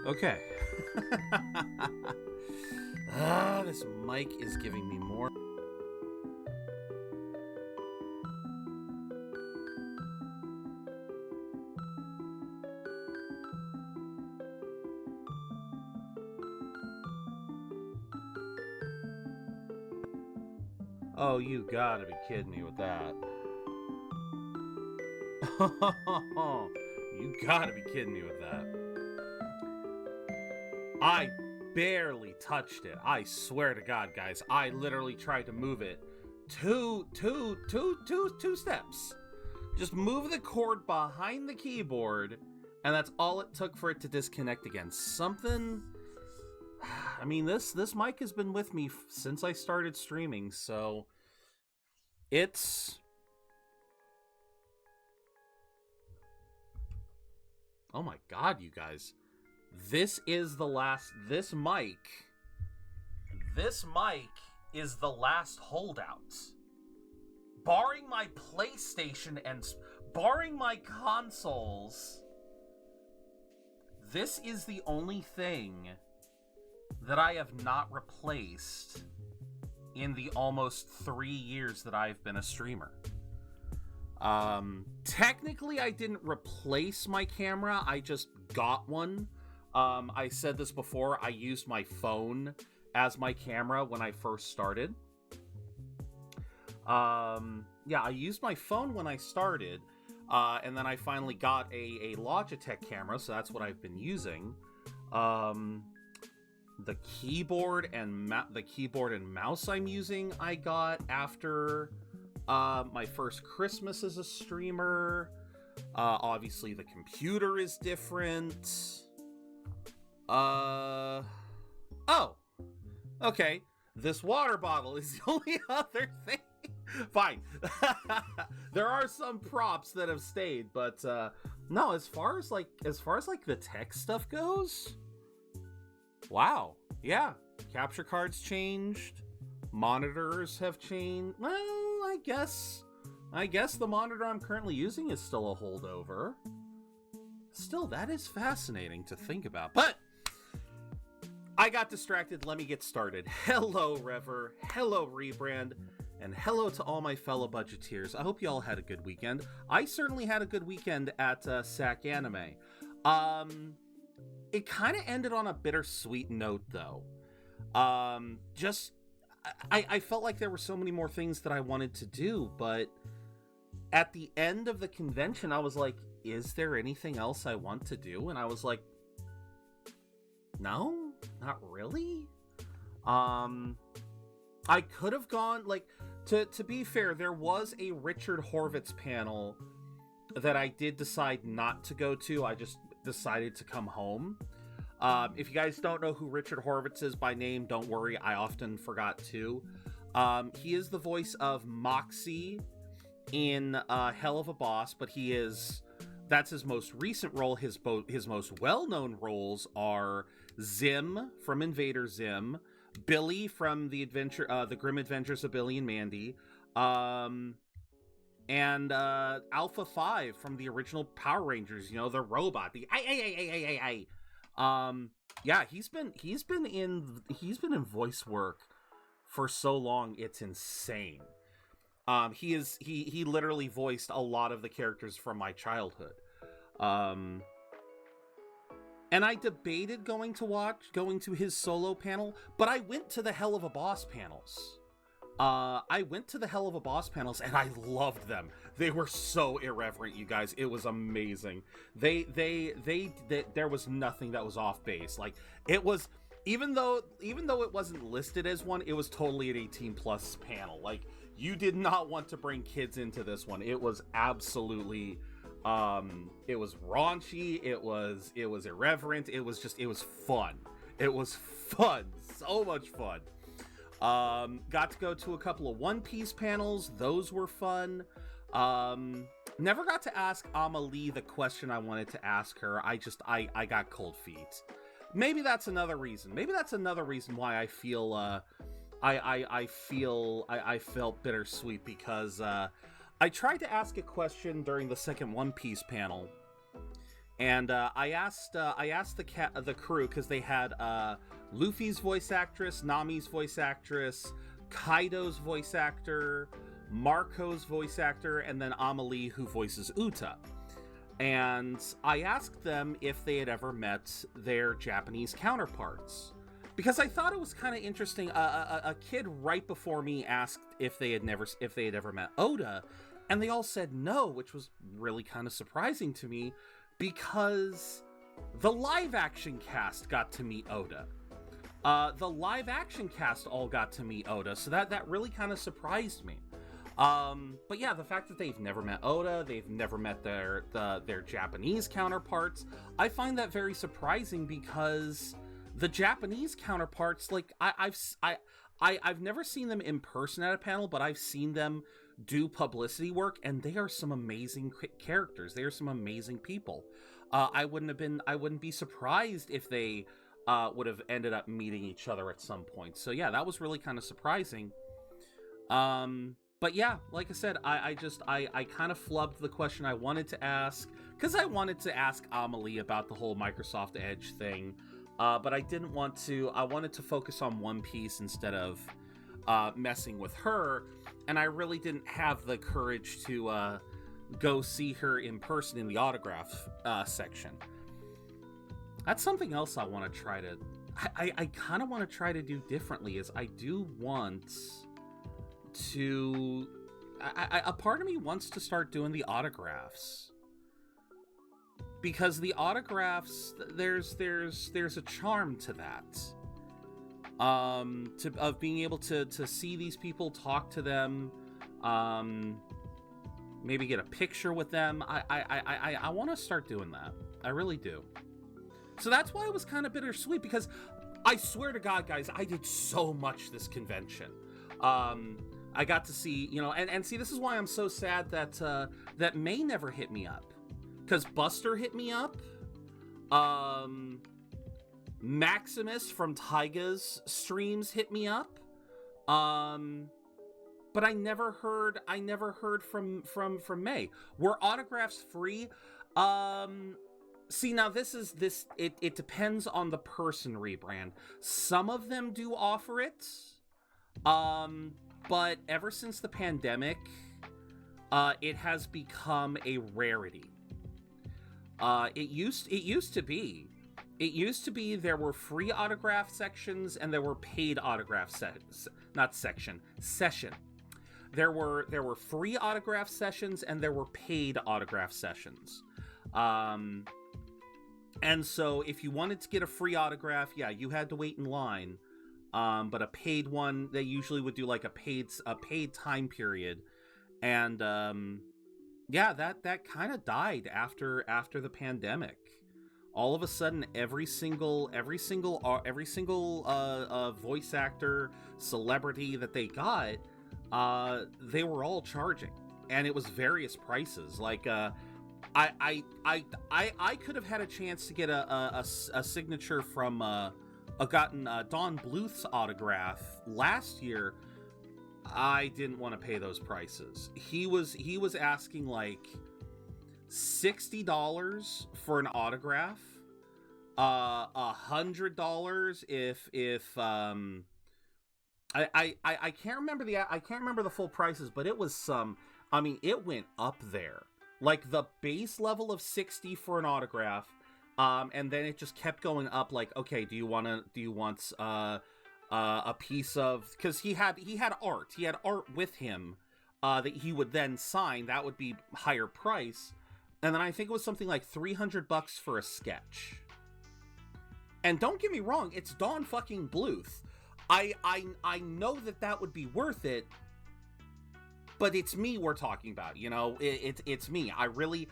Okay. This mic is giving me more. Oh, you gotta be kidding me with that. You gotta be kidding me with that. I barely touched it. I swear to God, guys. I literally tried to move it two steps. Just move the cord behind the keyboard, and that's all it took for it to disconnect again. Something... I mean, this mic has been with me since I started streaming, so it's... Oh my God, you guys. This is the last... This mic is the last holdout. Barring my PlayStation and... barring my consoles, this is the only thing that I have not replaced in the almost 3 years that I've been a streamer. Technically, I didn't replace my camera, I just got one. I said this before, I used my phone as my camera when I first started. Yeah, I used my phone when I started, and then I finally got a Logitech camera, so that's what I've been using. The keyboard and mouse I'm using, I got after my first Christmas as a streamer. Obviously, the computer is different. Oh, okay. This water bottle is the only other thing. Fine. There are some props that have stayed, but no. As far as the tech stuff goes, wow. Yeah, capture cards changed. Monitors have changed. Well, I guess the monitor I'm currently using is still a holdover. Still, that is fascinating to think about. But I got distracted. Let me get started. Hello, Rever. Hello, Rebrand. And hello to all my fellow budgeteers. I hope you all had a good weekend. I certainly had a good weekend at SAC Anime. It kind of ended on a bittersweet note, though. I felt like there were so many more things that I wanted to do, but at the end of the convention, I was like, is there anything else I want to do? And I was like, no, not really. I could have gone, like, to be fair, there was a Richard Horvitz panel that I did decide not to go to. I just decided to come home. If you guys don't know who Richard Horvitz is by name, don't worry, I often forgot too. He is the voice of Moxie in Hell of a Boss, but that's his most recent role. His most well-known roles are Zim from Invader Zim, Billy from the Grim Adventures of Billy and Mandy, and Alpha 5 from the original Power Rangers, you know, the robot, the yeah, he's been in voice work for so long, it's insane. He literally voiced a lot of the characters from my childhood. And I debated going to his solo panel, but I went to the Hell of a Boss panels. And I loved them. They were so irreverent, you guys. It was amazing. They there was nothing that was off base. Like, it was, even though it wasn't listed as one, it was totally an 18+ panel. Like, you did not want to bring kids into this one. It was absolutely, it was raunchy. It was irreverent. It was fun. It was fun. So much fun. Got to go to a couple of One Piece panels. Those were fun. Never got to ask Amelie the question I wanted to ask her. I got cold feet. Maybe that's another reason. Why I feel, I felt bittersweet, because I tried to ask a question during the second One Piece panel, And I asked the crew, because they had Luffy's voice actress, Nami's voice actress, Kaido's voice actor, Marco's voice actor, and then Amelie, who voices Uta. And I asked them if they had ever met their Japanese counterparts, because I thought it was kind of interesting. A kid right before me asked if they had ever met Oda, and they all said no, which was really kind of surprising to me, because the live action cast got to meet Oda. The live action cast all got to meet Oda, so that really kind of surprised me. But yeah, the fact that they've never met Oda, they've never met their Japanese counterparts, I find that very surprising, because the Japanese counterparts, like, I've never seen them in person at a panel, but I've seen them do publicity work, and they are some amazing characters. They are some amazing people. I wouldn't be surprised if they would have ended up meeting each other at some point. So yeah, that was really kind of surprising. But yeah, like I said, I kind of flubbed the question I wanted to ask, because I wanted to ask Amelie about the whole Microsoft Edge thing, but I didn't want to. I wanted to focus on One Piece instead of messing with her, and I really didn't have the courage to go see her in person in the autograph section. That's something else I want to try to... I kind of want to try to do differently, is I do want to... a part of me wants to start doing the autographs. Because the autographs, there's a charm to that. Of being able to see these people, talk to them, maybe get a picture with them. I want to start doing that. I really do. So that's why it was kind of bittersweet, because I swear to God, guys, I did so much this convention. I got to see, and see, this is why I'm so sad that May never hit me up. Because Buster hit me up. Maximus from Taiga's streams hit me up. But I never heard from May. Were autographs free? See, now it depends on the person, Rebrand. Some of them do offer it. But ever since the pandemic, it has become a rarity. It used to be there were free autograph sections and there were paid autograph session. There were free autograph sessions and there were paid autograph sessions. And so if you wanted to get a free autograph, yeah, you had to wait in line. But a paid one, they usually would do like a paid time period. And yeah, that kind of died after the pandemic. All of a sudden, every single voice actor, celebrity that they got, they were all charging, and it was various prices. Like, I could have had a chance to get a signature from gotten Don Bluth's autograph last year. I didn't want to pay those prices. He was asking like $60 for an autograph, $100 if I can't remember the full prices, but it was some. I mean, it went up there. Like the base level of 60 for an autograph, and then it just kept going up. Like, okay, do you want a piece of, because he had art with him that he would then sign. That would be higher price. And then I think it was something like $300 for a sketch. And don't get me wrong, it's Don fucking Bluth. I know that would be worth it, but it's me we're talking about, it's me. I really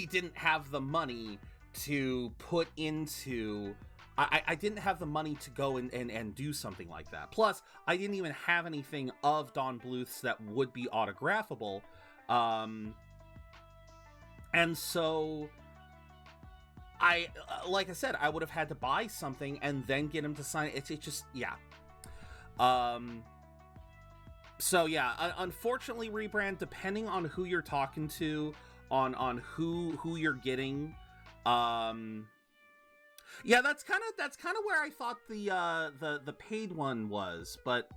didn't have the money to put into, I didn't have the money to go and do something like that. Plus, I didn't even have anything of Don Bluth's that would be autographable. And so like I said, I would have had to buy something and then get him to sign it. It's just, yeah. So yeah, unfortunately, Rebrand, depending on who you're talking to, on who you're getting Yeah, that's kind of where I thought the paid one was, but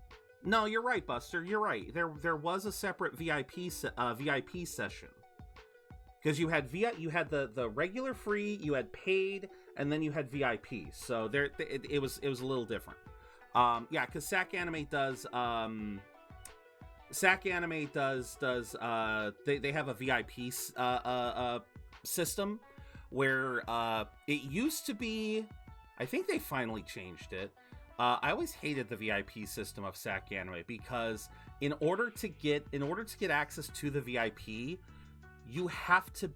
no, you're right, Buster. You're right. There was a separate VIP session. Because you had the regular free, you had paid, and then you had VIP. So it was a little different. Yeah, because SAC Anime does they have a VIP system where it used to be, I think they finally changed it. I always hated the VIP system of SAC Anime because in order to get access to the VIP, you have to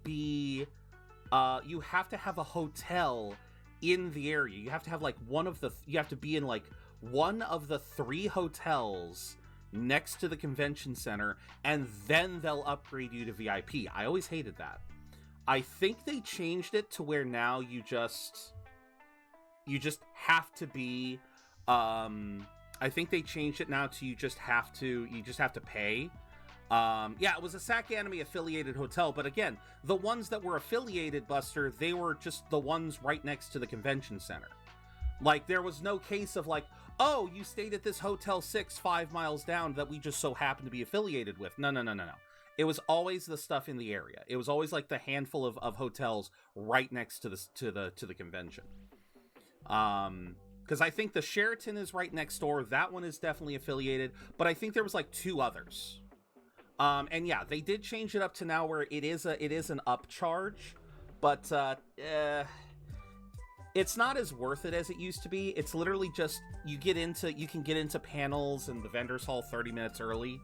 have a hotel in the area. You have to have like you have to be in like one of the 3 hotels next to the convention center, and then they'll upgrade you to VIP. I always hated that. I think they changed it to where now you just have to be I think they changed it now to you just have to pay. Yeah, it was a SAC Anime affiliated hotel, but again, the ones that were affiliated, Buster, they were just the ones right next to the convention center. Like, there was no case of like, oh, you stayed at this Hotel 6 5 miles down that we just so happened to be affiliated with. No. It was always the stuff in the area. It was always like the handful of hotels right next to the convention. Because I think the Sheraton is right next door. That one is definitely affiliated, but I think there was like 2 others. And yeah, they did change it up to now where it is an upcharge, but it's not as worth it as it used to be. It's literally just you can get into panels and the vendors hall 30 minutes early.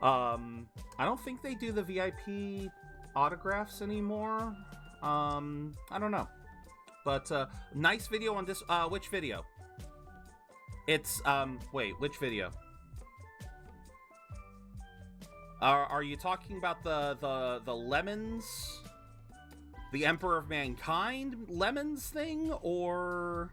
I don't think they do the VIP autographs anymore. I don't know, but nice video on this. Which video? It's wait, which video? Are you talking about the Lemons, the Emperor of Mankind Lemons thing, or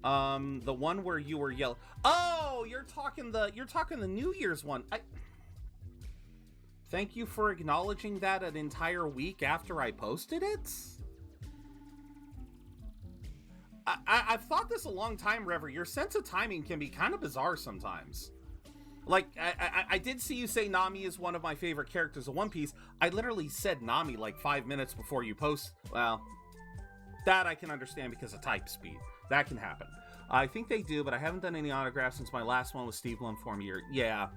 the one where you were yelling? Oh, you're talking the New Year's one. Thank you for acknowledging that an entire week after I posted it. I've thought this a long time, Rever. Your sense of timing can be kind of bizarre sometimes. Like, I did see you say Nami is one of my favorite characters of One Piece. I literally said Nami like 5 minutes before you post. Well, that I can understand because of type speed. That can happen. I think they do, but I haven't done any autographs since my last one with Steve Blumform. Yeah.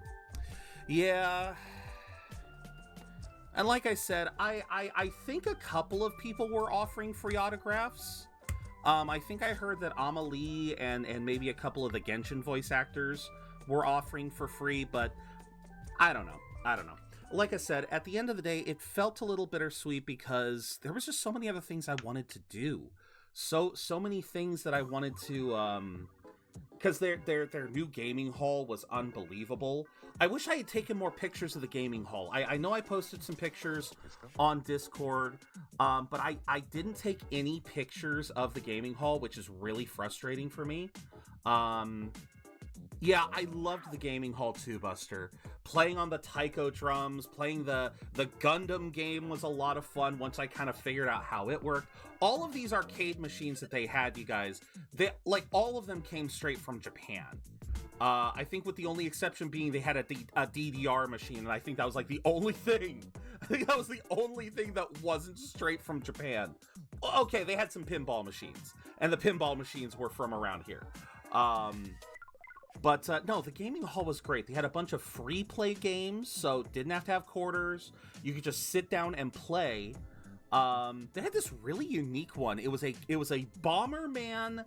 And like I said, I think a couple of people were offering free autographs. I think I heard that Amelie and maybe a couple of the Genshin voice actors were offering for free, but I don't know. Like I said, at the end of the day, it felt a little bittersweet because there was just so many other things I wanted to do. So many things that I wanted to, because their new gaming hall was unbelievable. I wish I had taken more pictures of the gaming hall. I know I posted some pictures on Discord, but I didn't take any pictures of the gaming hall, which is really frustrating for me. Yeah, I loved the gaming hall too, Buster. Playing on the taiko drums, playing the Gundam game was a lot of fun once I kind of figured out how it worked. All of these arcade machines that they had, you guys, all of them came straight from Japan. I think with the only exception being they had a DDR machine, and I think that was like the only thing. I think that was the only thing that wasn't straight from Japan. Okay, they had some pinball machines, and the pinball machines were from around here. But no, the gaming hall was great. They had a bunch of free play games, so didn't have to have quarters. You could just sit down and play. They had this really unique one. It was a Bomberman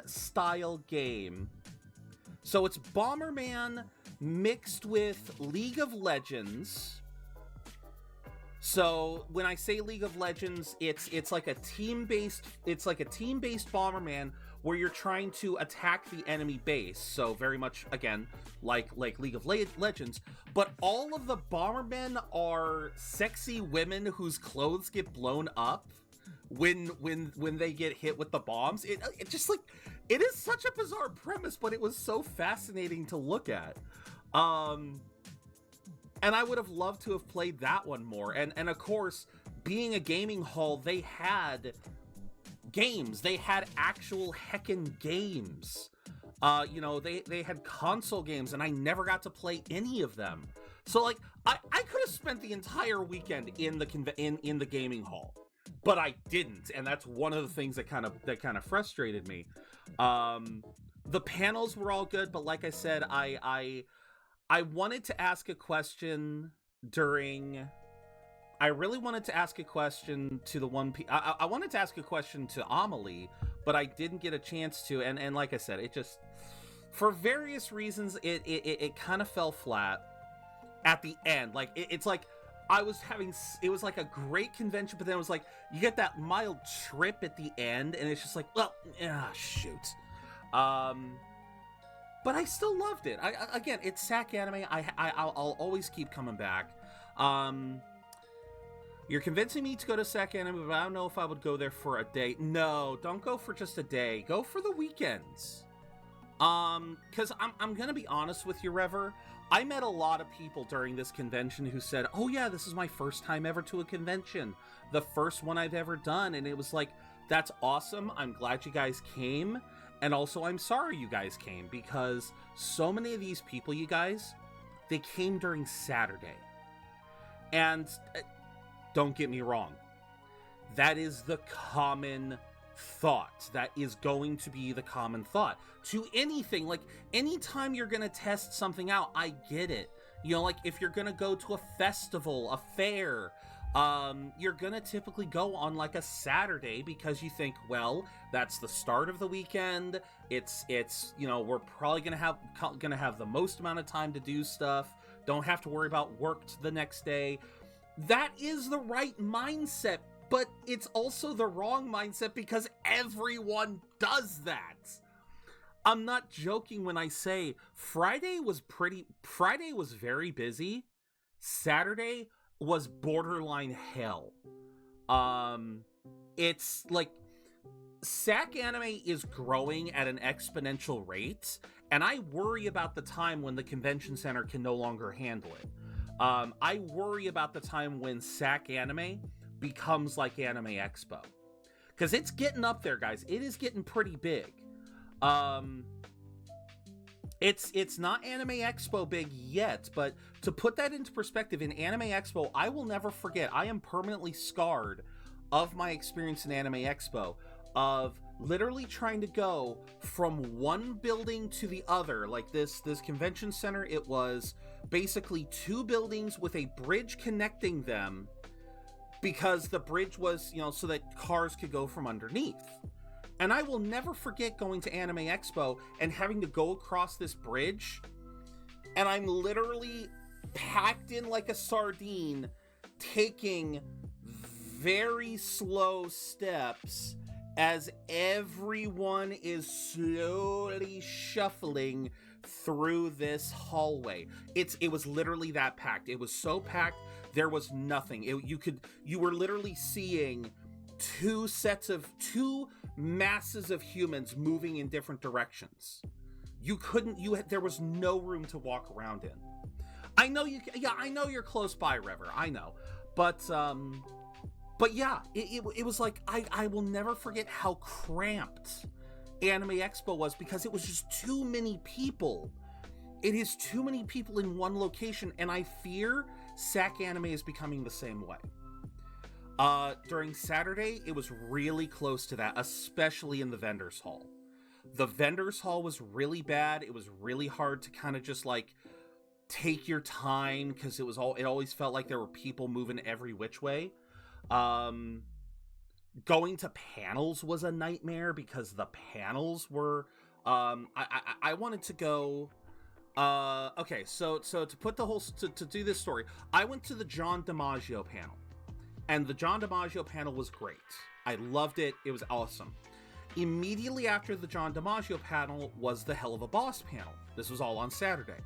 style game. So it's Bomberman mixed with League of Legends. So when I say League of Legends, it's like a team-based Bomberman where you're trying to attack the enemy base. So very much, again, like League of Legends. But all of the Bombermen are sexy women whose clothes get blown up when they get hit with the bombs. It just like, it is such a bizarre premise, but it was so fascinating to look at. And And I would have loved to have played that one more. And of course, being a gaming hall, they had games. They had actual heckin' games. You know, they had console games, and I never got to play any of them. So, like, I could have spent the entire weekend in the gaming hall, but I didn't, and that's one of the things that kind of frustrated me. The panels were all good, but like I said, I wanted to ask a question during. I really wanted to ask a question to the one. I wanted to ask a question to Amelie, but I didn't get a chance to. And like I said, it just, for various reasons, it kind of fell flat at the end. Like it's like it was like a great convention, but then it was like you get that mild trip at the end, and it's just like, well, shoot. But I still loved it. Again, it's SAC Anime. I'll always keep coming back. You're convincing me to go to SAC Anime, but I don't know if I would go there for a day. No, don't go for just a day. Go for the weekends. Because I'm gonna be honest with you, Rever. I met a lot of people during this convention who said, oh yeah, this is my first time ever to a convention. The first one I've ever done. And it was like, that's awesome. I'm glad you guys came. And also, I'm sorry you guys came, because so many of these people, you guys, they came during Saturday. And don't get me wrong, that is the common thought. That is going to be the common thought to anything. Like, anytime you're gonna test something out, I get it. You know, like, if you're gonna go to a festival, a fair, you're gonna typically go on like a Saturday, because you think, well, that's the start of the weekend. It's you know, we're probably gonna have the most amount of time to do stuff. Don't have to worry about work the next day. That is the right mindset, but it's also the wrong mindset, because everyone does that. I'm not joking when I say Friday was very busy. Saturday was borderline hell. It's like SAC Anime is growing at an exponential rate, and I worry about the time when the convention center can no longer handle it. I worry about the time when SAC Anime becomes like Anime Expo, because it's getting up there, guys. It is getting pretty big. It's not Anime Expo big yet, but to put that into perspective, in Anime Expo, I will never forget. I am permanently scarred of my experience in Anime Expo, of literally trying to go from one building to the other. Like this convention center, it was basically two buildings with a bridge connecting them, because the bridge was, you know, so that cars could go from underneath. And I will never forget going to Anime Expo and having to go across this bridge, and I'm literally packed in like a sardine, taking very slow steps as everyone is slowly shuffling through this hallway. It was literally that packed. It was so packed, there was nothing. You were literally seeing two masses of humans moving in different directions. There was no room to walk around in. I know you're close by, Rever, I know. But yeah, it was like, I will never forget how cramped Anime Expo was, because it was just too many people. It is too many people in one location, and I fear SAC Anime is becoming the same way. During Saturday, it was really close to that, especially in the vendors hall. The vendors hall was really bad. It was really hard to kind of just like take your time, because it always felt like there were people moving every which way. Going to panels was a nightmare, because the panels were, I wanted to go, okay, so to put the whole, to do this story, I went to the John DiMaggio panel, and the John DiMaggio panel was great. I loved it. It was awesome. Immediately after the John DiMaggio panel was the Hell of a Boss panel. This was all on Saturday.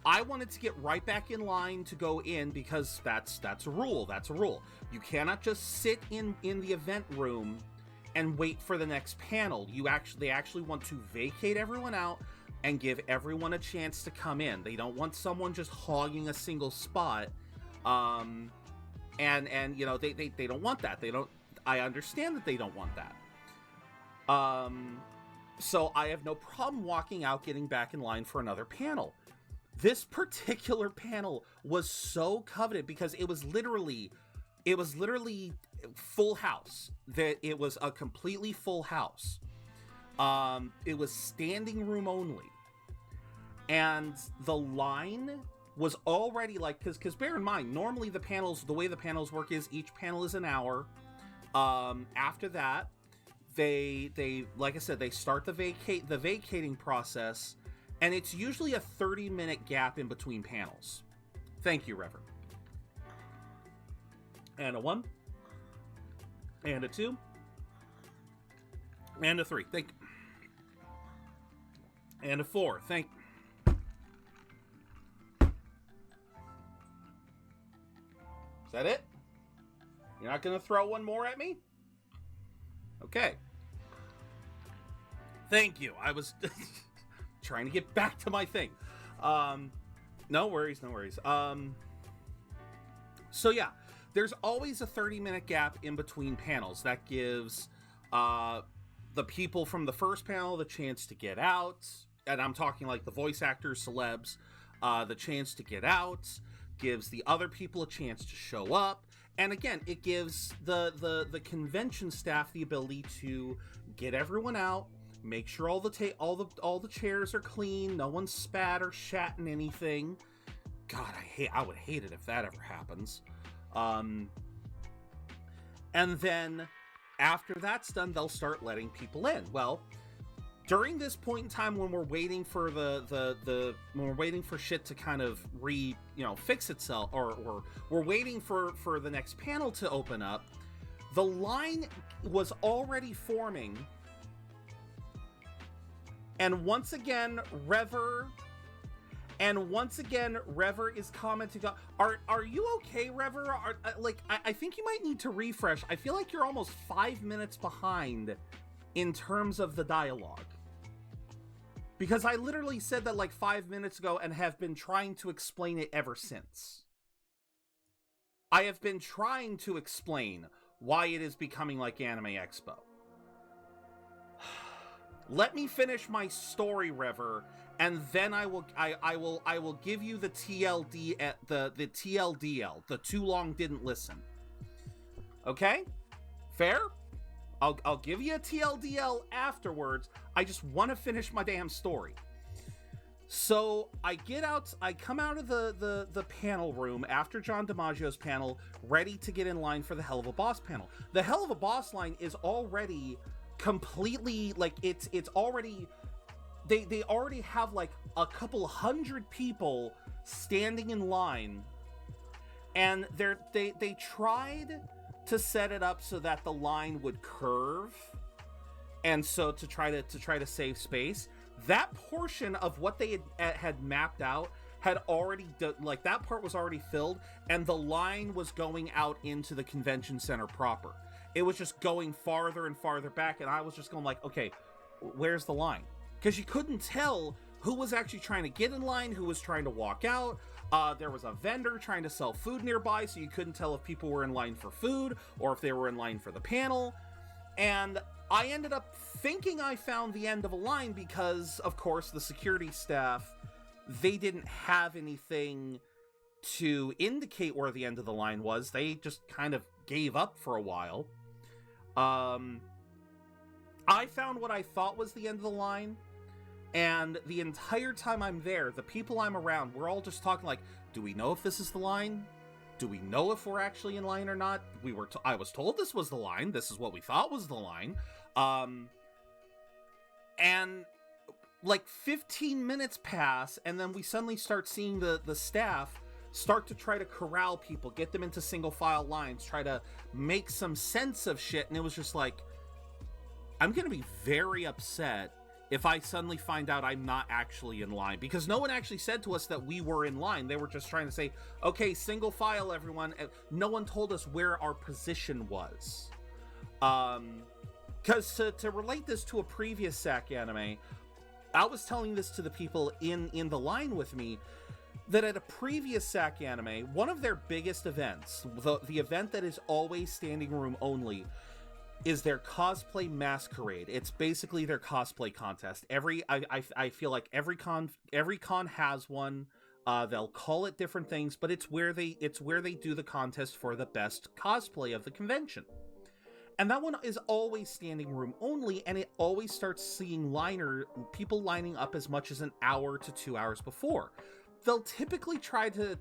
I wanted to get right back in line to go in, because that's a rule. That's a rule. You cannot just sit in the event room and wait for the next panel. They actually want to vacate everyone out, and give everyone a chance to come in. They don't want someone just hogging a single spot. And you know, they don't want that. I understand that they don't want that. So I have no problem walking out, getting back in line for another panel. This particular panel was so coveted because it was literally full house. That it was a completely full house. It was standing room only. And the line was already like, because bear in mind, normally the way the panels work is each panel is an hour. After that, they like I said, they start the vacating process, and it's usually a 30-minute gap in between panels. Thank you, Reverend. And a 1, and a 2, and a 3. Thank you. And a 4. Thank you. Is that it? You're not going to throw one more at me? Okay. Thank you. I was trying to get back to my thing. No worries. So yeah, there's always a 30-minute gap in between panels. That gives the people from the first panel the chance to get out. And I'm talking like the voice actors, celebs, the chance to get out. Gives the other people a chance to show up. And again, it gives the convention staff the ability to get everyone out, make sure all the chairs are clean, no one's spat or shat in anything. God, I would hate it if that ever happens. And then after that's done, they'll start letting people in. Well, during this point in time when we're waiting for when we're waiting for shit to kind of fix itself, or we're waiting for the next panel to open up, the line was already forming. And once again, Rever is commenting on, are you okay, Rever? I think you might need to refresh. I feel like you're almost 5 minutes behind in terms of the dialogue. Because I literally said that like 5 minutes ago and have been trying to explain it ever since. I have been trying to explain why it is becoming like Anime Expo. Let me finish my story, Rever, and then I will give you the TLD at the TLDL, the too long didn't listen. Okay? Fair? I'll give you a TLDL afterwards. I just want to finish my damn story. So I come out of the panel room after John DiMaggio's panel, ready to get in line for the Hell of a Boss panel. The Hell of a Boss line is already completely, like, it's already, they already have like a couple hundred people standing in line, and they tried to set it up so that the line would curve, and so to try to save space. That portion of what they had mapped out had already that part was already filled, and the line was going out into the convention center proper. It was just going farther and farther back, and I was just going like, okay, where's the line? Because you couldn't tell who was actually trying to get in line, who was trying to walk out. There was a vendor trying to sell food nearby, so you couldn't tell if people were in line for food or if they were in line for the panel. And I ended up thinking I found the end of a line because, of course, the security staff, they didn't have anything to indicate where the end of the line was. They just kind of gave up for a while. I found what I thought was the end of the line. And the entire time I'm there, the people I'm around, we're all just talking like, do we know if this is the line? Do we know if we're actually in line or not? I was told this was the line. This is what we thought was the line. And like 15 minutes pass, and then we suddenly start seeing the staff start to try to corral people, get them into single file lines, try to make some sense of shit. And it was just like, I'm going to be very upset if I suddenly find out I'm not actually in line, because no one actually said to us that we were in line. They were just trying to say, okay, single file, everyone. No one told us where our position was. Because to relate this to a previous SAC anime, I was telling this to the people in the line with me, that at a previous SAC anime, one of their biggest events, the event that is always standing room only, is their cosplay masquerade. It's basically their cosplay contest. I feel like every con has one. They'll call it different things, but it's where they do the contest for the best cosplay of the convention. And that one is always standing room only, and it always starts seeing people lining up as much as an hour to 2 hours before. They'll typically try to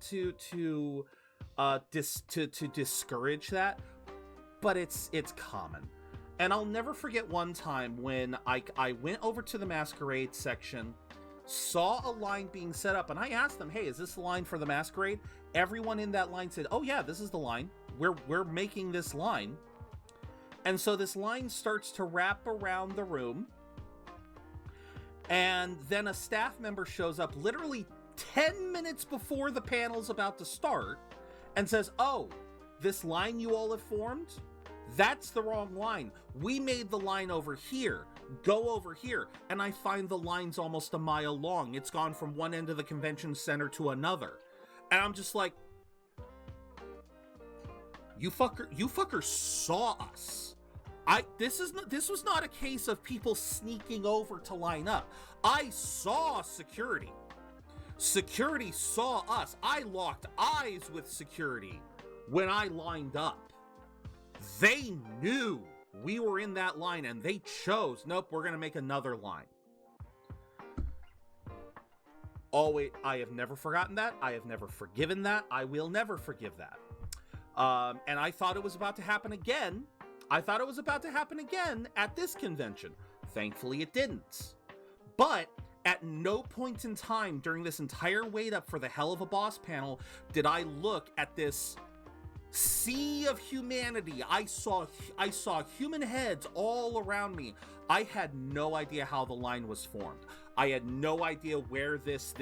discourage that, but it's common. And I'll never forget one time when I went over to the masquerade section, saw a line being set up, and I asked them, "Hey, is this the line for the masquerade?" Everyone in that line said, "Oh yeah, this is the line. We're making this line." And so this line starts to wrap around the room, and then a staff member shows up literally 10 minutes before the panel's about to start and says, "Oh, this line you all have formed? That's the wrong line. We made the line over here. Go over here." And I find the line's almost a mile long. It's gone from one end of the convention center to another. And I'm just like, you fucker saw us. This was not a case of people sneaking over to line up. I saw security. Security saw us. I locked eyes with security when I lined up. They knew we were in that line, and they chose, nope, we're going to make another line. Oh, wait, I have never forgotten that. I have never forgiven that. I will never forgive that. And I thought it was about to happen again. At this convention. Thankfully, it didn't. But at no point in time during this entire wait up for the Hell of a Boss panel did I look at this sea of humanity. I saw human heads all around me. I had no idea how the line was formed. I had no idea where this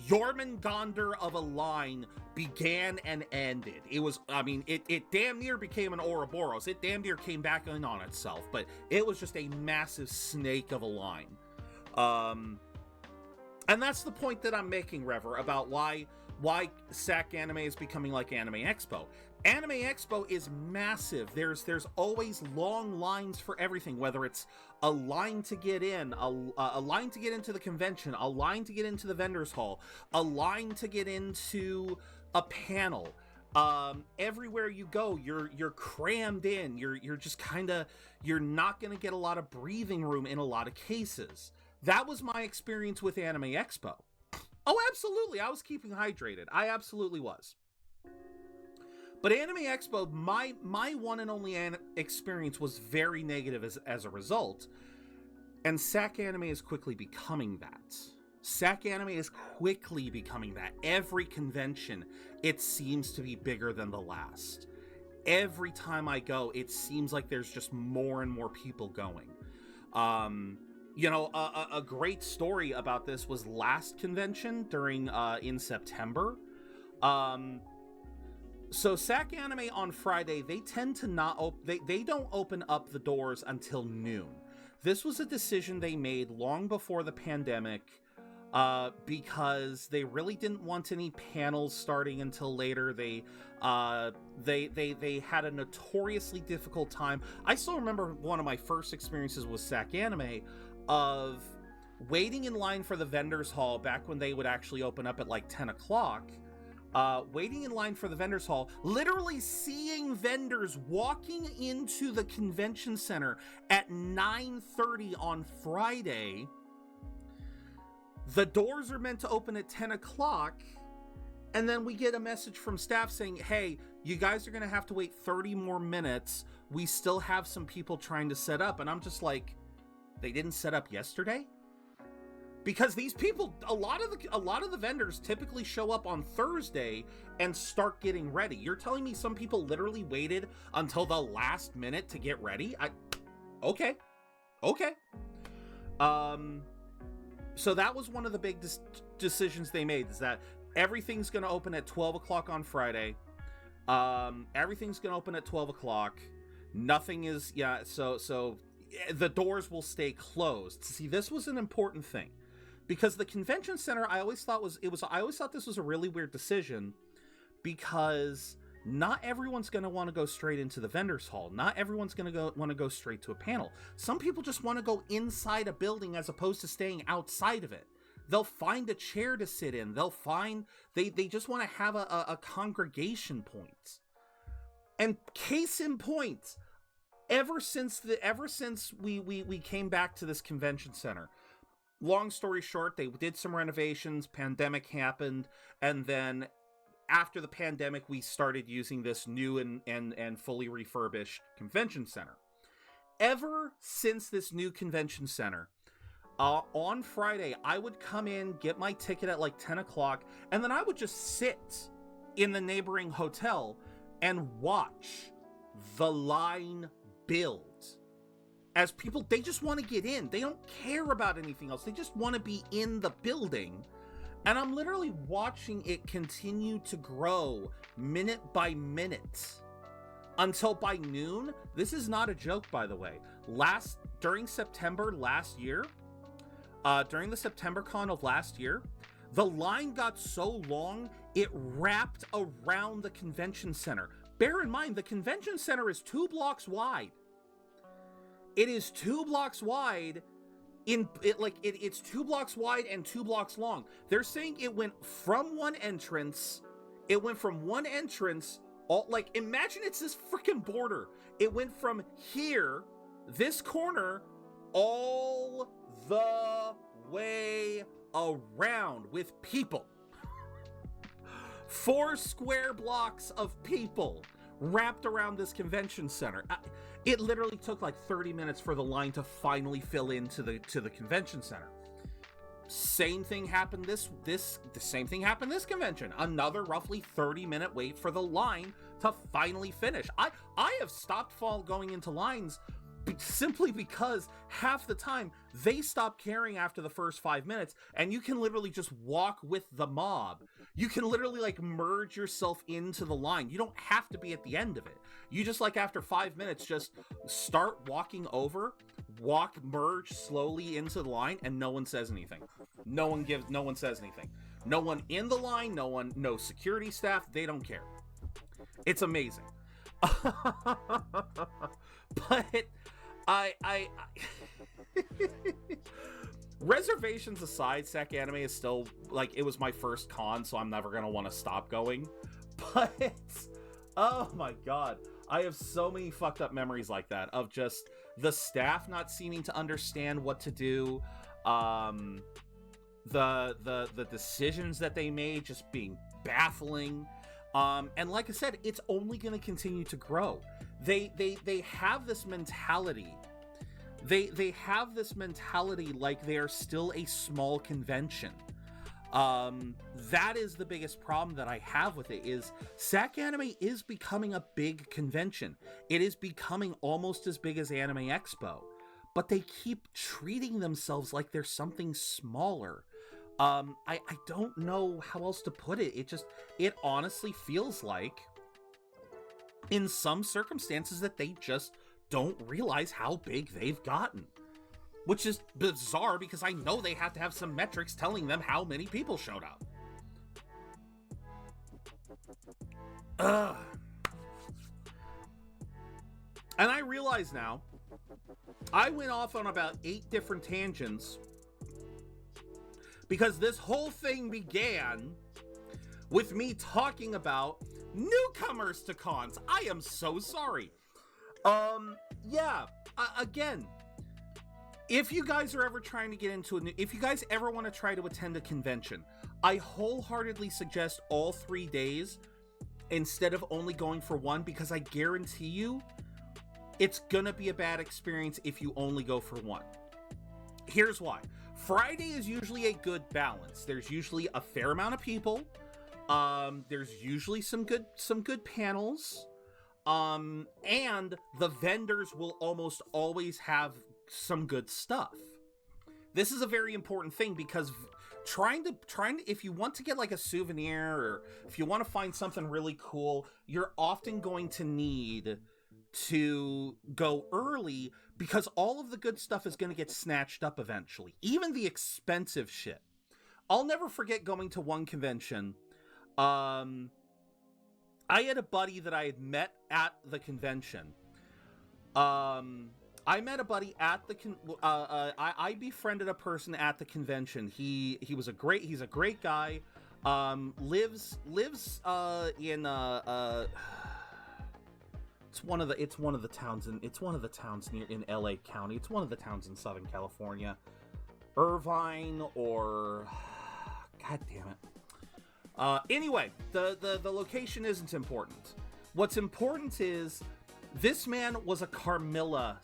Jormungandr of a line began and ended. It damn near became an Ouroboros. It damn near came back in on itself, but it was just a massive snake of a line. And that's the point that I'm making, Rever, about why SAC Anime is becoming like Anime Expo. Anime Expo is massive. There's always long lines for everything, whether it's a line to get in, a line to get into the convention, a line to get into the vendors hall, a line to get into a panel. Everywhere you go, you're crammed in. You're just you're not going to get a lot of breathing room in a lot of cases. That was my experience with Anime Expo. Oh, absolutely. I was keeping hydrated. I absolutely was. But Anime Expo, my one and only experience was very negative as a result. And SAC Anime is quickly becoming that. SAC Anime is quickly becoming that. Every convention, it seems to be bigger than the last. Every time I go, it seems like there's just more and more people going. A great story about this was last convention in September. So SAC Anime on Friday, they tend to they don't open up the doors until noon. This was a decision they made long before the pandemic, because they really didn't want any panels starting until later. They had a notoriously difficult time. I still remember one of my first experiences with SAC Anime of waiting in line for the vendors hall back when they would actually open up at like 10 o'clock. Waiting in line for the vendors hall, literally seeing vendors walking into the convention center at 9:30 on Friday. The doors are meant to open at 10 o'clock, and then we get a message from staff saying, "Hey, you guys are going to have to wait 30 more minutes. We still have some people trying to set up." And I'm just like, they didn't set up yesterday? Because these people, a lot of the vendors typically show up on Thursday and start getting ready. You're telling me some people literally waited until the last minute to get ready? Okay. So that was one of the big decisions they made, is that everything's going to open at 12 o'clock on Friday. Everything's going to open at 12 o'clock. Nothing is, so the doors will stay closed. See, this was an important thing because the convention center, I always thought this was a really weird decision because not everyone's going to want to go straight into the vendor's hall. Not everyone's going to want to go straight to a panel. Some people just want to go inside a building as opposed to staying outside of it. They'll find a chair to sit in. They just want to have a congregation point. And case in point, ever since we came back to this convention center, long story short, they did some renovations, pandemic happened, and then after the pandemic, we started using this new and fully refurbished convention center. Ever since this new convention center, on Friday, I would come in, get my ticket at like 10 o'clock, and then I would just sit in the neighboring hotel and watch the line build. As people, they just want to get in. They don't care about anything else. They just want to be in the building. And I'm literally watching it continue to grow minute by minute until by noon. This is not a joke, by the way. During September last year, during the September con of last year, the line got so long, it wrapped around the convention center. Bear in mind, the convention center is 2 blocks wide. It is 2 blocks wide. It's 2 blocks wide and 2 blocks long. They're saying it went from one entrance. Imagine it's this freaking border. It went from here, this corner, all the way around with people. 4 square blocks of people wrapped around this convention center. It literally took like 30 minutes for the line to finally fill into the convention center. Same thing happened this convention. Another roughly 30-minute wait for the line to finally finish. I have stopped going into lines simply because half the time they stop caring after the first 5 minutes, and you can literally just walk with the mob. You can literally like merge yourself into the line. You don't have to be at the end of it. You just like after 5 minutes just start walking over, merge slowly into the line, and no one says anything. No one says anything. No one in the line, no security staff, they don't care. It's amazing. But I reservations aside, Sec Anime is still like, it was my first con, so I'm never gonna want to stop going. But oh my god, I have so many fucked up memories like that of just the staff not seeming to understand what to do, the decisions that they made just being baffling. And like I said, it's only going to continue to grow. They have this mentality. They have this mentality like they are still a small convention. That is the biggest problem that I have with it, is SAC Anime is becoming a big convention. It is becoming almost as big as Anime Expo, but they keep treating themselves like they're something smaller. I don't know how else to put it. It honestly feels like, in some circumstances, that they just don't realize how big they've gotten. Which is bizarre, because I know they have to have some metrics telling them how many people showed up. Ugh. And I realize now, I went off on about 8 different tangents, because this whole thing began with me talking about newcomers to cons. I am so sorry. Again, if you guys are ever trying to get into if you guys ever want to try to attend a convention, I wholeheartedly suggest all 3 days instead of only going for one, because I guarantee you it's gonna be a bad experience if you only go for one. Here's why. Friday is usually a good balance. There's usually a fair amount of people. There's usually some good panels. And the vendors will almost always have some good stuff. This is a very important thing, because trying to if you want to get like a souvenir, or if you want to find something really cool, you're often going to need to go early, because all of the good stuff is going to get snatched up eventually, even the expensive shit. I'll never forget going to one convention. I had a buddy that I had met at the convention. I met a buddy at the I befriended a person at the convention. He's a great guy. Lives in it's one of the towns near in LA County. It's one of the towns in Southern California. Irvine or God damn it. Anyway, the location isn't important. What's important is this man was a Camilla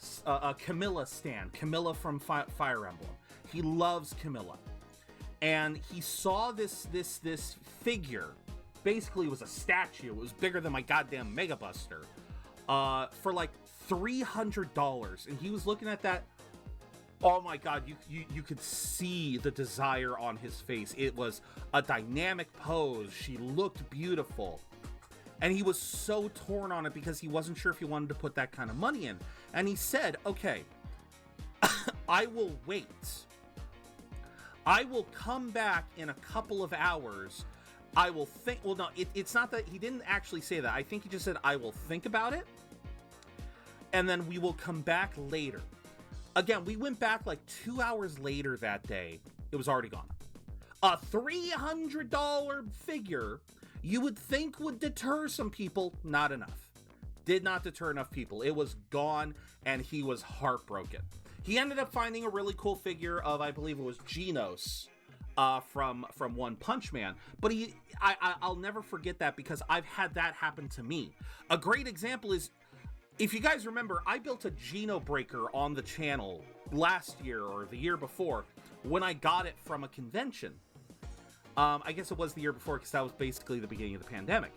stan. Camilla from Fire Emblem. He loves Camilla. And he saw this figure. Basically, it was a statue. It was bigger than my goddamn Mega Buster. For like $300. And he was looking at that. Oh my god, you could see the desire on his face. It was a dynamic pose. She looked beautiful. And he was so torn on it because he wasn't sure if he wanted to put that kind of money in. And he said, okay, I will wait. I will come back in a couple of hours. I will think, well, no, it's not that, he didn't actually say that. I think he just said, I will think about it. And then we will come back later. Again, we went back like 2 hours later that day. It was already gone. A $300 figure you would think would deter some people. Not enough. Did not deter enough people. It was gone, and he was heartbroken. He ended up finding a really cool figure of, I believe it was Genos from One Punch Man. But I'll never forget that because I've had that happen to me. A great example is, if you guys remember, I built a Geno Breaker on the channel last year or the year before when I got it from a convention. I guess it was the year before because that was basically the beginning of the pandemic.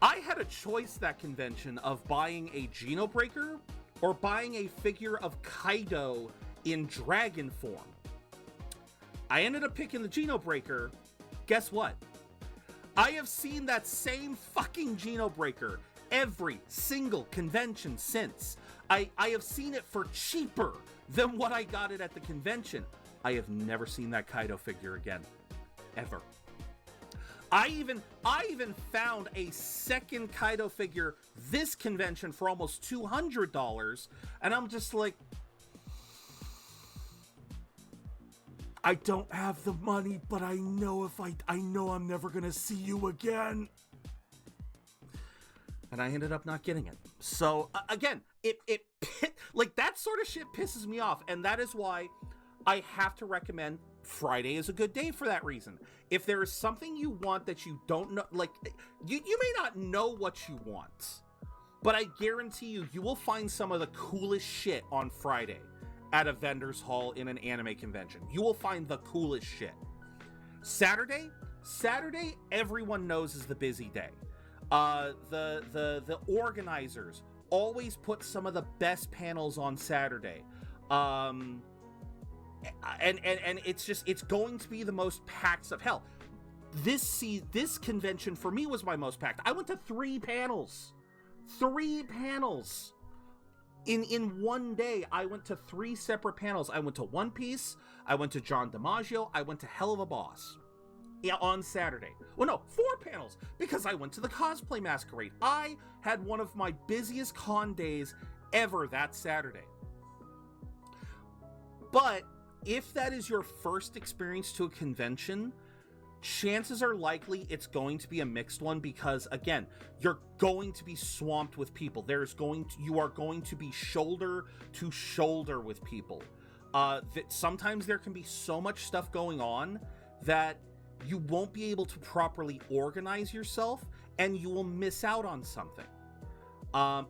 I had a choice that convention of buying a Geno Breaker or buying a figure of Kaido in dragon form. I ended up picking the Geno Breaker. Guess what? I have seen that same fucking Geno Breaker every single convention since. I have seen it for cheaper than what I got it at the convention. I have never seen that Kaido figure again. Ever. I even found a second Kaido figure this convention for almost $200, and I'm just like, I don't have the money, but I know I know I'm never gonna see you again. And I ended up not getting it. So again, it like that sort of shit pisses me off, and that is why I have to recommend Friday is a good day for that reason. If there is something you want that you don't know, like, you may not know what you want, but I guarantee you will find some of the coolest shit on Friday at a vendor's hall in an anime convention. You will find the coolest shit. Saturday, everyone knows is the busy day. The organizers always put some of the best panels on Saturday. And it's going to be the most packed stuff. Hell, this convention for me was my most packed. I went to 3 panels. 3 panels. In one day, I went to 3 separate panels. I went to One Piece, I went to John DiMaggio, I went to Hell of a Boss. Yeah, on Saturday. Well, no, 4 panels, because I went to the Cosplay Masquerade. I had one of my busiest con days ever that Saturday. But if that is your first experience to a convention, chances are likely it's going to be a mixed one because, again, you're going to be swamped with people. You are going to be shoulder to shoulder with people. Sometimes there can be so much stuff going on that you won't be able to properly organize yourself and you will miss out on something.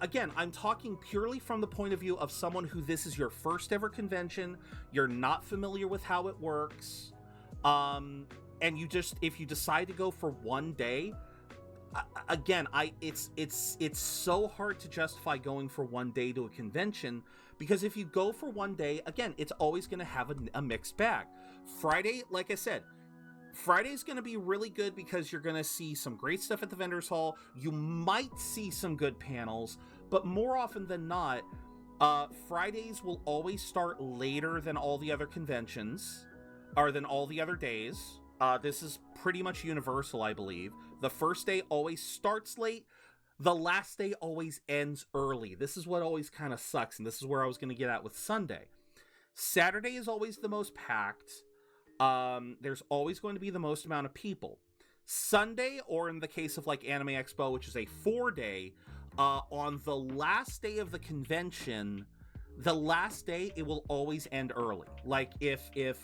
Again, I'm talking purely from the point of view of someone who this is your first ever convention, you're not familiar with how it works, and if you decide to go for one day, again, it's so hard to justify going for one day to a convention, because if you go for one day, again, it's always going to have a mixed bag. Friday, like I said, Friday's going to be really good because you're going to see some great stuff at the vendor's hall. You might see some good panels, but more often than not, Fridays will always start later than all the other conventions, or than all the other days. This is pretty much universal, I believe. The first day always starts late. The last day always ends early. This is what always kind of sucks, and this is where I was going to get at with Sunday. Saturday is always the most packed. There's always going to be the most amount of people. Sunday, or in the case of like Anime Expo, which is a 4-day, on the last day of the convention, the last day, it will always end early. Like, if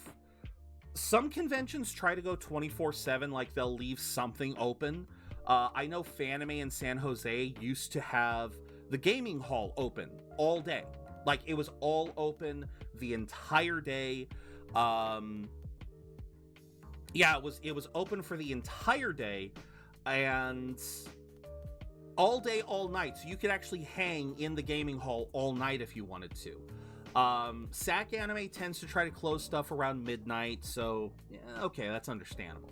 some conventions try to go 24/7, like they'll leave something open. I know Fanime in San Jose used to have the gaming hall open all day. Like, it was all open the entire day. Yeah, it was open for the entire day, and all day, all night. So you could actually hang in the gaming hall all night if you wanted to. SAC Anime tends to try to close stuff around midnight, so yeah, okay, that's understandable.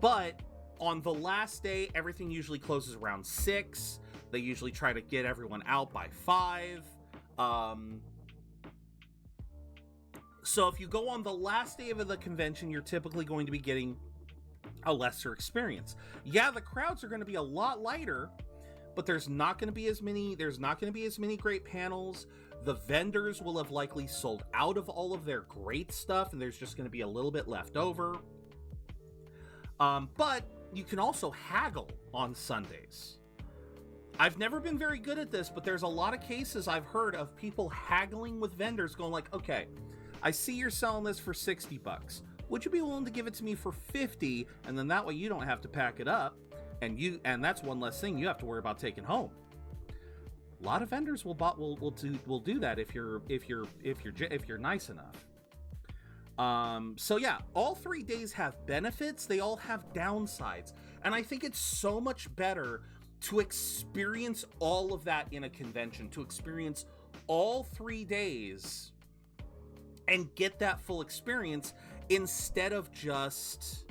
But on the last day, everything usually closes around 6. They usually try to get everyone out by 5. So if you go on the last day of the convention, you're typically going to be getting a lesser experience. Yeah, the crowds are going to be a lot lighter, but there's not going to be as many great panels. The vendors will have likely sold out of all of their great stuff, and there's just going to be a little bit left over. But you can also haggle on Sundays. I've never been very good at this, but there's a lot of cases I've heard of people haggling with vendors, going like, okay, I see you're selling this for $60. Would you be willing to give it to me for $50? And then that way you don't have to pack it up, and that's one less thing you have to worry about taking home. A lot of vendors will do that if you're nice enough. So yeah, all 3 days have benefits. They all have downsides, and I think it's so much better to experience all of that in a convention, to experience all 3 days and get that full experience, instead of just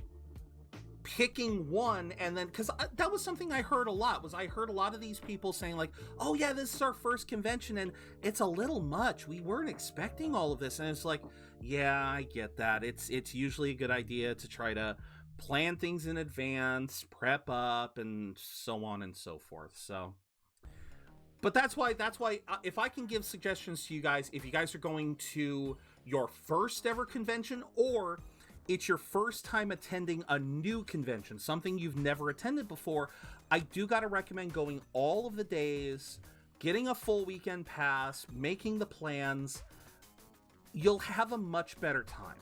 picking one. And then, because that was something I heard a lot, I heard a lot of these people saying like, oh yeah, this is our first convention and it's a little much, we weren't expecting all of this. And it's like, yeah, I get that. It's usually a good idea to try to plan things in advance, prep up, and so on and so forth. So, but that's why if I can give suggestions to you guys, if you guys are going to your first ever convention, or it's your first time attending a new convention, something you've never attended before, I do gotta recommend going all of the days, getting a full weekend pass, making the plans. You'll have a much better time.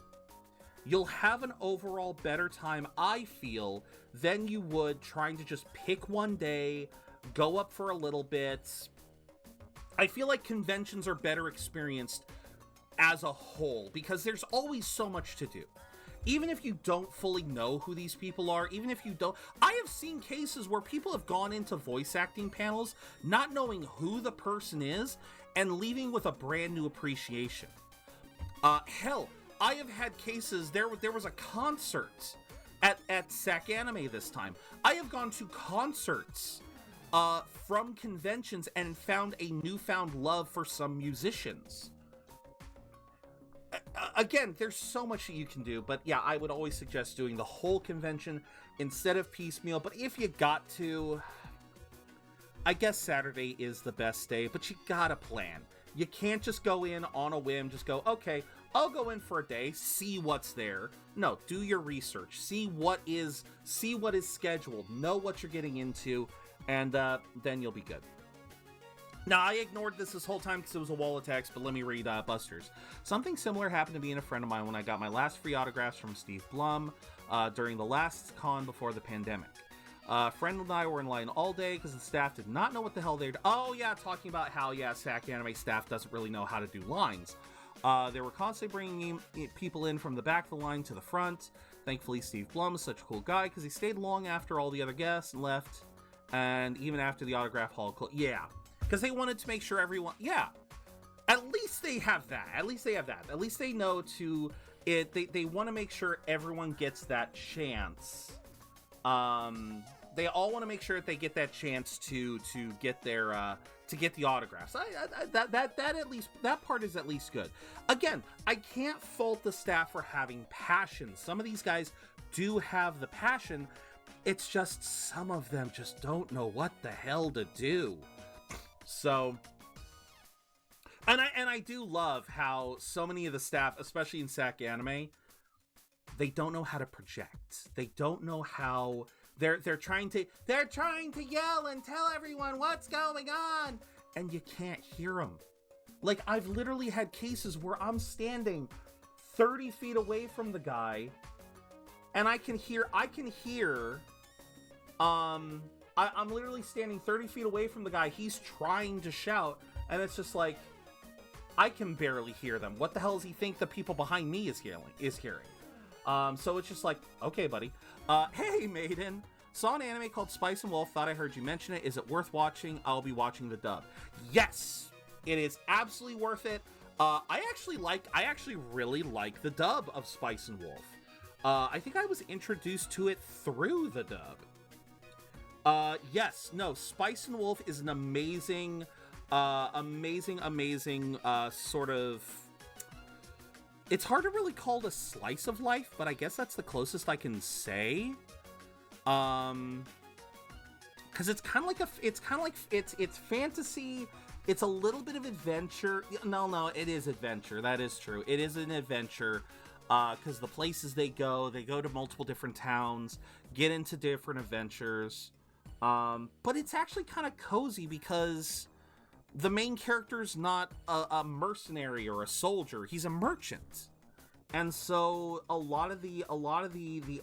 You'll have an overall better time, I feel, than you would trying to just pick one day, go up for a little bit. I feel like conventions are better experienced as a whole, because there's always so much to do. Even if you don't fully know who these people are, even if you don't, I have seen cases where people have gone into voice acting panels not knowing who the person is and leaving with a brand new appreciation. Hell, I have had cases, there was a concert at SAC Anime this time. I have gone to concerts from conventions and found a newfound love for some musicians. Again, there's so much that you can do, but yeah, I would always suggest doing the whole convention instead of piecemeal. But if you got to, I guess Saturday is the best day, but you gotta plan. You can't just go in on a whim, just go, okay, I'll go in for a day, see what's there. No, do your research, see what is scheduled, know what you're getting into, and then you'll be good. Now, I ignored this whole time because it was a wall of text, but let me read Buster's. Something similar happened to me and a friend of mine when I got my last free autographs from Steve Blum during the last con before the pandemic. A friend and I were in line all day because the staff did not know what the hell they're... Oh, yeah, talking about how, yeah, SAC Anime staff doesn't really know how to do lines. They were constantly bringing people in from the back of the line to the front. Thankfully, Steve Blum is such a cool guy because he stayed long after all the other guests and left, and even after the autograph hall closed. Yeah. Because they wanted to make sure everyone... Yeah. At least they have that. At least they know to... They want to make sure everyone gets that chance. They all want to make sure that they get that chance to get their to get the autographs. That at least, that part is at least good. Again, I can't fault the staff for having passion. Some of these guys do have the passion. It's just some of them just don't know what the hell to do. So, and I do love how so many of the staff, especially in SAC Anime, they don't know how to project. They don't know how. They're trying to yell and tell everyone what's going on, and you can't hear them. Like, I've literally had cases where I'm standing 30 feet away from the guy, and I can hear. I'm literally standing 30 feet away from the guy. He's trying to shout, and it's just like, I can barely hear them. What the hell does he think the people behind me is hearing? So it's just like, okay, buddy. Hey, Maiden. Saw an anime called Spice and Wolf. Thought I heard you mention it. Is it worth watching? I'll be watching the dub. Yes, it is absolutely worth it. I actually really like the dub of Spice and Wolf. I think I was introduced to it through the dub. Yes, no, Spice and Wolf is an amazing sort of. It's hard to really call it a slice of life, but I guess that's the closest I can say. Because it's kind of like it's fantasy. It's a little bit of adventure. No, it is adventure. That is true. It is an adventure. Because the places they go to multiple different towns, get into different adventures. But it's actually kind of cozy because the main character's not a mercenary or a soldier. He's a merchant. And so a lot of the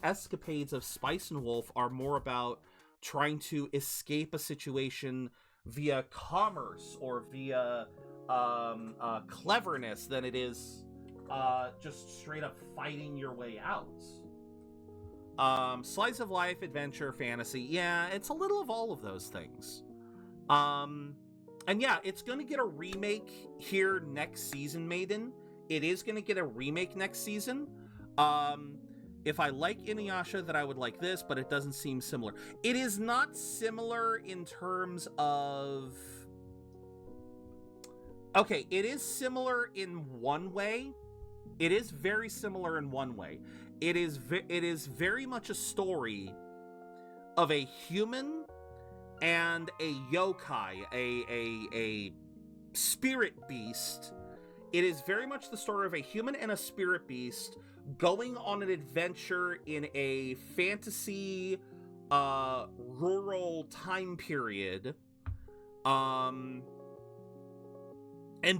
escapades of Spice and Wolf are more about trying to escape a situation via commerce or via cleverness than it is just straight up fighting your way out. Slice of life, adventure, fantasy. Yeah, it's a little of all of those things. And yeah, it's going to get a remake here next season, Maiden. It is going to get a remake next season. If I like Inuyasha, then I would like this, but it doesn't seem similar. It is not similar in terms of... Okay, it is similar in one way. It is very similar in one way. It is very much a story of a human and a yokai, a spirit beast. It is very much the story of a human and a spirit beast going on an adventure in a fantasy rural time period, and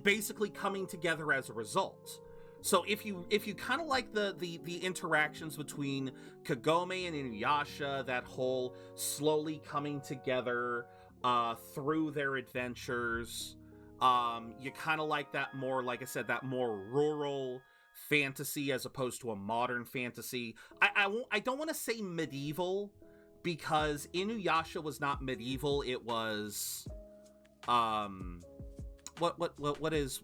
basically coming together as a result. So if you kind of like the interactions between Kagome and Inuyasha, that whole slowly coming together through their adventures, you kind of like that more, like I said, that more rural fantasy as opposed to a modern fantasy. I don't want to say medieval, because Inuyasha was not medieval. It was what is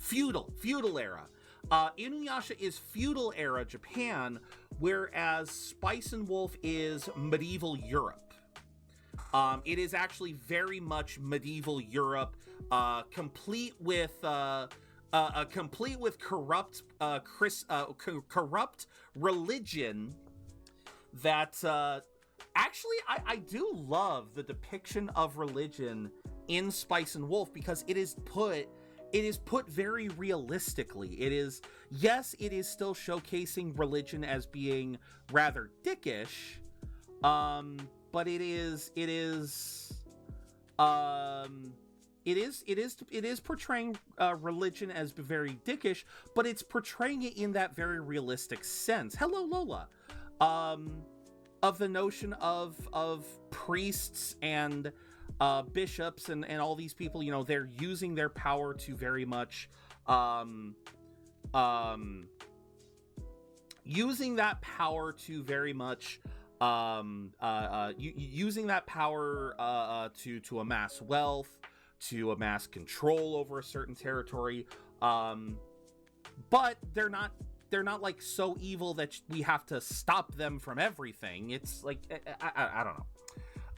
feudal era. Inuyasha is feudal era Japan, whereas Spice and Wolf is medieval Europe. It is actually very much medieval Europe, complete with corrupt religion. That actually I do love the depiction of religion in Spice and Wolf, because it is put very realistically. It is still showcasing religion as being rather dickish, but it is portraying religion as very dickish, but it's portraying it in that very realistic sense. Hello, Lola. Of the notion of priests and bishops and all these people, you know, they're using their power to very much using that power to very much using that power to amass wealth, to amass control over a certain territory, but they're not they're not like so evil that we have to stop them from everything. It's like I don't know.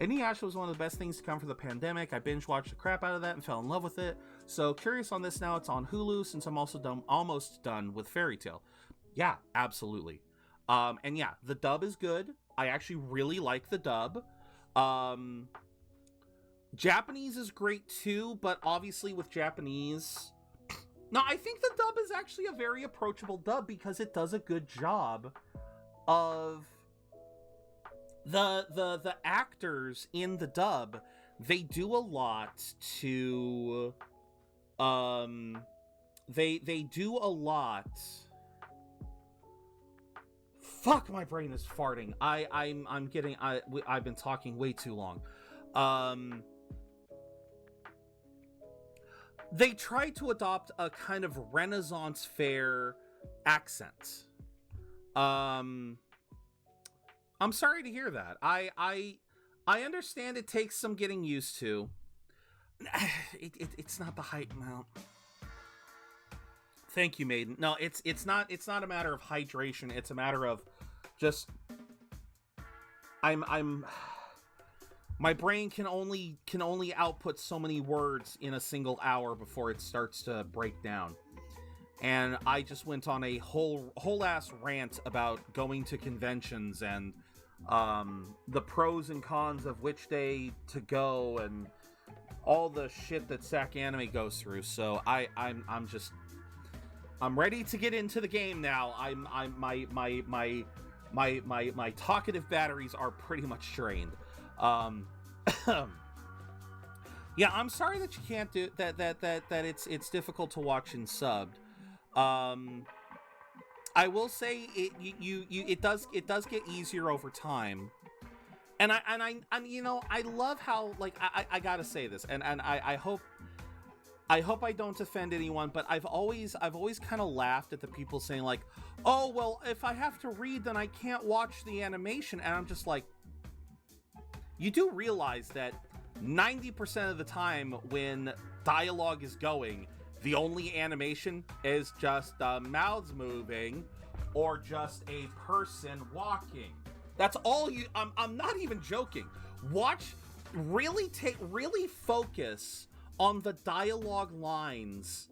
Inuyasha was one of the best things to come from the pandemic. I binge watched the crap out of that and fell in love with it. So curious on this now. It's on Hulu since I'm also almost done with Fairy Tail. Yeah, absolutely. And yeah, the dub is good. I actually really like the dub. Japanese is great too, but obviously with Japanese... No, I think the dub is actually a very approachable dub because it does a good job of the actors in the dub. They do a lot to they do a lot. Fuck, my brain is farting. I've been talking way too long. They try to adopt a kind of Renaissance fair accent. I'm sorry to hear that. I understand it takes some getting used to. It's not the height amount. Thank you, Maiden. No, it's not a matter of hydration. It's a matter of just my brain can only output so many words in a single hour before it starts to break down. And I just went on a whole ass rant about going to conventions and the pros and cons of which day to go and all the shit that SAC Anime goes through. So I'm ready to get into the game now. My talkative batteries are pretty much drained. Yeah, I'm sorry that you can't do that it's difficult to watch in subbed. I will say it does get easier over time. And you know, I love how, like, I gotta say this, and I hope I don't offend anyone, but I've always kind of laughed at the people saying like, oh, well, if I have to read, then I can't watch the animation. And I'm just like, you do realize that 90% of the time when dialogue is going, the only animation is just mouths moving or just a person walking. That's all you... I'm not even joking. Really focus on the dialogue lines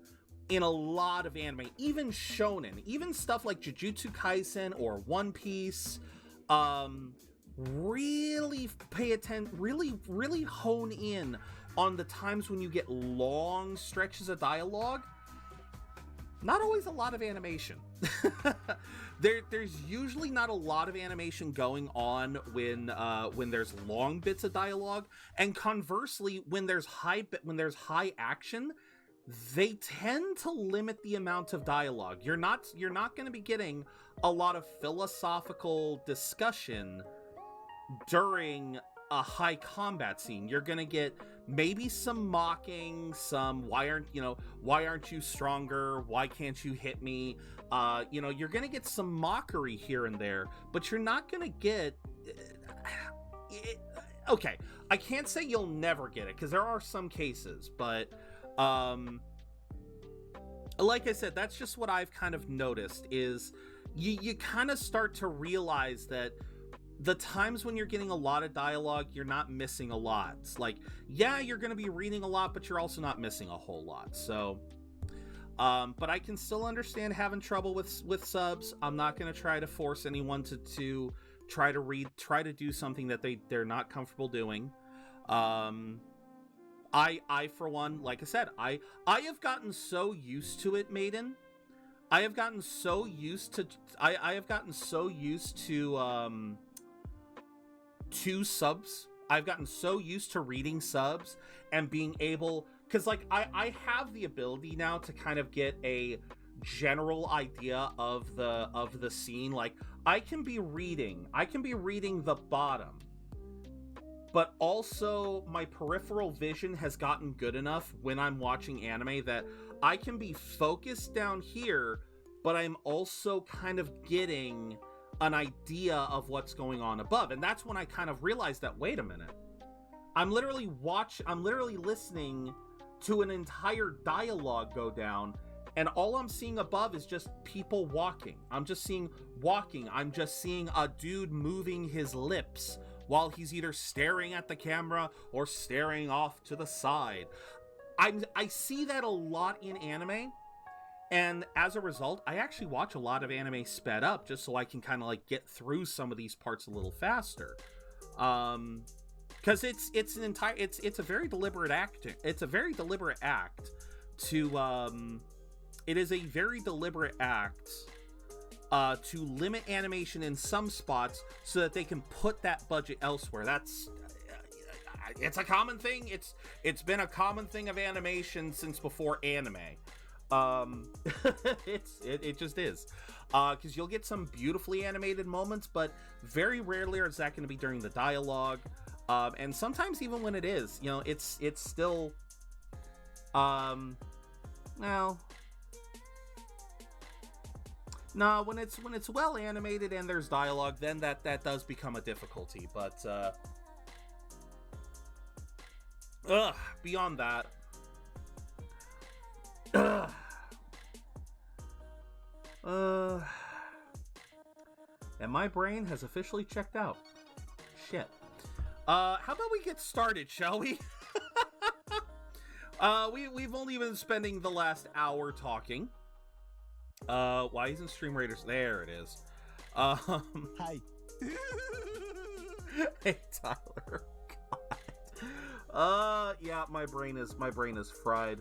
in a lot of anime. Even shonen. Even stuff like Jujutsu Kaisen or One Piece. Really pay attention. Really hone in on the times when you get long stretches of dialogue. Not always a lot of animation. There's usually not a lot of animation going on when there's long bits of dialogue, and conversely, when there's high action, they tend to limit the amount of dialogue. You're not going to be getting a lot of philosophical discussion during a high combat scene. You're going to get maybe some mocking, some why aren't you stronger? Why can't you hit me? You're going to get some mockery here and there, but you're not going to get okay, I can't say you'll never get it because there are some cases, but like I said, that's just what I've kind of noticed is you kind of start to realize that the times when you're getting a lot of dialogue, you're not missing a lot. It's like, yeah, you're going to be reading a lot, but you're also not missing a whole lot. So, but I can still understand having trouble with subs. I'm not going to try to force anyone to try to do something that they're not comfortable doing. I for one, like I said, I have gotten so used to it, Maiden. I have gotten so used to subs. I've gotten so used to reading subs and being able, because like I have the ability now to kind of get a general idea of the scene. Like I can be reading the bottom, but also my peripheral vision has gotten good enough when I'm watching anime that I can be focused down here, but I'm also kind of getting an idea of what's going on above. And that's when I kind of realized that, wait a minute, I'm literally listening to an entire dialogue go down, and all I'm seeing above is just people walking. I'm just seeing walking. I'm just seeing a dude moving his lips while he's either staring at the camera or staring off to the side. I see that a lot in anime, and as a result, I actually watch a lot of anime sped up just so I can kind of like get through some of these parts a little faster. Because it's a very deliberate act. It's a very deliberate act to it is a very deliberate act to limit animation in some spots so that they can put that budget elsewhere. That's it's a common thing. It's been a common thing of animation since before anime. It just is. Because you'll get some beautifully animated moments, but very rarely is that going to be during the dialogue. And sometimes even when it is, you know, it's still, well, no, when it's well animated and there's dialogue, then that does become a difficulty. But beyond that, and my brain has officially checked out. Shit. How about we get started, shall we? We've only been spending the last hour talking. Why isn't Stream Raiders? There it is. Hi. Hey, Tyler. God. Yeah, my brain is fried.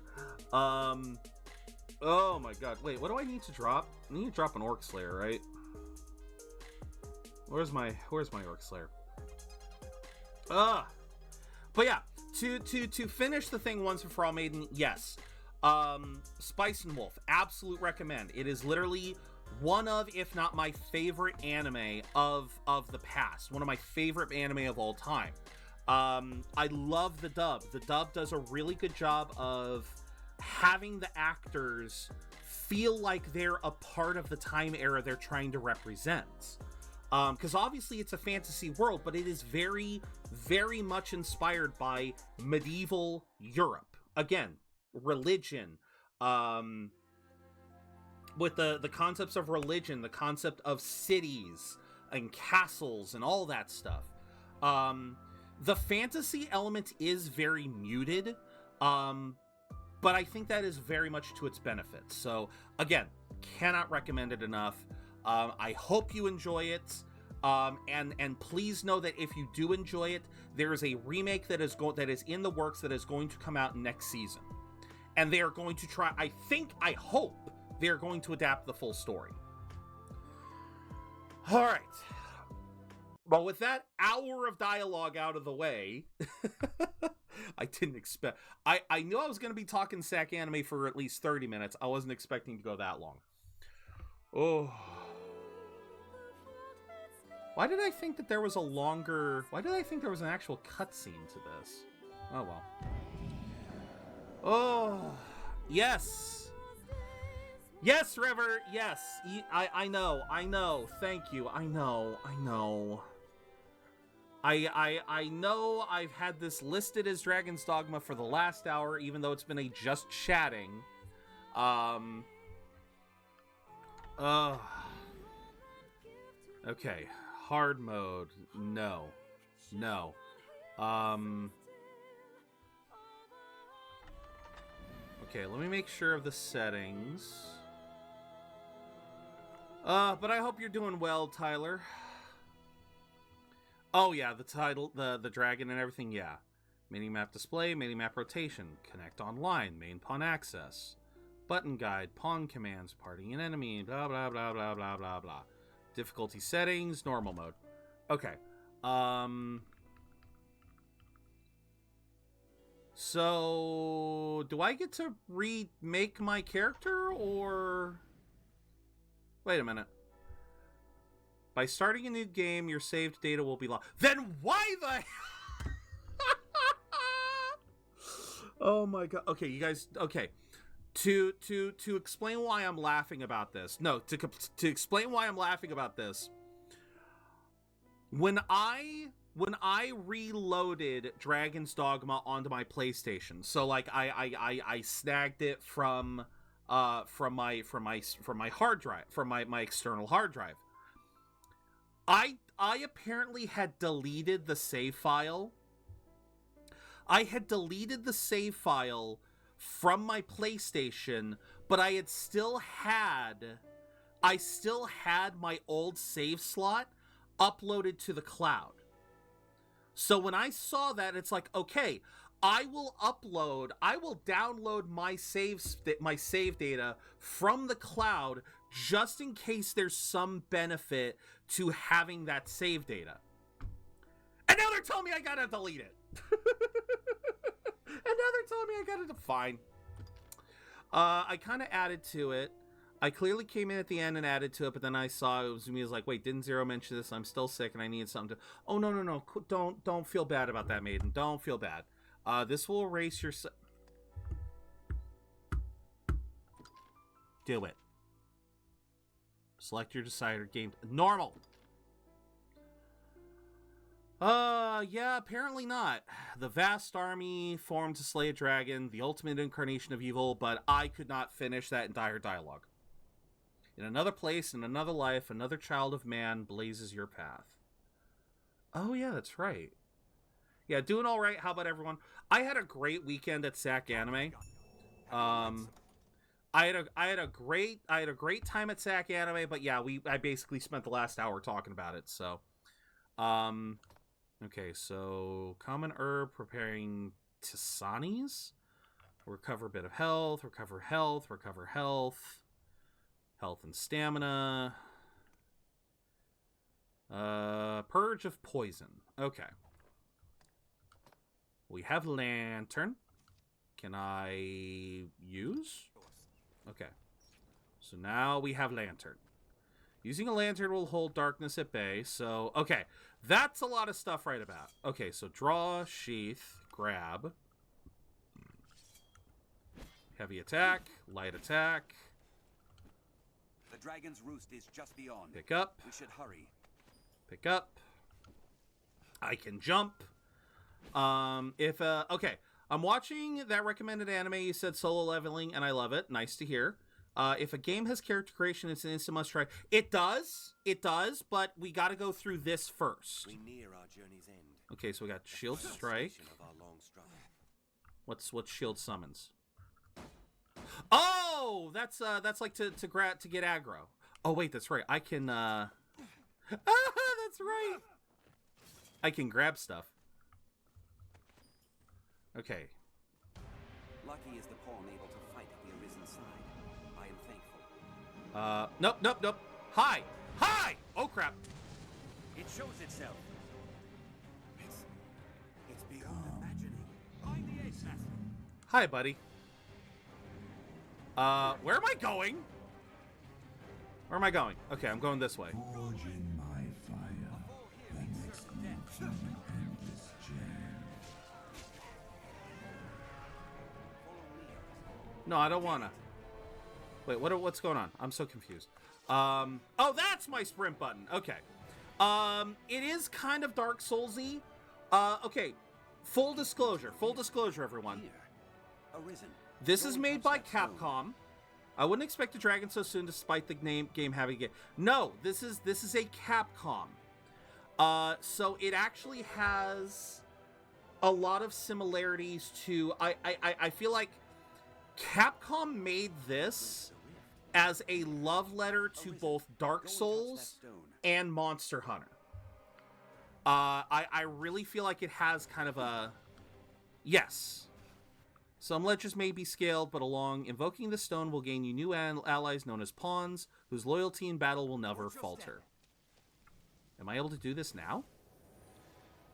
Oh my god. Wait, what do I need to drop? I need to drop an Orc Slayer, right? Where's my Orc Slayer? But yeah, to finish the thing once and for all, Maiden, yes. Spice and Wolf, absolute recommend. It is literally one of, if not my favorite anime of the past. One of my favorite anime of all time. I love the dub. The dub does a really good job of having the actors feel like they're a part of the time era they're trying to represent. Because obviously it's a fantasy world, but it is very, very much inspired by medieval Europe. Again, religion, with the concepts of religion, the concept of cities and castles and all that stuff. The fantasy element is very muted, but I think that is very much to its benefit. So again, cannot recommend it enough. I hope you enjoy it. And please know that if you do enjoy it, there is a remake that is in the works that is going to come out next season. And they are going to try, I hope they're going to adapt the full story. All right. Well, with that hour of dialogue out of the way, I didn't expect... I knew I was going to be talking sack anime for at least 30 minutes. I wasn't expecting to go that long. Oh. Why did I think that there was a longer... Why did I think there was an actual cutscene to this? Oh, well. Oh. Yes. Yes, River. Yes. I know. Thank you. I know. I know I've had this listed as Dragon's Dogma for the last hour, even though it's been a just chatting. Okay. Hard mode. No. Okay, let me make sure of the settings. But I hope you're doing well, Tyler. Oh yeah, the title, the dragon and everything, yeah. Minimap display, minimap rotation, connect online, main pawn access, button guide, pawn commands, party and enemy, blah blah blah blah blah blah blah. Difficulty settings, normal mode. Okay. So do I get to remake my character, or wait a minute? By starting a new game, your saved data will be lost. Then why the... Oh my god. Okay, you guys... Okay. To explain why I'm laughing about this. No, to explain why I'm laughing about this. When I reloaded Dragon's Dogma onto my PlayStation, so like I snagged it from from my hard drive, from my external hard drive. I apparently had deleted the save file. I had deleted the save file from my PlayStation, but I still had my old save slot uploaded to the cloud. So when I saw that, it's like, okay, I will download my save data from the cloud just in case there's some benefit to having that save data. And now they're telling me I gotta delete it. And now they're telling me I gotta fine. I kind of added to it. I clearly came in at the end and added to it, but then I saw it was me. I was like, wait, didn't Zero mention this? I'm still sick and I need something to... Oh, no. Don't feel bad about that, Maiden. Don't feel bad. This will erase your... Do it. Select your decider. Game... Normal! Yeah, apparently not. The vast army formed to slay a dragon, the ultimate incarnation of evil, but I could not finish that entire dialogue. In another place, in another life, another child of man blazes your path. Oh, yeah, that's right. Yeah, doing all right. How about everyone? I had a great weekend at SAC Anime. I had a great time at SAC Anime, but yeah, I basically spent the last hour talking about it. So, okay, so common herb preparing tisanes. Recover a bit of health. Recover health. Recover health. Health and stamina. Purge of poison. Okay. We have lantern. Can I use? Okay. So now we have lantern. Using a lantern will hold darkness at bay. So, okay. That's a lot of stuff right about. Okay, so draw, sheath, grab. Heavy attack, light attack. The dragon's roost is just beyond. Pick up. We should hurry. Pick up. I can jump. Okay. I'm watching that recommended anime. You said solo leveling, and I love it. Nice to hear. If a game has character creation, it's an instant must try. It does, but we got to go through this first. We near our journey's end. Okay, so we got shield strike. What's shield summons? Oh, that's like to get aggro. Oh wait, that's right. I can that's right. I can grab stuff. Okay. Lucky is the pawn able to fight at the Arisen side. I am thankful. Nope. Hi! Oh crap. It shows itself. It's beyond imagining. Find the ace master. Hi, buddy. Where am I going? Where am I going? Okay, I'm going this way. Forge in my fire. The next move in an endless jam. No, I don't wanna. Wait, what's going on? I'm so confused. Oh, that's my sprint button. Okay. It is kind of Dark Souls-y. Okay. Full disclosure, everyone. Arisen. This is made by Capcom. I wouldn't expect a dragon so soon, despite the game having it. No, this is a Capcom. So it actually has a lot of similarities to. I feel like Capcom made this as a love letter to both Dark Souls and Monster Hunter. I really feel like it has kind of a yes. Some legends may be scaled, but along invoking the stone will gain you new allies known as pawns, whose loyalty in battle will never falter. Am I able to do this now?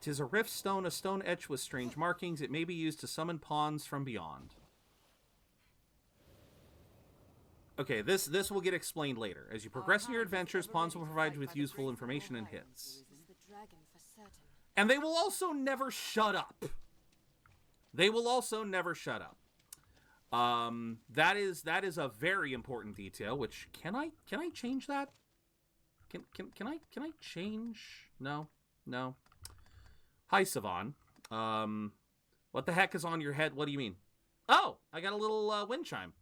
'Tis a rift stone, a stone etched with strange markings. It may be used to summon pawns from beyond. Okay, this will get explained later. As you progress in your adventures, pawns will provide you with useful information and hints. And they will also never shut up. That is a very important detail. Which can I change that? Can I change? No. Hi, Savan. What the heck is on your head? What do you mean? Oh, I got a little wind chime.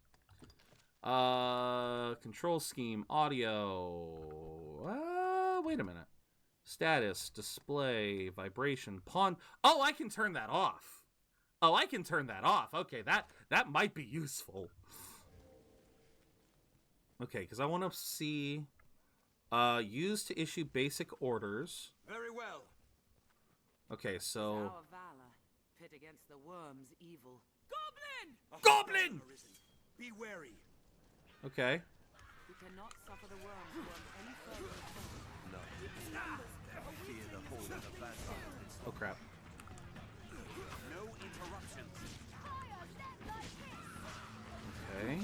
Control scheme, audio. Wait a minute. Status, display, vibration, pawn. Oh, I can turn that off. Oh, I can turn that off. Okay, that might be useful. Okay, because I want to see used to issue basic orders. Very well. Okay, so Our valor pit against the worm's evil. Goblin! Be wary. Okay. We cannot suffer the worm to run any further. No. Fear the hold of the basalt. Oh crap. No interruptions. Okay.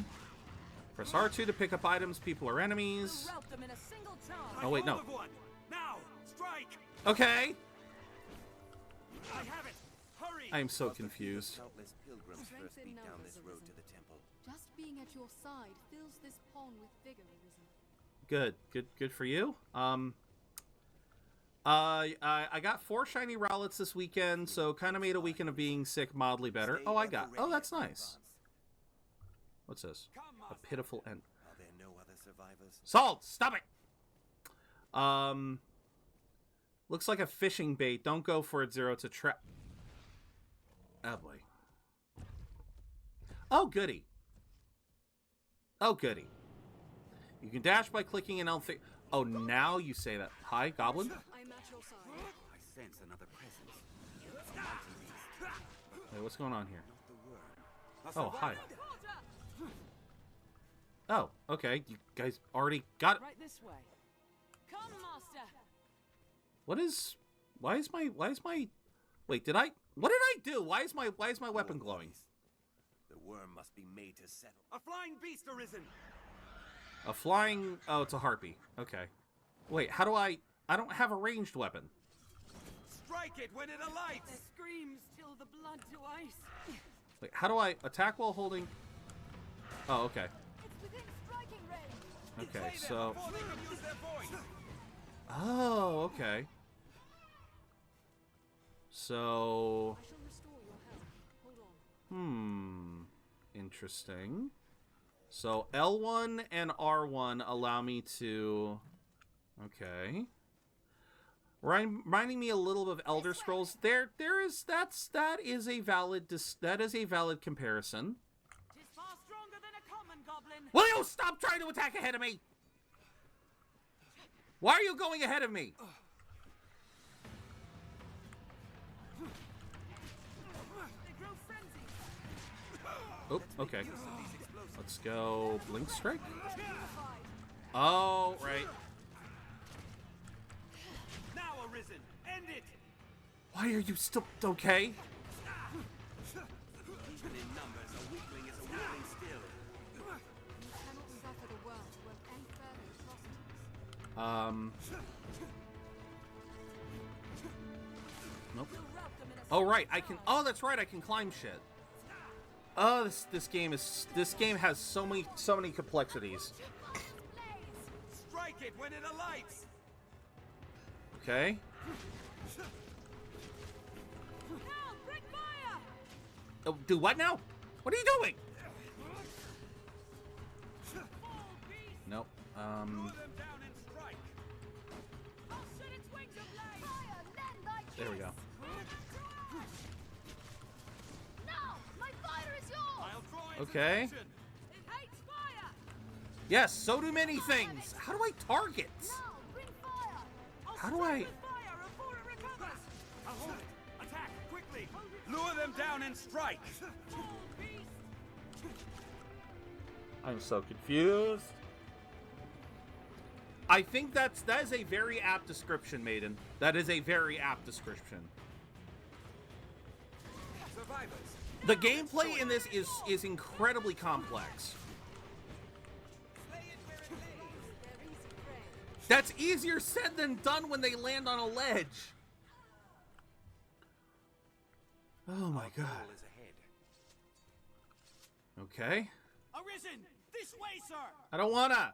Press R2 to pick up items, people, or enemies. Rout them in a single charge. Oh wait, no. Hold of one. Now, strike. Okay. I have it. Hurry. I am so confused. Countless pilgrims first beat down this road to the temple. Just being at your side fills this pond with vigor, Arisen. Good for you. I got 4 shiny rowlets this weekend, so kind of made a weekend of being sick mildly better. Oh, I got. Oh, that's nice. What's this? A pitiful end. Are there no other survivors? Salt, stop it. Looks like a fishing bait. Don't go for it, Zero. It's a trap. Oh boy. Oh goody. Oh goody. You can dash by clicking an L. Oh, now you say that. Hi, Goblin. I'm at your side. I sense another presence. Hey, what's going on here? Not the worm. Oh, hi. Oh, okay. You guys already got it. Right this way. Come, master. Why is my wait, what did I do? Why is my weapon glowing? The worm must be made to settle. A flying beast arisen. A flying, oh, it's a harpy. Okay. Wait, how do I don't have a ranged weapon. Strike it when it alights. Their screams chill the blood to ice. Wait, how do I attack while holding? Oh, okay. It's within striking range. Okay, Slay them so before they can use their voice. oh, okay. So, I shall restore your health. Hold on. interesting. So L1 and R1 allow me to, okay. Reminding me a little bit of Elder Scrolls. That is a valid comparison. Tis far stronger than a common goblin. Will you stop trying to attack ahead of me? Why are you going ahead of me? They grow frenzied. Oh, okay. Let's go Blink Strike. Oh, right. Now arisen. End it. Why are you still okay? Even in numbers, a weakling is a weakling still. You cannot suffer the worm to work any further atrocities. Nope. We'll rout them in a Oh right, I can. Oh, that's right, I can climb shit. Oh, this game has so many complexities. Strike it when it alights. Okay. Now, bring fire! Oh, do what now? What are you doing? Fall beast! Nope. Lure them down and strike. I'll set its wings ablaze! Fire, lend thy There we go. kiss. Now, my fire is yours. I'll draw its Okay. attention. It hates fire! Yes, so do many things. How do I target? Now, bring fire. I'll How do strike I- with fire before it recovers! I'll hold it. Attack quickly. Lure them down and strike. Fall beast! I'm so confused. I think that is a very apt description, Maiden. That is a very apt description. Survivors. The gameplay in this is incredibly complex. Lay it where it lays. They're easy prey. That's easier said than done when they land on a ledge. Oh my god. Goal is ahead. Okay. Arisen! This way, sir! I don't wanna.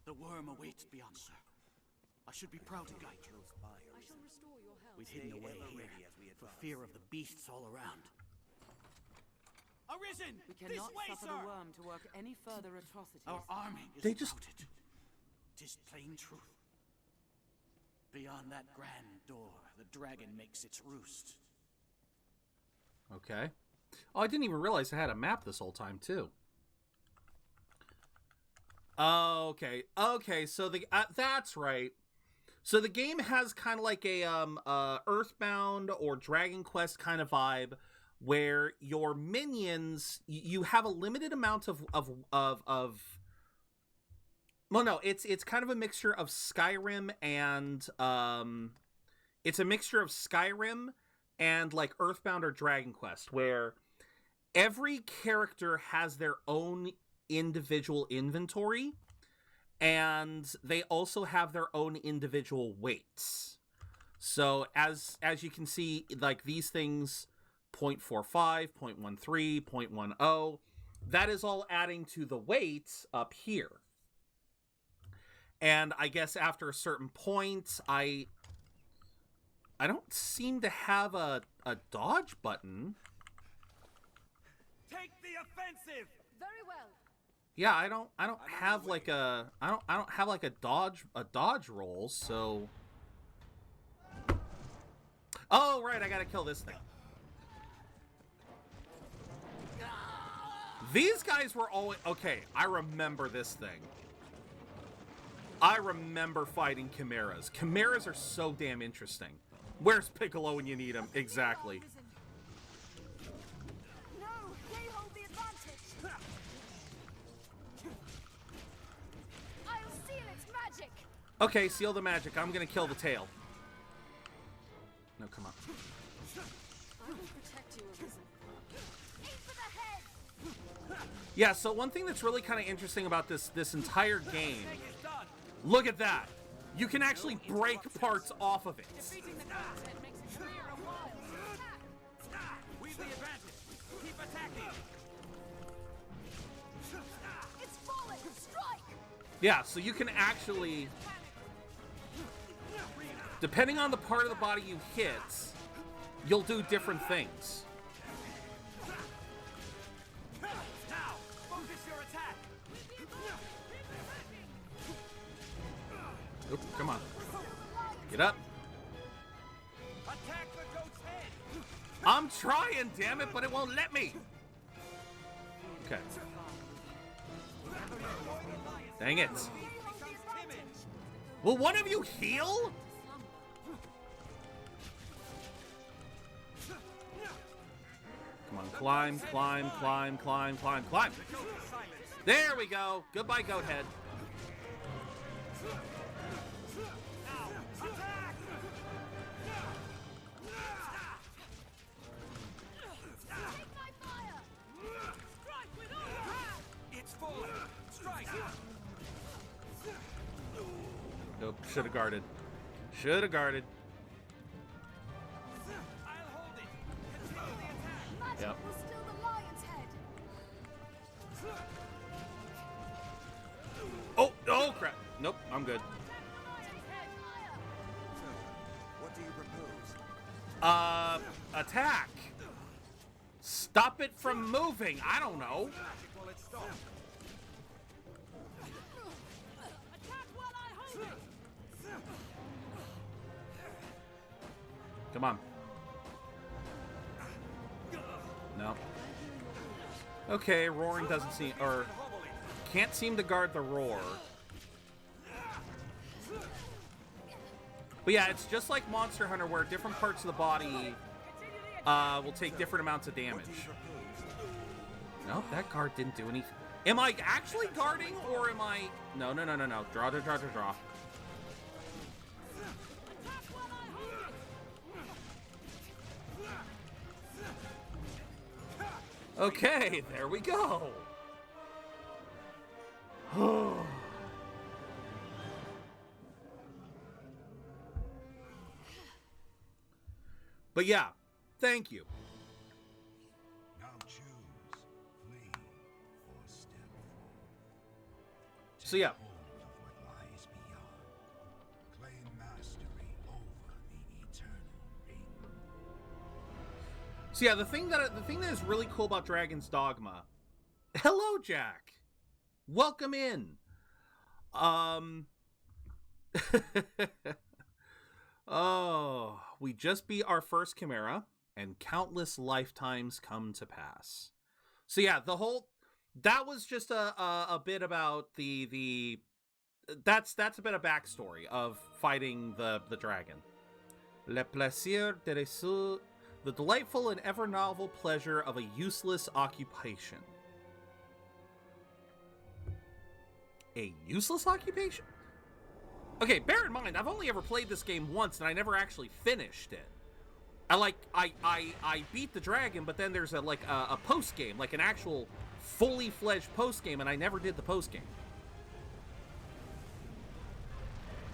The worm awaits beyond, sir. I should be proud to guide you. Close by, I shall restore your health. We've hidden away ever here ready as we for advance. fear of the beasts all around. Arisen! We This cannot way, suffer sir! the worm to work any further atrocities. Our army is They just- about it. 'Tis plain truth. Beyond that grand door, the dragon makes its roost. Okay. Oh, I didn't even realize I had a map this whole time, too. Okay. Okay, so the that's right. So the game has kind of like a Earthbound or Dragon Quest kind of vibe, where your minions, you have a limited amount of well, no, it's kind of a mixture of Skyrim and it's a mixture of Skyrim and like Earthbound or Dragon Quest, where every character has their own individual inventory, and they also have their own individual weights. So as you can see, like these things, 0.45, 0.13, 0.10, that is all adding to the weight up here. And I guess after a certain point, I don't seem to have a dodge button. Take the offensive! Very well. Yeah, I don't have like a I don't have like a dodge roll, so. Oh right, I gotta kill this thing. These guys were always okay. I remember this thing. I remember fighting chimeras. Chimeras are so damn interesting. Where's Piccolo when you need him? Exactly. No, they hold the advantage. I'll seal its magic. Okay, seal the magic. I'm gonna kill the tail. No, come on. I will protect you, Arisen. Aim for the head. Yeah, so one thing that's really kind of interesting about this entire game, look at that. You can actually break parts off of it. Defeating the content makes it clear a while. We've the advantage. Keep attacking. It's falling. Strike. Yeah, so you can actually, depending on the part of the body you hit, you'll do different things. Now, focus your attack. Oop, come on. Get up. Attack the goat's head. I'm trying, damn it, but it won't let me. Okay. Dang it. Will one of you heal? Come on, climb, climb, climb, climb, climb, climb. There we go. Goodbye, goat head. Take my fire. Strike with all. It's full. Strike. Nope, should have guarded. Should have guarded. I'll hold it. Continue the attack. Magic Yep. will steal the lion's head. Oh, oh crap. Nope, I'm good. What do you propose? Attack. Stop it from moving. I don't know. Magic while it's stopped. Attack while I hold it. Come on. No. Okay, roaring doesn't seem, or can't seem to guard the roar. But yeah, it's just like Monster Hunter, where different parts of the body will take different amounts of damage. Nope, that guard didn't do anything. Am I actually guarding, or am I? No, no, no, no, no. Draw, draw, draw, draw, draw. Okay, there we go. But yeah, thank you. Now choose, flee, or step forward. So yeah, Hold of what lies beyond. Claim mastery over the eternal ring. So yeah, the thing that is really cool about Dragon's Dogma. Hello, Jack. Welcome in. Oh, we just beat our first Chimera, and countless lifetimes come to pass. So yeah, that was just a bit about that's a bit of backstory of fighting the dragon. Le plaisir de résoudre, the delightful and ever novel pleasure of a useless occupation. A useless occupation? Okay, bear in mind, I've only ever played this game once, and I never actually finished it. I beat the dragon, but then there's a post game, like an actual fully fledged post game, and I never did the post game.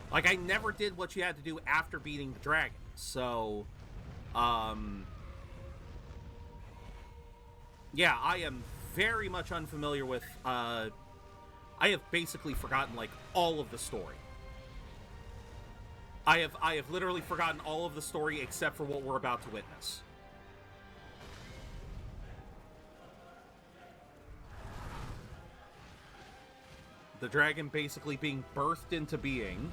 Like, I never did what you had to do after beating the dragon. So, yeah, I am very much unfamiliar with, I have basically forgotten, like, all of the story. I have literally forgotten all of the story except for what we're about to witness. The dragon basically being birthed into being.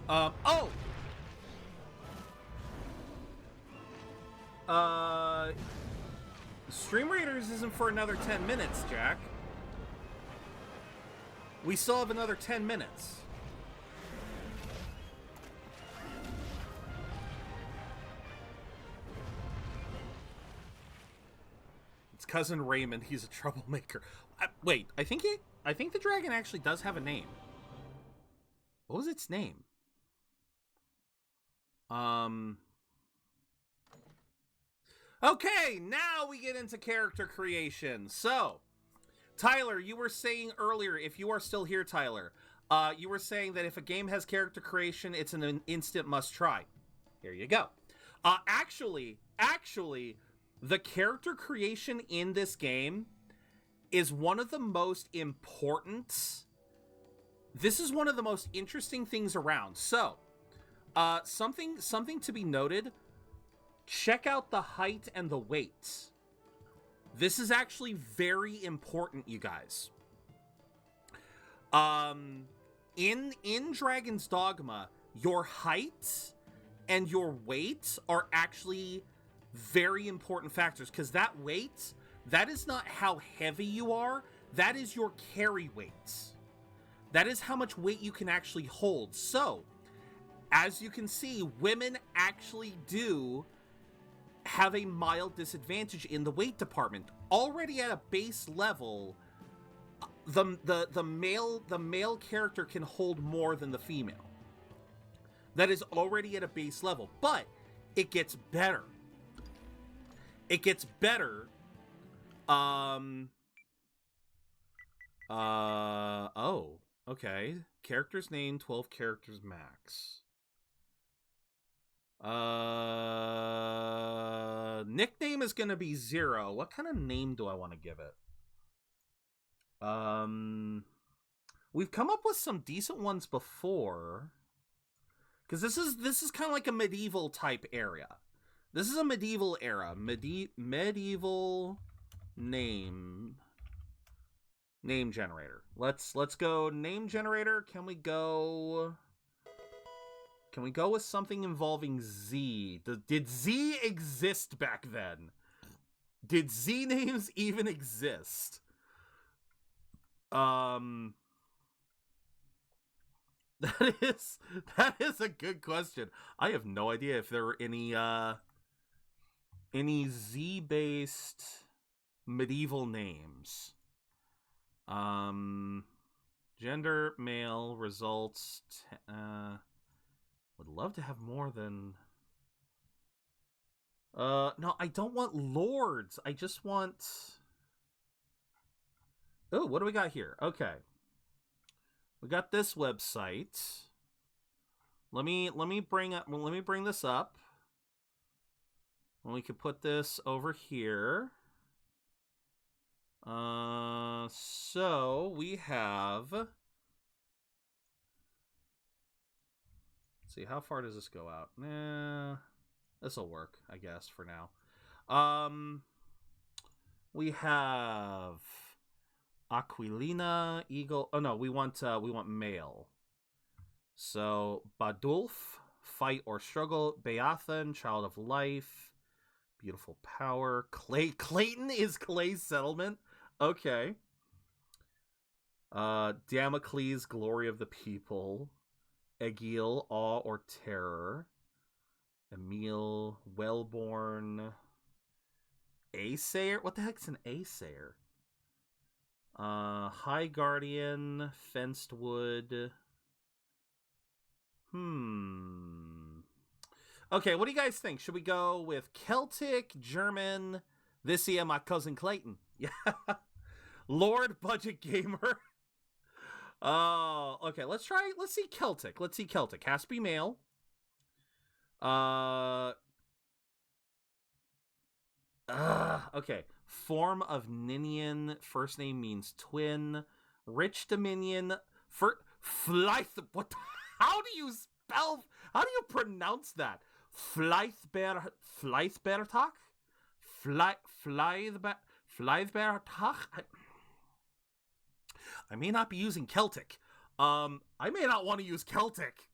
Oh! Stream Raiders isn't for another 10 minutes, Jack. We still have another 10 minutes. It's cousin Raymond. He's a troublemaker. Wait, I think the dragon actually does have a name. What was its name? Okay, now we get into character creation. So, Tyler, you were saying earlier, if you are still here, Tyler, you were saying that if a game has character creation, it's an instant must-try. Here you go. Actually, the character creation in this game is one of the most important. This is one of the most interesting things around. So, something to be noted. Check out the height and the weight. This is actually very important, you guys. In Dragon's Dogma, your height and your weight are actually very important factors, because that weight, that is not how heavy you are, that is your carry weight. That is how much weight you can actually hold. So, as you can see, women actually do have a mild disadvantage in the weight department. Already at a base level, the male character can hold more than the female. That is already at a base level, but it gets better. It gets better. Oh, okay. Character's name, 12 characters max. Nickname is gonna be Zero. What kind of name do I want to give it? We've come up with some decent ones before, because this is kind of like a medieval type area. This is a medieval era. Medieval name generator. Let's go name generator. Can we go with something involving Z? Did Z exist back then? Did Z names even exist? That is a good question. I have no idea if there were any Z-based medieval names. Gender, male, results, would love to have more than... no, I don't want lords. I just want... Oh, what do we got here? Okay. We got this website. Let me bring this up. And we could put this over here. So we have... Let's see, how far does this go out? This'll work, I guess, for now. We have Aquilina, Eagle. Oh no, we want male. So Badulf, fight or struggle. Beathan, child of life. Beautiful power. Clayton is Clay's settlement. Okay. Damocles, glory of the people. Egil, awe or terror. Emil, wellborn. Asayer? What the heck's an Asayer? High Guardian, Fenced Wood. Okay, what do you guys think? Should we go with Celtic, German, this here, my cousin Clayton? Yeah. Lord Budget Gamer. Oh, okay, let's see Celtic. Has to be male. Okay. Form of Ninian. First name means twin. Rich Dominion. Flyth. What? How do you pronounce that? Flythbertach? Flythbertach? I may not be using Celtic. I may not want to use Celtic.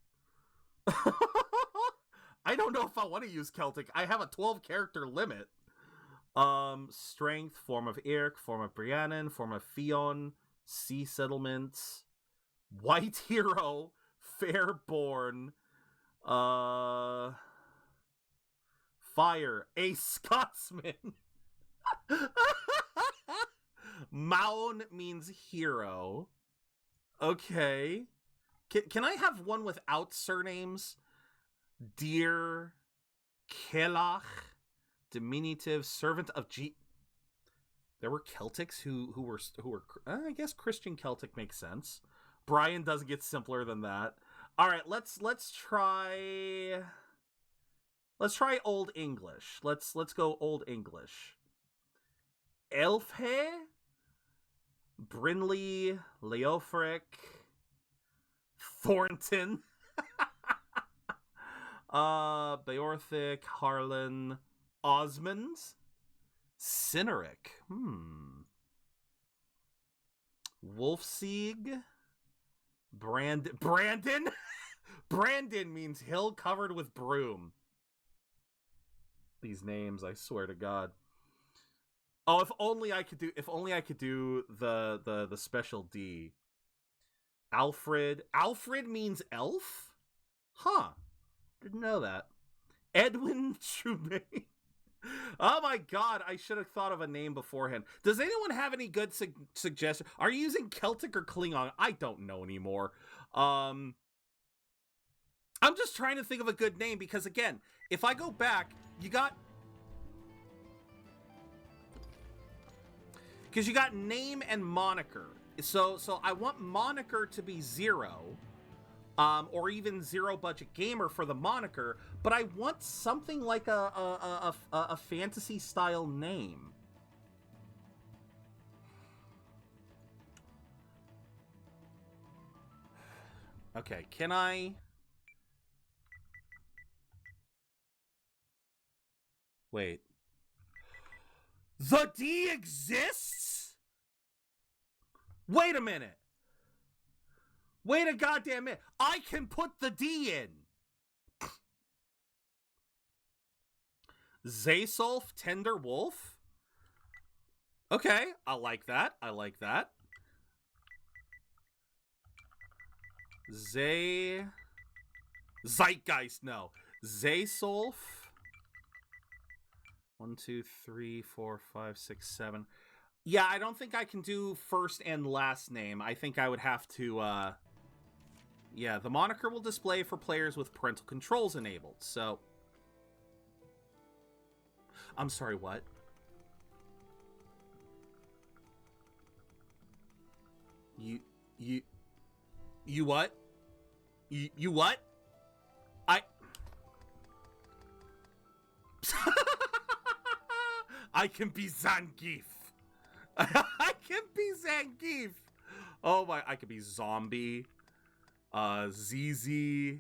I don't know if I want to use Celtic. I have a 12-character limit. Strength, form of Irk, form of Briannon, form of Fion, sea settlements, white hero, fairborn, fire, a Scotsman. Maun means hero. Okay. Can I have one without surnames? Dear, Kelach, diminutive, servant of G. There were Celtics who were I guess Christian Celtic makes sense. Brian doesn't get simpler than that. All right, let's try Old English. Let's go Old English. Elfhe, Brinley, Leofric, Thornton, Beorthic, Harlan, Osmond, Cineric, Wolfsieg, Brandon. Brandon means hill covered with broom. These names, I swear to God. Oh, if only I could do the special D. Alfred. Alfred means elf? Huh. Didn't know that. Edwin Trumay. Oh my God, I should have thought of a name beforehand. Does anyone have any good suggestions? Are you using Celtic or Klingon? I don't know anymore. I'm just trying to think of a good name because, again, if I go back, you got name and moniker. So I want moniker to be Zero. Or even ZeroBudgetGamer for the moniker, but I want something like a fantasy style name. Okay, can I? Wait. The D exists? Wait a minute. Wait a goddamn minute. I can put the D in. Zaysolf, Tender Wolf. Okay, I like that. Zeitgeist, no. Zaysolf. 1, 2, 3, 4, 5, 6, 7. Yeah, I don't think I can do first and last name. I think I would have to, yeah, the moniker will display for players with parental controls enabled, so... I'm sorry, what? You what? You what? I can be Zangief. I can be Zangief. Oh my, I could be Zombie. ZZ.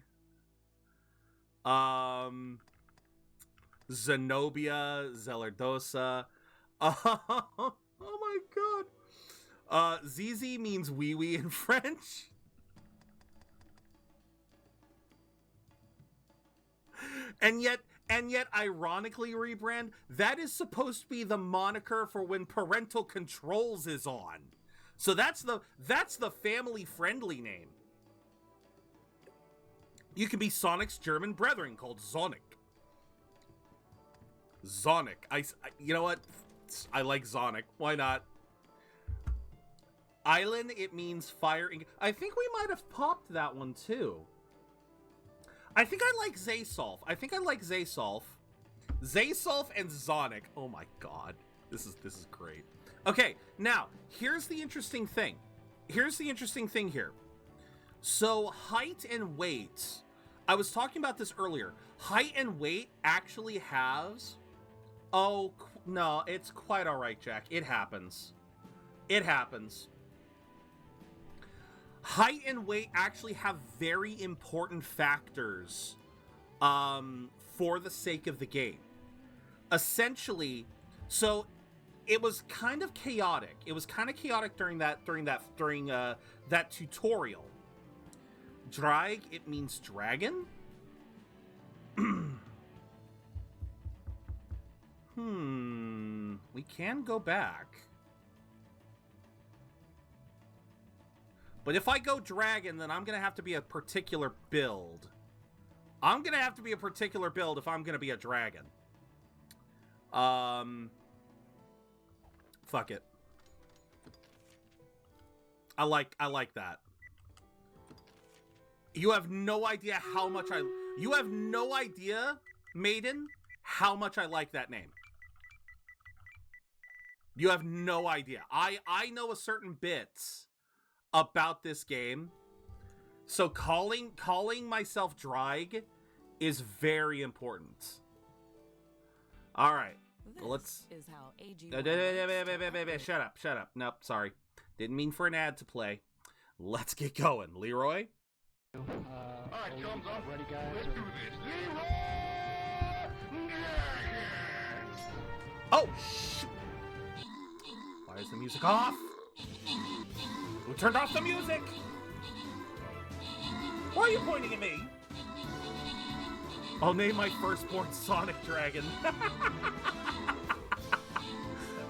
Zenobia, Zelardosa. Oh my god. Zizi means wee wee in French. And yet, ironically, Rebrand, that is supposed to be the moniker for when parental controls is on. So that's the family-friendly name. You can be Sonic's German brethren called Sonic. Sonic. You know what? I like Sonic. Why not? Island, it means fire. I think we might have popped that one too. I think I like Zaysolf. Zaysolf and Sonic. Oh my god. This is great. Okay, now, here's the interesting thing. Here. So, height and weight. I was talking about this earlier. Height and weight actually has... Oh, no, it's quite alright, Jack. It happens. Height and weight actually have very important factors for the sake of the game. Essentially, so it was kind of chaotic. During that tutorial. Drag, it means dragon. We can go back. But if I go dragon, then I'm going to have to be a particular build. if I'm going to be a dragon. Fuck it. I like that. You have no idea how much you have no idea, Maiden, how much I like that name. You have no idea. I know a certain bits about this game. So calling myself Drag is very important. All right. Let's is how AG shut up. Nope, sorry. Didn't mean for an ad to play. Let's get going. Leroy? All right, thumbs up. Ready, guys? Let's do this. Leroy! Oh, shoot! Why is the music off? Who turned off the music? Why are you pointing at me? I'll name my firstborn Sonic Dragon.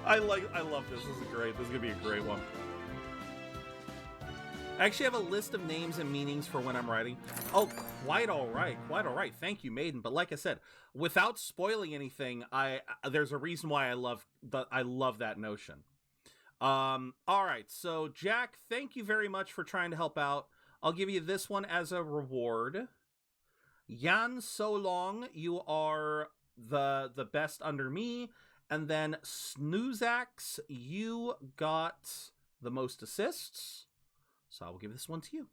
I love this. This is great. This is gonna be a great one. I actually have a list of names and meanings for when I'm writing. Oh, quite all right. Thank you, Maiden. But like I said, without spoiling anything, there's a reason why I love that notion. All right. So Jack, thank you very much for trying to help out. I'll give you this one as a reward. Yan So Long, you are the best under me. And then Snoozax, you got the most assists. So I will give this one to you.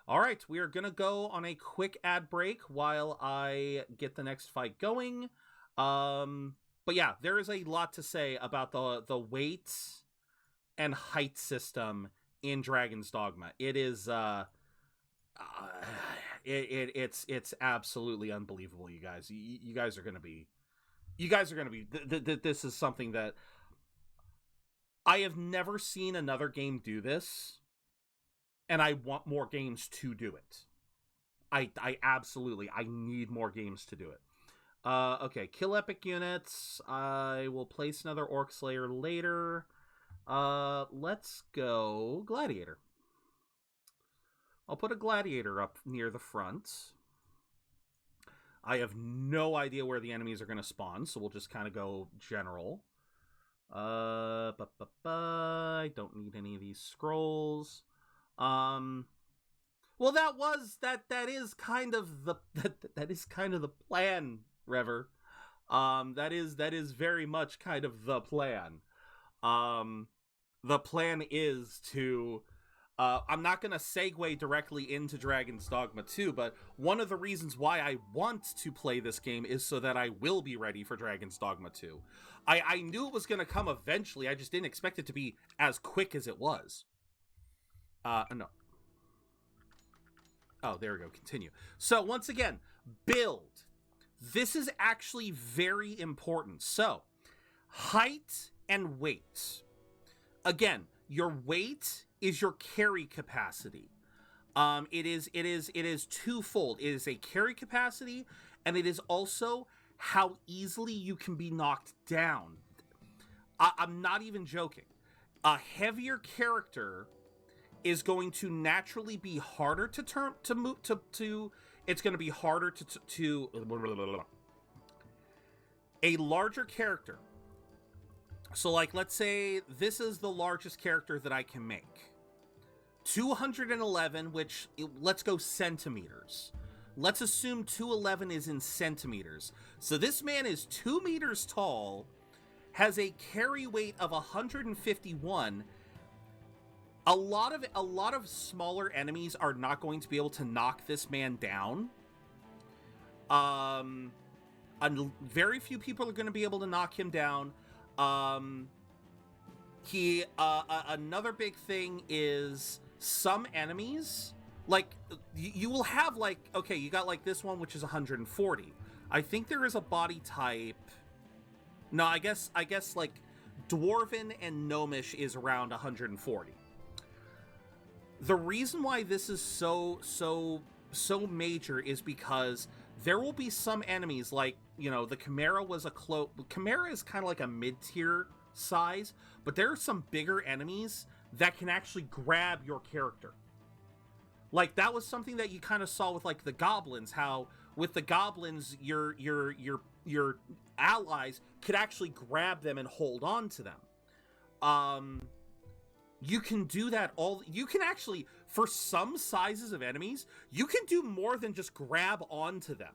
All right, we are going to go on a quick ad break while I get the next fight going. But yeah, there is a lot to say about the weight and height system in Dragon's Dogma. It is it's absolutely unbelievable, you guys. You guys are going to be this is something that I have never seen another game do this. And I want more games to do it. I need more games to do it. Okay, kill epic units. I will place another Orc Slayer later. Let's go Gladiator. I'll put a Gladiator up near the front. I have no idea where the enemies are going to spawn, so we'll just kind of go general. I don't need any of these scrolls. Well, that is kind of the plan, Rever. That is very much kind of the plan. The plan is to, I'm not gonna segue directly into Dragon's Dogma 2, but one of the reasons why I want to play this game is so that I will be ready for Dragon's Dogma 2. I knew it was gonna come eventually, I just didn't expect it to be as quick as it was. No. Oh, there we go. Continue. So once again, Build. This is actually very important. So, height and weight. Again, your weight is your carry capacity. It is twofold. It is a carry capacity, and it is also how easily you can be knocked down. I'm not even joking. A heavier character is going to naturally be harder to move to. It's going to be harder to a larger character. So, like, let's say this is the largest character that I can make. 211, which, let's go centimeters. Let's assume 211 is in centimeters. So this man is 2 meters tall, has a carry weight of 151. A lot of smaller enemies are not going to be able to knock this man down. Very few people are going to be able to knock him down. Another big thing is some enemies, like, you will have, like, okay, you got, like, this one, which is 140. I think there is a body type. No, I guess, like, Dwarven and Gnomish is around 140. The reason why this is so major is because there will be some enemies, like, you know, the Chimera was Chimera is kind of like a mid-tier size, but there are some bigger enemies that can actually grab your character. Like, that was something that you kind of saw with, like, the goblins, how with the goblins your allies could actually grab them and hold on to them. You can do that you can actually, for some sizes of enemies, you can do more than just grab onto them.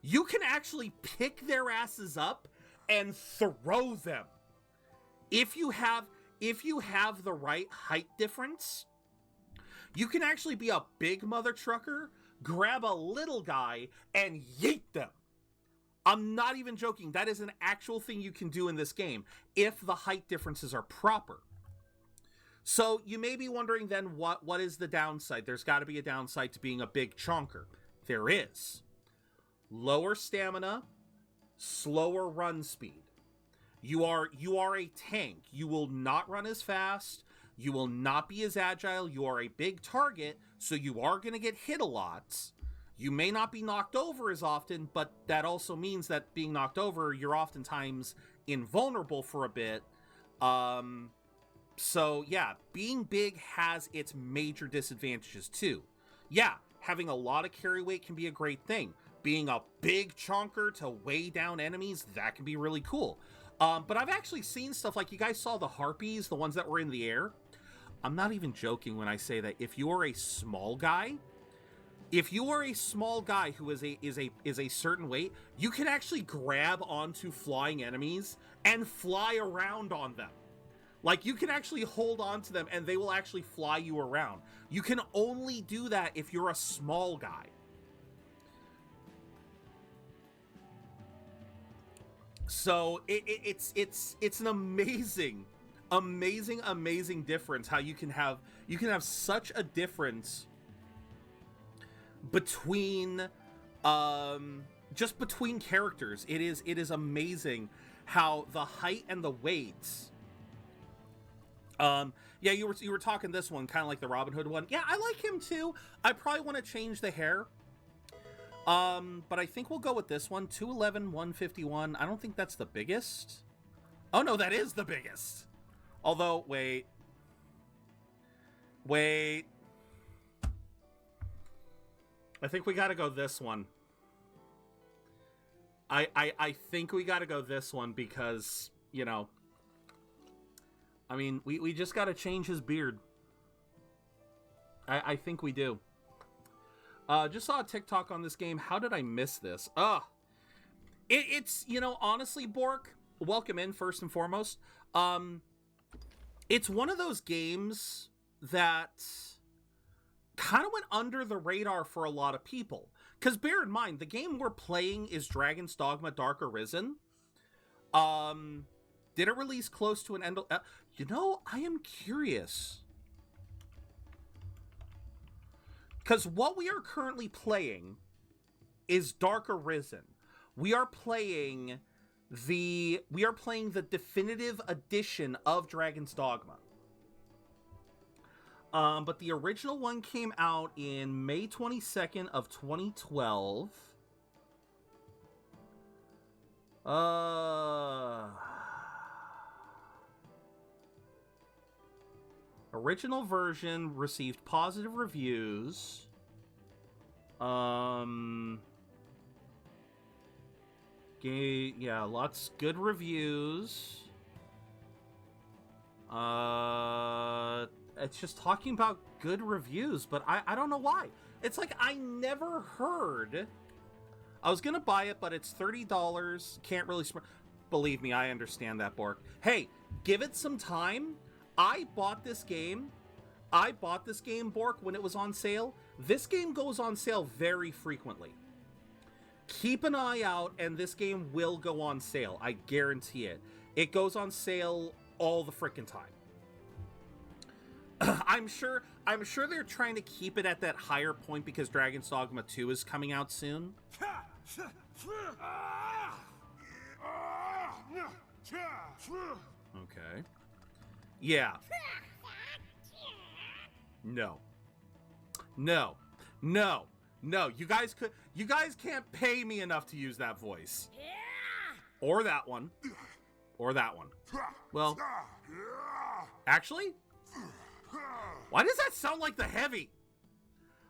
You can actually pick their asses up and throw them. If you have the right height difference, you can actually be a big mother trucker, grab a little guy, and yeet them. I'm not even joking. That is an actual thing you can do in this game if the height differences are proper. So you may be wondering then, what is the downside? There's got to be a downside to being a big chonker. There is. Lower stamina, slower run speed. You are a tank. You will not run as fast. You will not be as agile. You are a big target, so you are going to get hit a lot. You may not be knocked over as often, but that also means that being knocked over, you're oftentimes invulnerable for a bit. So yeah, being big has its major disadvantages too. Yeah, having a lot of carry weight can be a great thing. Being a big chonker to weigh down enemies, that can be really cool. But I've actually seen stuff like, you guys saw the harpies, the ones that were in the air. I'm not even joking when I say that if you are a small guy, who is a certain weight, you can actually grab onto flying enemies and fly around on them. Like, you can actually hold on to them and they will actually fly you around. You can only do that if you're a small guy. So it's an amazing difference how you can have such a difference between just between characters. It is amazing how the height and the weights. Yeah, you were talking this one, kind of like the Robin Hood one. Yeah, I like him too. I probably want to change the hair. But I think we'll go with this one, 211, 151. I don't think that's the biggest. Oh no, that is the biggest. Although, wait. I think we gotta go this one. I think we gotta go this one because, you know, I mean, we just gotta change his beard. I think we do. Just saw a TikTok on this game. How did I miss this? It's, you know, honestly, Bork, welcome in first and foremost. It's one of those games that kind of went under the radar for a lot of people. Because bear in mind, the game we're playing is Dragon's Dogma Dark Arisen. Did it release close to an end? You know, I am curious. Because what we are currently playing is Dark Arisen. We are playing the definitive edition of Dragon's Dogma. But the original one came out in May 22nd of 2012. Original version received positive reviews. Yeah, lots good reviews. It's just talking about good reviews, but I don't know why. It's like I never heard. I was gonna buy it, but it's $30. Can't really believe me, I understand that, Bork. Hey, give it some time. I bought this game, Bork, when it was on sale. This game goes on sale very frequently. Keep an eye out, and this game will go on sale. I guarantee it. It goes on sale all the frickin' time. I'm sure they're trying to keep it at that higher point because Dragon's Dogma 2 is coming out soon. Okay. Yeah. No. You guys can't pay me enough to use that voice. Or that one. Well, actually, why does that sound like the Heavy?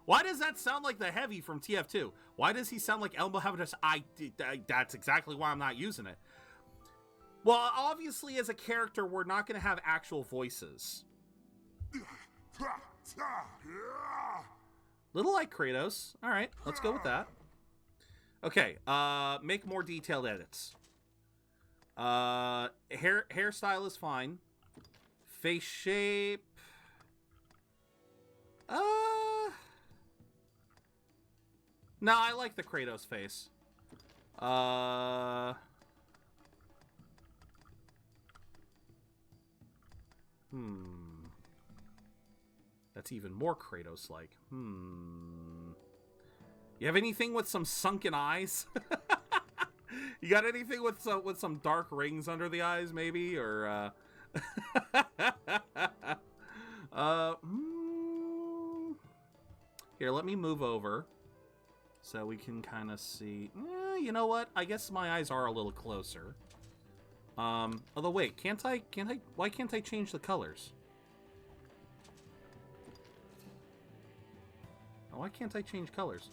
Why does that sound like the Heavy from TF2? Why does he sound like Elmo Habitus? That's exactly why I'm not using it. Well, obviously, as a character, we're not going to have actual voices. Little like Kratos. All right, let's go with that. Okay, make more detailed edits. Hairstyle is fine. Face shape. No, I like the Kratos face. That's even more Kratos-like. You have anything with some sunken eyes? You got anything with some dark rings under the eyes, maybe? Or, Here, let me move over so we can kind of see. You know what? I guess my eyes are a little closer. Although, wait, why can't I change the colors? Why can't I change colors?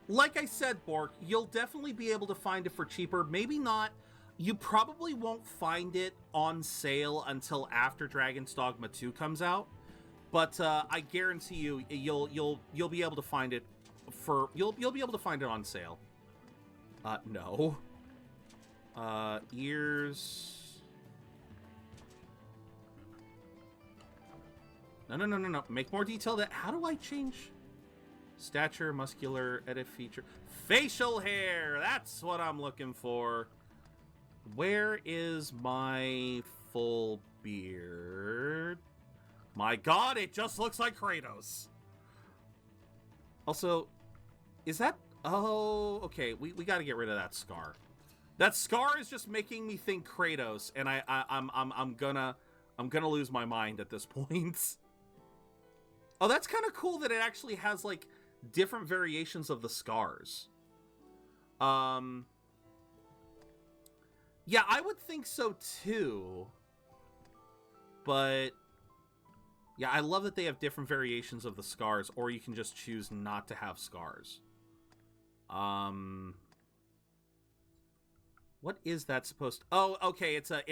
Like I said, Bork, you'll definitely be able to find it for cheaper. Maybe not. You probably won't find it on sale until after Dragon's Dogma 2 comes out. But I guarantee you, you'll be able to find it for you'll be able to find it on sale. No. Ears. No. Make more detail. How do I change? Stature, muscular, edit feature. Facial hair! That's what I'm looking for. Where is my full beard? My god, it just looks like Kratos. Also, is that... Oh, okay. We got to get rid of that scar. That scar is just making me think Kratos, and I'm gonna lose my mind at this point. Oh, that's kind of cool that it actually has, like, different variations of the scars. Yeah, I would think so, too. But, yeah, I love that they have different variations of the scars, or you can just choose not to have scars. What is that supposed to... Oh, okay, it's a...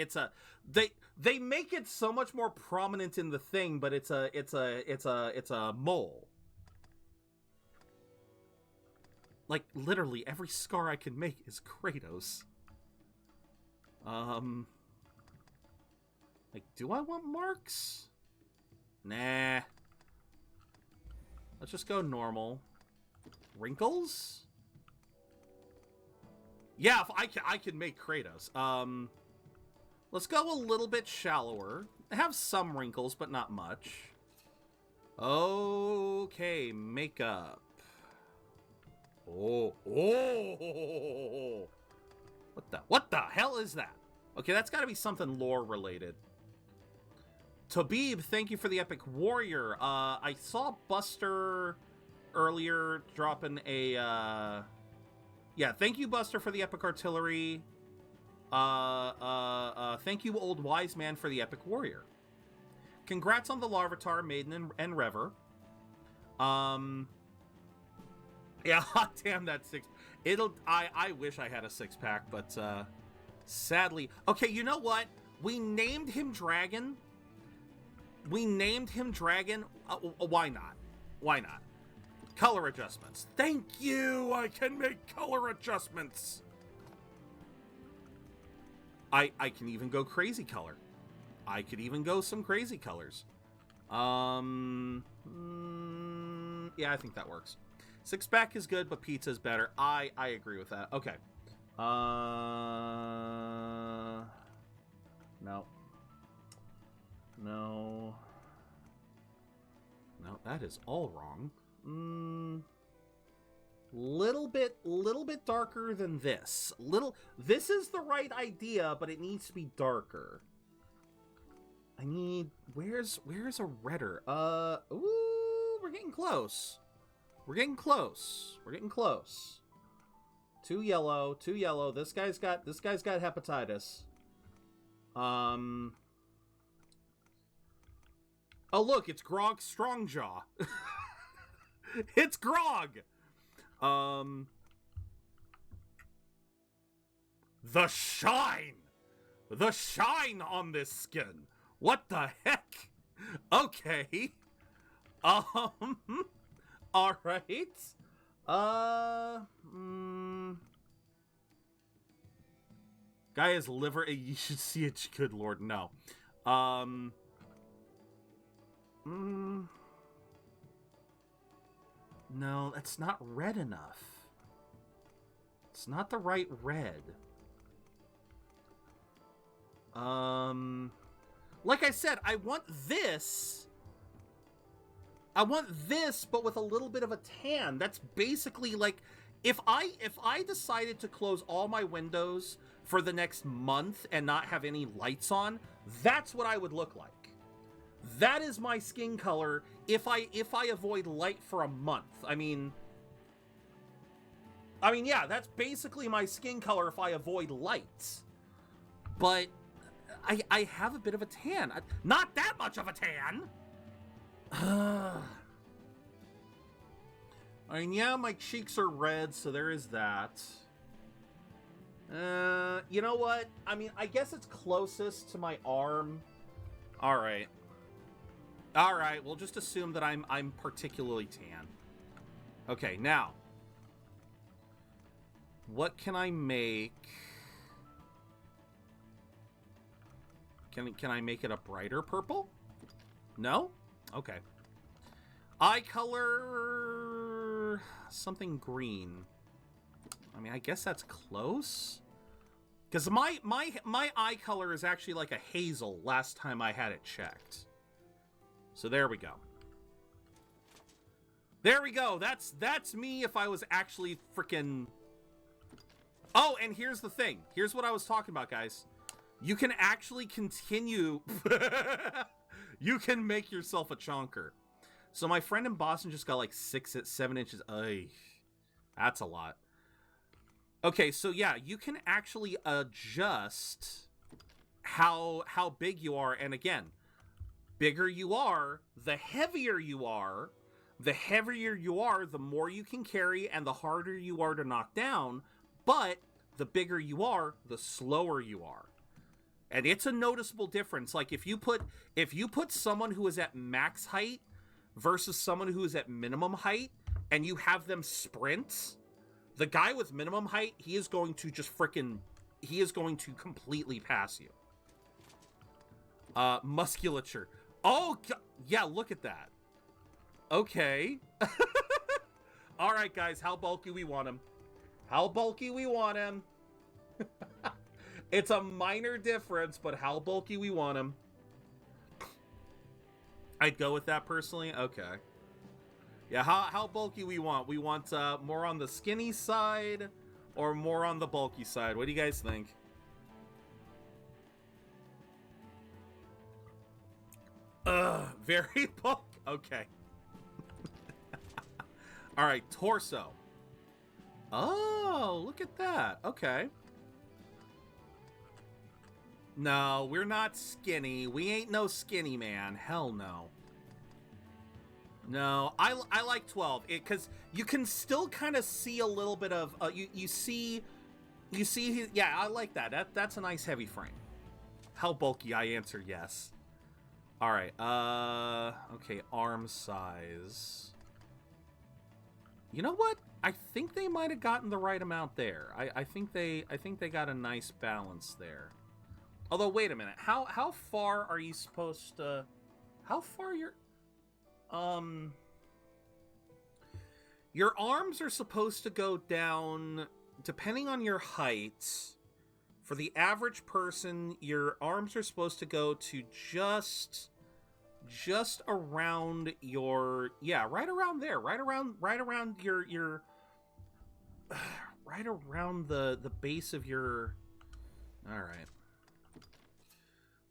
They make it so much more prominent in the thing, but it's a mole. Like, literally, every scar I can make is Kratos. Like, do I want marks? Nah. Let's just go normal. Wrinkles? Yeah, if I can make Kratos. Let's go a little bit shallower. I have some wrinkles, but not much. Okay, makeup. Oh. What the hell is that? Okay, that's got to be something lore related. Tabib, thank you for the epic warrior. I saw Buster earlier dropping a, yeah, thank you, Buster, for the epic artillery. Thank you, old wise man, for the epic warrior. Congrats on the Larvitar, Maiden, and Rever. Yeah, hot damn that six. I wish I had a six-pack, but, sadly. Okay, you know what? We named him Dragon. Why not? Why not? Color adjustments. Thank you! I can make color adjustments! I can even go crazy color. I could even go some crazy colors. Yeah, I think that works. Six-pack is good, but pizza is better. I agree with that. Okay. No. No. No, that is all wrong. Little bit darker than this. This is the right idea, but it needs to be darker. I need, where's a redder? Ooh, we're getting close. We're getting close. Too yellow. This guy's got hepatitis. Oh, look, it's Grog Strongjaw. It's Grog. The shine on this skin. What the heck? Okay. All right. Guy has liver. You should see it. Good Lord, no. No, that's not red enough. It's not the right red. Like I said, I want this, but with a little bit of a tan. That's basically like, if I decided to close all my windows for the next month and not have any lights on, that's what I would look like. That is my skin color if I avoid light for a month. I mean, yeah, that's basically my skin color if I avoid light. But I have a bit of a tan. Not that much of a tan! I mean, yeah, my cheeks are red, so there is that. You know what? I mean, I guess it's closest to my arm. Alright. Alright, we'll just assume that I'm particularly tan. Okay, now. What can I make? Can I make it a brighter purple? No? Okay. Eye color... something green. I mean, I guess that's close. Because my eye color is actually like a hazel last time I had it checked. So there we go. There we go. That's me if I was actually freaking... Oh, and here's the thing. Here's what I was talking about, guys. You can actually continue... You can make yourself a chonker. So my friend in Boston just got like 7 inches. Ay, that's a lot. Okay, so yeah, you can actually adjust how big you are. And again, bigger you are, the heavier you are. The heavier you are, the more you can carry and the harder you are to knock down. But the bigger you are, the slower you are. And it's a noticeable difference. Like if you put someone who is at max height versus someone who is at minimum height and you have them sprint, the guy with minimum height, he is going to completely pass you. Musculature. Oh, yeah, look at that. Okay. All right, guys, how bulky we want him. How bulky we want him. It's a minor difference, but how bulky we want him. I'd go with that personally. Okay. Yeah, how bulky we want? We want more on the skinny side or more on the bulky side? What do you guys think? Very bulky. Okay. All right, torso. Oh, look at that. Okay. No, we're not skinny. We ain't no skinny man. Hell no. No, I like 12 because you can still kind of see a little bit of you see his, yeah, I like that. That's a nice heavy frame. How bulky? I answer yes. All right. Okay, arm size. You know what? I think they might have gotten the right amount there. I think they got a nice balance there. Although, wait a minute. How far are you supposed to? How far you're? Your arms are supposed to go down depending on your height. For the average person, your arms are supposed to go to just around your, yeah, right around there, right around your right around the base of your. All right.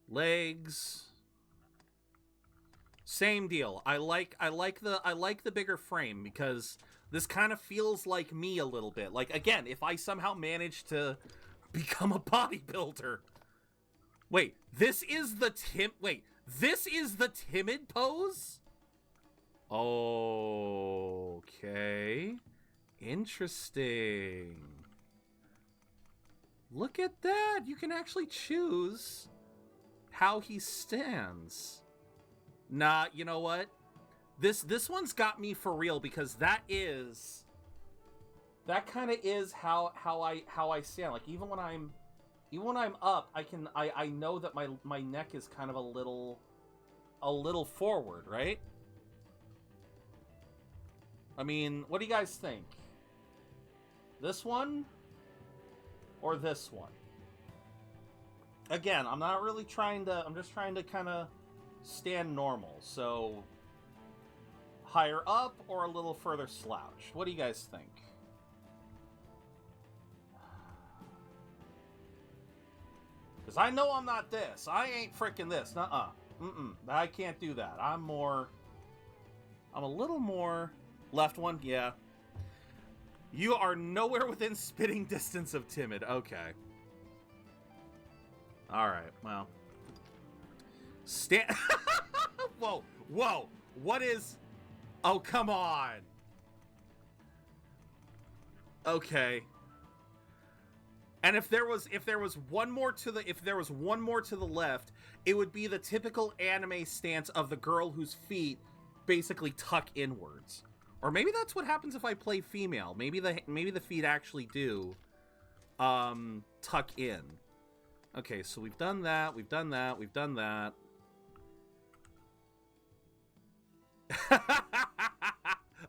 Legs. Same deal. I like the bigger frame because this kind of feels like me a little bit. Like, again, if I somehow manage to become a bodybuilder. Wait, this is the timid pose? Okay. Interesting. Look at that. You can actually choose how he stands. Nah, you know what? This one's got me for real because that kind of is how I stand. Like even when I'm up, I know that my neck is kind of a little forward, right? I mean, what do you guys think? This one or this one? Again, I'm not really trying to, I'm just trying to kind of stand normal. So higher up or a little further slouch? What do you guys think? Because I know I'm not this. I ain't freaking this. Nuh-uh. I can't do that. I'm a little more left one. Yeah. You are nowhere within spitting distance of timid. Okay. All right. Well. Whoa. Whoa. What is... Oh, come on. Okay. And if there was one more to the left, it would be the typical anime stance of the girl whose feet basically tuck inwards. Or maybe that's what happens if I play female. Maybe the feet actually do tuck in. Okay, so we've done that. We've done that. We've done that.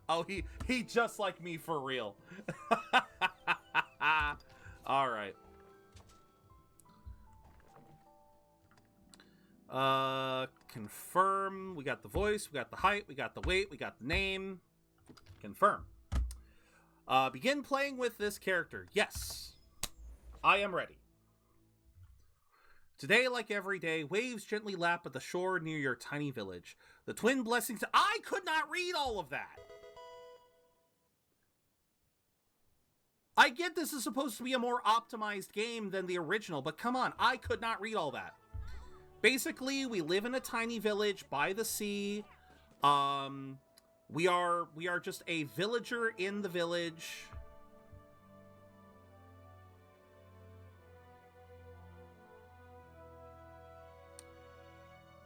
Oh, he just like me for real. All right. Confirm. We got the voice, we got the height, we got the weight, we got the name. Confirm. Begin playing with this character. Yes. I am ready. Today, like every day, waves gently lap at the shore near your tiny village. The twin blessings... I could not read all of that! I get this is supposed to be a more optimized game than the original, but come on, I could not read all that. Basically, we live in a tiny village by the sea. We are just a villager in the village.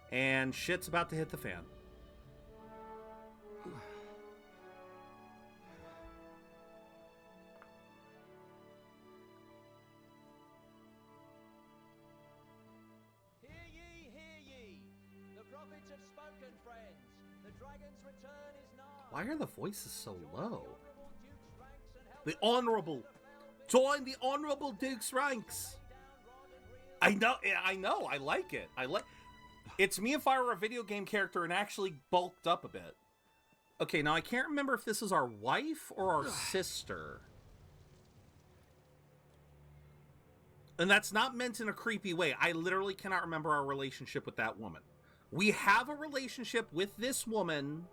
And shit's about to hit the fan. Hear ye! The prophets have spoken, friends. The dragon's return is nigh. Why are the voices so low? The Honorable! Join the Honorable Duke's ranks! I know, I like it. It's me if I were a video game character and actually bulked up a bit. Okay, now I can't remember if this is our wife or our sister. And that's not meant in a creepy way. I literally cannot remember our relationship with that woman. We have a relationship with this woman,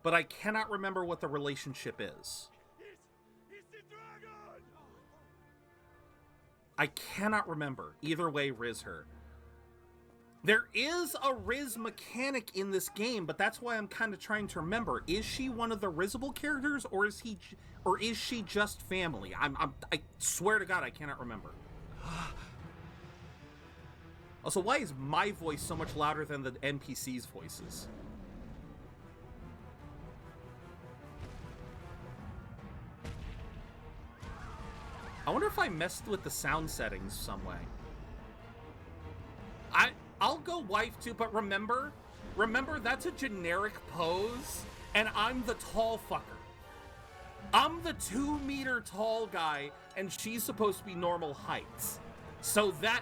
but I cannot remember what the relationship is. It's the dragon! I cannot remember. Either way, Riz her. There is a Riz mechanic in this game, but that's why I'm kind of trying to remember. Is she one of the Rizzable characters, or is she just family? I swear to God, I cannot remember. Also, why is my voice so much louder than the NPC's voices? I wonder if I messed with the sound settings some way. I'll go wife too, but remember that's a generic pose, and I'm the tall fucker. I'm the 2-meter tall guy, and she's supposed to be normal heights. So that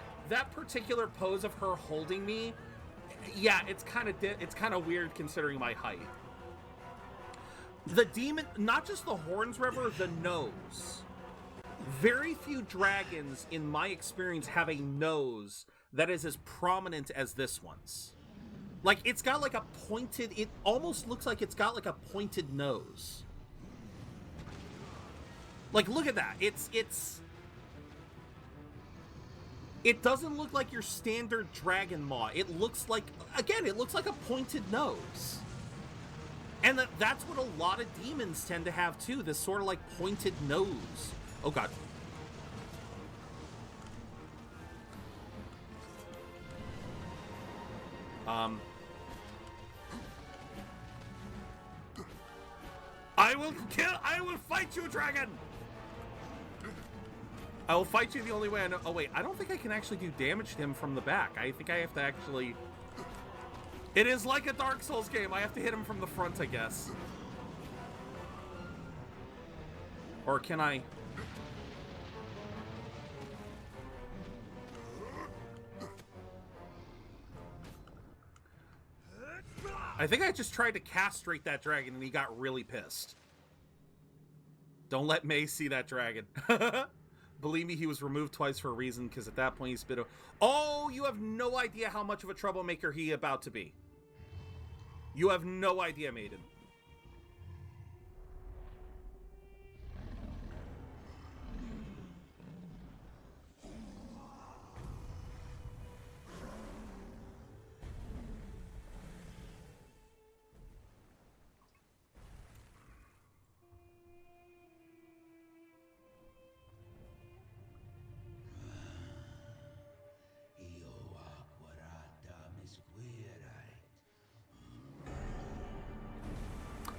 particular pose of her holding me, yeah, it's kind of weird considering my height. The demon, not just the horns, Rever, the nose. Very few dragons, in my experience, have a nose that is as prominent as this one's. Like, it's got like a pointed, it almost looks like it's got like a pointed nose. Like, look at that. It doesn't look like your standard dragon maw. It looks like, again, it looks like a pointed nose. And that's what a lot of demons tend to have too, this sort of like pointed nose. Oh God. I will fight you, dragon! I will fight you the only way I know. Oh wait, I don't think I can actually do damage to him from the back. I think I have to actually... It is like a Dark Souls game. I have to hit him from the front, I guess. Or can I... I think I just tried to castrate that dragon and he got really pissed. Don't let May see that dragon. Believe me, he was removed twice for a reason, because at that point he's been... Oh, you have no idea how much of a troublemaker he about to be. You have no idea, Maiden.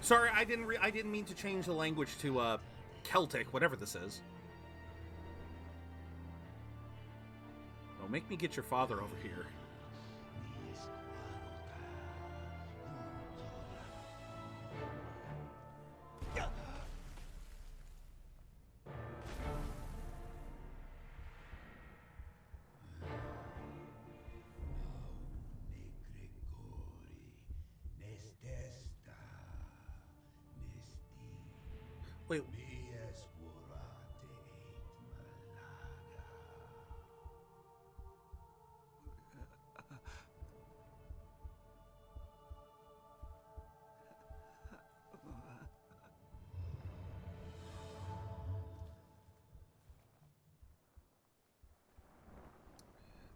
Sorry, I didn't mean to change the language to Celtic, whatever this is. Don't make me get your father over here. Wait.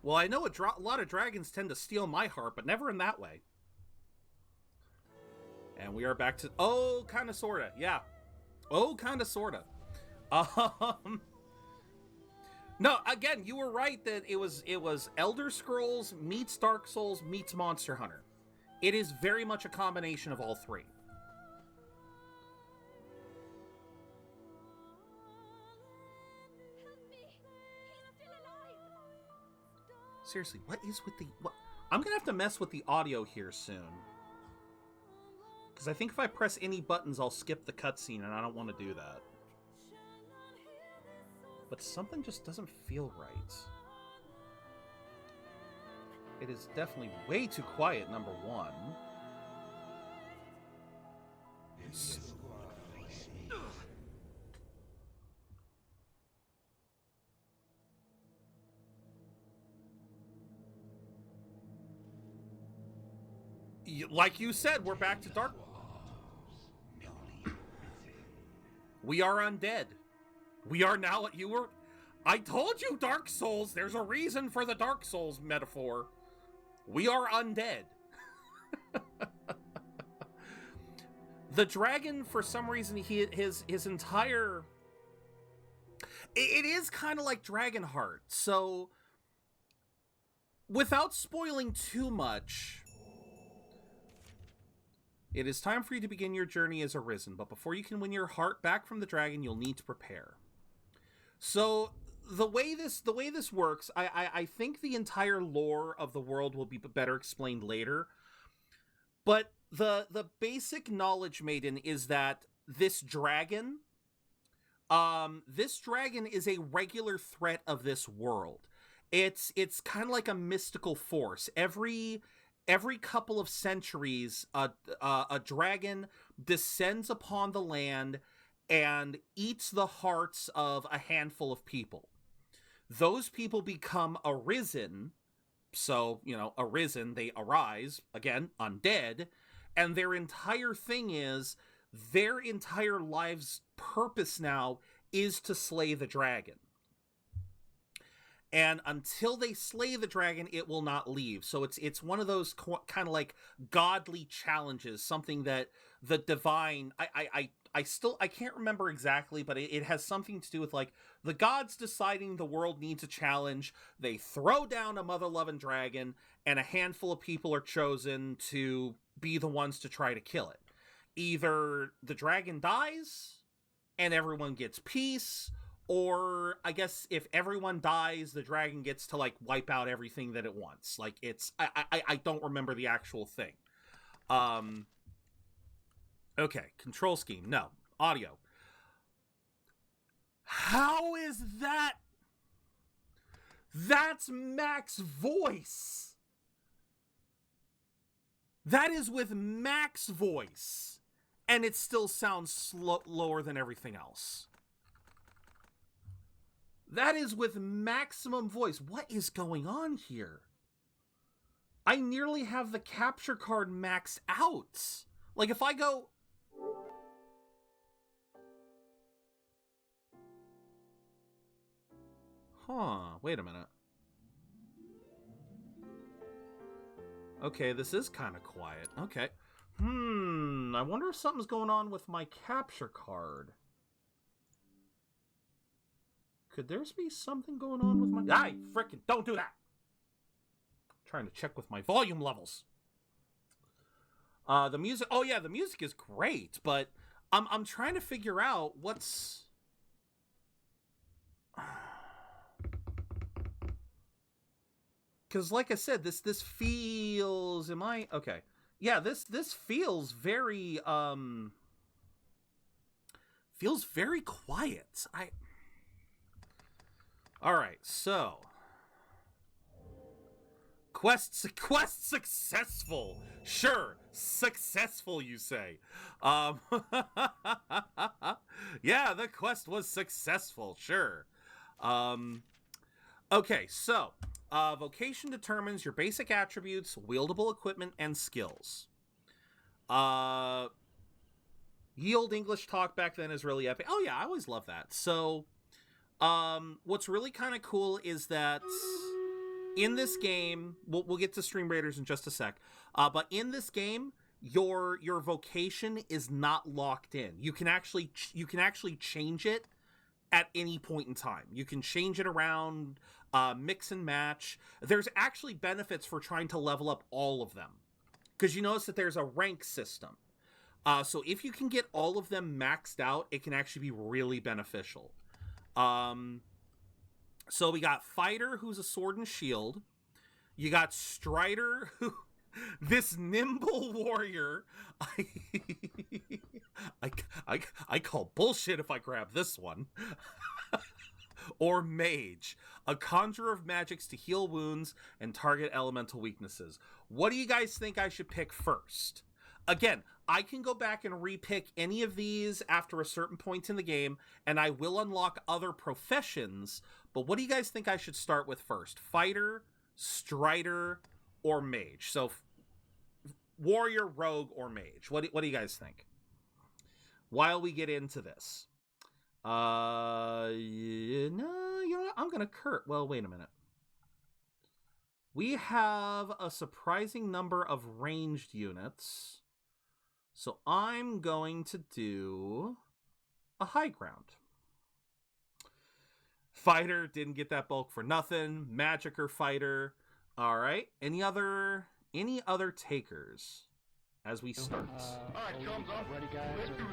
Well, I know a lot of dragons tend to steal my heart, but never in that way. And we are back to... Oh, kind of, sort of. Yeah. Oh, kind of, sort of. No, again, you were right that it was Elder Scrolls meets Dark Souls meets Monster Hunter. It is very much a combination of all three. Help me! He's still alive! Seriously, what is with the... What? I'm gonna have to mess with the audio here soon. Because I think if I press any buttons, I'll skip the cutscene, and I don't want to do that. But something just doesn't feel right. It is definitely way too quiet, number one. Like you said, we're back to dark. We are undead. We are now. I told you, Dark Souls. There's a reason for the Dark Souls metaphor. We are undead. The dragon, for some reason, his entire. It is kind of like Dragonheart. So, without spoiling too much. It is time for you to begin your journey as Arisen, but before you can win your heart back from the dragon, you'll need to prepare. So, the way this works, I think the entire lore of the world will be better explained later, but the basic knowledge maiden is that this dragon is a regular threat of this world. It's kind of like a mystical force. Every couple of centuries, a dragon descends upon the land and eats the hearts of a handful of people. Those people become arisen. So, arisen, they arise, again, undead. And their entire thing is, their entire life's purpose now is to slay the dragon. And until they slay the dragon, it will not leave. So it's one of those kind of like godly challenges, something that the divine, I can't remember exactly, but it has something to do with like the gods deciding the world needs a challenge. They throw down a mother-loving dragon, and a handful of people are chosen to be the ones to try to kill it. Either the dragon dies and everyone gets peace, or I guess if everyone dies, the dragon gets to like wipe out everything that it wants. Like I don't remember the actual thing. Okay, control scheme. No. Audio. How is that? That's Mac's voice. That is with Mac's voice. And it still sounds lower than everything else. That is with maximum voice. What is going on here? I nearly have the capture card maxed out. Like if I go... Huh, wait a minute. Okay, this is kind of quiet. Okay. I wonder if something's going on with my capture card. Could there be something going on with my... Aye, frickin' don't do that! I'm trying to check with my volume levels. The music... Oh yeah, the music is great, but I'm trying to figure out what's... Because like I said, this feels... Am I... Okay. Yeah, this feels very... Feels very quiet. Alright, so... Quest successful! Sure, successful, you say. Yeah, the quest was successful, sure. Okay, so... vocation determines your basic attributes, wieldable equipment, and skills. Ye olde English talk back then is really epic. Oh yeah, I always love that. So, what's really kind of cool is that in this game, we'll get to Stream Raiders in just a sec, but in this game, your vocation is not locked in. You can actually change it at any point in time. You can change it around, mix and match. There's actually benefits for trying to level up all of them, because you notice that there's a rank system. So if you can get all of them maxed out, it can actually be really beneficial. So we got Fighter, who's a sword and shield. You got Strider, who... This nimble warrior, I call bullshit if I grab this one. or mage, a conjurer of magics to heal wounds and target elemental weaknesses. What do you guys think I should pick first? Again, I can go back and repick any of these after a certain point in the game, and I will unlock other professions, but what do you guys think I should start with first? Fighter, strider, or mage? So, warrior, rogue, or mage? What do you guys think? While we get into this. No, you know what? I'm gonna well, wait a minute. We have a surprising number of ranged units. So I'm going to do a high ground. Fighter, didn't get that bulk for nothing. Magic or fighter. All right. Any other takers as we start? All right, thumbs up. Ready, guys? Let's do this.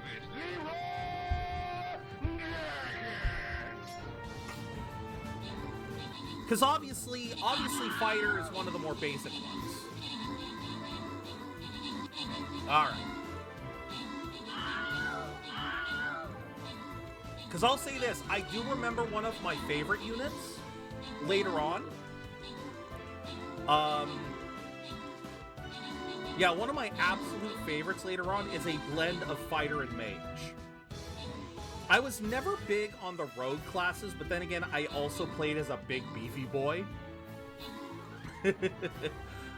Because obviously, fighter is one of the more basic ones. All right. Because I'll say this, I do remember one of my favorite units later on. Yeah, one of my absolute favorites later on is a blend of fighter and mage. I was never big on the rogue classes, but then again, I also played as a big beefy boy.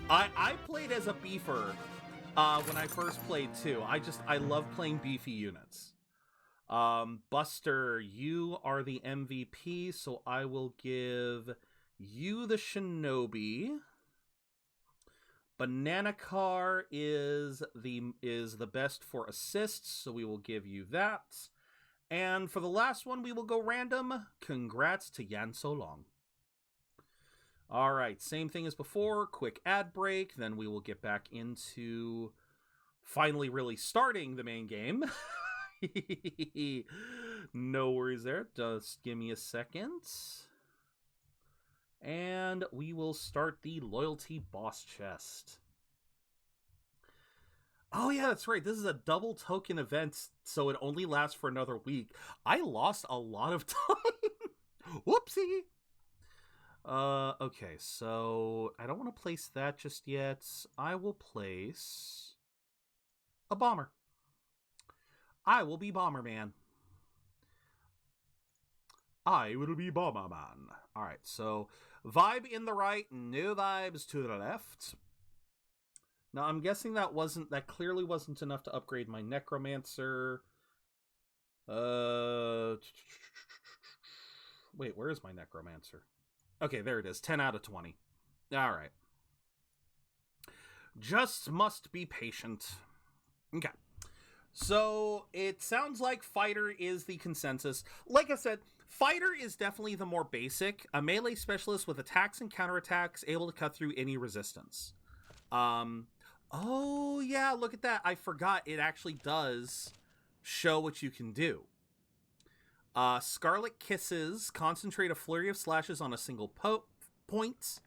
I played as a beefer when I first played too. I love playing beefy units. Buster, you are the MVP, so I will give you the Shinobi. Banana Car is the best for assists, so we will give you that. And for the last one, we will go random. Congrats to Yan So Long. All right, same thing as before. Quick ad break, then we will get back into finally really starting the main game. No worries there. Just give me a second. And we will start the loyalty boss chest. Oh yeah, that's right. This is a double token event, so it only lasts for another week. I lost a lot of time. Whoopsie. Okay, so I don't want to place that just yet. I will place a bomber. I will be Bomberman. I will be Bomberman. All right, so vibe in the right, no vibes to the left. Now, I'm guessing that clearly wasn't enough to upgrade my Necromancer. Wait, where is my Necromancer? Okay, there it is. 10 out of 20. All right. Just must be patient. Okay. So, it sounds like Fighter is the consensus. Like I said, Fighter is definitely the more basic. A melee specialist with attacks and counterattacks, able to cut through any resistance. Oh, yeah, look at that. I forgot it actually does show what you can do. Scarlet Kisses, concentrate a flurry of slashes on a single point.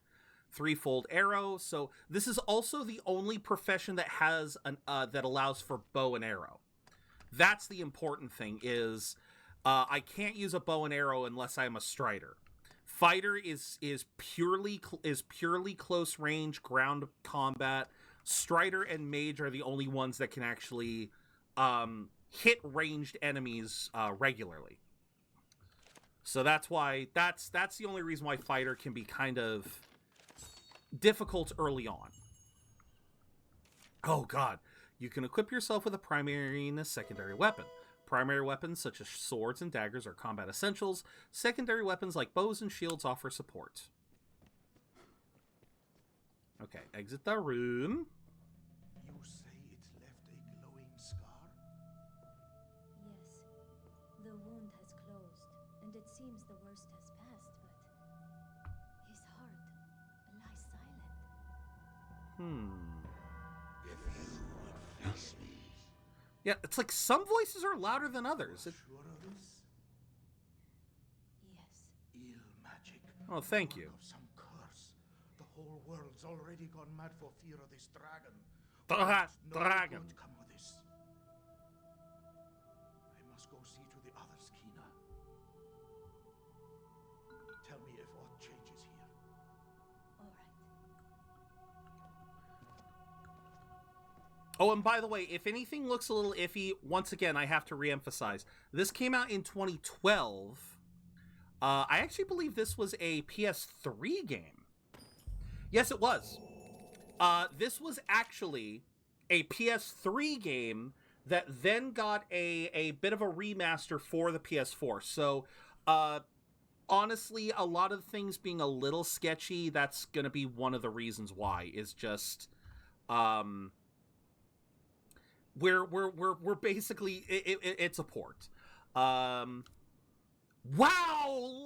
Threefold arrow. So this is also the only profession that has that allows for bow and arrow. That's the important thing is I can't use a bow and arrow unless I'm a strider. Fighter is purely close range ground combat. Strider and mage are the only ones that can actually hit ranged enemies regularly. So that's why that's the only reason why Fighter can be kind of difficult early on. Oh god, you can equip yourself with a primary and a secondary weapon. Primary weapons such as swords and daggers are combat essentials. Secondary weapons like bows and shields offer support. Okay, exit the room. You say it left a glowing scar? Yes. The wound has closed, and it seems the worst has passed, but his heart lies silent. If you would face me. Yeah, it's like some voices are louder than others. Sure of this? Yes. Ill magic. Oh, thank you. Of some curse. The whole world's already gone mad for fear of this dragon. Dragon. Good come of this. I must go see to the others, Kina. Oh, and by the way, if anything looks a little iffy, once again, I have to reemphasize. This came out in 2012. I actually believe this was a PS3 game. Yes, it was. This was actually a PS3 game that then got a bit of a remaster for the PS4. So, honestly, a lot of things being a little sketchy, that's going to be one of the reasons why, is just... We're basically it's a port. Wow,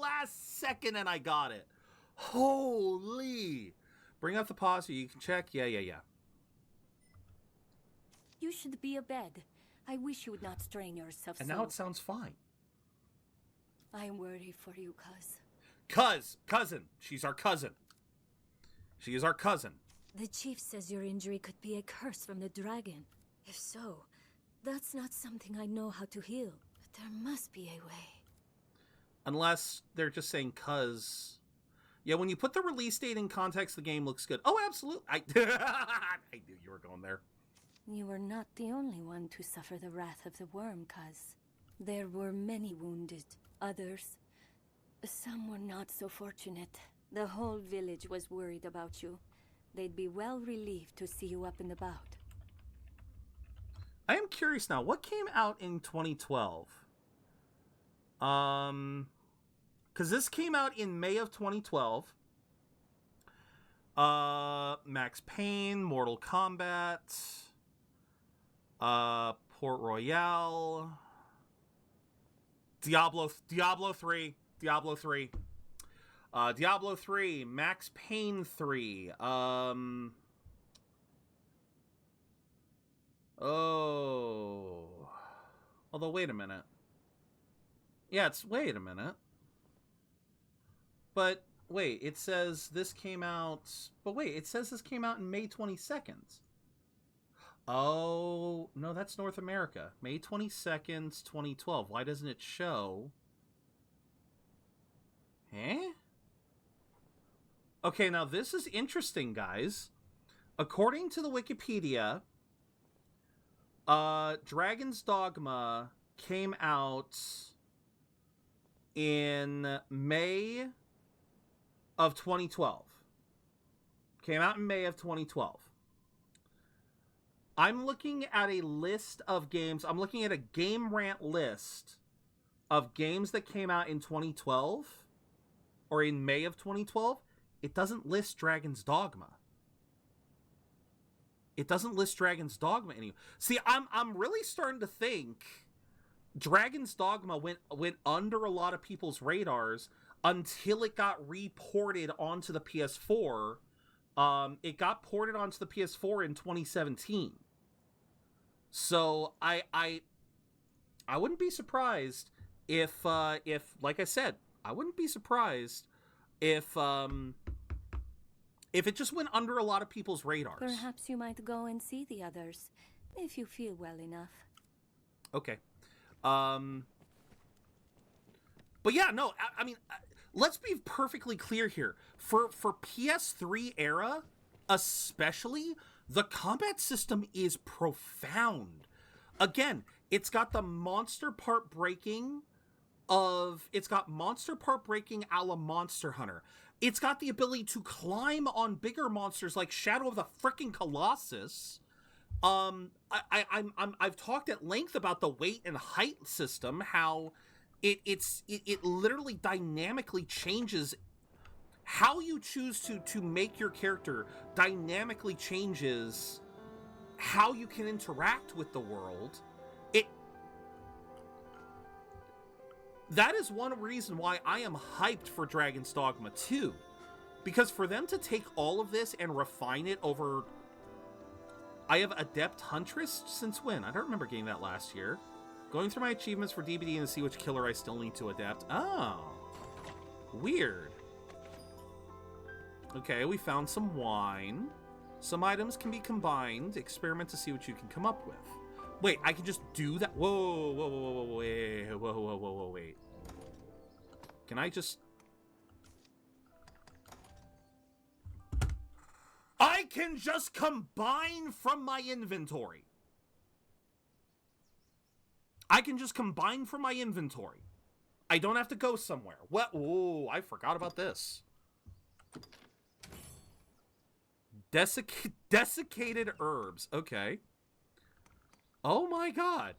last second and I got it. Holy! Bring up the pause so you can check. Yeah. You should be abed. I wish you would not strain yourself. And now it sounds fine. I'm worried for you, cousin. She's our cousin. She is our cousin. The chief says your injury could be a curse from the dragon. If so, that's not something I know how to heal. But there must be a way. Unless they're just saying cuz. Yeah, when you put the release date in context, the game looks good. Oh, absolutely. I knew you were going there. You were not the only one to suffer the wrath of the worm, cuz. There were many wounded. Others. Some were not so fortunate. The whole village was worried about you. They'd be well relieved to see you up and about. I am curious now, what came out in 2012? Because this came out in May of 2012. Max Payne, Mortal Kombat, Port Royale, Diablo 3, Diablo 3, Max Payne 3, although, wait a minute. Yeah, wait a minute. But, wait, it says this came out... But wait, it says this came out in May 22nd. Oh, no, that's North America. May 22nd, 2012. Why doesn't it show... Eh? Okay, now this is interesting, guys. According to the Wikipedia... Dragon's Dogma came out in May of 2012. Came out in May of 2012. I'm looking at a list of games. I'm looking at a Game Rant list of games that came out in 2012 or in May of 2012. It doesn't list Dragon's Dogma. It doesn't list Dragon's Dogma anymore. See, I'm really starting to think Dragon's Dogma went under a lot of people's radars until it got reported onto the PS4. It got ported onto the PS4 in 2017. So I wouldn't be surprised if like I said, I wouldn't be surprised if it just went under a lot of people's radars. Perhaps you might go and see the others, if you feel well enough. Okay. But yeah, no, I mean, let's be perfectly clear here. For PS3 era, especially, the combat system is profound. Again, it's got the monster part breaking a la Monster Hunter. It's got the ability to climb on bigger monsters like Shadow of the frickin' Colossus. I've talked at length about the weight and height system, how it literally dynamically changes how you choose to make your character, dynamically changes how you can interact with the world. That is one reason why I am hyped for Dragon's Dogma 2. Because for them to take all of this and refine it over... I have Adept Huntress since when? I don't remember getting that last year. Going through my achievements for DBD and to see which killer I still need to adapt. Oh. Weird. Okay, we found some wine. Some items can be combined. Experiment to see what you can come up with. Wait, I can just do that? Whoa, wait. Can I just... I can just combine from my inventory. I can just combine from my inventory. I don't have to go somewhere. What? Ooh, I forgot about this. Desiccated herbs. Okay. Oh my god.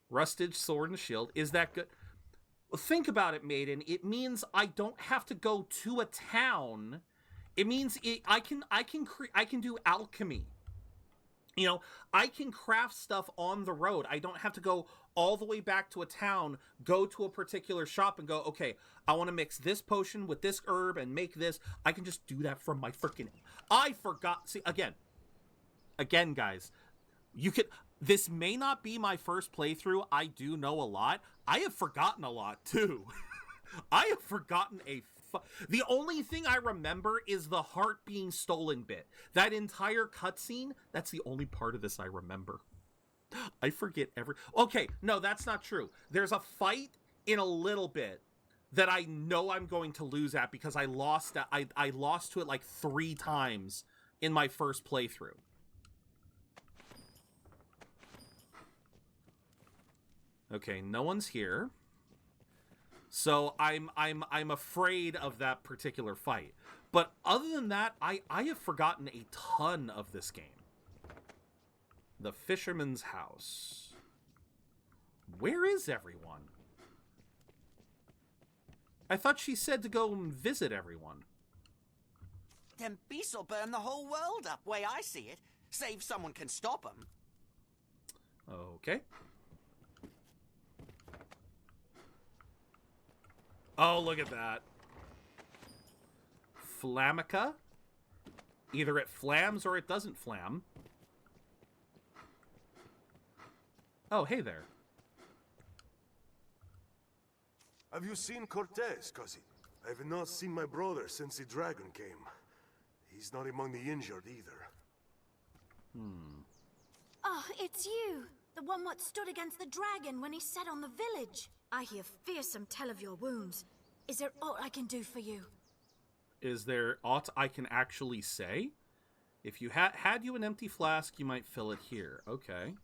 Rusted sword and shield. Is that good? Think about it, Maiden. It means I don't have to go to a town. It means I can do alchemy. You know, I can craft stuff on the road. I don't have to go all the way back to a town, go to a particular shop and go, okay, I want to mix this potion with this herb and make this. I can just do that from my freaking... I forgot. See, again, guys, this may not be my first playthrough. I do know a lot. I have forgotten a lot, too. I have forgotten the only thing I remember is the heart being stolen bit. That entire cutscene, that's the only part of this I remember. I forget Okay, no, that's not true. There's a fight in a little bit that I know I'm going to lose at because I lost to it like 3 times in my first playthrough. Okay, no one's here. So I'm afraid of that particular fight. But other than that, I have forgotten a ton of this game. The Fisherman's House. Where is everyone? I thought she said to go and visit everyone. Them beasts will burn the whole world up, way I see it. Save someone can stop them. Okay. Oh, look at that. Flamica. Either it flams or it doesn't flam. Oh, hey there. Have you seen Cortez, cousin? I have not seen my brother since the dragon came. He's not among the injured either. Oh, it's you. The one what stood against the dragon when he set on the village. I hear fearsome tell of your wounds. Is there aught I can do for you? Is there aught I can actually say? If you had you an empty flask, you might fill it here. Okay.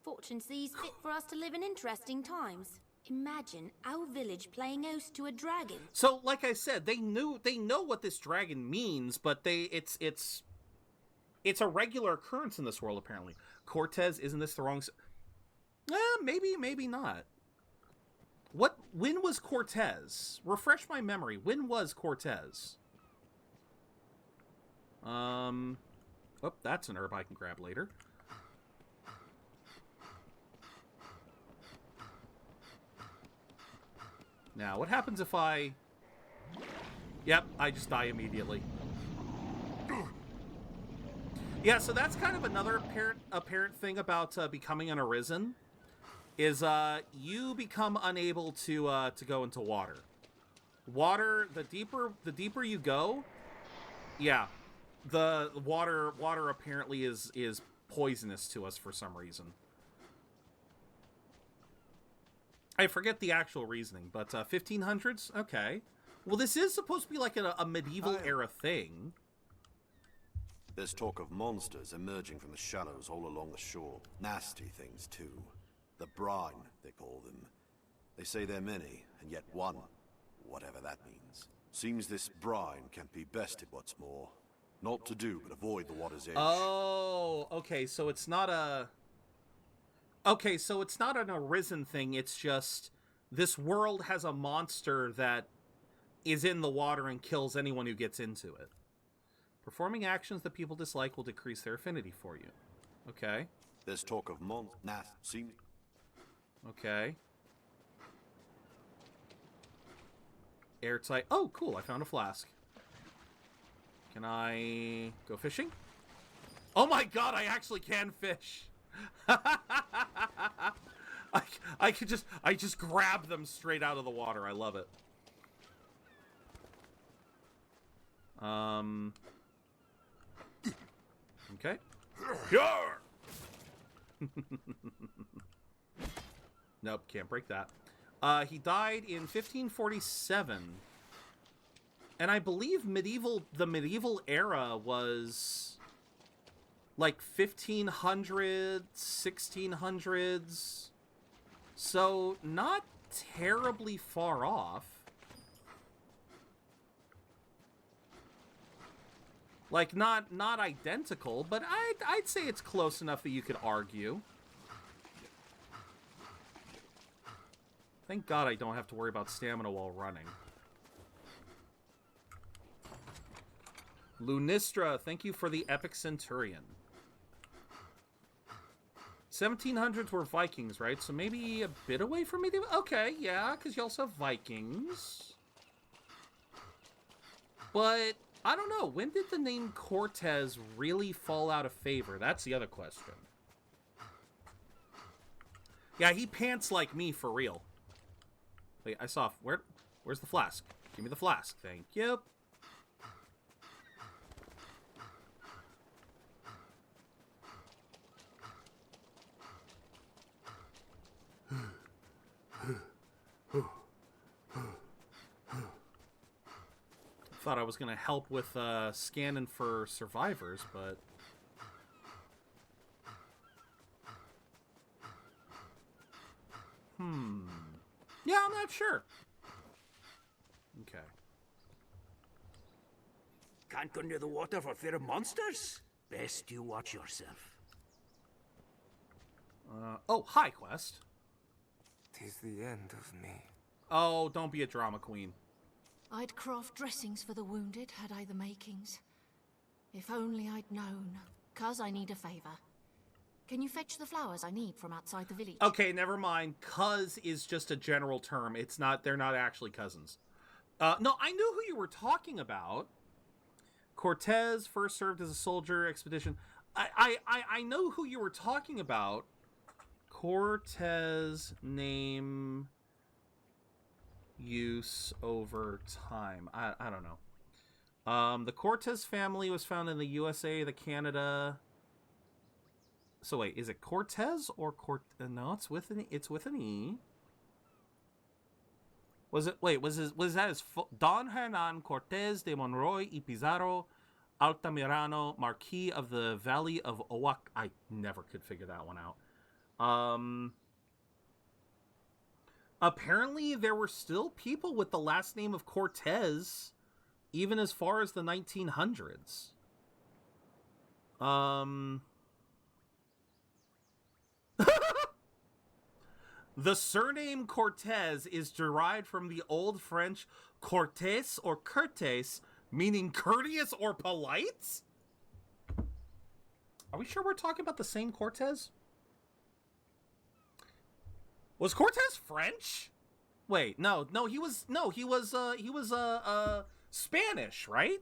Fortune sees fit for us to live in interesting times. Imagine our village playing host to a dragon. So, like I said, they know what this dragon means, but it's a regular occurrence in this world, apparently. Cortez, isn't this the wrong... maybe not. When was Cortez? Refresh my memory. When was Cortez? Oh, that's an herb I can grab later. Now, what happens if I... Yep, I just die immediately. Yeah, so that's kind of another apparent thing about becoming an Arisen, is you become unable to go into water. Water, the deeper you go, yeah, the water apparently is poisonous to us for some reason. I forget the actual reasoning, but 1500s? Okay. Well, this is supposed to be like a medieval era thing. There's talk of monsters emerging from the shallows all along the shore. Nasty things, too. The brine, they call them. They say they're many, and yet one, whatever that means. Seems this brine can't be bested, what's more. Not to do, but avoid the water's edge. Oh, okay, so it's not a... Okay, so it's not an Arisen thing, it's just this world has a monster that is in the water and kills anyone who gets into it. Performing actions that people dislike will decrease their affinity for you. Okay. There's talk of seems... Okay. Airtight. Oh, cool, I found a flask. Can I go fishing? Oh my god, I actually can fish! I just grab them straight out of the water. I love it. Okay. Nope, can't break that. He died in 1547. And I believe the medieval era was like 1500s, 1600s. So not terribly far off. Like not identical, but I'd say it's close enough that you could argue. Thank God I don't have to worry about stamina while running. Lunistra, thank you for the Epic Centurion. 1700s were Vikings, right? So maybe a bit away from medieval? Okay, yeah, because you also have Vikings. But, I don't know. When did the name Cortez really fall out of favor? That's the other question. Yeah, he pants like me for real. Wait, I saw... Where's the flask? Give me the flask. Thank you. Thought I was going to help with scanning for survivors, but... Yeah, I'm not sure. Okay. Can't go near the water for fear of monsters? Best you watch yourself. Oh, hi, Quest. 'Tis the end of me. Oh, don't be a drama queen. I'd craft dressings for the wounded, had I the makings. If only I'd known. Cuz I need a favor. Can you fetch the flowers I need from outside the village? Okay, never mind. Cuz is just a general term. It's not, they're not actually cousins. No, I knew who you were talking about. Cortez first served as a soldier expedition. I know who you were talking about. Cortez name use over time. I don't know. The Cortez family was found in the USA, the Canada. So wait, is it Cortez or no, it's with an E. Was it? Wait, was that his Don Hernan Cortez de Monroy y Pizarro Altamirano, Marquis of the Valley of Oaxaca? I never could figure that one out. Apparently there were still people with the last name of Cortez, even as far as the 1900s. The surname Cortez is derived from the Old French cortés or curtes, meaning courteous or polite? Are we sure we're talking about the same Cortez? Was Cortez French? Wait, no, he was Spanish, right?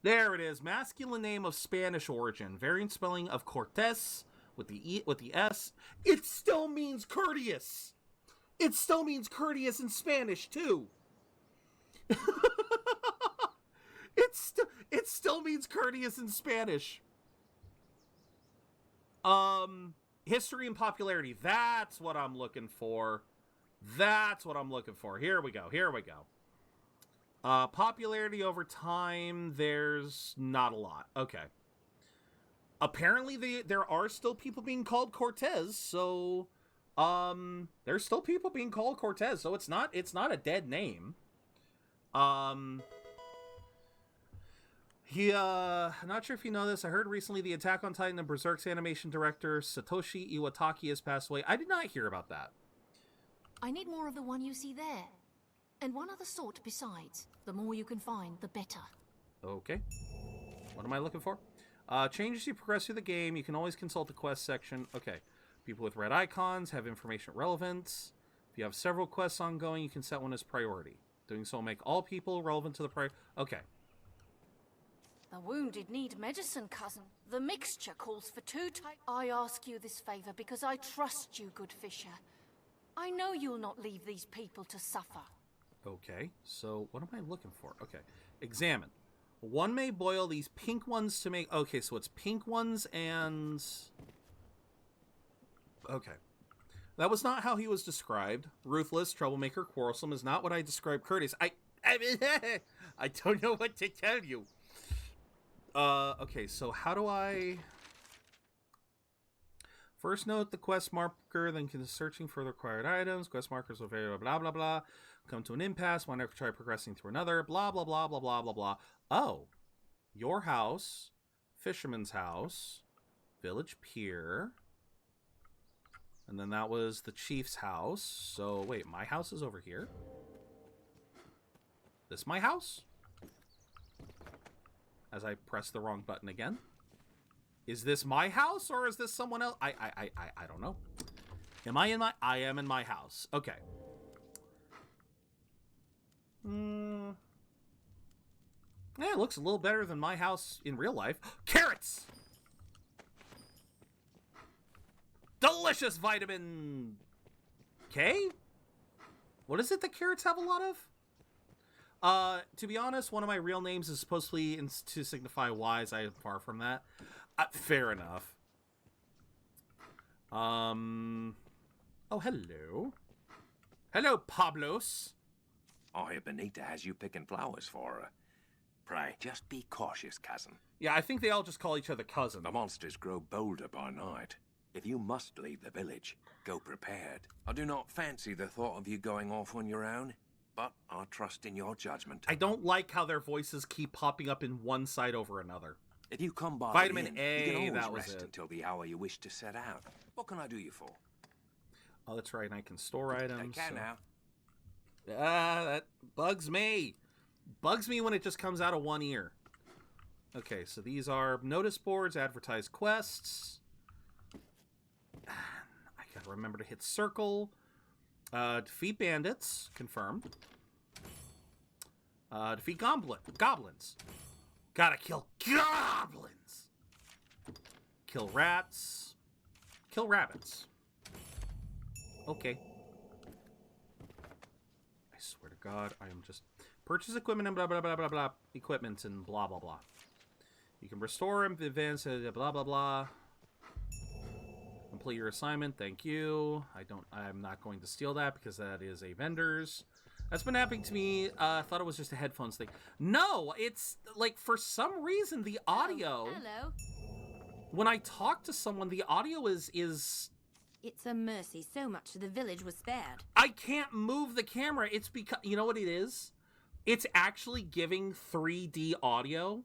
There it is. Masculine name of Spanish origin. Variant spelling of Cortés with the S. It still means courteous. It still means courteous in Spanish too. It still means courteous in Spanish. History and popularity. That's what I'm looking for. Here we go. Popularity over time, there's not a lot. Okay. Apparently there are still people being called Cortez, so there's still people being called Cortez, so it's not a dead name. I'm not sure if you know this. I heard recently the Attack on Titan and Berserk's animation director Satoshi Iwataki has passed away. I did not hear about that. I need more of the one you see there. And one other sort besides. The more you can find, the better. Okay. What am I looking for? Changes you progress through the game. You can always consult the quest section. Okay. People with red icons have information relevance. If you have several quests ongoing, you can set one as priority. Doing so will make all people relevant to the priority. Okay. The wounded need medicine, cousin. The mixture calls for 2 types. I ask you this favor because I trust you, good fisher. I know you'll not leave these people to suffer. Okay, so what am I looking for? Okay, examine. One may boil these pink ones to make... Okay, so it's pink ones and... Okay, That was not how he was described. Ruthless, troublemaker, quarrelsome is not what I described Curtis. I don't know what to tell you. Okay, so how do I... First note the quest marker, then searching for the required items. Quest markers available, blah, blah, blah. Come to an impasse, why not try progressing through another, blah, blah, blah, blah, blah, blah, blah. Oh. Your house, Fisherman's house, Village Pier, and then that was the Chief's house. So, wait, my house is over here? This my house? As I press the wrong button again. Is this my house or is this someone else? I don't know. Am I in my... I am in my house. Okay. Yeah, it looks a little better than my house in real life. Carrots! Delicious vitamin K? What is it that carrots have a lot of? To be honest, one of my real names is supposedly to signify wise. I am far from that. Fair enough. Oh, hello. Hello, Pablos. I, Benita, has you picking flowers for her. Pray, just be cautious, cousin. Yeah, I think they all just call each other cousin. The monsters grow bolder by night. If you must leave the village, go prepared. I do not fancy the thought of you going off on your own, but I trust in your judgment. I don't like how their voices keep popping up in one side over another. If you come by Vitamin the inn, A, you can always that was rest it. until the hour you wish to set out. What can I do you for? Oh, that's right, and I can store items. Take care now. That bugs me. Bugs me when it just comes out of one ear. Okay, so these are notice boards, advertise quests. I gotta remember to hit circle. Defeat bandits, confirmed. Defeat goblins. Gotta kill goblins. Kill rats. Kill rabbits. Okay. I swear to God, I am just... Purchase equipment and blah, blah, blah, blah, blah. Equipment and blah, blah, blah. You can restore and advance, blah, blah, blah. Complete your assignment, thank you. I'm not going to steal that because that is a vendor's. That's been happening to me. I thought it was just a headphones thing. No, it's like for some reason the audio. Hello. When I talk to someone, the audio is. It's a mercy so much the village was spared. I can't move the camera. It's because you know what it is. It's actually giving 3D audio,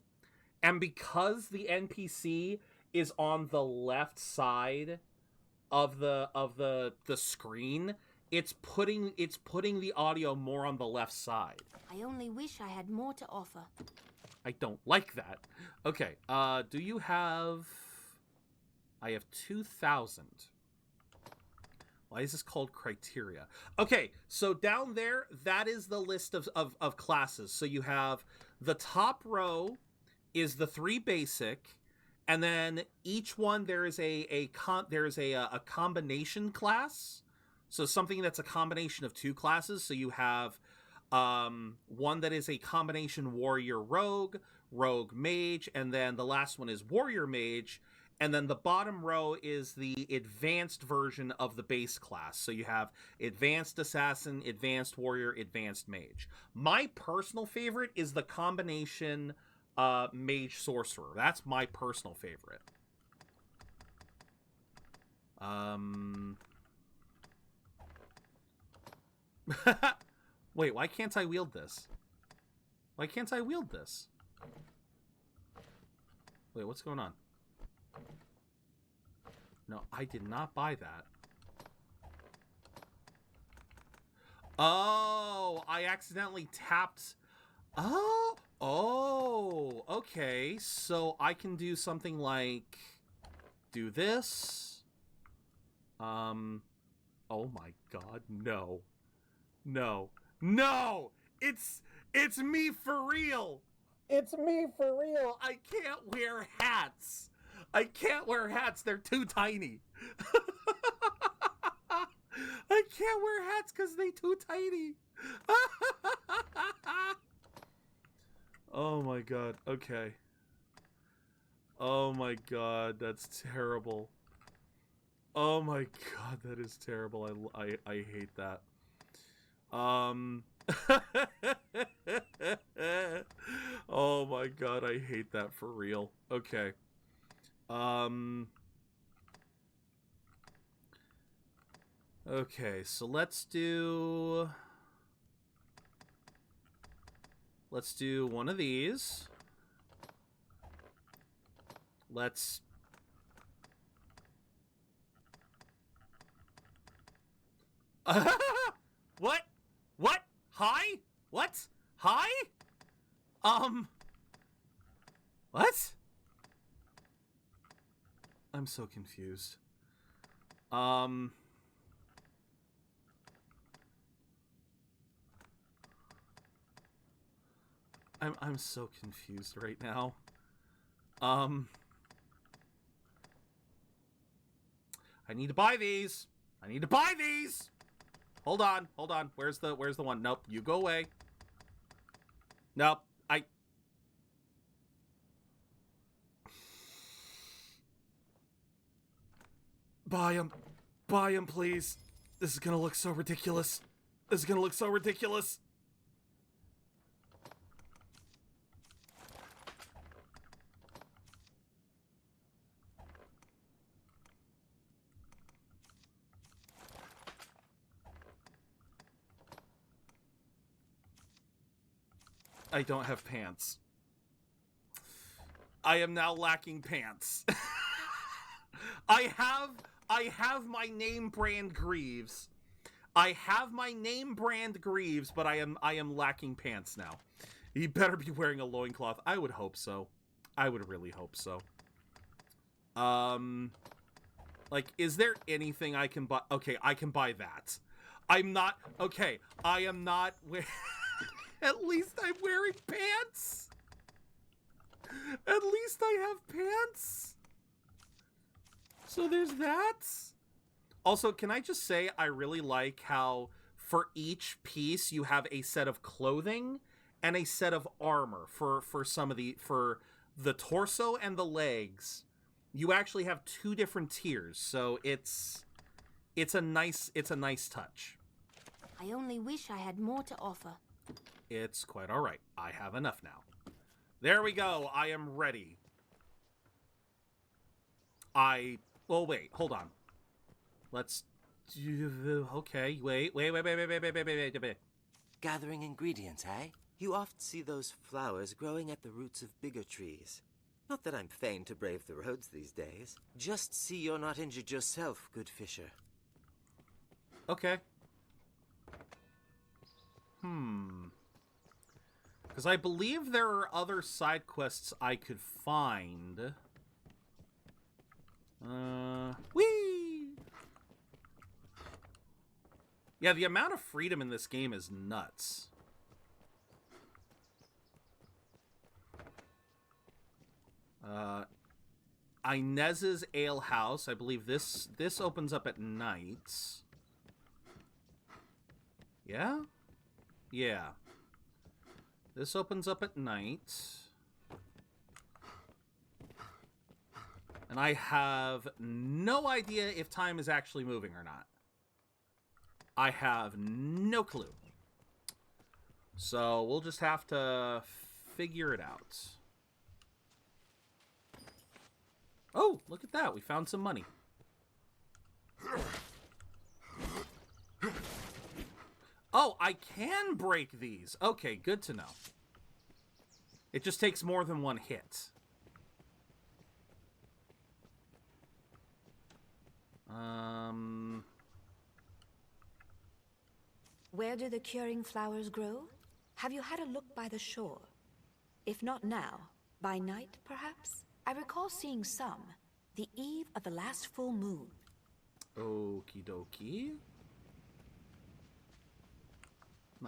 and because the NPC is on the left side of the screen. It's putting the audio more on the left side. I only wish I had more to offer. I don't like that. Okay, do you have... I have 2,000. Why is this called criteria? Okay, so down there, that is the list of classes. So you have the top row is the 3 basic, and then each one there is a combination class. So something that's a combination of 2 classes. So you have one that is a combination warrior rogue mage, and then the last one is warrior mage. And then the bottom row is the advanced version of the base class. So you have advanced assassin, advanced warrior, advanced mage. My personal favorite is the combination mage sorcerer. That's my personal favorite. Wait, why can't I wield this? Why can't I wield this? Wait, what's going on? No, I did not buy that. Oh, I accidentally tapped. Oh, okay. So I can do something like do this. Oh my God, no. It's me for real. It's me for real. I can't wear hats. They're too tiny. I can't wear hats because they're too tiny. Oh my God. Okay. Oh my God. That's terrible. Oh my god, that is terrible. I hate that. Oh my god, I hate that for real. Okay. Okay, so let's do one of these. Let's What? What? Hi? What? Hi? What? I'm so confused. I'm so confused right now. I need to buy these. I need to buy these. Hold on. Hold on. Where's the one? Nope, you go away. Nope. Buy them. Buy them, please. This is gonna look so ridiculous. This is gonna look so ridiculous. I don't have pants. I am now lacking pants. I have my name brand Greaves. I have my name brand Greaves, but I am lacking pants now. He better be wearing a loincloth. I would hope so. I would really hope so. Like, is there anything I can buy? Okay, I can buy that. I'm not, okay, I am not, at least I'm wearing pants. At least I have pants. So there's that. Also, can I just say, I really like how for each piece you have a set of clothing and a set of armor for the torso and the legs. You actually have two different tiers, so it's a nice touch. I only wish I had more to offer. It's quite all right. I have enough now. There we go. I am ready. Well, wait. Hold on. Let's do... Okay. Wait. Gathering ingredients, eh? You oft see those flowers growing at the roots of bigger trees. Not that I'm fain to brave the roads these days. Just see you're not injured yourself, good fisher. Okay. Because I believe there are other side quests I could find. Whee! Yeah, the amount of freedom in this game is nuts. Inez's Ale House. I believe this opens up at night. Yeah? Yeah. This opens up at night. And I have no idea if time is actually moving or not. I have no clue. So we'll just have to figure it out. Oh, look at that. We found some money. Oh, I can break these. Okay, good to know. It just takes more than one hit. Where do the curing flowers grow? Have you had a look by the shore? If not now, by night, perhaps? I recall seeing some, the eve of the last full moon. Okie dokie.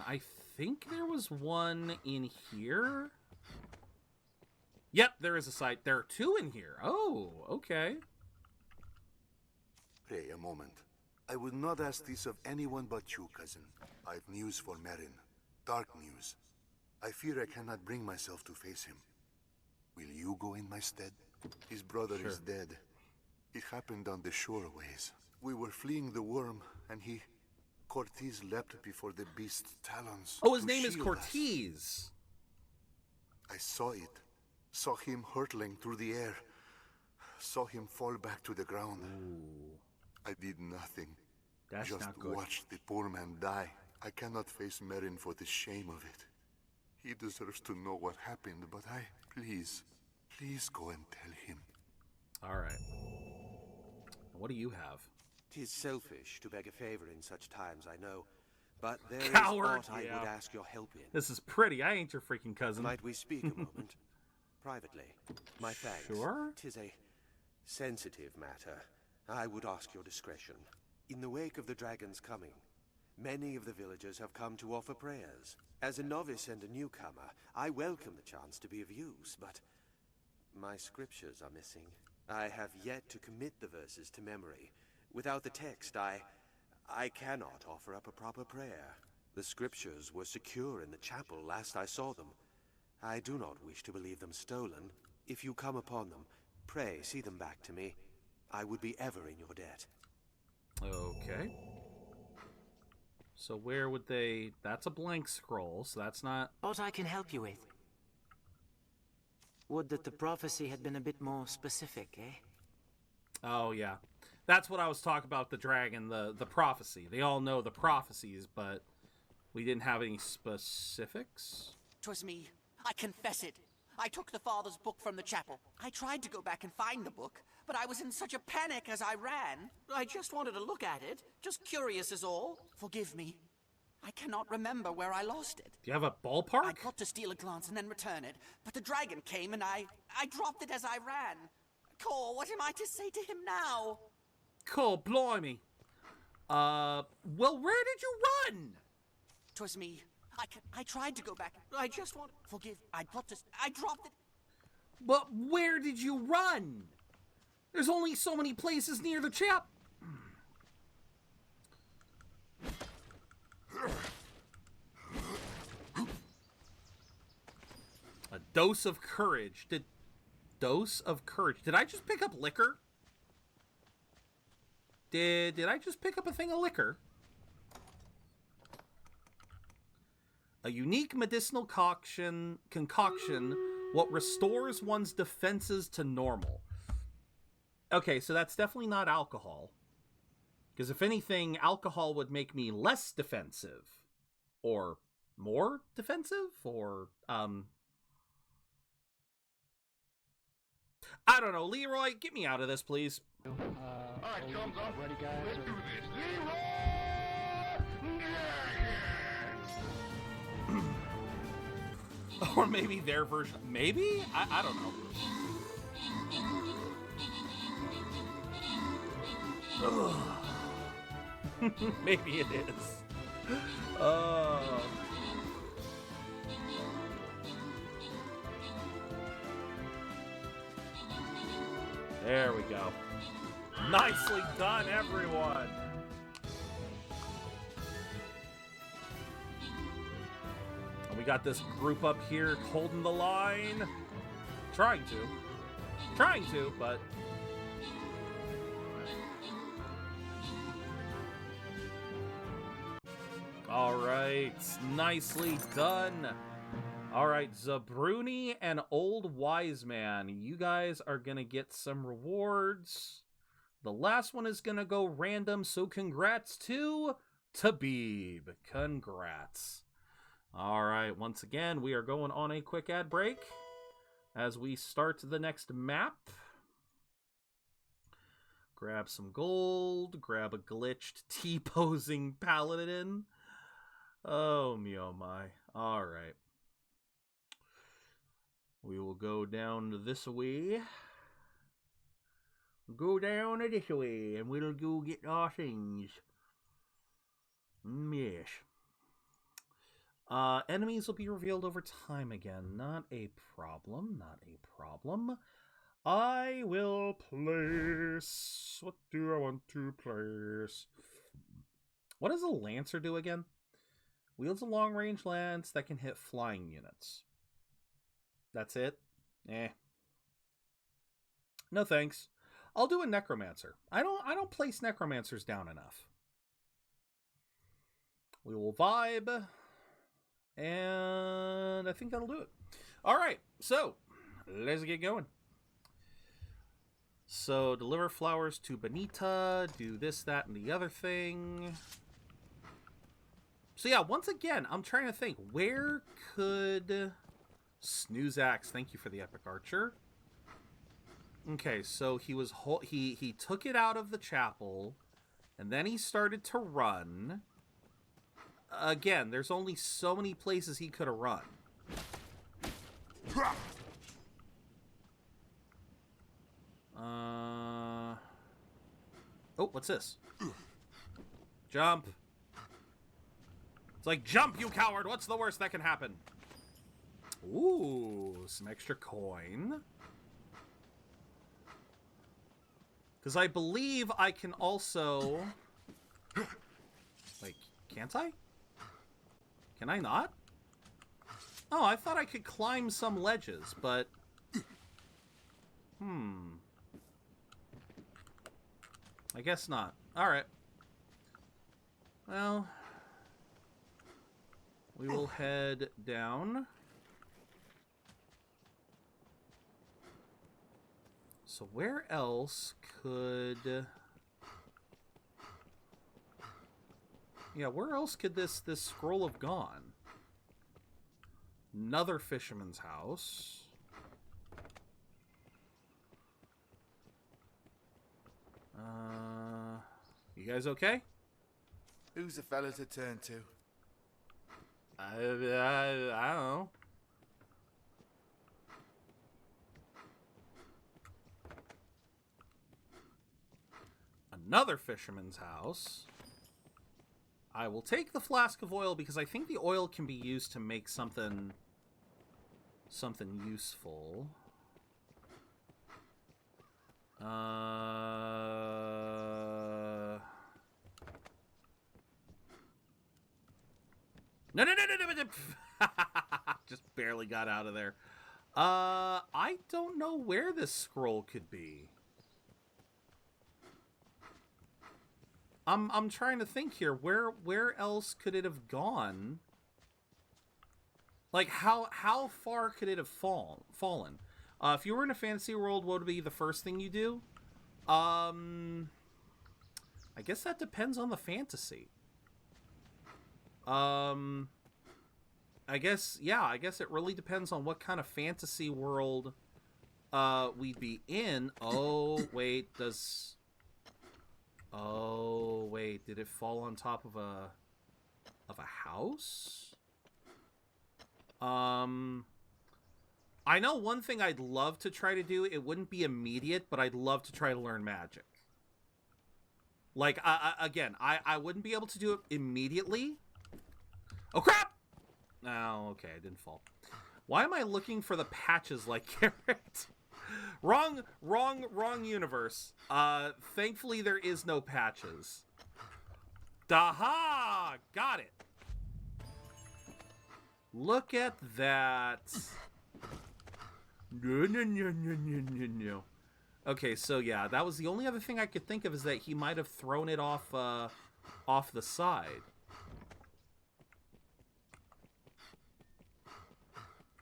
I think there was one in here. Yep, there is a site. There are two in here. Oh, okay. Pray a moment. I would not ask this of anyone but you, cousin. I've news for Merrin. Dark news. I fear I cannot bring myself to face him. Will you go in my stead? His brother is dead. It happened on the shoreways. We were fleeing the worm, and Cortez leapt before the beast's talons. Oh, his to name is shield Cortez. us. I saw it. Saw him hurtling through the air. Saw him fall back to the ground. Ooh. I did nothing. That's Just not good. watched the poor man die. I cannot face Merrin for the shame of it. He deserves to know what happened, but please go and tell him. All right. What do you have? 'Tis selfish to beg a favor in such times, I know. But there Coward, is aught I would ask your help in. This is pretty. I ain't your freaking cousin. Might we speak a moment? Privately. My thanks. Sure. 'Tis a sensitive matter. I would ask your discretion. In the wake of the dragon's coming, many of the villagers have come to offer prayers. As a novice and a newcomer, I welcome the chance to be of use, but my scriptures are missing. I have yet to commit the verses to memory. Without the text, I cannot offer up a proper prayer. The scriptures were secure in the chapel last I saw them. I do not wish to believe them stolen. If you come upon them, pray see them back to me. I would be ever in your debt. Okay. So where would they... That's a blank scroll, so that's not... What I can help you with? Would that the prophecy had been a bit more specific, eh? Oh, yeah. That's what I was talking about, the dragon, the prophecy. They all know the prophecies, but we didn't have any specifics. 'Twas me. I confess it. I took the father's book from the chapel. I tried to go back and find the book, but I was in such a panic as I ran. I just wanted to look at it. Just curious is all. Forgive me. I cannot remember where I lost it. Do you have a ballpark? I got to steal a glance and then return it, but the dragon came and I dropped it as I ran. Cor, what am I to say to him now? Cool, blimey. Well, where did you run? 'Twas me. I tried to go back. I just want... Forgive. I dropped it. But where did you run? There's only so many places near the chap. A dose of courage. Dose of courage. Did I just pick up liquor? Did I just pick up a thing of liquor? A unique medicinal concoction what restores one's defenses to normal. Okay, so that's definitely not alcohol. Because if anything, alcohol would make me less defensive. Or more defensive? Or, I don't know. Leroy, get me out of this, please. Alright, thumbs up. Ready, guys? Let's do this. Or maybe their version. Maybe? I don't know. Maybe it is. There we go. Nicely done, everyone. And we got this group up here holding the line. Trying to, but... Alright, nicely done. Alright, Zabruni and Old Wise Man, you guys are gonna get some rewards. The last one is gonna go random, so congrats to Tabib. Congrats. Alright, once again, we are going on a quick ad break as we start the next map. Grab some gold, grab a glitched T-posing paladin. Oh me, oh my. Alright. We will go down this way. Go down this way, and we'll go get our things. Yes. Enemies will be revealed over time again. Not a problem, not a problem. I will place... What do I want to place? What does a Lancer do again? Wields a long-range lance that can hit flying units. That's it? Eh. No thanks. I'll do a necromancer. I don't place necromancers down enough. We will vibe, and I think that'll do it. All right, so let's get going. So deliver flowers to Benita, do this, that, and the other thing. So yeah, once again, I'm trying to think, where could Snoozax, thank you for the epic archer. Okay, so he took it out of the chapel, and then he started to run. Again, there's only so many places he could have run. Oh, what's this? Jump. It's like, jump, you coward! What's the worst that can happen? Ooh, some extra coin. Because I believe I can also... Like, can't I? Can I not? Oh, I thought I could climb some ledges, but... I guess not. Alright. Well... We will head down. So where else could... Yeah, where else could this scroll have gone? Another fisherman's house. You guys okay? Who's the fella to turn to? I don't know. Another fisherman's house. I will take the flask of oil because I think the oil can be used to make something useful. No. Just barely got out of there. I don't know where this scroll could be. I'm trying to think here. Where else could it have gone? Like, how far could it have fallen? If you were in a fantasy world, what would be the first thing you do? I guess that depends on the fantasy. I guess it really depends on what kind of fantasy world we'd be in. Oh, wait, did it fall on top of a house? I know one thing I'd love to try to do. It wouldn't be immediate, but I'd love to try to learn magic. Like, I wouldn't be able to do it immediately. Oh, crap! Oh, okay, I didn't fall. Why am I looking for the patches like Garrett? Wrong universe. Thankfully there is no patches. Daha! Got it. Look at that. No. Okay, so yeah, that was the only other thing I could think of, is that he might have thrown it off the side.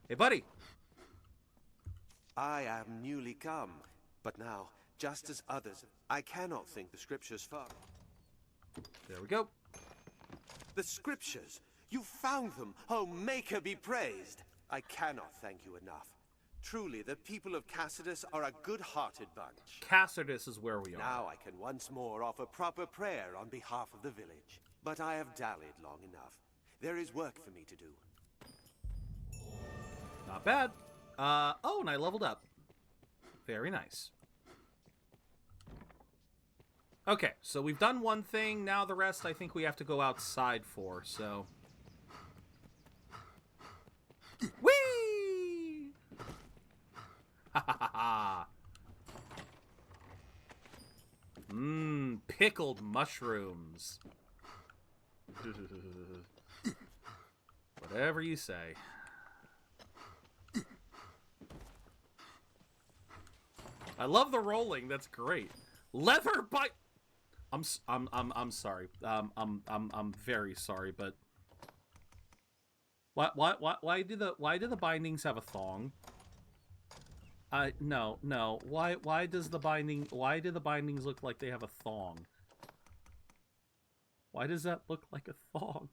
Hey, buddy. I am newly come, but now, just as others, I cannot think the scriptures far. There we go. The scriptures! You found them! Oh, Maker be praised! I cannot thank you enough. Truly, the people of Cassidus are a good-hearted bunch. Cassidus is where we are. Now I can once more offer proper prayer on behalf of the village. But I have dallied long enough. There is work for me to do. Not bad. Oh, and I leveled up. Very nice. Okay, so we've done one thing. Now the rest I think we have to go outside for, so... Whee! Ha ha ha ha! Pickled mushrooms. Whatever you say. I love the rolling. That's great. Leather by. I'm sorry. I'm very sorry, but why do the bindings have a thong? No. Why do the bindings look like they have a thong? Why does that look like a thong?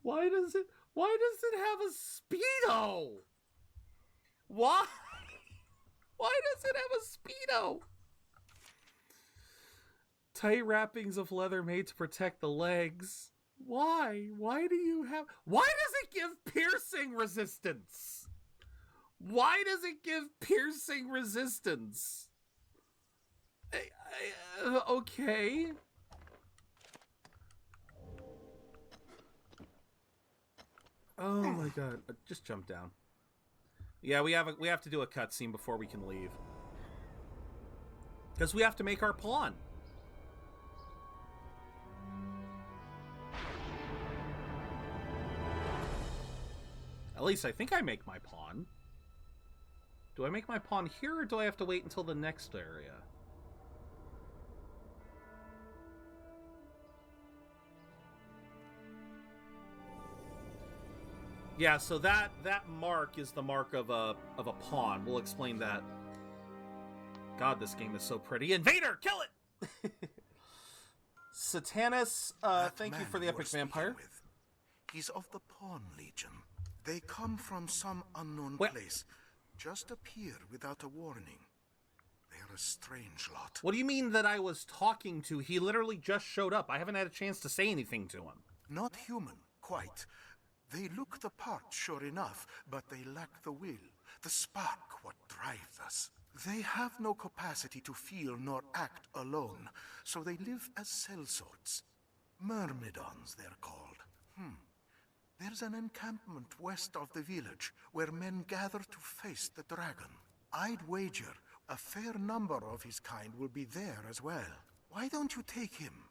Why does it have a Speedo? Why? Why does it have a Speedo? Tight wrappings of leather made to protect the legs. Why? Why does it give piercing resistance? Why does it give piercing resistance? Okay. Oh my god! Just jump down. Yeah, we have to do a cutscene before we can leave, because we have to make our pawn. At least I think I make my pawn. Do I make my pawn here, or do I have to wait until the next area? Yeah, so that mark is the mark of a pawn. We'll explain that. God, this game is so pretty. Invader, kill it! Satanus, thank you for the epic vampire. He's of the Pawn Legion. They come from some unknown place. Just appear without a warning. They're a strange lot. What do you mean that I was talking to? He literally just showed up. I haven't had a chance to say anything to him. Not human, quite. They look the part, sure enough, but they lack the will, the spark, what drives us. They have no capacity to feel nor act alone, so they live as sellswords. Myrmidons, they're called. There's an encampment west of the village where men gather to face the dragon. I'd wager a fair number of his kind will be there as well. Why don't you take him?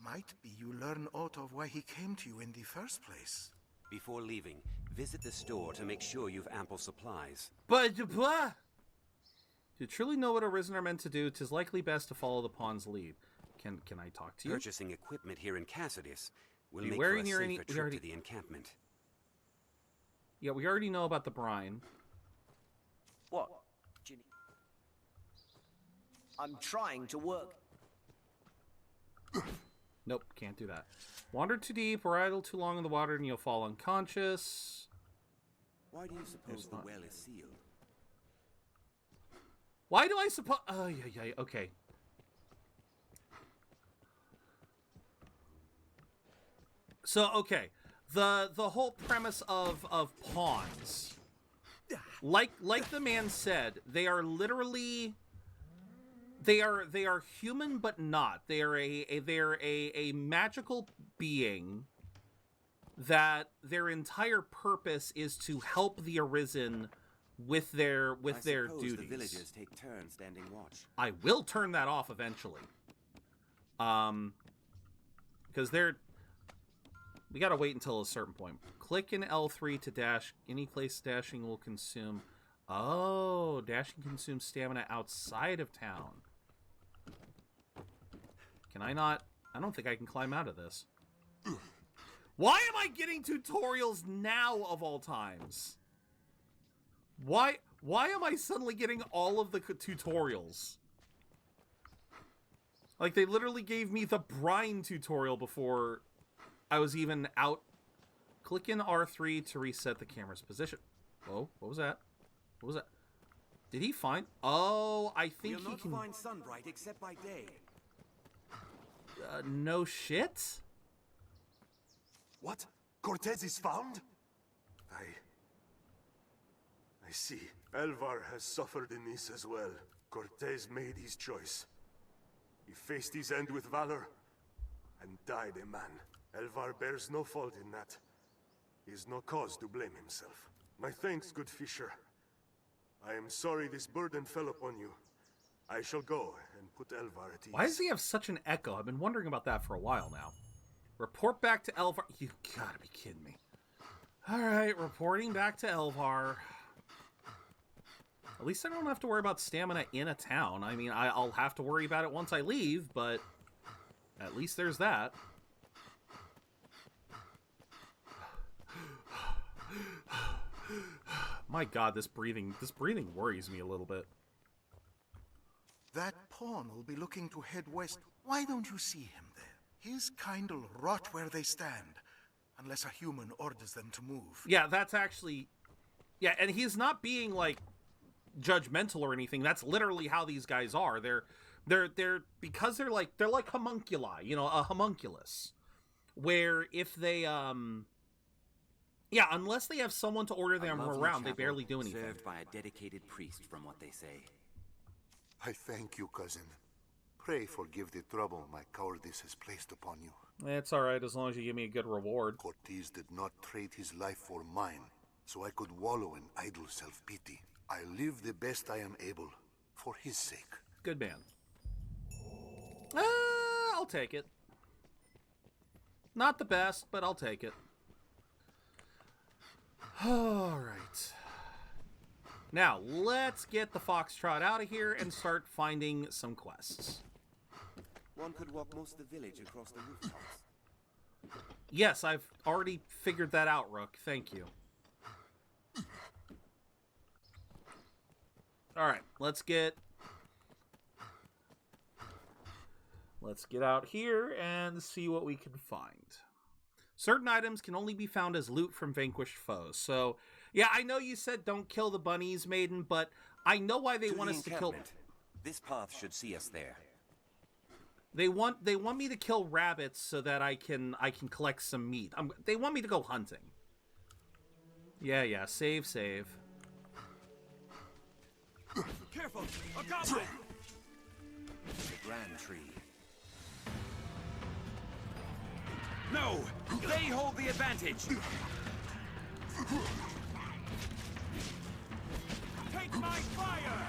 Might be you learn aught of why he came to you in the first place. Before leaving, visit the store to make sure you've ample supplies. But, to truly know what Arisen are meant to do, 'tis likely best to follow the pawn's lead. Can I talk to you? Purchasing equipment here in Cassidus will make wearing for a your safer trip to the encampment. Yeah, we already know about the brine. What, Ginny? I'm trying to work. Nope, can't do that. Wander too deep or idle too long in the water and you'll fall unconscious. Why do you suppose the well is sealed? Why do I suppose... Oh, yeah, okay. So, okay. The whole premise of pawns, like the man said, they are literally... They are human, but not. They are a magical being that their entire purpose is to help the Arisen with their duties. The villagers take turns standing watch. I will turn that off eventually. Because we gotta wait until a certain point. Click in L3 to dash. Any place dashing will consume. Oh, dashing consumes stamina outside of town. Can I not? I don't think I can climb out of this. Why am I getting tutorials now of all times? Why am I suddenly getting all of the tutorials? Like, they literally gave me the brine tutorial before I was even out. Click in R3 to reset the camera's position. Whoa, what was that? What was that? Did he find... Oh, I think he can... You'll not find sunbright except by day. No shit? What? Cortez is found? I see. Elvar has suffered in this as well. Cortez made his choice. He faced his end with valor and died a man. Elvar bears no fault in that. He has no cause to blame himself. My thanks, good Fisher. I am sorry this burden fell upon you. I shall go and put Elvar at ease. Why does he have such an echo? I've been wondering about that for a while now. Report back to Elvar. You gotta be kidding me. Alright, reporting back to Elvar. At least I don't have to worry about stamina in a town. I mean, I'll have to worry about it once I leave, but at least there's that. My God, this breathing worries me a little bit. That pawn will be looking to head west. Why don't you see him there? His kind'll rot where they stand, unless a human orders them to move. Yeah, that's actually... Yeah, and he's not being, like, judgmental or anything. That's literally how these guys are. They're because they're like homunculi, you know, a homunculus. Where if they, yeah, unless they have someone to order them around, they barely do anything. Served by a dedicated priest, from what they say. I thank you, cousin. Pray forgive the trouble my cowardice has placed upon you. It's alright, as long as you give me a good reward. Cortez did not trade his life for mine, so I could wallow in idle self-pity. I live the best I am able, for his sake. Good man. I'll take it. Not the best, but I'll take it. Alright. Now, let's get the Foxtrot out of here and start finding some quests. One could walk most of the village across the rooftops. Yes, I've already figured that out, Rook. Thank you. Alright, let's get out here and see what we can find. Certain items can only be found as loot from vanquished foes. So, yeah, I know you said don't kill the bunnies, Maiden, but I know why they want us to kill... This path should see us there. They want me to kill rabbits so that I can collect some meat. They want me to go hunting. Yeah, save. Careful! A goblin! The grand tree. No! They hold the advantage! Take my fire!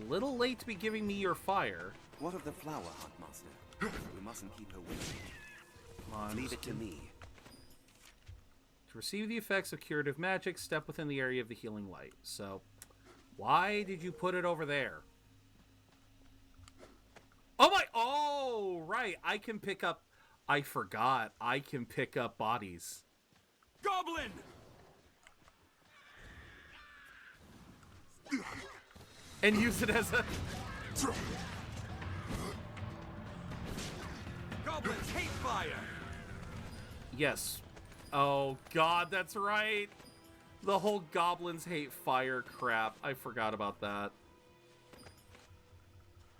Little late to be giving me your fire. What of the flower, Huntmaster? We mustn't keep her waiting. Come on, leave it to me. To receive the effects of curative magic, step within the area of the healing light. So, why did you put it over there? Oh, right. I can pick up... I forgot. I can pick up bodies. Goblin! And use it as a... Goblins hate fire! Yes. Oh, God, that's right. The whole goblins hate fire crap. I forgot about that.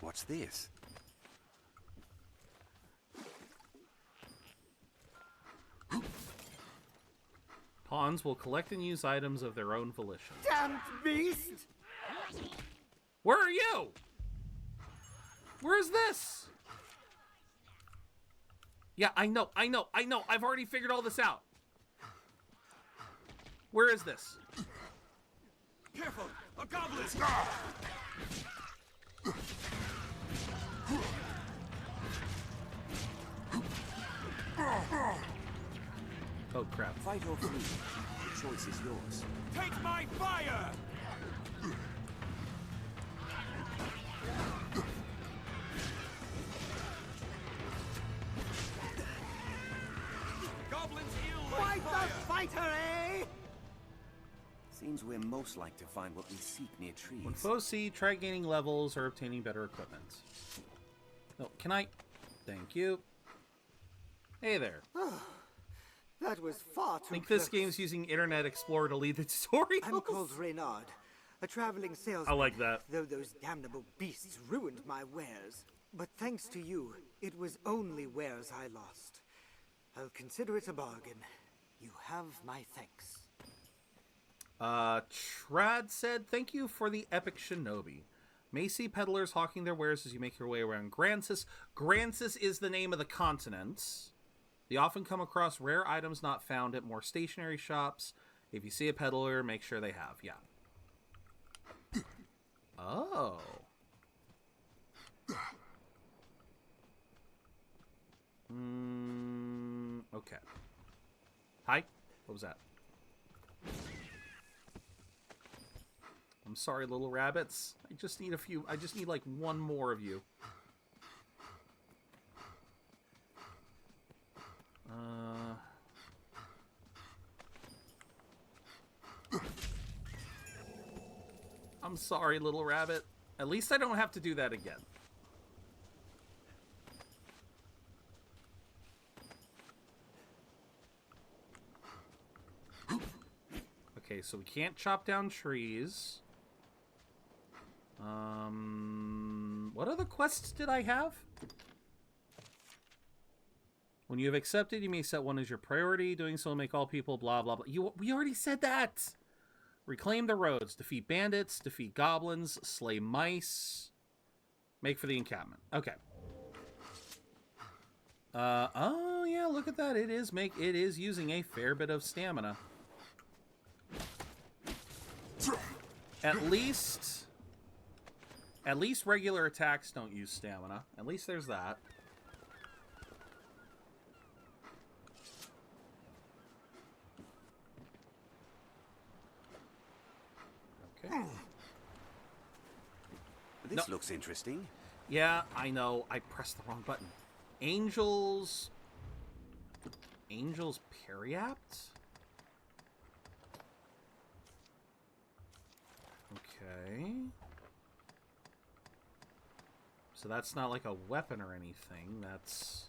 What's this? Pawns will collect and use items of their own volition. Damned beast! Where are you? Where's this? Yeah, I know. I've already figured all this out. Where is this? Careful! A goblin! Oh, crap. Fight or flee. The choice is yours. Take my fire! Goblins ill like Fight fire! the fighter, eh? Seems we're most like to find what we seek near trees. When foes see, try gaining levels or obtaining better equipment. Oh, can I? Thank you. Hey there. That was far too I think this game's using Internet Explorer to lead the tutorial. I'm called Reynard, a traveling salesman. I like that. Though those damnable beasts ruined my wares. But thanks to you, it was only wares I lost. I'll consider it a bargain. You have my thanks. Trad said, thank you for the epic shinobi. May see peddlers hawking their wares as you make your way around Grancis. Grancis is the name of the continent. They often come across rare items not found at more stationary shops. If you see a peddler, make sure they have. Yeah. Oh. Okay. Hi? What was that? I'm sorry, little rabbits. I just need like one more of you. I'm sorry, little rabbit. At least I don't have to do that again. Okay, so we can't chop down trees. What other quests did I have? When you have accepted, you may set one as your priority. Doing so will make all people blah, blah, blah. We already said that! Reclaim the roads. Defeat bandits. Defeat goblins. Slay mice. Make for the encampment. Okay. Oh, yeah, look at that. It is using a fair bit of stamina. At least regular attacks don't use stamina. At least there's that. Okay. This looks interesting. Yeah, I know. I pressed the wrong button. Angels Periapt? Okay. So that's not like a weapon or anything. That's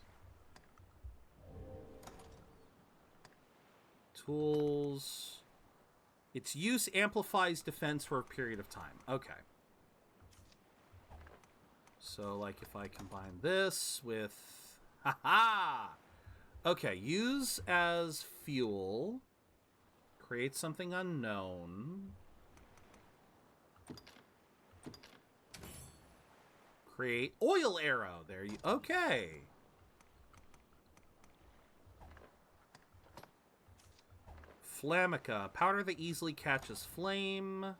tools. Its use amplifies defense for a period of time. Okay. So, like, if I combine this with... Haha! Okay, use as fuel. Create something unknown. Create oil arrow. There you... Okay. Flamica. Powder that easily catches flame.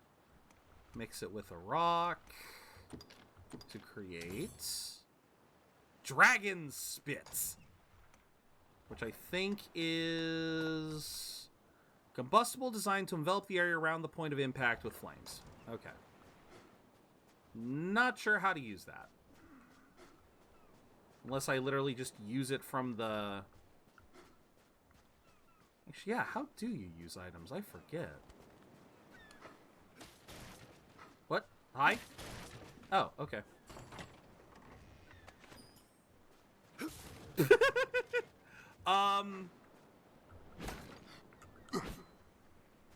Mix it with a rock to create Dragon Spit, which I think is combustible, designed to envelop the area around the point of impact with flames. Okay. Not sure how to use that. Unless I literally just use it from the... Actually, yeah, how do you use items? I forget. What? Hi? Oh, okay.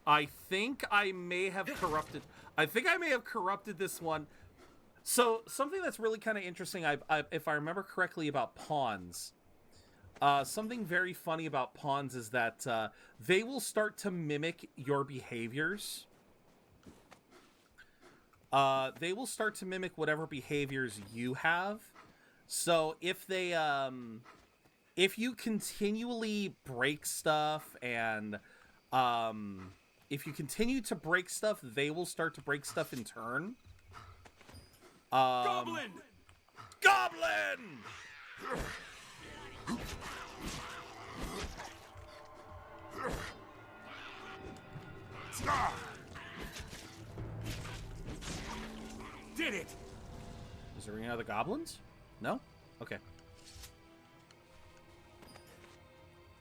I think I may have corrupted... this one. So, something that's really kind of interesting, if I remember correctly about pawns, something very funny about pawns is that they will start to mimic your behaviors. They will start to mimic whatever behaviors you have. So if they, if you continually break stuff and, if you continue to break stuff, they will start to break stuff in turn. Goblin! Goblin! Did it! Is there any other goblins? No? Okay.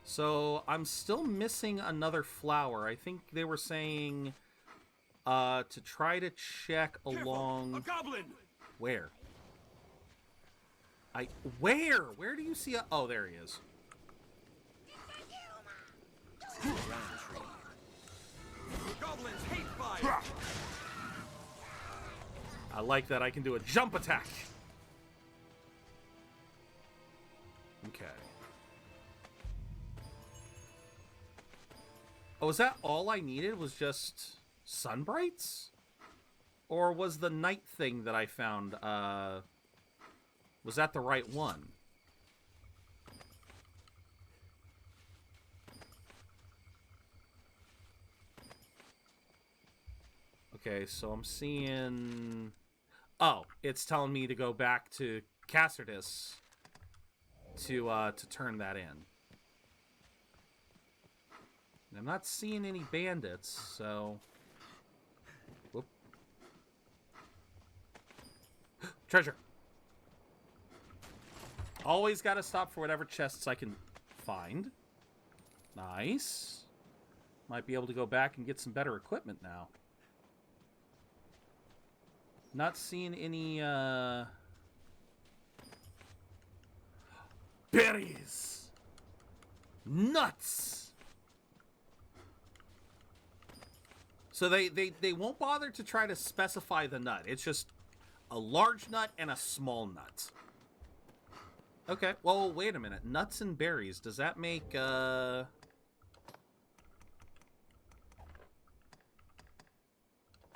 So, I'm still missing another flower. I think they were saying to try to check along... A goblin! Where? Where? Where do you see a... Oh, there he is. Goblins hate fire! I like that I can do a jump attack. Okay. Oh, is that all I needed? Was just Sunbrights? Or was the night thing that I found, was that the right one? Okay, so I'm seeing... Oh, it's telling me to go back to Cassardus to turn that in. I'm not seeing any bandits, so... Whoop. Treasure. Always gotta stop for whatever chests I can find. Nice. Might be able to go back and get some better equipment now. Not seeing any, berries! Nuts! So they won't bother to try to specify the nut. It's just a large nut and a small nut. Okay, well, wait a minute. Nuts and berries, does that make,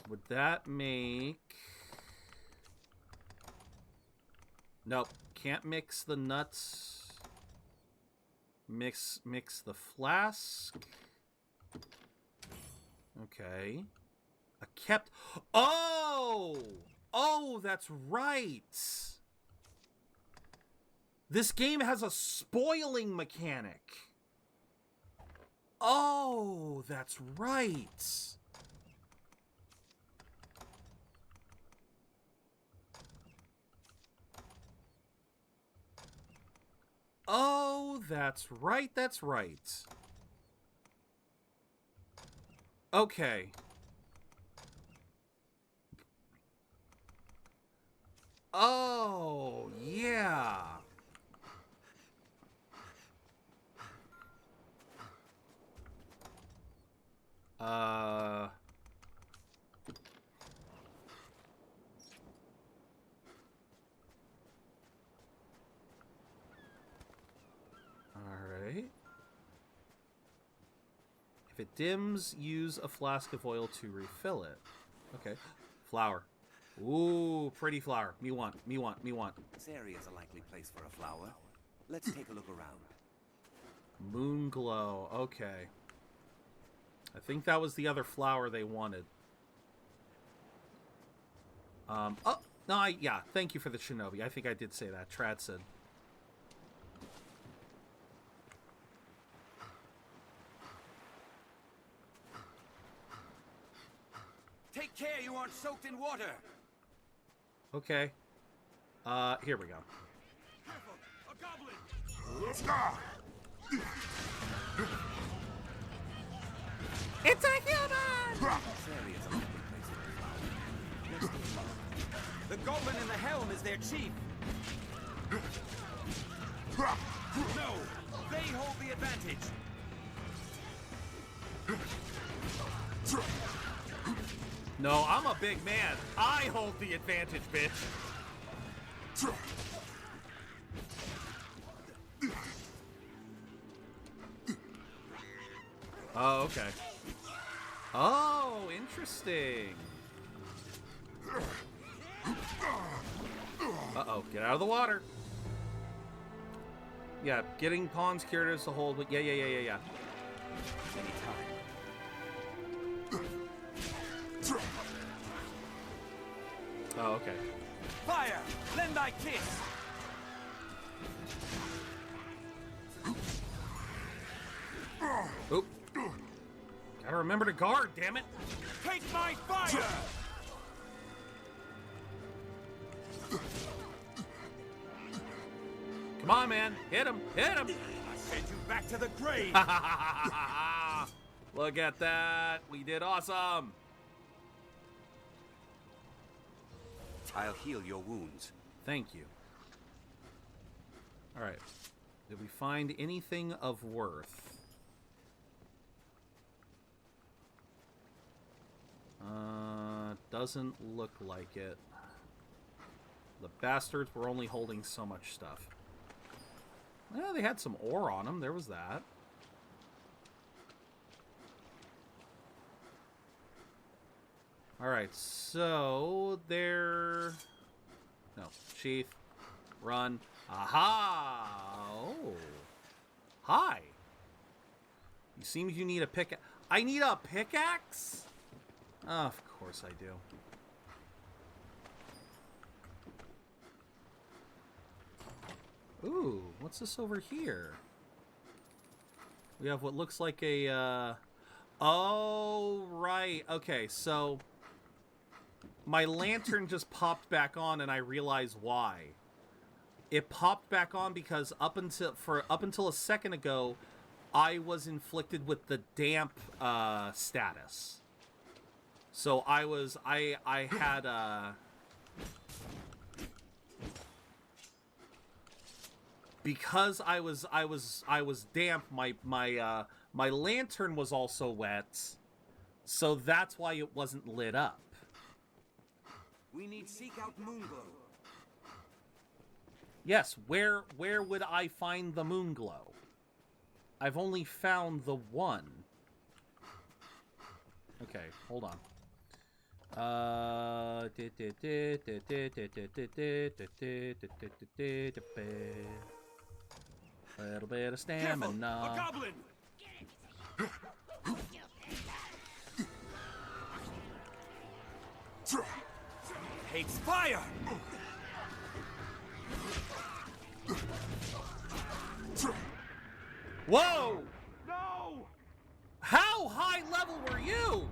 would that make... Nope, can't mix the nuts. Mix the flask. Okay. A kept... Oh! Oh, that's right! This game has a spoiling mechanic. Oh, that's right. Oh, that's right, that's right. Okay. Oh, yeah. Alright. If it dims, use a flask of oil to refill it. Okay. Flower. Ooh, pretty flower. Me want. This area is a likely place for a flower. Let's take a look around. Moon glow. Okay. I think that was the other flower they wanted. Oh, no, yeah, thank you for the shinobi. I think I did say that. Trad said. Take care you aren't soaked in water. Okay. Here we go. Careful, a goblin. Let's go. It's a human! The goblin in the helm is their chief. No, they hold the advantage. No, I'm a big man. I hold the advantage, bitch. Oh, okay. Oh, interesting. Uh-oh, get out of the water. Yeah, getting pawns cured is a hold, but yeah. Anytime. Oh, okay. Fire! Lend thy kiss! Oop. Gotta remember to guard, damn it. Take my fire! Come on, man. Hit him. Hit him. I send you back to the grave. Look at that. We did awesome. I'll heal your wounds. Thank you. All right. Did we find anything of worth? Doesn't look like it. The bastards were only holding so much stuff. Well, they had some ore on them. There was that. Alright, so they're... No, sheath. Run. Aha! Oh. Hi. You seem you need a pickaxe. I need a pickaxe? Oh, of course I do. Ooh, what's this over here? We have what looks like a, Oh, right. Okay, so... my lantern just popped back on, and I realized why. It popped back on because up until a second ago, I was inflicted with the damp status. So I had because I was damp. My lantern was also wet, so that's why it wasn't lit up. We need seek out Moonglow. Yes, where would I find the Moonglow? I've only found the one. Okay, hold on. Little bit of stamina. A goblin! Hates fire! Whoa! No! How high level were you?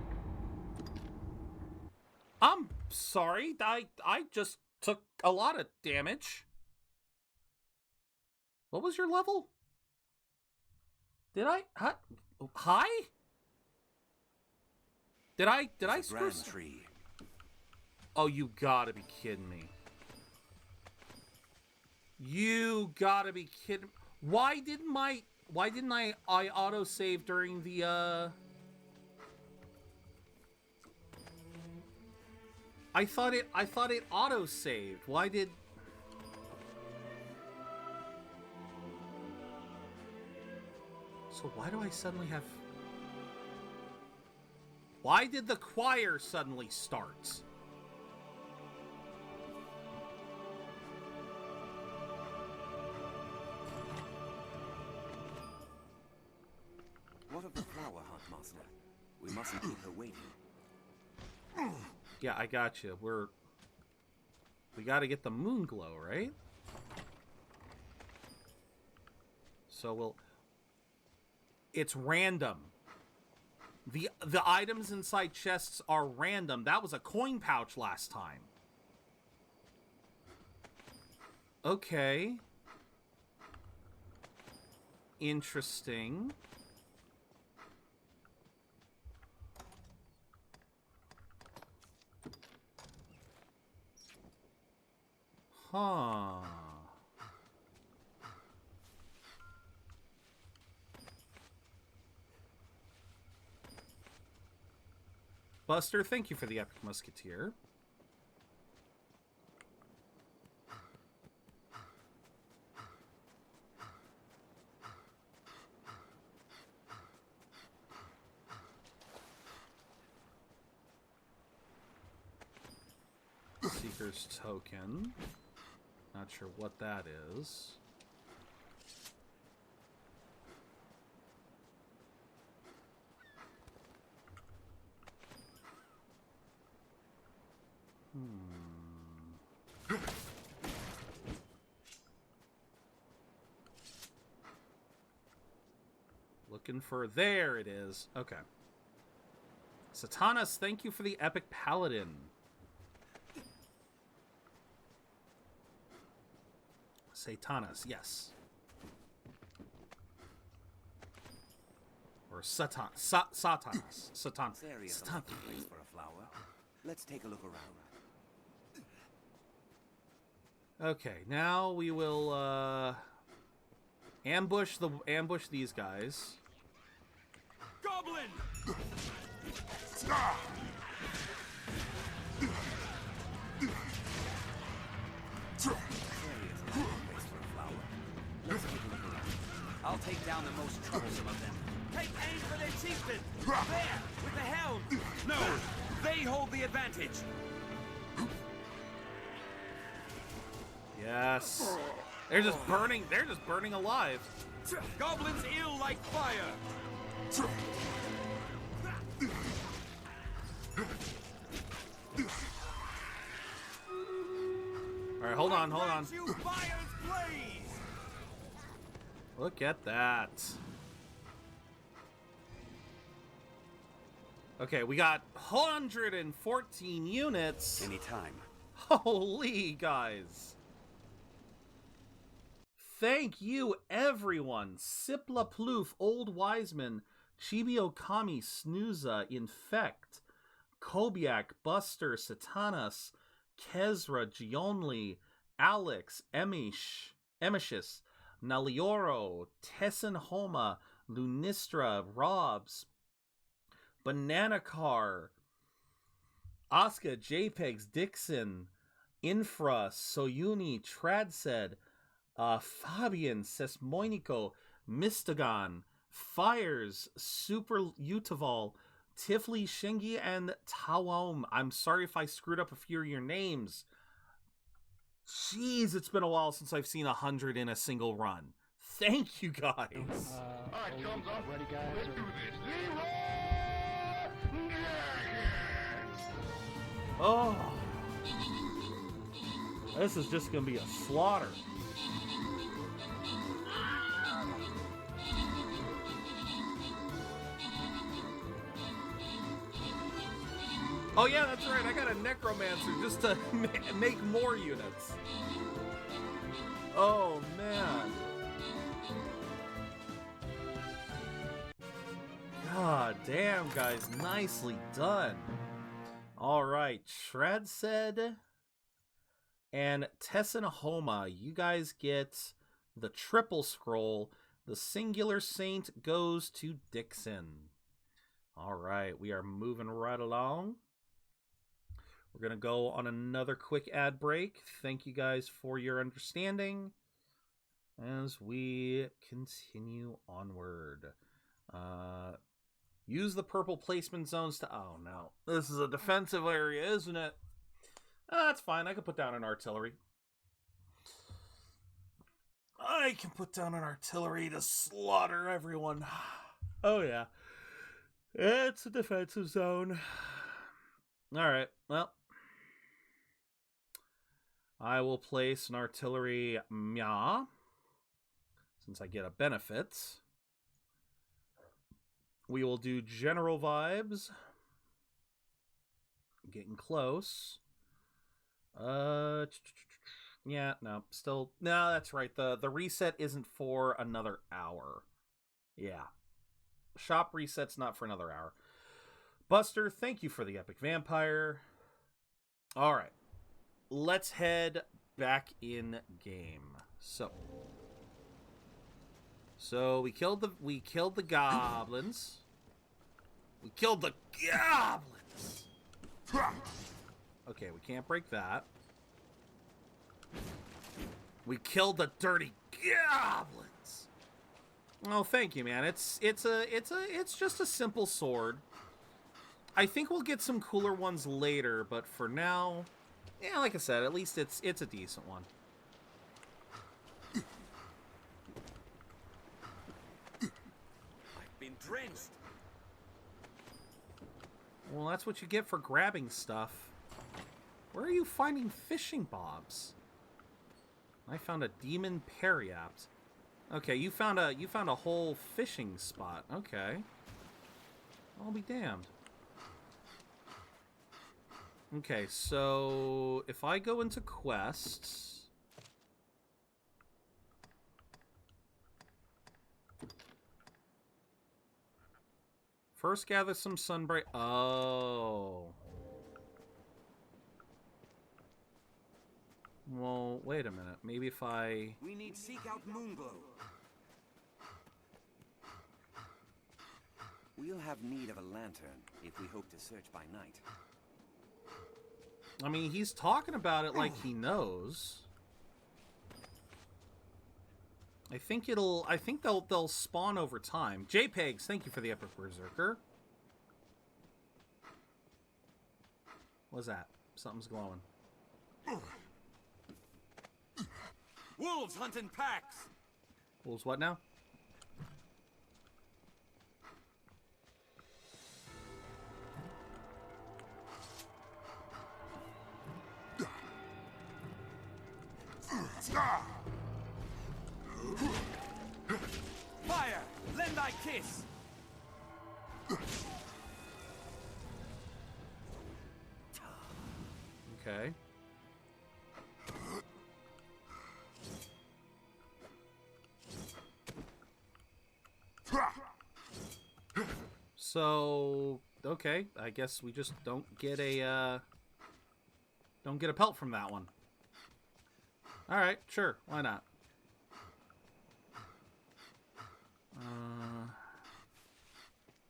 I'm sorry. I just took a lot of damage. What was your level? Did I? High? Did I screw? Tree. Oh, you gotta be kidding me. You gotta be kidding. Why didn't I auto save during the I thought it auto saved. Why did So why do I suddenly have Why did the choir suddenly start? What of the flower hunt, Master? We mustn't keep her waiting. Yeah, I got you. We got to get the Moonglow, right? So it's random. The items inside chests are random. That was a coin pouch last time. Okay. Interesting. Huh. Buster, thank you for the Epic Musketeer. Seeker's Token. Not sure what that is. Looking for... There it is. Okay. Satanas, thank you for the Epic Paladin. Satanas, yes. Or Satanas. Satanas. This area is a lovely place for a flower. Let's take a look around. Okay, now we will ambush these guys. Goblin! Let's take a look around. I'll take down the most troublesome of them. Take aim for their chieftain! There! With the helm! No! They hold the advantage! Yes. They're just burning alive. Goblins ill like fire! Alright, hold on. Look at that. Okay, we got 114 units. Anytime. Holy guys. Thank you, everyone. Sipla Ploof, Old Wiseman, Chibi Okami, Snooza, Infect, Kobiak, Buster, Satanas, Kezra, Gionli, Alex, Emishus, Nalioro, Tessin Homa, Lunistra, Robs, Banana Car, Asuka, JPEGs, Dixon, Infra, Soyuni, Tradsed, Fabian, Sesmoinico, Mystagon, Fires, Super Utaval, Tifli, Shingi, and Tawom. I'm sorry if I screwed up a few of your names. Jeez, it's been a while since I've seen 100 in a single run. Thank you, guys. Alright, thumbs up. Ready, guys? Let's do this. Oh. This is just going to be a slaughter. Oh yeah, that's right. I got a necromancer just to make more units. Oh man. God damn, guys. Nicely done. All right, Tradsed and Tessin Homa, you guys get the triple scroll. The singular saint goes to Dixon. All right, we are moving right along. We're going to go on another quick ad break. Thank you guys for your understanding as we continue onward. Use the purple placement zones to... Oh, no. This is a defensive area, isn't it? That's fine. I can put down an artillery. I can put down an artillery to slaughter everyone. Oh, yeah. It's a defensive zone. All right. Well, I will place an artillery Mya, since I get a benefit. We will do general vibes. Getting close. Yeah, no, still, no, that's right. The reset isn't for another hour. Yeah. Shop reset's not for another hour. Buster, thank you for the epic vampire. All right. Let's head back in game. So we killed the goblins. We killed the goblins. Okay, we can't break that. We killed the dirty goblins. Oh, thank you, man. It's just a simple sword. I think we'll get some cooler ones later, but for now, yeah, like I said, at least it's a decent one. I've been drenched. Well, that's what you get for grabbing stuff. Where are you finding fishing bobs? I found a demon periapt. Okay, you found a whole fishing spot. Okay. I'll be damned. Okay, so if I go into quests, first gather some sunbright. Oh. Well, wait a minute. Maybe if I... We need seek out Moonglow. We'll have need of a lantern if we hope to search by night. I mean, he's talking about it like he knows. I think they'll spawn over time. JPEGs, thank you for the epic berserker. What's that? Something's glowing. Wolves hunt in packs. Wolves what now? Fire! Lend thy kiss! Okay. So, okay, I guess we just don't get a pelt from that one. All right, sure, why not?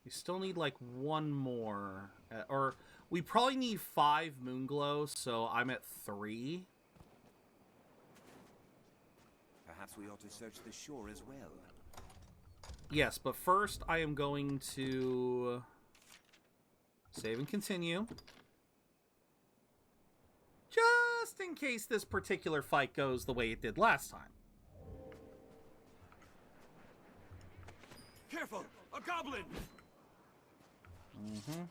We still need like one more, or we probably need 5 Moonglow, so I'm at 3. Perhaps we ought to search the shore as well. Yes, but first I am going to save and continue. Just in case this particular fight goes the way it did last time. Careful! A goblin! Mm-hmm.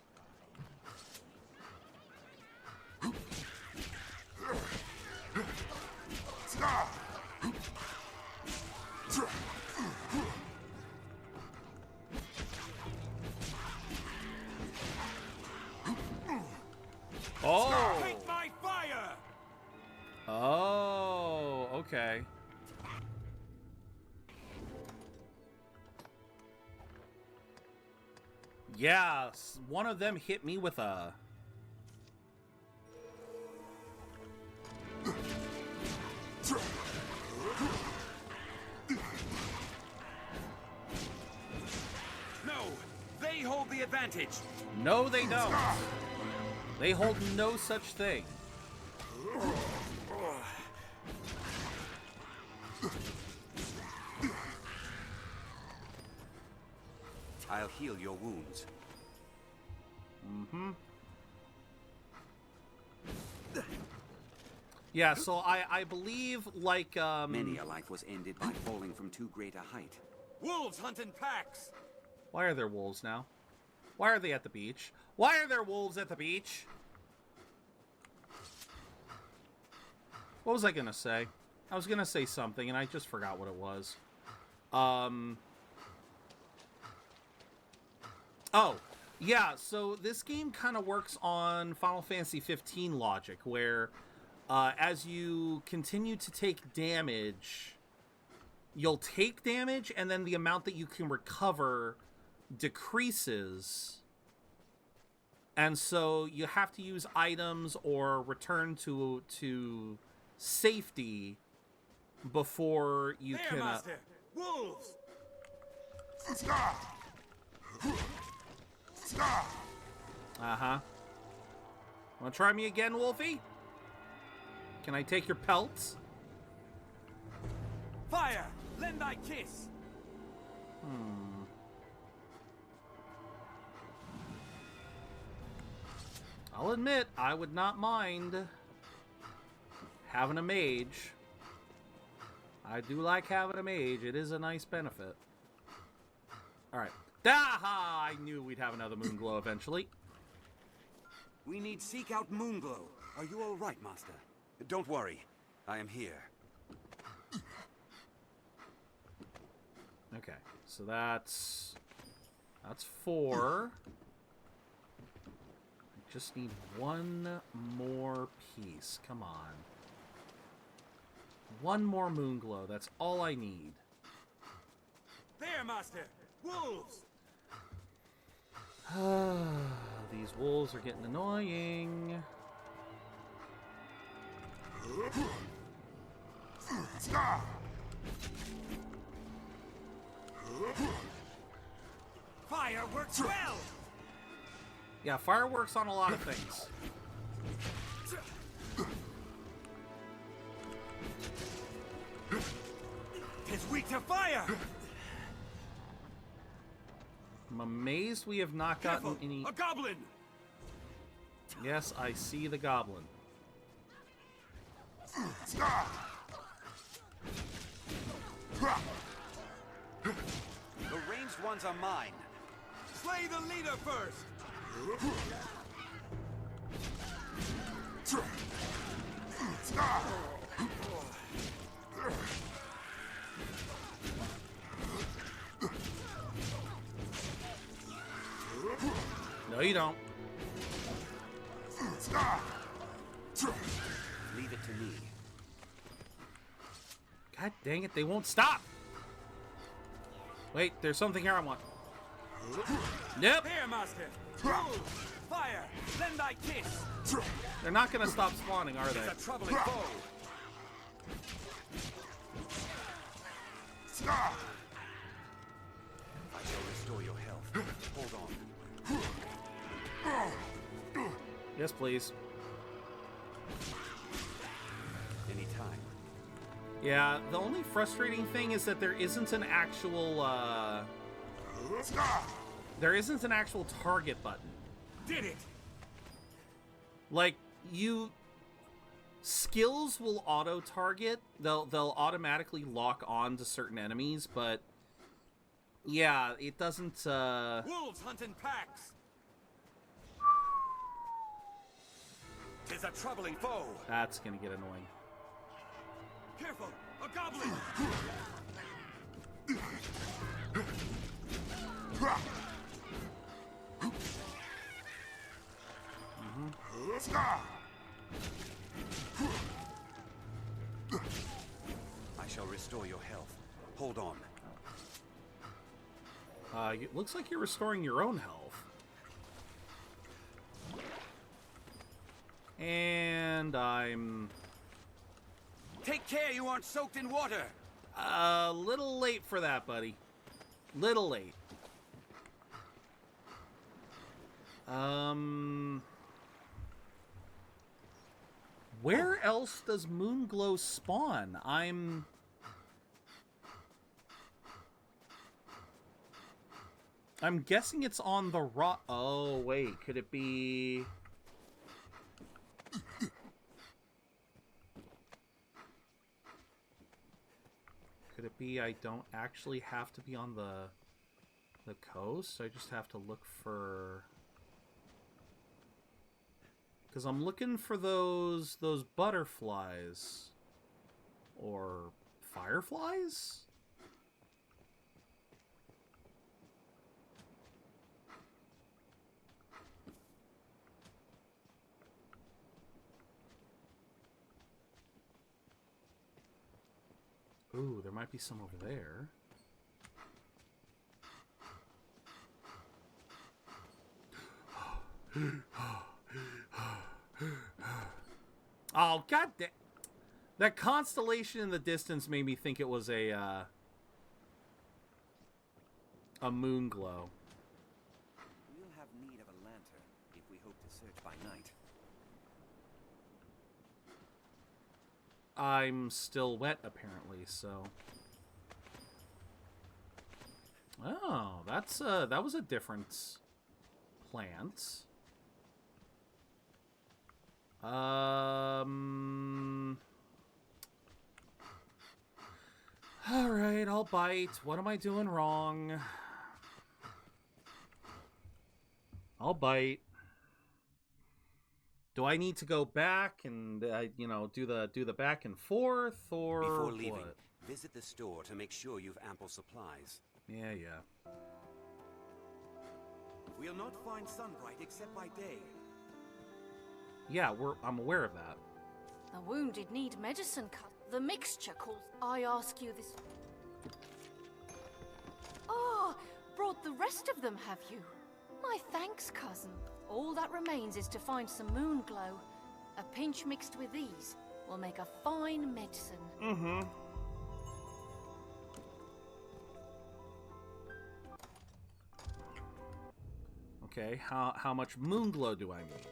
Oh! Take my fire! Oh, okay. Yeah, one of them hit me with a... No! They hold the advantage! No, they don't. They hold no such thing. I'll heal your wounds. Mm-hmm. Yeah, so I believe, like, Many a life was ended by falling from too great a height. Wolves hunt in packs! Why are there wolves now? Why are they at the beach? Why are there wolves at the beach? What was I gonna say? I was gonna say something, and I just forgot what it was. Oh, yeah, so this game kind of works on Final Fantasy 15 logic, where as you continue to take damage, you'll take damage, and then the amount that you can recover decreases. And so you have to use items or return to safety before you can... Master! Wolves! Uh-huh. Wanna try me again, Wolfie? Can I take your pelts? Fire! Lend thy kiss! I'll admit, I would not mind having a mage. I do like having a mage. It is a nice benefit. Alright. Aha! I knew we'd have another Moonglow eventually. We need seek out Moonglow. Are you all right, Master? Don't worry. I am here. Okay. So that's 4. I just need one more piece. Come on. One more Moonglow. That's all I need. There, Master! Wolves! These wolves are getting annoying. Fire works well! Yeah, fire works on a lot of things. It's weak to fire! I'm amazed we have not gotten any... A goblin! Yes, I see the goblin. The ranged ones are mine. Slay the leader first! No, you don't. to me. God dang it, they won't stop! Wait, there's something here I want. Yep. Here, master. Fire! Lend thy kiss! They're not gonna stop spawning, are they? It's a troubling foe. I shall restore your health. Hold on. Yes, please. Anytime. Yeah, the only frustrating thing is that there isn't an actual, there isn't an actual target button. Did it! Like, skills will auto-target. They'll automatically lock on to certain enemies, but yeah, it doesn't, Wolves hunt in packs! 'Tis a troubling foe! That's gonna get annoying. Careful! A goblin! I shall restore your health. Hold on. It looks like you're restoring your own health. And I'm... Take care you aren't soaked in water! A little late for that, buddy. Little late. Where else does Moonglow spawn? I'm guessing it's on the rock. Oh, wait. Could it be... Could it be I don't actually have to be on the coast? I just have to look for... Because I'm looking for those butterflies. Or fireflies? Ooh, there might be some over there. Oh, god damn. That constellation in the distance made me think it was a moon glow. We'll have need of a lantern if we hope to search by night. I'm still wet, apparently, so... Oh, that's, that was a different plant. Alright, I'll bite. What am I doing wrong? I'll bite. Do I need to go back and, you know, do the back and forth, or Before leaving, what? visit the store to make sure you've ample supplies. Yeah, yeah. We'll not find Sunbright except by day. Yeah, I'm aware of that. The wounded need medicine cut. The mixture calls. I ask you this. Ah, brought the rest of them, have you? My thanks, cousin. All that remains is to find some moon glow. A pinch mixed with these will make a fine medicine. Mm-hmm. Okay, how much moon glow do I need?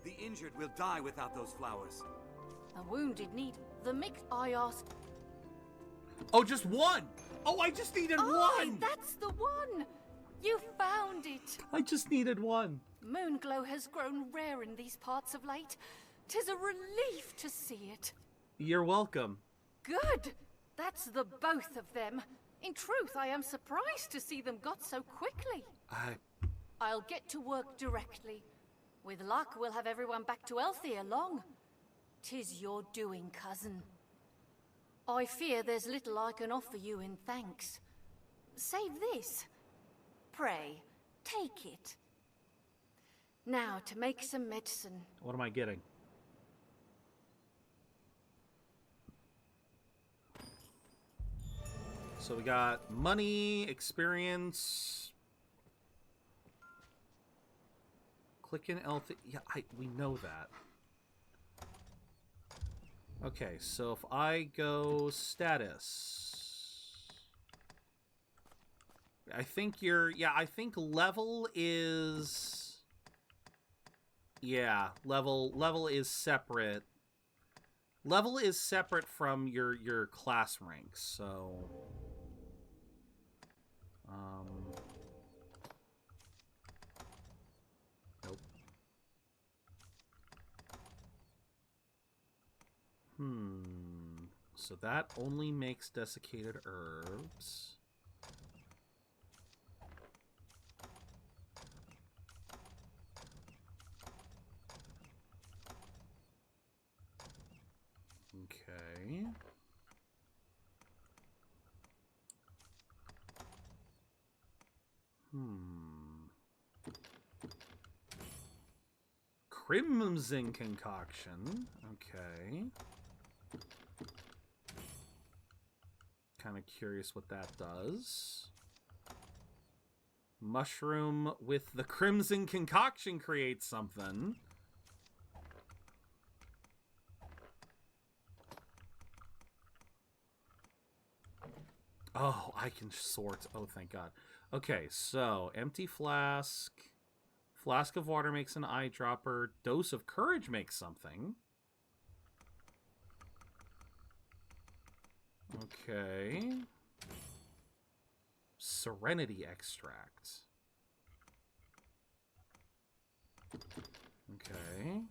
The injured will die without those flowers. The wounded need the mix. I asked. Oh, just one! Oh, I just needed one! That's the one! You found it! I just needed one. Moonglow has grown rare in these parts of late. 'Tis a relief to see it. You're welcome. Good! That's the both of them. In truth, I am surprised to see them got so quickly. I'll get to work directly. With luck, we'll have everyone back to health ere long. 'Tis your doing, cousin. I fear there's little I can offer you in thanks. Save this. Pray, take it. Now to make some medicine. What am I getting? So we got money, experience. Click in L. Yeah, we know that. Okay, so if I go status, I think you're. Yeah, I think level is. Yeah, level is separate. Level is separate from your class ranks, so. Nope. So that only makes desiccated herbs. Okay. Crimson concoction. Okay. Kind of curious what that does. Mushroom with the crimson concoction creates something. Oh, I can sort. Oh, thank God. Okay, so empty flask. Flask of water makes an eyedropper. Dose of courage makes something. Okay. Serenity extract. Okay.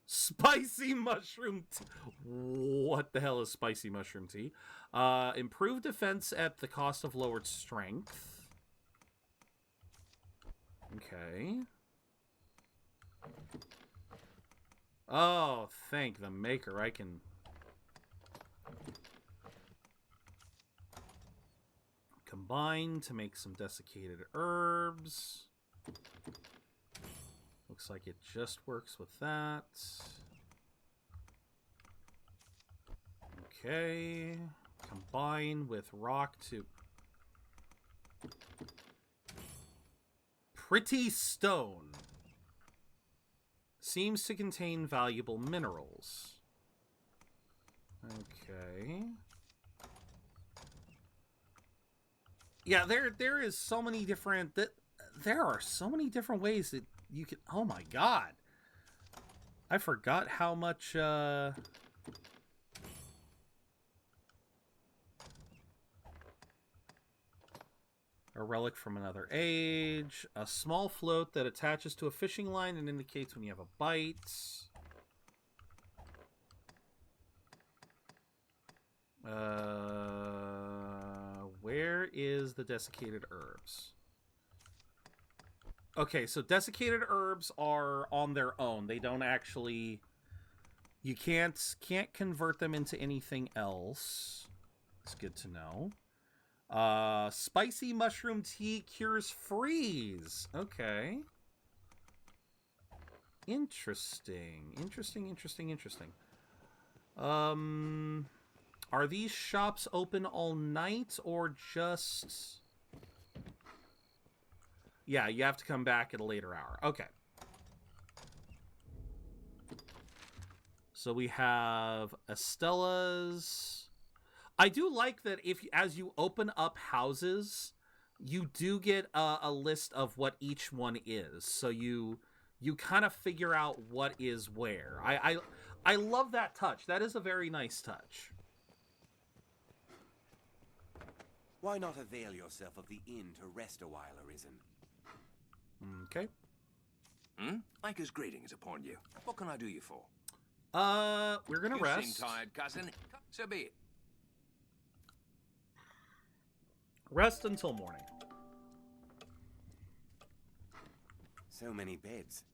Spicy mushroom tea. What the hell is spicy mushroom tea? Improved defense at the cost of lowered strength. Okay. Oh, thank the maker. I can... combine to make some desiccated herbs. Looks like it just works with that. Okay. Combine with rock to... Pretty stone. Seems to contain valuable minerals. Okay. Yeah, there is so many different... There are so many different ways that you can... Oh my God. I forgot how much... A relic from another age. A small float that attaches to a fishing line and indicates when you have a bite. Where is the desiccated herbs? Okay, so desiccated herbs are on their own. They don't actually... You can't convert them into anything else. It's good to know. Spicy mushroom tea cures freeze. Okay. Interesting. Interesting. Are these shops open all night or just... Yeah, you have to come back at a later hour. Okay. So we have Estella's... I do like that as you open up houses, you do get a list of what each one is. So you kind of figure out what is where. I love that touch. That is a very nice touch. Why not avail yourself of the inn to rest a while, Arisen? Okay. Maker's greetings upon you. What can I do you for? We're gonna rest. You seem tired, cousin. So be it. Rest until morning. So many beds.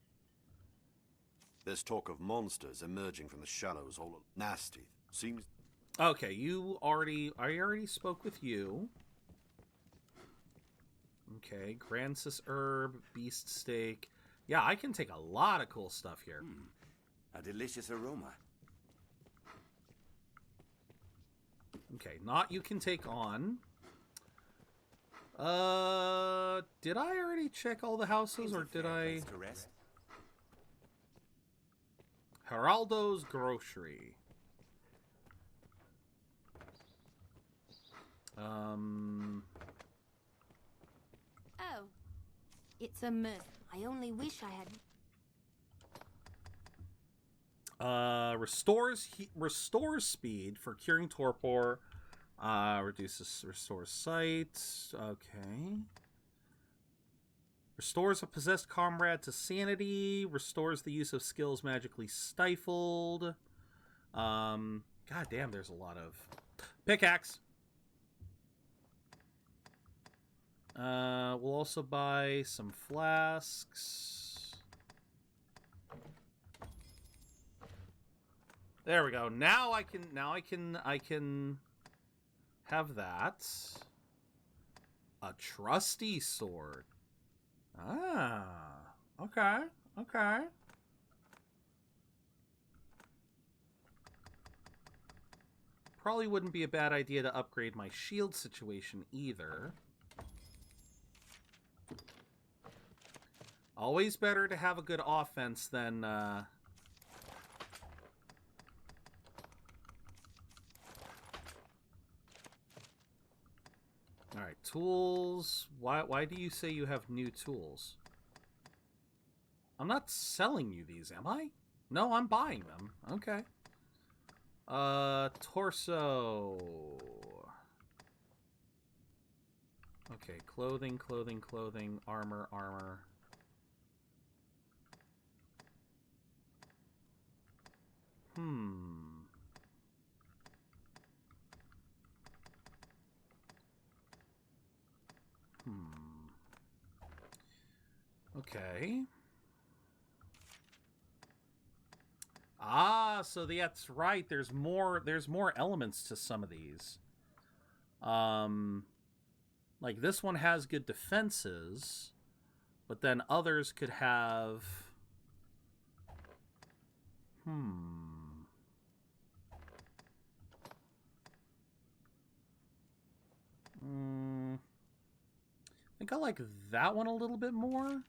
There's talk of monsters emerging from the shallows all nasty. Seems... Okay, I already spoke with you. Okay, Grancis herb, beast steak. Yeah, I can take a lot of cool stuff here. A delicious aroma. Okay, not you can take on. Did I already check all the houses, or did I? Geraldo's Grocery. Oh, it's a myth. I only wish I had. Restores speed for curing torpor. Restores sight. Okay. Restores a possessed comrade to sanity. Restores the use of skills magically stifled. God damn, there's a lot of pickaxe. We'll also buy some flasks. There we go. Now I can have that. A trusty sword. Ah, okay, okay. Probably wouldn't be a bad idea to upgrade my shield situation either. Always better to have a good offense than, Alright, tools. Why do you say you have new tools? I'm not selling you these, am I? No, I'm buying them. Okay. Torso. Okay, clothing, armor. Okay. Ah, so that's right. There's more elements to some of these. Like this one has good defenses, but then others could have I think I like that one a little bit more.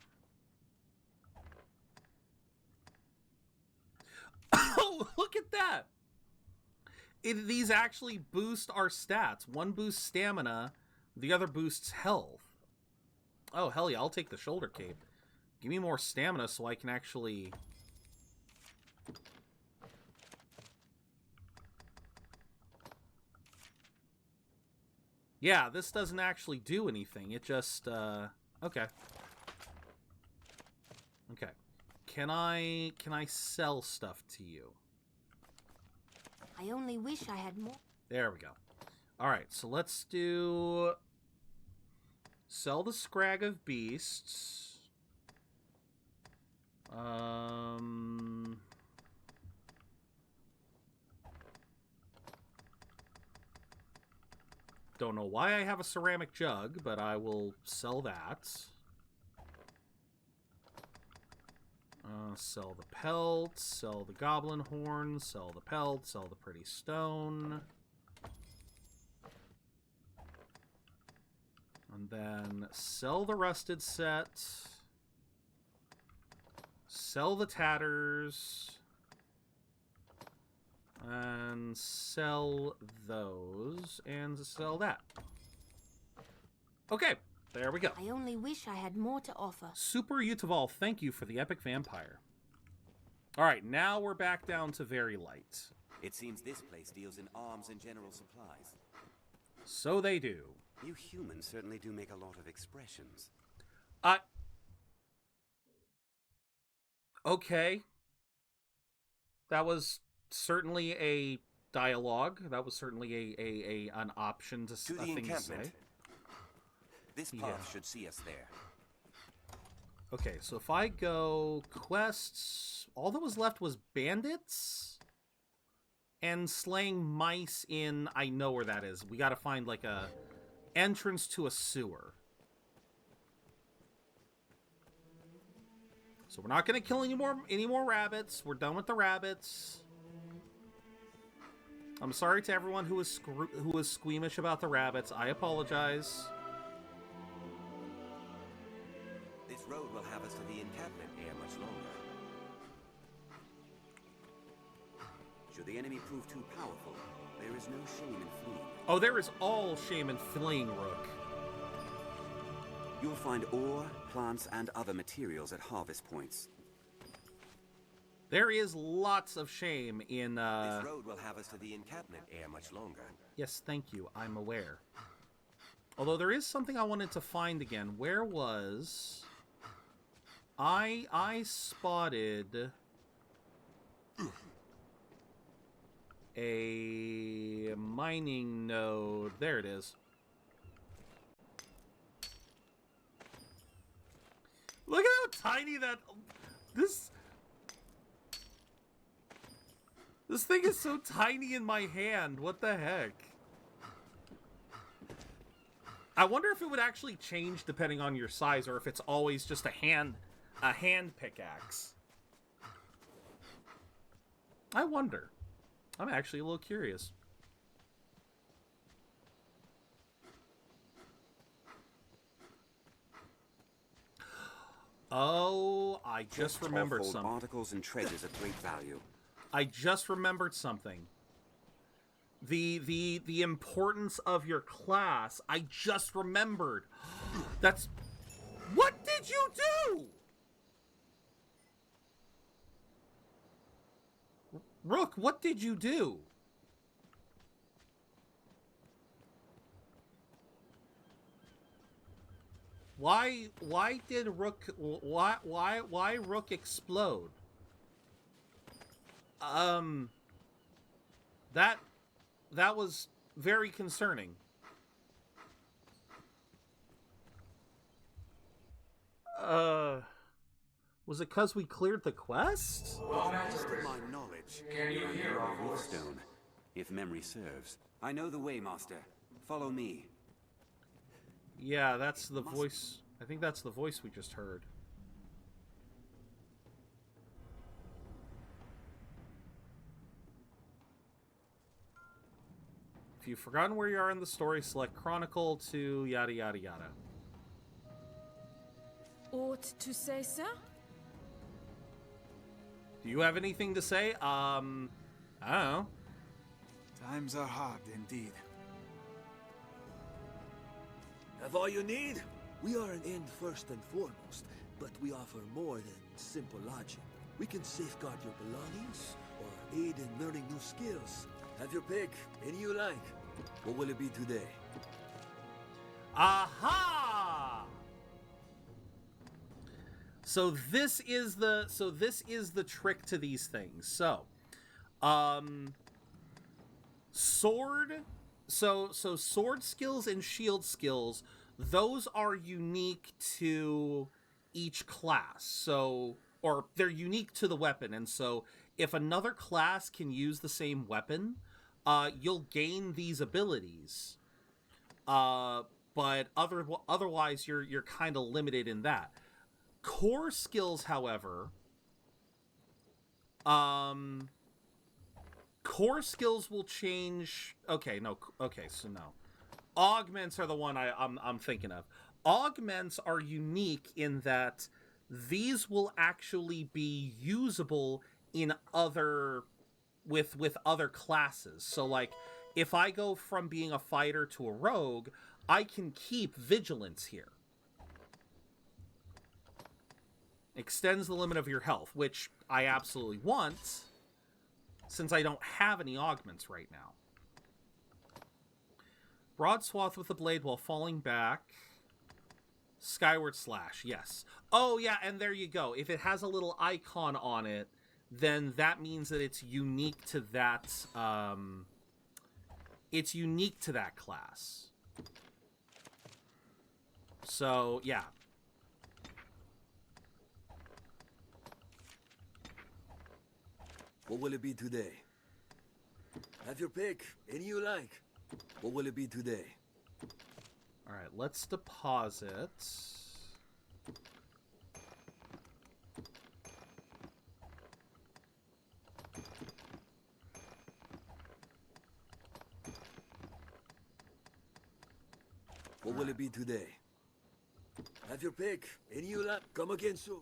Oh, look at that! These actually boost our stats. One boosts stamina, the other boosts health. Oh, hell yeah, I'll take the shoulder cape. Give me more stamina so I can actually... Yeah, this doesn't actually do anything. It just, okay. Okay. Can I sell stuff to you? I only wish I had more. There we go. Alright, so let's do... Sell the Scrag of Beasts. Don't know why I have a ceramic jug, but I will sell that. Sell the pelt, sell the goblin horn, sell the pelt, sell the pretty stone. And then sell the rusted set. Sell the tatters. And sell those. And sell that. Okay, there we go. I only wish I had more to offer. Super Utaval, thank you for the epic vampire. Alright, now we're back down to very light. It seems this place deals in arms and general supplies. So they do. You humans certainly do make a lot of expressions. Okay. That was certainly a dialogue. That was certainly an option to the a thing encampment. To say. This path should see us there. Okay, so if I go quests, all that was left was bandits. and slaying mice in... I know where that is. We gotta find, like, a entrance to a sewer. So we're not gonna kill any more rabbits. We're done with the rabbits. I'm sorry to everyone who was squeamish about the rabbits. I apologize. This road will have us to the encampment ere much longer. Should the enemy prove too powerful, there is no shame in fleeing. Oh, there is all shame in fleeing, Rook. You'll find ore, plants, and other materials at harvest points. There is lots of shame in, This road will have us to the encampment ere much longer. Yes, thank you. I'm aware. Although there is something I wanted to find again. Where was... I spotted... a mining node. There it is. Look at how tiny that... This thing is so tiny in my hand. What the heck? I wonder if it would actually change depending on your size, or if it's always just a hand pickaxe. I wonder. I'm actually a little curious. Oh, I just remembered something. Articles and treasures of great value. I just remembered something. The importance of your class. I just remembered. That's... What did you do? Rook, what did you do? Why did Rook... Why Rook explode? That was very concerning. Was it because we cleared the quest? Well, to my knowledge, can you hear our Wolfstone, if memory serves. I know the way, Master. Follow me. Yeah, that's the voice. I think that's the voice we just heard. If you've forgotten where you are in the story, select Chronicle to yada yada yada. Aught to say, sir? Do you have anything to say? I don't know. Times are hard indeed. Have all you need? We are an end first and foremost, but we offer more than simple lodging. We can safeguard your belongings, or aid in learning new skills. Have your pick, any you like. What will it be today? Aha! So this is the trick to these things. So, sword. So sword skills and shield skills, those are unique to each class. So, or they're unique to the weapon. And so if another class can use the same weapon, you'll gain these abilities. But otherwise you're kind of limited in that. Core skills, however, core skills will change. Okay, so no. Augments are the one I'm thinking of. Augments are unique in that these will actually be usable in with other classes. So like if I go from being a fighter to a rogue, I can keep vigilance here. Extends the limit of your health, which I absolutely want, since I don't have any augments right now. Broad swath with the blade while falling back. Skyward slash, yes. Oh, yeah, and there you go. If it has a little icon on it, then that means that it's unique to that, it's unique to that class. So, yeah. What will it be today? Have your pick. Any you like. What will it be today? All right, let's deposit. What will it be today? Have your pick. Any you like. Come again soon.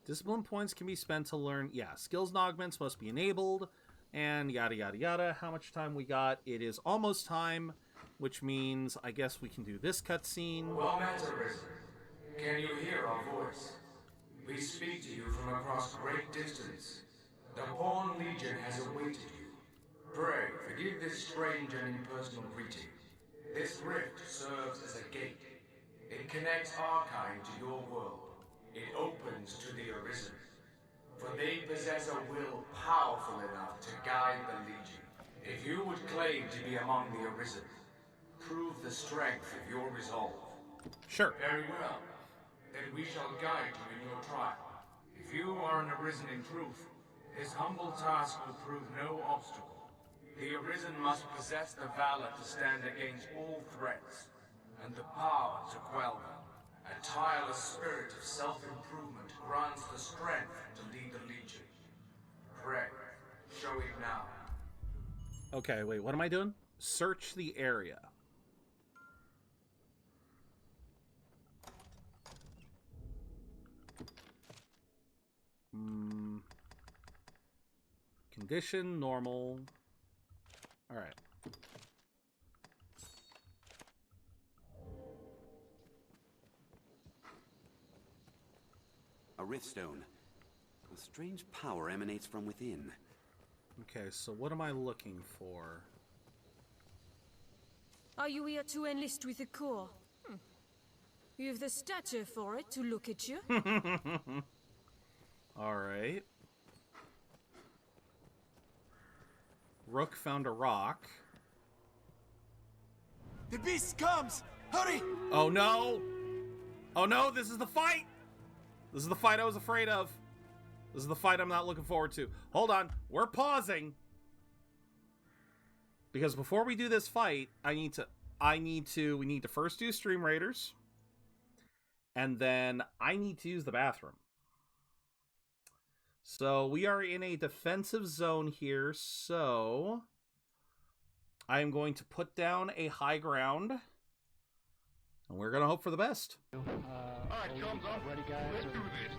Discipline points can be spent to learn. Yeah, skills and augments must be enabled. And yada, yada, yada. How much time we got? It is almost time, which means I guess we can do this cutscene. Well met, Arisen. Can you hear our voice? We speak to you from across great distance. The Pawn Legion has awaited you. Pray, forgive this strange and impersonal greeting. This rift serves as a gate. It connects our kind to your world. It opens to the Arisen. For they possess a will powerful enough to guide the Legion. If you would claim to be among the Arisen, prove the strength of your resolve. Sure. Very well. Then we shall guide you in your trial. If you are an Arisen in truth, this humble task will prove no obstacle. The Arisen must possess the valor to stand against all threats, and the power to quell them. A tireless spirit of self-improvement grants the strength to lead the Legion. Pray, show it now. Okay, wait, what am I doing? Search the area. Condition, normal. All right. A Riftstone. A strange power emanates from within. Okay, so what am I looking for? Are you here to enlist with the Corps? You have the stature for it, to look at you. All right. Rook found a rock. The beast comes! Hurry! Oh no! Oh no, this is the fight! This is the fight I was afraid of. This is the fight I'm not looking forward to. Hold on, we're pausing. Because before we do this fight, we need to first do Stream Raiders. And then I need to use the bathroom. So we are in a defensive zone here, so I am going to put down a high ground. And we're going to hope for the best. Alright, thumbs up. Ready, guys? Let's do this.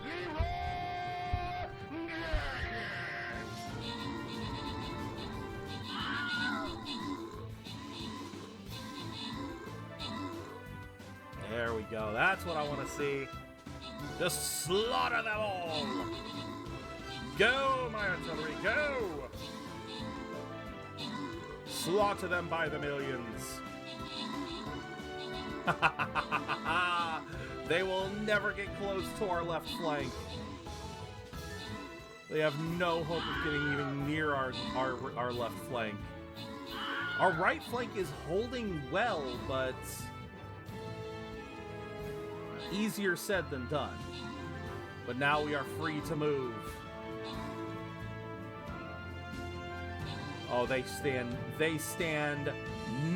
There we go. That's what I want to see. Just slaughter them all. Go, my artillery, go! Slaughter them by the millions. They will never get close to our left flank. They have no hope of getting even near our left flank. Our right flank is holding well, but easier said than done. But now we are free to move. Oh, they stand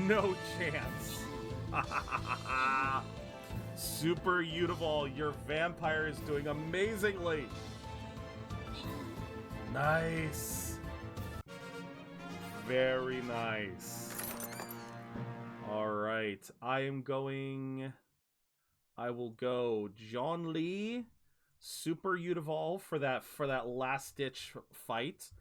no chance. Super Unival, your vampire is doing amazingly. Nice. Very nice. All right, I will go John Lee, Super Unival for that last ditch fight.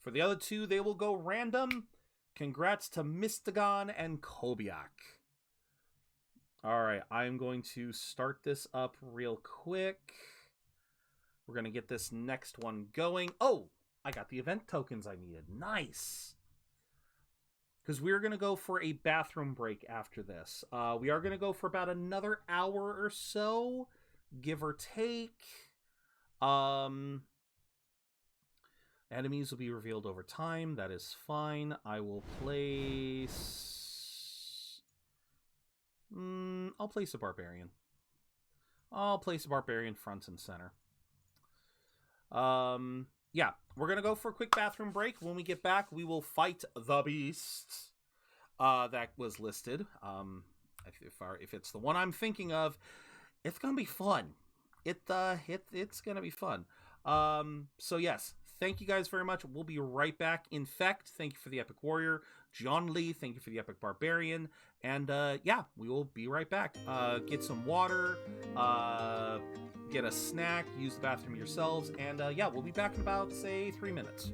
For the other two, they will go random. Congrats to Mystagon and Kobiak. Alright, I'm going to start this up real quick. We're going to get this next one going. Oh, I got the event tokens I needed. Nice. Because we're going to go for a bathroom break after this. We are going to go for about another hour or so, give or take. Enemies will be revealed over time. That is fine. I will place... I'll place a Barbarian. I'll place a Barbarian front and center. yeah, we're going to go for a quick bathroom break. When we get back, we will fight the beast that was listed. If it's the one I'm thinking of, it's going to be fun. It's going to be fun. So yes, thank you guys very much. We'll be right back. Infect, thank you for the Epic Warrior. John Lee, thank you for the Epic Barbarian. And yeah, we will be right back. Get some water, get a snack, use the bathroom yourselves, and yeah, we'll be back in about, say, 3 minutes.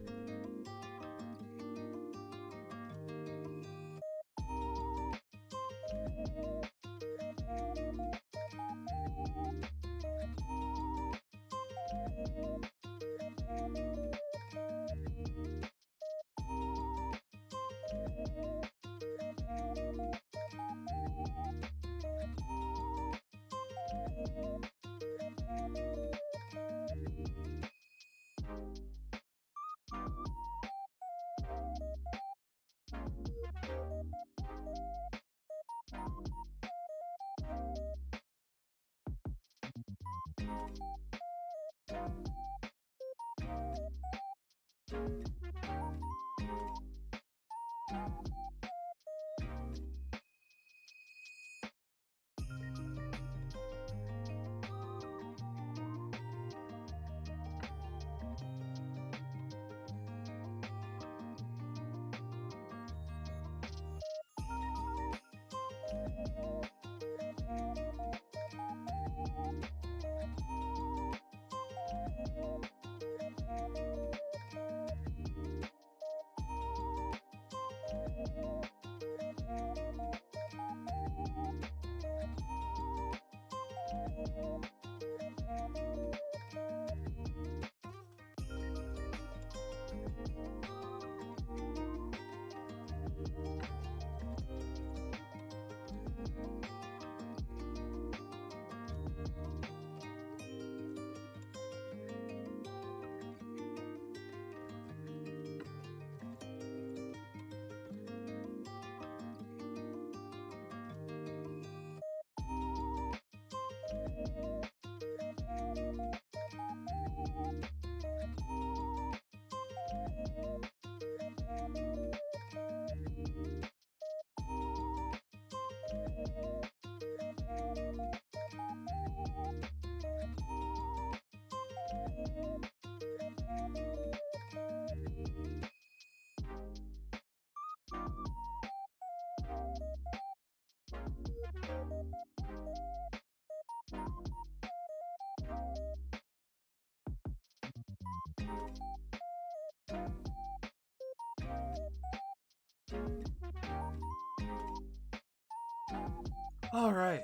All right.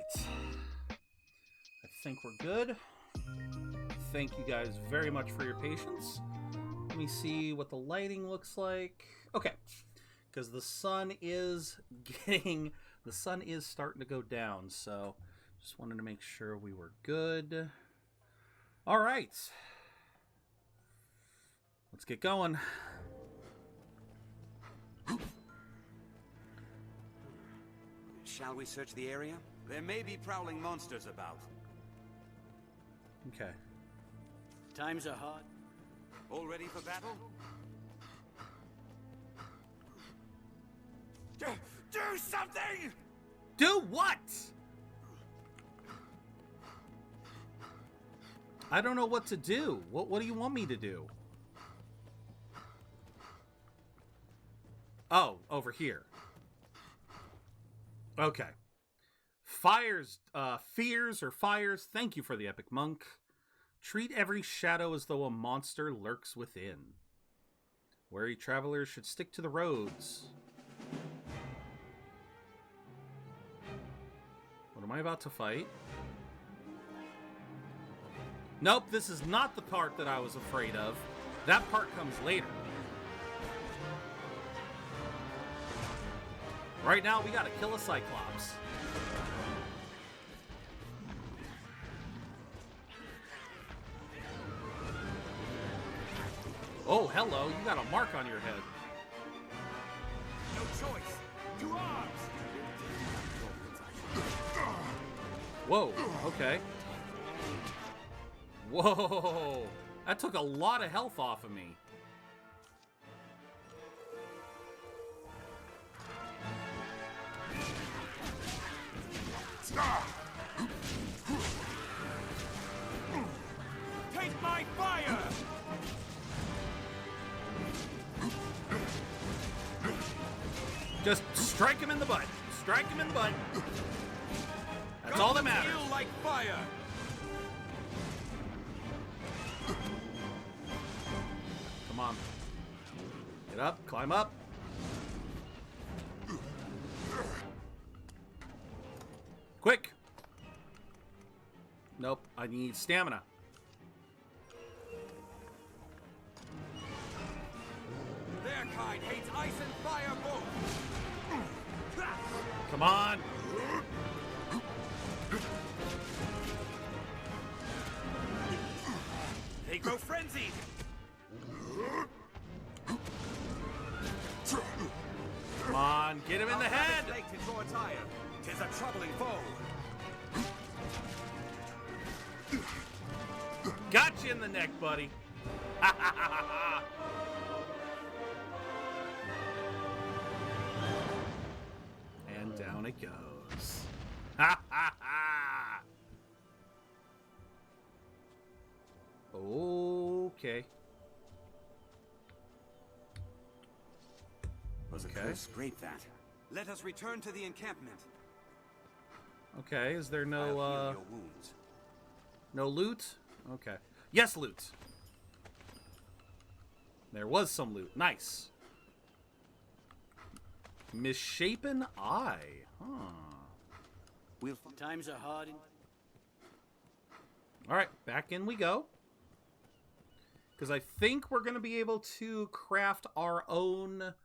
I think we're good. Thank you guys very much for your patience. Let me see what the lighting looks like. Okay. Because the sun is starting to go down, so just wanted to make sure we were good. All right. Let's get going. Shall we search the area? There may be prowling monsters about. Okay. Times are hard. All ready for battle? Do something! Do what? I don't know what to do. What do you want me to do? Oh, over here. Okay. Fears or fires. Thank you for the Epic Monk. Treat every shadow as though a monster lurks within. Wary travelers should stick to the roads. What am I about to fight? Nope, this is not the part that I was afraid of. That part comes later. Right now, we gotta kill a Cyclops. Oh, hello, you got a mark on your head. No choice. To arms! Whoa, okay. Whoa! That took a lot of health off of me. Take my fire! Just strike him in the butt. Strike him in the butt. That's all that matters. Feel like fire! Come on. Get up, climb up. Quick! Nope, I need stamina. Their kind hates ice and fire both! Come on! They grow frenzied! Come on, get him in the head! To draw its ire. 'Tis a troubling foe. Got you in the neck, buddy. And down it goes. Okay. Was a close scrape that. Let us return to the encampment. Okay, is there no I'll heal your wounds. no loot? Okay. Yes, loot. There was some loot. Nice. Misshapen eye. Huh. Times are hard. All right, back in we go. Because I think we're going to be able to craft our own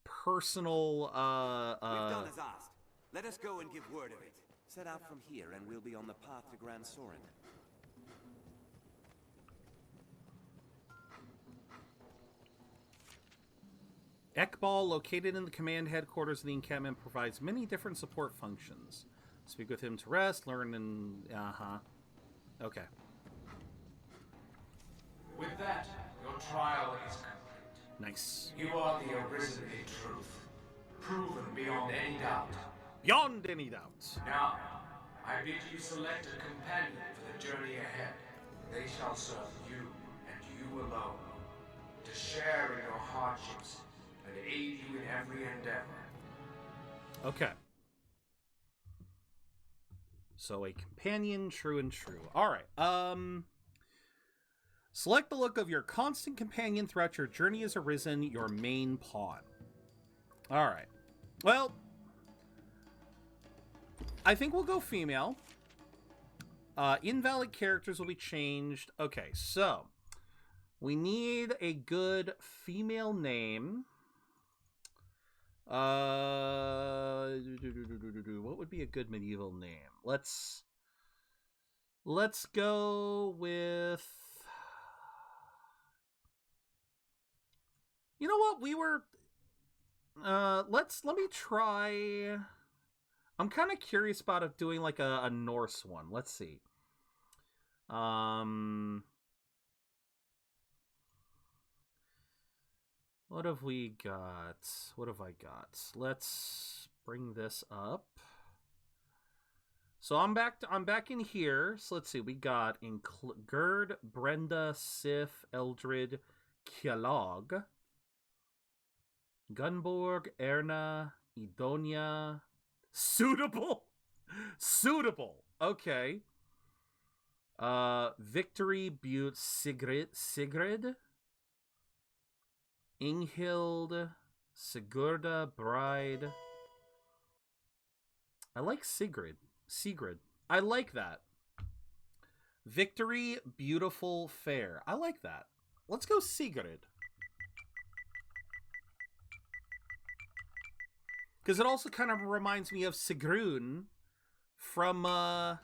personal... We've done as asked. Let us go and give word of it. Set out from here and we'll be on the path to Grand Sorin. Ekbal, located in the command headquarters of the encampment, provides many different support functions. Speak with him to rest, learn, and... Okay. With that, your trial is complete. Nice. You are the Arisen in truth, proven beyond any doubt. Beyond any doubt. Now, I bid you select a companion for the journey ahead. They shall serve you, and you alone, to share in your hardships and aid you in every endeavor. Okay. So a companion, true and true. All right. Select the look of your constant companion throughout your journey as Arisen, your main pawn. All right. Well, I think we'll go female. Invalid characters will be changed. Okay, so we need a good female name. What would be a good medieval name? Let's go with... You know what? Let me try... I'm kind of curious about doing like a Norse one. Let's see. What have we got? What have I got? Let's bring this up. So I'm back in here. So let's see. We got Gerd, Brenda, Sif, Eldred, Kjalog, Gunborg, Erna, Edonia. Suitable. Okay. Victory, Butte, Sigrid, Inghild, Sigurda, Bride. I like Sigrid. I like that. Victory, Beautiful, Fair. I like that. Let's go Sigrid. Because it also kind of reminds me of Sigrun from I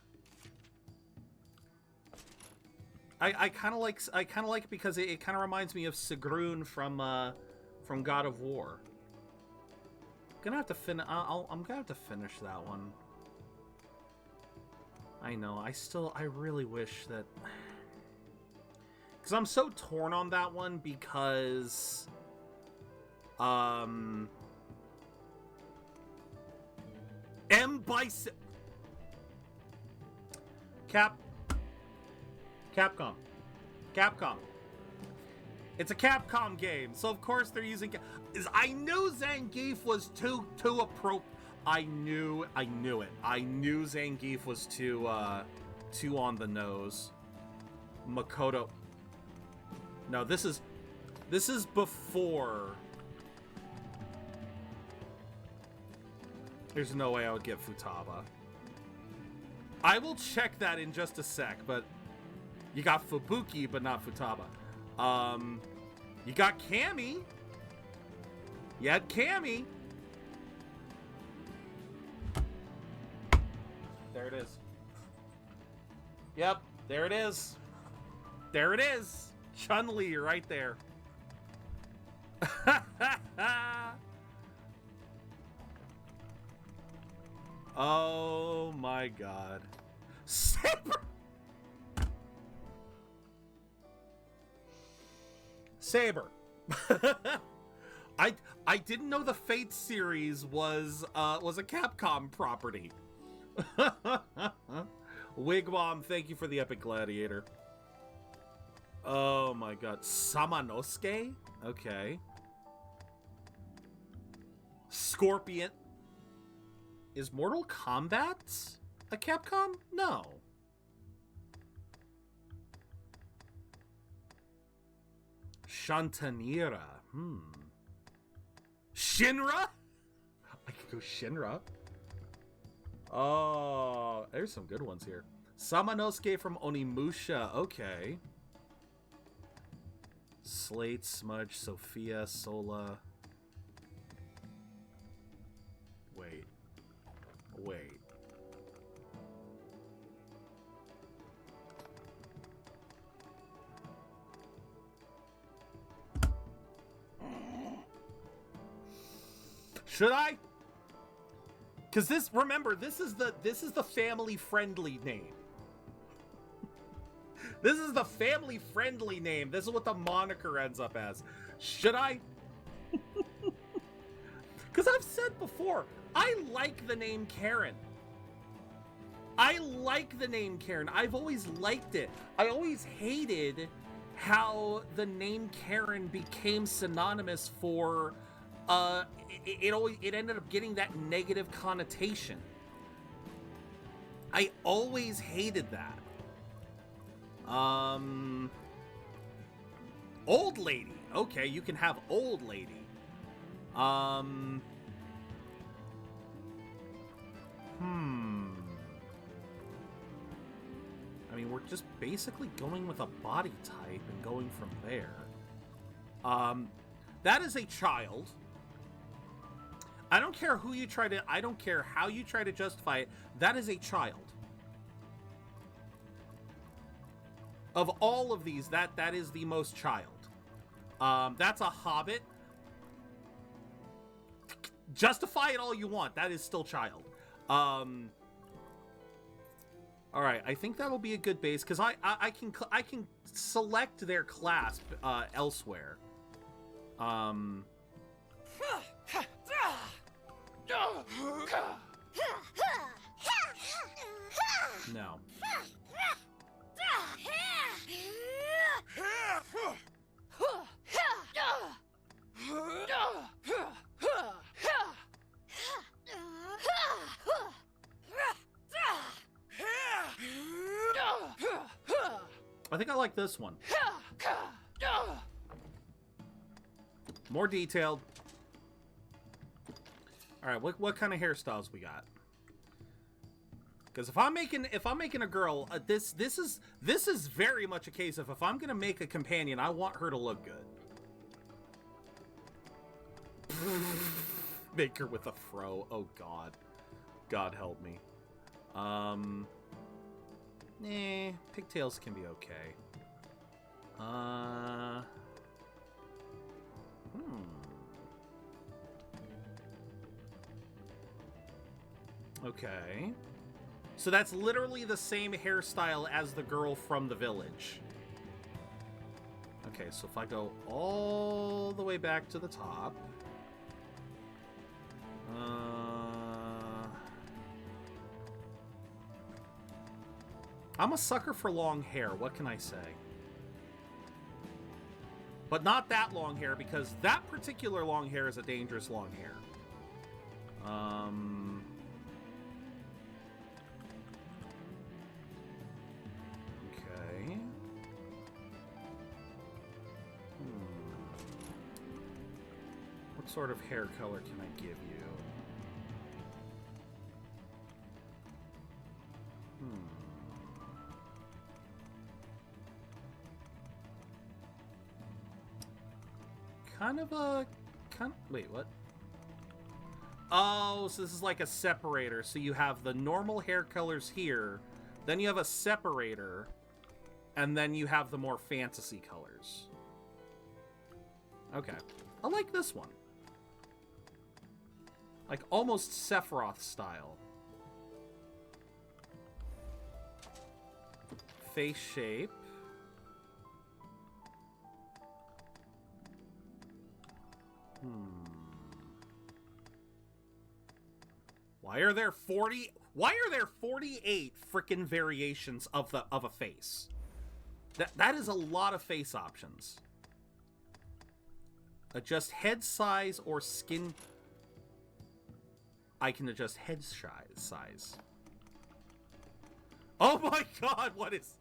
kind of like it because it kind of reminds me of Sigrun from God of War. I'm gonna have to finish that one. I know. I really wish that. Because I'm so torn on that one because... M. Bison... Capcom. It's a Capcom game, so of course they're using... I knew Zangief was too I knew it. I knew Zangief was too on the nose. Makoto. No, this is before. There's no way I would get Futaba. I will check that in just a sec, but you got Fubuki, but not Futaba. You got Cammy. You had Cammy. There it is. Yep, there it is. There it is. Chun-Li right there. Oh my god. Saber! Saber. I didn't know the Fate series was a Capcom property. Wigwam, thank you for the epic gladiator. Oh my god. Samanosuke? Okay. Scorpion. Is Mortal Kombat a Capcom? No. Shantanira. Shinra? I can go Shinra. Oh, there's some good ones here. Samanosuke from Onimusha. Okay. Slate, Smudge, Sophia, Sola. Wait. Should I? Because remember, this is the family-friendly name. This is the family-friendly name. This is what the moniker ends up as. Should I? Because I've said before, I like the name Karen. I've always liked it. I always hated how the name Karen became synonymous for... It ended up getting that negative connotation. I always hated that. Old lady. Okay, you can have old lady. I mean, we're just basically going with a body type and going from there. That is a child. I don't care how you try to justify it. That is a child. Of all of these, that is the most child. That's a hobbit. Justify it all you want. That is still child. All right, I think that'll be a good base because I can select their clasp elsewhere. No. I think I like this one. More detailed. All right, what kind of hairstyles we got? Because if I'm making a girl, this is very much a case of if I'm gonna make a companion, I want her to look good. Make her with a fro. Oh God, God help me. Pigtails can be okay. Okay. So that's literally the same hairstyle as the girl from the village. Okay, so if I go all the way back to the top... I'm a sucker for long hair, what can I say? But not that long hair, because that particular long hair is a dangerous long hair. Okay. What sort of hair color can I give you? Wait, what? Oh, so this is like a separator. So you have the normal hair colors here, then you have a separator, and then you have the more fantasy colors. Okay. I like this one. Like almost Sephiroth style. Face shape. Why are there 48 frickin' variations of a face? That is a lot of face options. Adjust head size or skin. I can adjust head size. Oh my god, what is...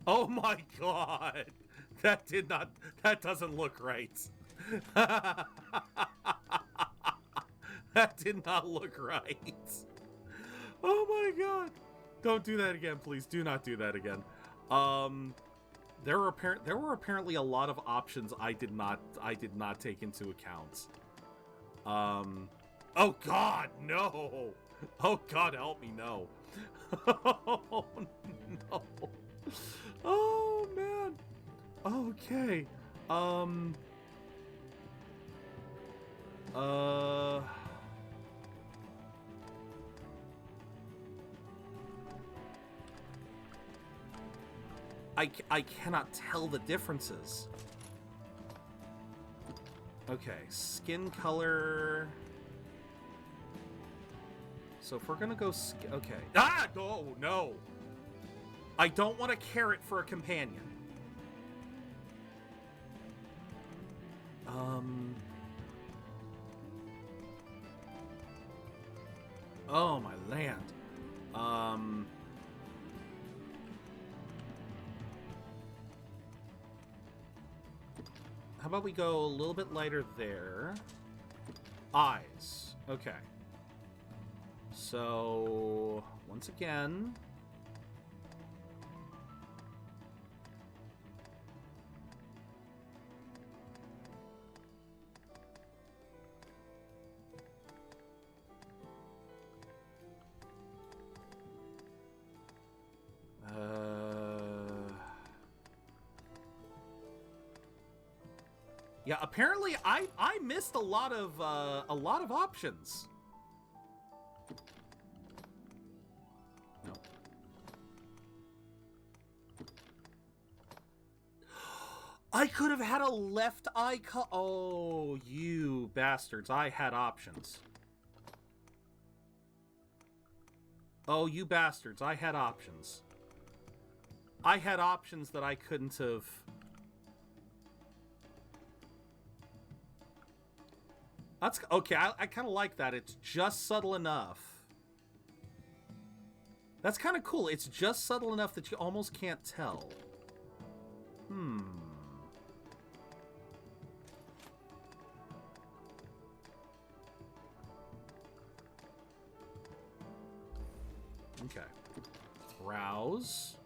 Oh my god. That doesn't look right. That did not look right. Oh my god. Don't do that again, please. Do not do that again. There were apparently a lot of options I did not take into account. Oh god, no. Oh god, help me, no. Oh no. Oh man. Okay. I cannot tell the differences. Okay, skin color. So if we're gonna go okay. Ah! Oh, no! I don't want a carrot for a companion. Oh, my land. How about we go a little bit lighter there? Eyes. Okay. So, once again... Yeah, apparently I missed a lot of options. No. I could have had a left eye oh, you bastards. I had options. Oh, you bastards. I had options. I had options that I couldn't have... That's okay. I kind of like that. It's just subtle enough. That's kind of cool. It's just subtle enough that you almost can't tell. Okay. Brows.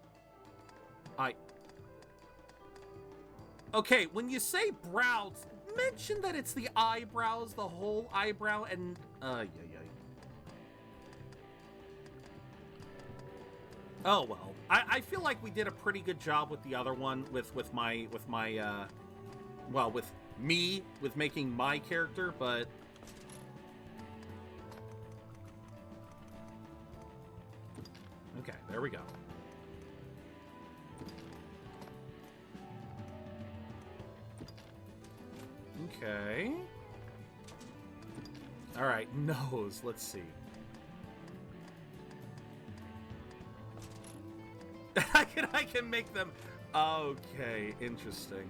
Okay, when you say brows, mention that it's the eyebrows, the whole eyebrow, and yeah. Oh well, I feel like we did a pretty good job with the other one, with making my character, but okay, there we go. Okay. All right, nose. Let's see. I can make them. Okay, interesting.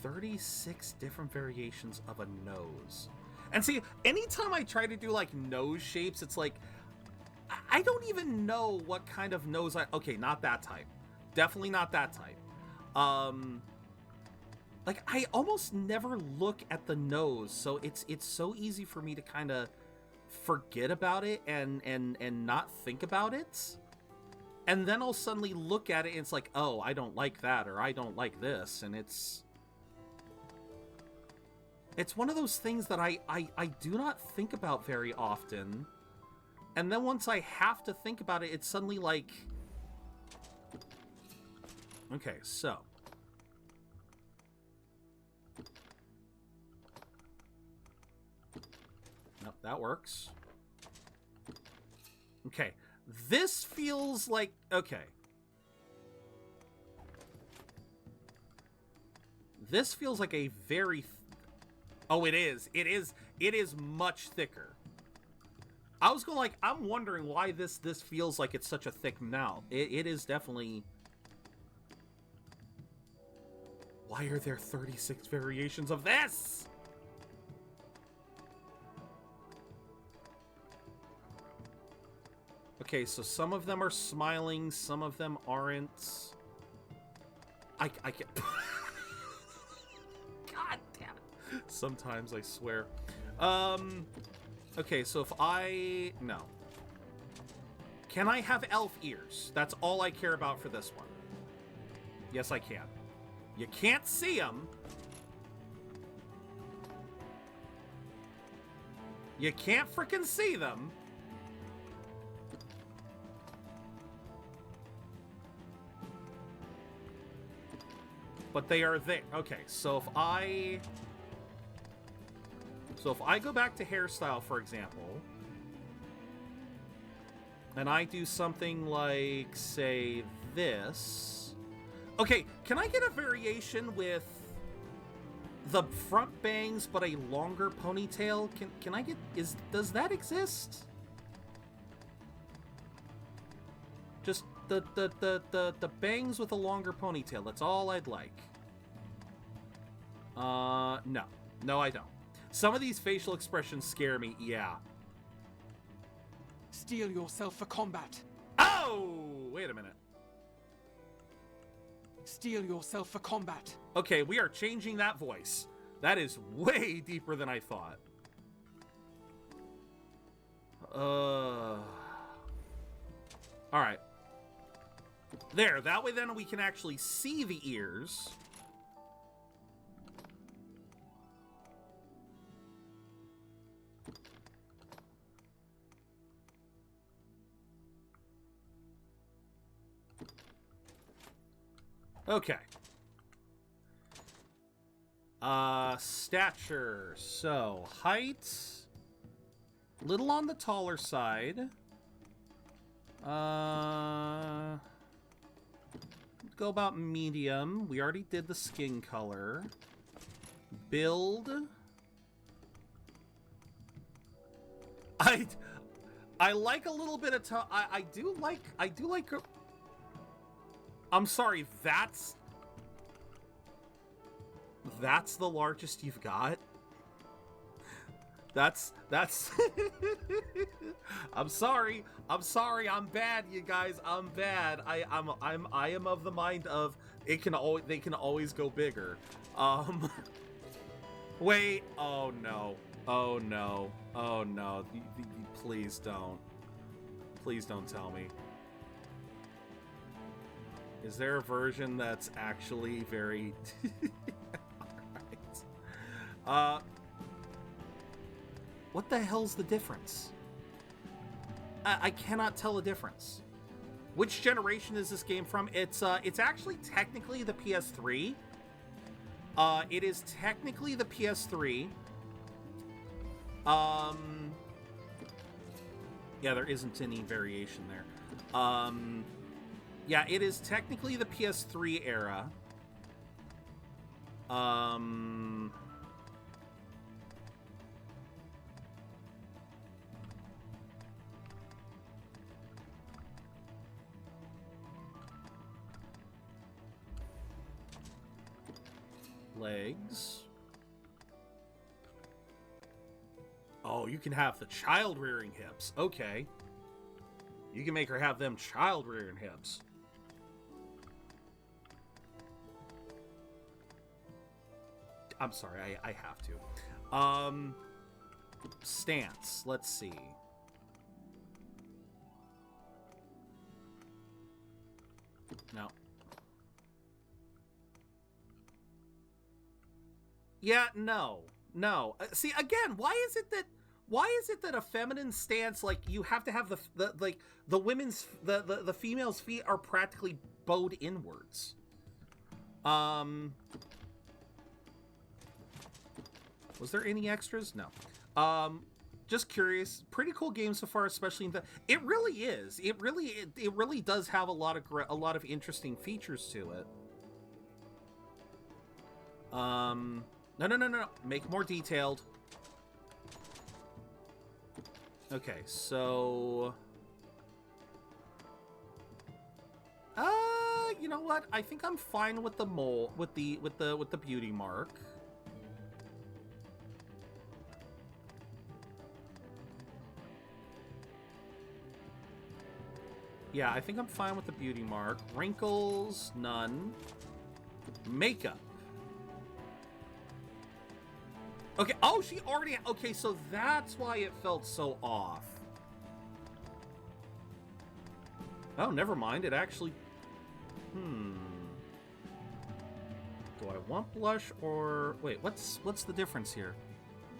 36 different variations of a nose. And see, anytime I try to do like nose shapes, it's like I don't even know what kind of nose okay, not that type. Definitely not that type. Like I almost never look at the nose, so it's so easy for me to kind of forget about it and not think about it. And then I'll suddenly look at it and it's like, oh, I don't like that, or I don't like this, and it's one of those things that I do not think about very often. And then once I have to think about it, it's suddenly like, okay, so nope, that works. Okay, this feels like, okay. This feels like a very, oh, it is much thicker. I was going like, I'm wondering why this feels like it's such a thick mouth. It is definitely. Why are there 36 variations of this? Okay, so some of them are smiling, some of them aren't. I can't. God damn it. Sometimes I swear. Okay, so if no. Can I have elf ears? That's all I care about for this one. Yes, I can. You can't see them. You can't frickin' see them. But they are there. Okay, so if I go back to hairstyle, for example, and I do something like, say, this. Okay, can I get a variation with the front bangs but a longer ponytail? Can I get, does that exist? Just the bangs with a longer ponytail. That's all I'd like. No, I don't. Some of these facial expressions scare me, yeah. Steel yourself for combat. Oh! Wait a minute. Steel yourself for combat. Okay, we are changing that voice. That is way deeper than I thought. Alright. There, that way then we can actually see the ears. Okay. Stature. So, height. Little on the taller side. Go about medium. We already did the skin color. Build. I like a little bit of I do like I'm sorry, that's the largest you've got? That's I'm sorry, I'm bad, you guys, I'm bad. I am of the mind of they can always go bigger. Wait, oh no. Please don't tell me. Is there a version that's actually very... Alright. What the hell's the difference? I cannot tell a difference. Which generation is this game from? It's actually technically the PS3. It is technically the PS3. Yeah, there isn't any variation there. Yeah, it is technically the PS3 era. Legs. Oh, you can have the child-rearing hips. Okay. You can make her have them child-rearing hips. I'm sorry, I have to. Stance. Let's see. No. Yeah, no. See, again, why is it that a feminine stance, like, you have to have the women's the female's feet are practically bowed inwards? Was there any extras? No. Just curious. Pretty cool game so far, especially in the. It really is. It really does have a lot of interesting features to it. No. Make more detailed. Okay, so. You know what? I think I'm fine with the mole, with the beauty mark. Yeah, I think I'm fine with the beauty mark. Wrinkles, none. Makeup. Okay, oh, she already... Okay, so that's why it felt so off. Oh, never mind. It actually... Do I want blush or... Wait, what's the difference here?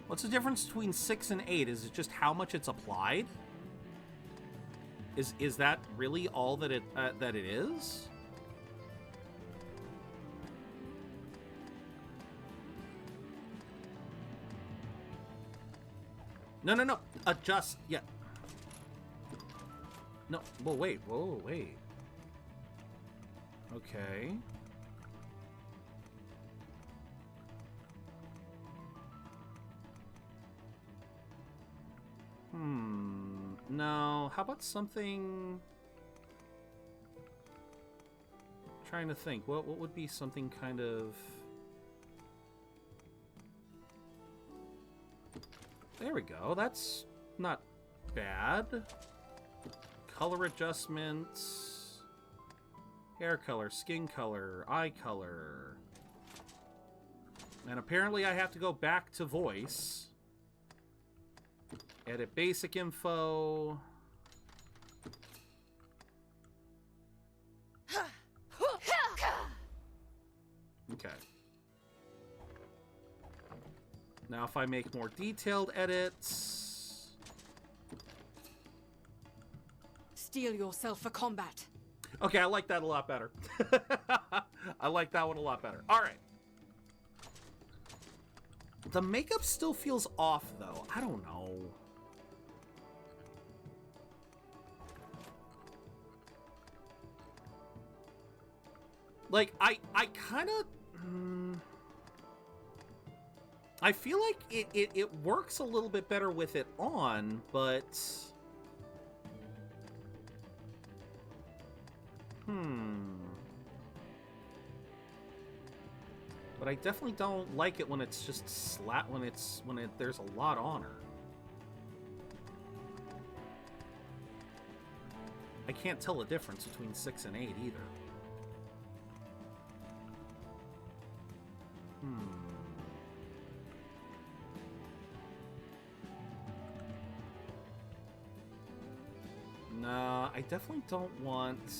What's the difference between 6 and 8? Is it just how much it's applied? Is that really all that it is? No. Adjust. Yeah. No. Whoa, wait. Okay. No. How about something... I'm trying to think. What would be something kind of... There we go. That's not bad. Color adjustments. Hair color, skin color, eye color. And apparently I have to go back to voice. Edit basic info. Okay. Now if I make more detailed edits... Steel yourself for combat. Okay, I like that a lot better. I like that one a lot better. All right. The makeup still feels off, though. I don't know. Like, I kind of... I feel like it works a little bit better with it on, but... But I definitely don't like it when it's just there's a lot on her. I can't tell the difference between 6 and 8 either. No, I definitely don't want...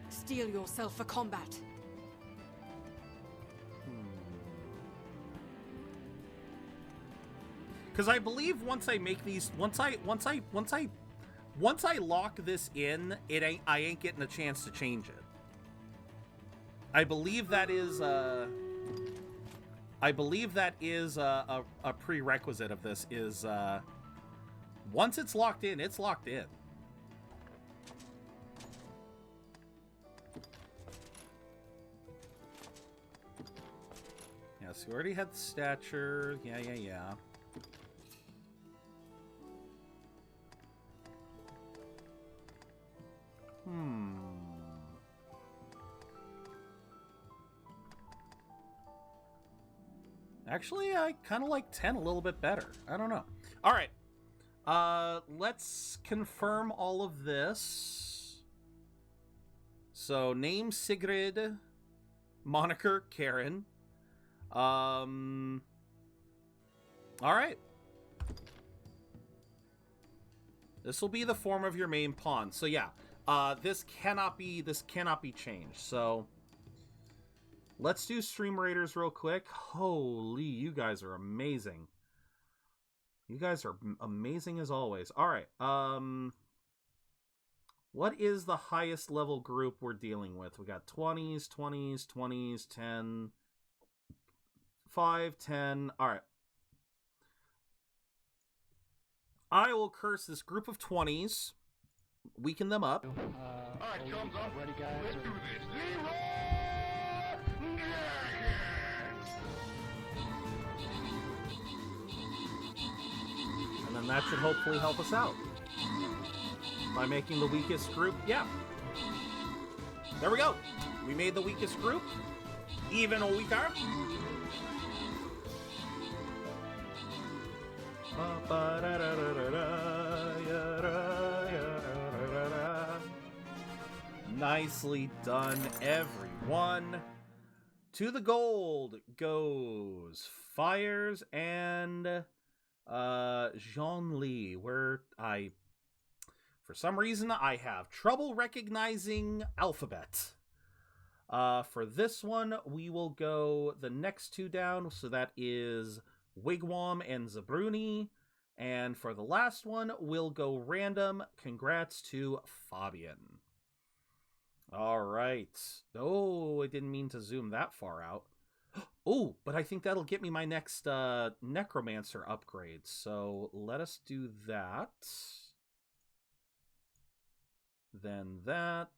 Steel yourself for combat. Because I believe once I make these, once I lock this in, I ain't getting a chance to change it. I believe that is a prerequisite of this is Once it's locked in, it's locked in. Yeah, so we already had the stature. Yeah. Actually, I kind of like 10 a little bit better. I don't know. All right. Let's confirm all of this. So, name Sigrid, moniker Karen. All right. This will be the form of your main pawn. So yeah, this cannot be changed. So let's do Stream Raiders real quick. Holy, you guys are amazing. You guys are amazing as always. All right. What is the highest level group we're dealing with? We got 20s, 20s, 20s, 10, 5, 10. All right. I will curse this group of 20s, weaken them up. Alright, thumbs up. Ready, guys? Let's do this. And then that should hopefully help us out. By making the weakest group, yeah. There we go. We made the weakest group even weaker. Nicely done, everyone. To the gold goes Fires and Jean Lee, where for some reason I have trouble recognizing alphabet. For this one, we will go the next two down, so that is Wigwam and Zabruni. And for the last one, we'll go random. Congrats to Fabian. All right. Oh, I didn't mean to zoom that far out. Oh, but I think that'll get me my next Necromancer upgrade. So let us do that. Then that,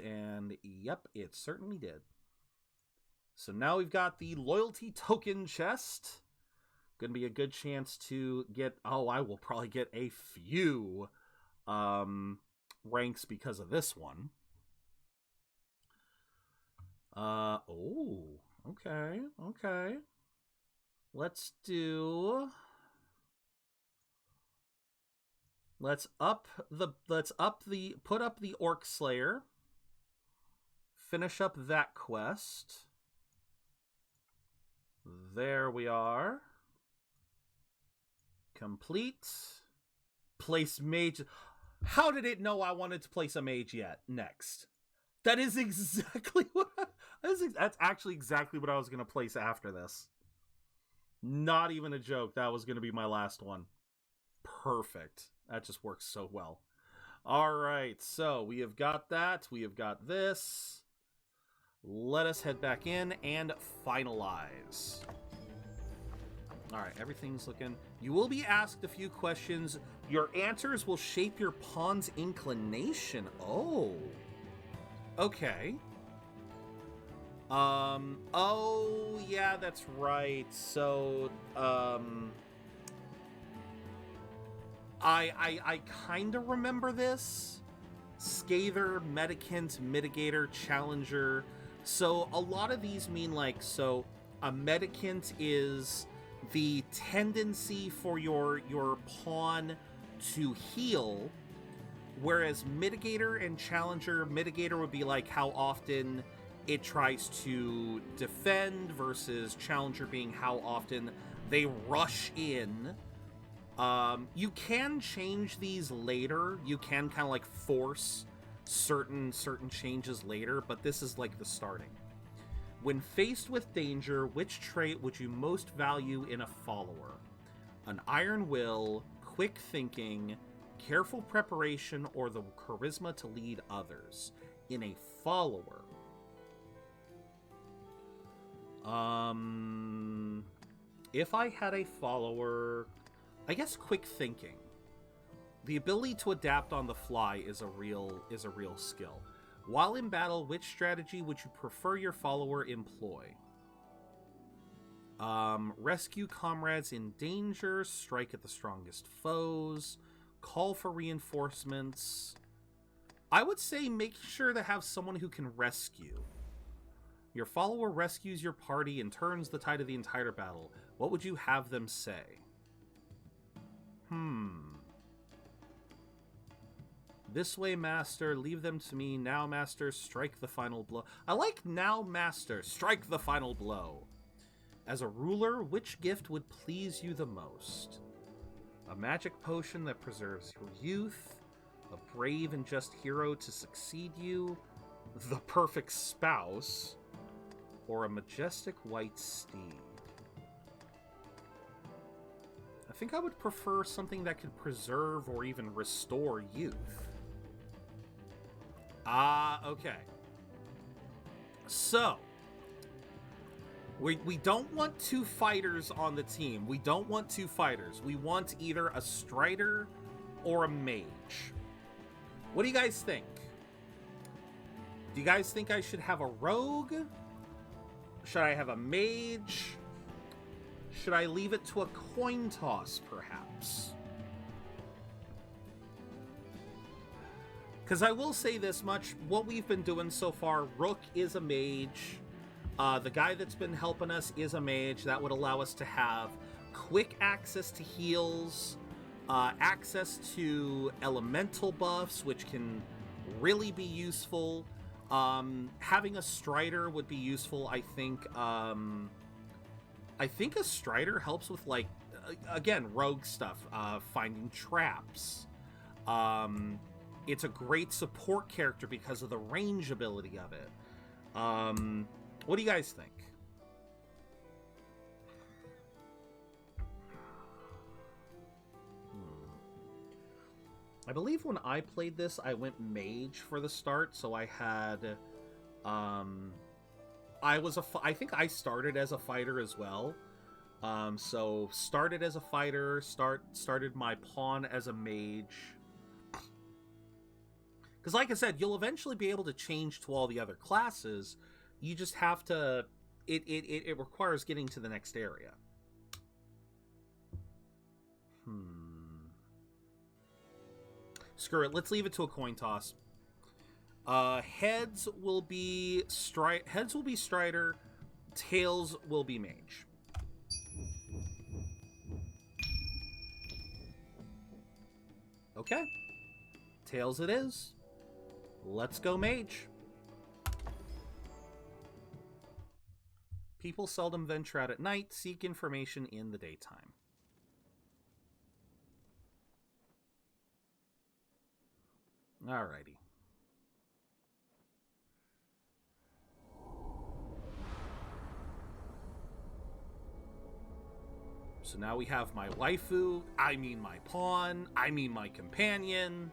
and yep, it certainly did. So now we've got the loyalty token chest. Gonna be a good chance to get, I will probably get a few ranks because of this one. Okay. Let's put up the Orc Slayer. Finish up that quest. There we are. Complete. Place mage. How did it know I wanted to place a mage yet? Next. That is exactly what that's actually exactly what I was going to place after this. Not even a joke. That was going to be my last one. Perfect. That just works so well. All right. So we have got that. We have got this. Let us head back in and finalize. All right, everything's looking... You will be asked a few questions. Your answers will shape your pawn's inclination. Oh. Okay. Oh, yeah, that's right. So, I kind of remember this. Scather, Medicant, Mitigator, Challenger. So, a lot of these mean, like, so, a Medicant is the tendency for your pawn to heal, whereas Mitigator and Challenger, Mitigator would be like how often it tries to defend versus Challenger being how often they rush in. You can change these later. You can kind of like force certain changes later, but this is like the starting. When faced with danger, which trait would you most value in a follower? An iron will, quick thinking, careful preparation, or the charisma to lead others? In a follower. If I had a follower, I guess quick thinking. The ability to adapt on the fly is a real skill. While in battle, which strategy would you prefer your follower employ? Rescue comrades in danger, strike at the strongest foes, call for reinforcements. I would say make sure to have someone who can rescue. Your follower rescues your party and turns the tide of the entire battle. What would you have them say? This way, master. Leave them to me. Now, master. Strike the final blow. I like now, master. Strike the final blow. As a ruler, which gift would please you the most? A magic potion that preserves your youth? A brave and just hero to succeed you? The perfect spouse? Or a majestic white steed? I think I would prefer something that could preserve or even restore youth. Okay. So, we don't want two fighters on the team. We don't want two fighters. We want either a Strider or a Mage. What do you guys think? Do you guys think I should have a Rogue? Should I have a Mage? Should I leave it to a coin toss, perhaps? Because I will say this much, what we've been doing so far, Rook is a Mage. The guy that's been helping us is a Mage. That would allow us to have quick access to heals, access to elemental buffs, which can really be useful. Having a Strider would be useful, I think. I think a Strider helps with, like, again, rogue stuff, finding traps. It's a great support character because of the range ability of it. What do you guys think? I believe when I played this, I went Mage for the start, so I had, I think I started as a fighter as well. So started as a fighter, started my pawn as a Mage. Because like I said, you'll eventually be able to change to all the other classes. You just have to... It requires getting to the next area. Screw it. Let's leave it to a coin toss. Heads will be Strider. Tails will be Mage. Okay. Tails it is. Let's go Mage. People seldom venture out at night, seek information in the daytime. Alrighty. So now we have my waifu, I mean my pawn, I mean my companion.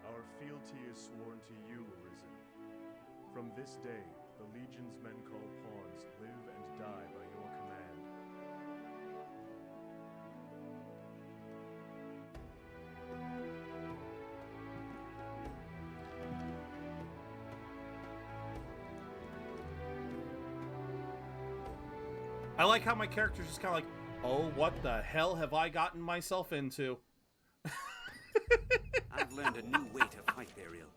Our fealty is sworn to you, Arisen. From this day, the Legion's men called pawns live and die by your command. I like how my character's just kind of like, oh, what the hell have I gotten myself into? I've learned a new way to fight their ilk.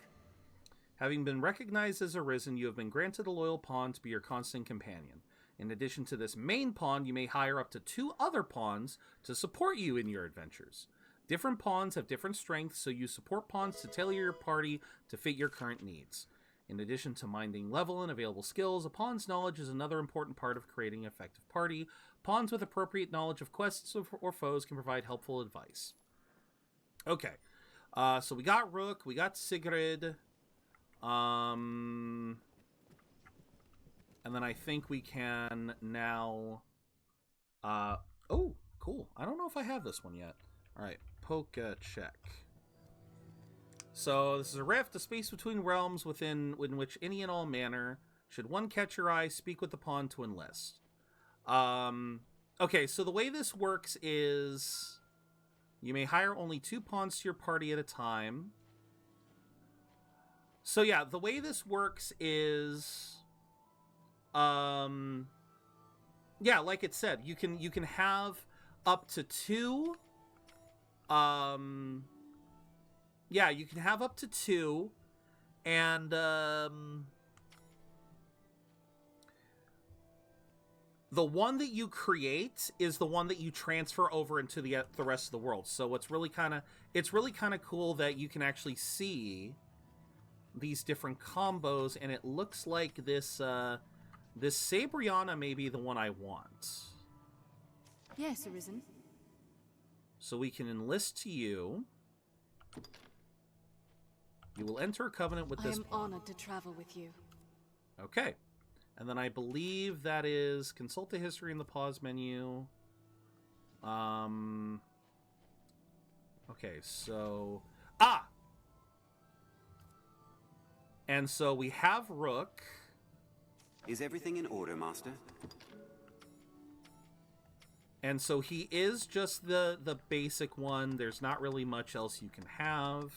Having been recognized as Arisen, you have been granted a loyal pawn to be your constant companion. In addition to this main pawn, you may hire up to 2 other pawns to support you in your adventures. Different pawns have different strengths, so use support pawns to tailor your party to fit your current needs. In addition to minding level and available skills, a pawn's knowledge is another important part of creating an effective party. Pawns with appropriate knowledge of quests or foes can provide helpful advice. Okay, so we got Rook, we got Sigrid, and then I think we can now, oh, cool. I don't know if I have this one yet. All right, poke check. So this is a rift, a space between realms in which any and all manner, should one catch your eye, speak with the pawn to enlist. Okay, so the way this works is you may hire only 2 pawns to your party at a time. So yeah, the way this works is, yeah, like it said, you can have up to 2. Yeah, you can have up to 2, and the one that you create is the one that you transfer over into the rest of the world. So it's really kind of cool that you can actually see these different combos, and it looks like this this Sabriana may be the one I want. Yes, Arisen. So we can enlist to you. You will enter a covenant with this. I am honored to travel with you. Okay. And then I believe that is consult the history in the pause menu. Okay, so... And so we have Rook. Is everything in order, Master? And so he is just the basic one. There's not really much else you can have.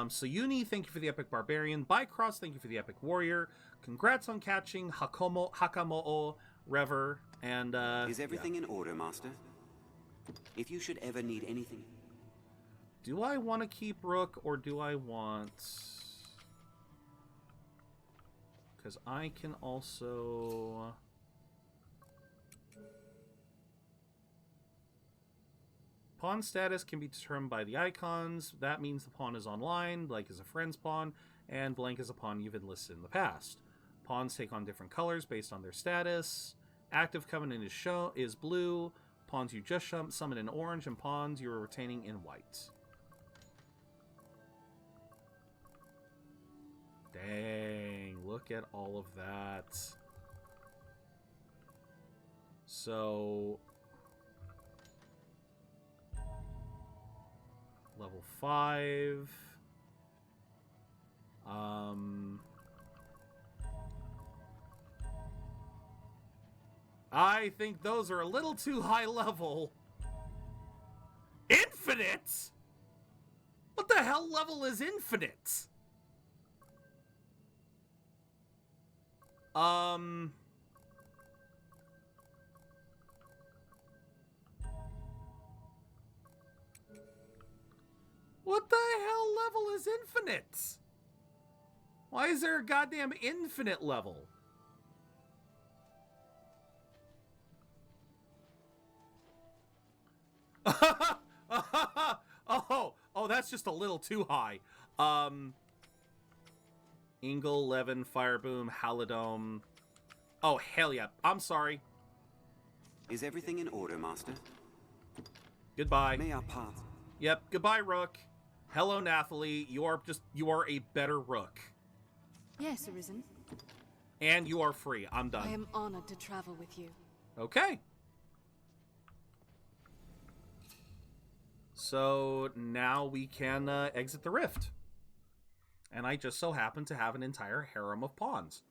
So Uni, thank you for the Epic Barbarian. Bycross, thank you for the Epic Warrior. Congrats on catching Hakamo'o Rever. And is everything in order, Master? If you should ever need anything. Do I want to keep Rook, or do I want... Because I can also... Pawn status can be determined by the icons. That means the pawn is online, blank is a friend's pawn, and blank is a pawn you've enlisted in the past. Pawns take on different colors based on their status. Active Covenant is blue. Pawns you just summon in orange, and pawns you are retaining in white. Dang, look at all of that. So... Level 5. I think those are a little too high level. Infinite? What the hell level is infinite? What the hell level is infinite? Why is there a goddamn infinite level? Oh, that's just a little too high. Ingle, 11, Fireboom, Halidome. Oh, hell yeah. I'm sorry. Is everything in order, Master? Goodbye. May our paths... Yep, goodbye, Rook. Hello, Nathalie. You are a better Rook. Yes, Arisen. And you are free. I'm done. I am honored to travel with you. Okay. So now we can exit the rift. And I just so happen to have an entire harem of pawns.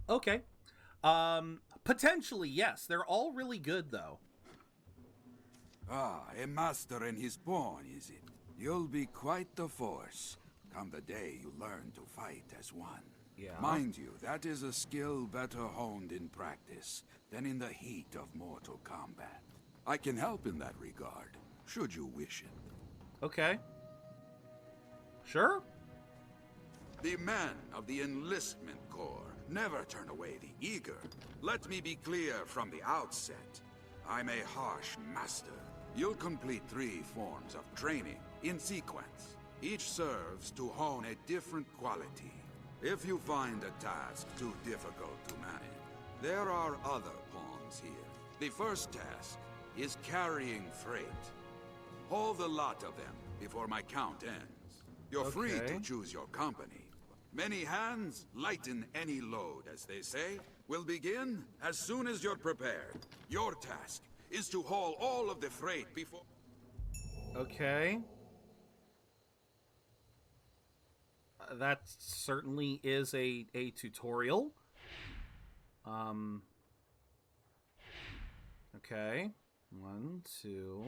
Okay. Potentially, yes. They're all really good, though. Ah, a master and his pawn, is it? You'll be quite the force, come the day you learn to fight as one. Yeah. Mind you, that is a skill better honed in practice than in the heat of mortal combat. I can help in that regard, should you wish it. Okay. Sure. The men of the Enlistment Corps never turn away the eager. Let me be clear from the outset. I'm a harsh master. You'll complete 3 forms of training in sequence. Each serves to hone a different quality. If you find a task too difficult to manage, there are other pawns here. The first task is carrying freight. Haul the lot of them before my count ends. You're free to choose your company. Many hands lighten any load, as they say. We'll begin as soon as you're prepared. Your task is to haul all of the freight before... Okay. That certainly is a tutorial. Okay. 1, 2.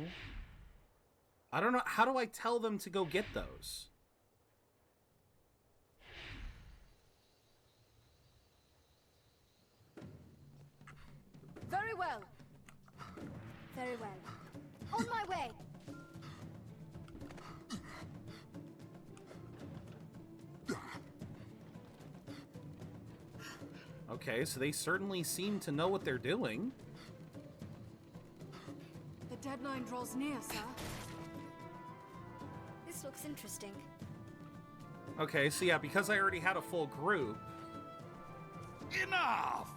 I don't know. How do I tell them to go get those? Very well. Very well. On my way. Okay, so they certainly seem to know what they're doing. The deadline draws near, sir. This looks interesting. Okay, so yeah, because I already had a full group. Enough!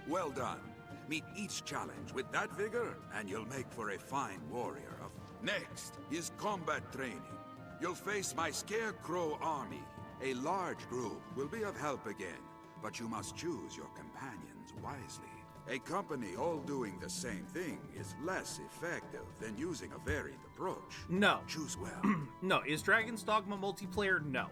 Well done. Meet each challenge with that vigor, and you'll make for a fine warrior. Next is combat training. You'll face my Scarecrow army. A large group will be of help again, but you must choose your companions wisely. A company all doing the same thing is less effective than using a varied approach. No. Choose well. No. Is Dragon's Dogma multiplayer? No.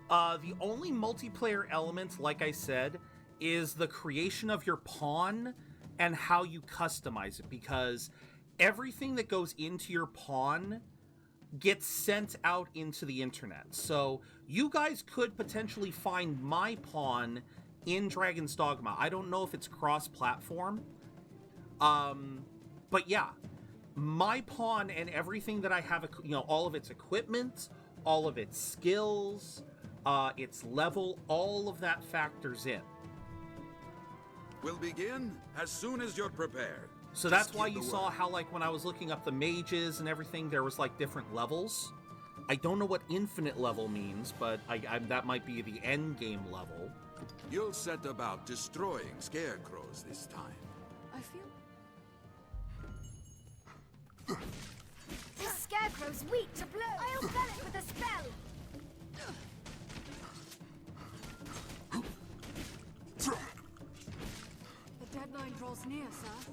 The only multiplayer element, like I said, is the creation of your pawn and how you customize it, because everything that goes into your pawn gets sent out into the internet. So you guys could potentially find my pawn in Dragon's Dogma. I don't know if it's cross-platform. But yeah, my pawn and everything that I have, you know, all of its equipment, all of its skills, its level, all of that factors in. We'll begin as soon as you're prepared. So that's why you saw how, like, when I was looking up the mages and everything, there was, like, different levels. I don't know what infinite level means, but that might be the end game level. You'll set about destroying scarecrows this time. I feel... This scarecrow's weak to blow. I'll fell it with a spell. The deadline draws near, sir.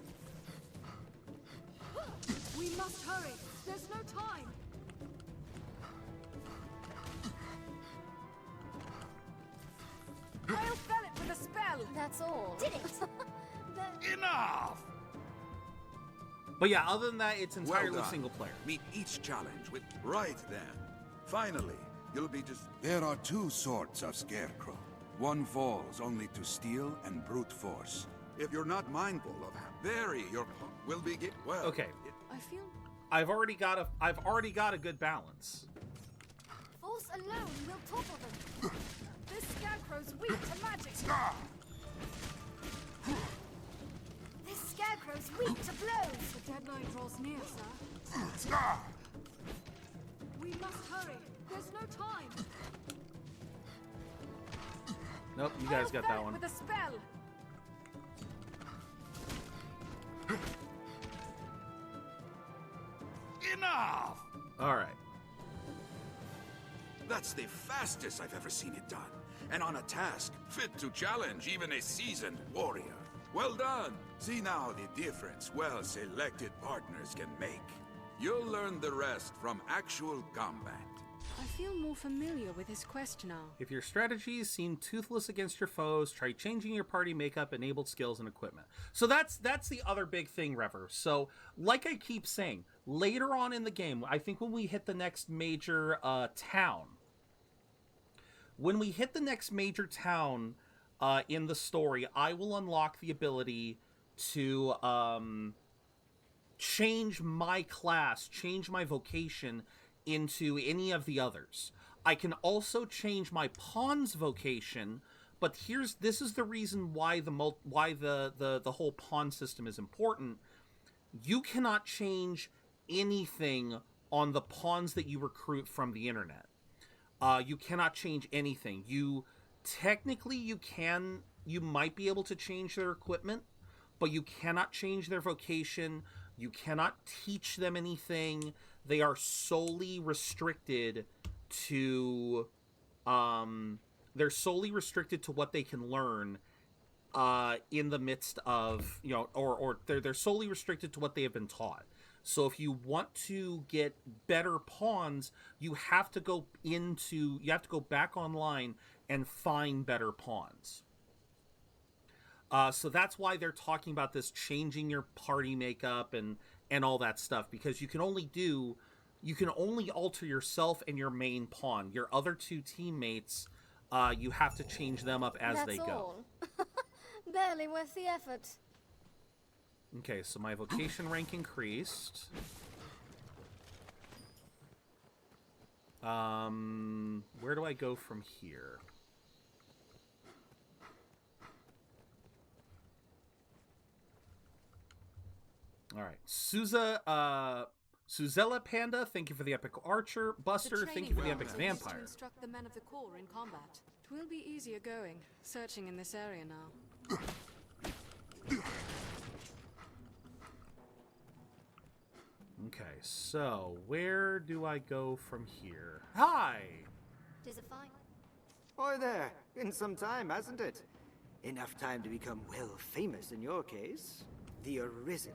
We must hurry. There's no time. I'll fell it with a spell. That's all. Did it? Enough! But yeah, other than that, it's entirely Well done. single player. Meet each challenge with... Right then. Finally, you'll be just... There are two sorts of scarecrow. One falls only to steel and brute force. If you're not mindful of how vary your... will begin... Well... Okay. I feel... I've already got a good balance. Force alone will topple them. This scarecrow's weak to magic. This scarecrow's weak to blows. The deadline draws near, sir. We must hurry. There's no time. Nope, you guys got that one. With a spell. Enough! All right. That's the fastest I've ever seen it done. And on a task fit to challenge even a seasoned warrior. Well done! See now the difference well-selected partners can make. You'll learn the rest from actual combat. I feel more familiar with this quest now. If your strategies seem toothless against your foes, try changing your party makeup, enabled skills, and equipment. So that's the other big thing, Rever. So, like I keep saying, later on in the game, I think when we hit the next major town, in the story, I will unlock the ability to change my class, change my vocation into any of the others. I can also change my pawn's vocation, but this is the reason why the whole pawn system is important. You cannot change anything on the pawns that you recruit from the internet. You cannot change anything. You might be able to change their equipment, but you cannot change their vocation. You cannot teach them anything. They are solely restricted to they're solely restricted to what they can learn in the midst of, you know, or they're solely restricted to what they have been taught. So if you want to get better pawns, you have to go back online and find better pawns. So that's why they're talking about this changing your party makeup and all that stuff, because you can only alter yourself and your main pawn. Your other two teammates, you have to change them up as they go. That's all. Barely worth the effort. Okay, so my vocation rank increased. Where do I go from here? All right, Suzella Panda, thank you for the epic archer. Buster, thank you for the epic vampire. To instruct the men of the Corps in combat. It will be easier going, searching in this area now. Okay, so where do I go from here? Hi! Tis a fight. Oi there, been some time, hasn't it? Enough time to become well famous in your case. The Arisen.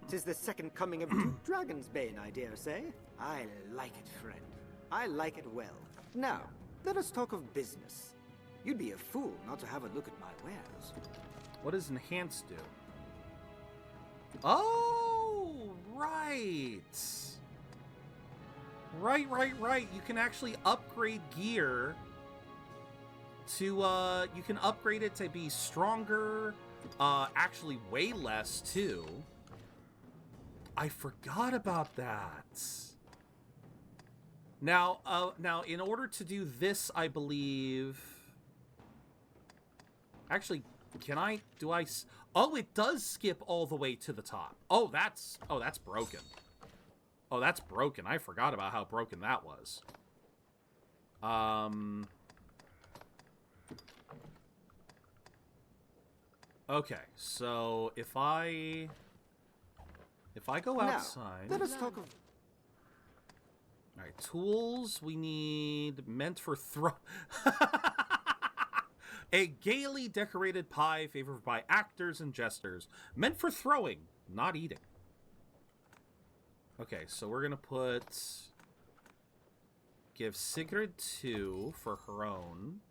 'Tis the second coming of Duke Dragonsbane, I dare say. I like it, friend. I like it well. Now, let us talk of business. You'd be a fool not to have a look at my wares. What does enhance do? Oh, right. Right. You can actually upgrade gear to, you can upgrade it to be stronger, actually way less, too. I forgot about that. Now, in order to do this, I believe... Actually, oh, it does skip all the way to the top. Oh, that's broken. Oh, that's broken. I forgot about how broken that was. Okay, so if I go outside... Now, let us talk of... Alright, tools, we need meant for throw... A gaily decorated pie favored by actors and jesters. Meant for throwing, not eating. Okay, so we're gonna put... Give Sigrid 2 for her own.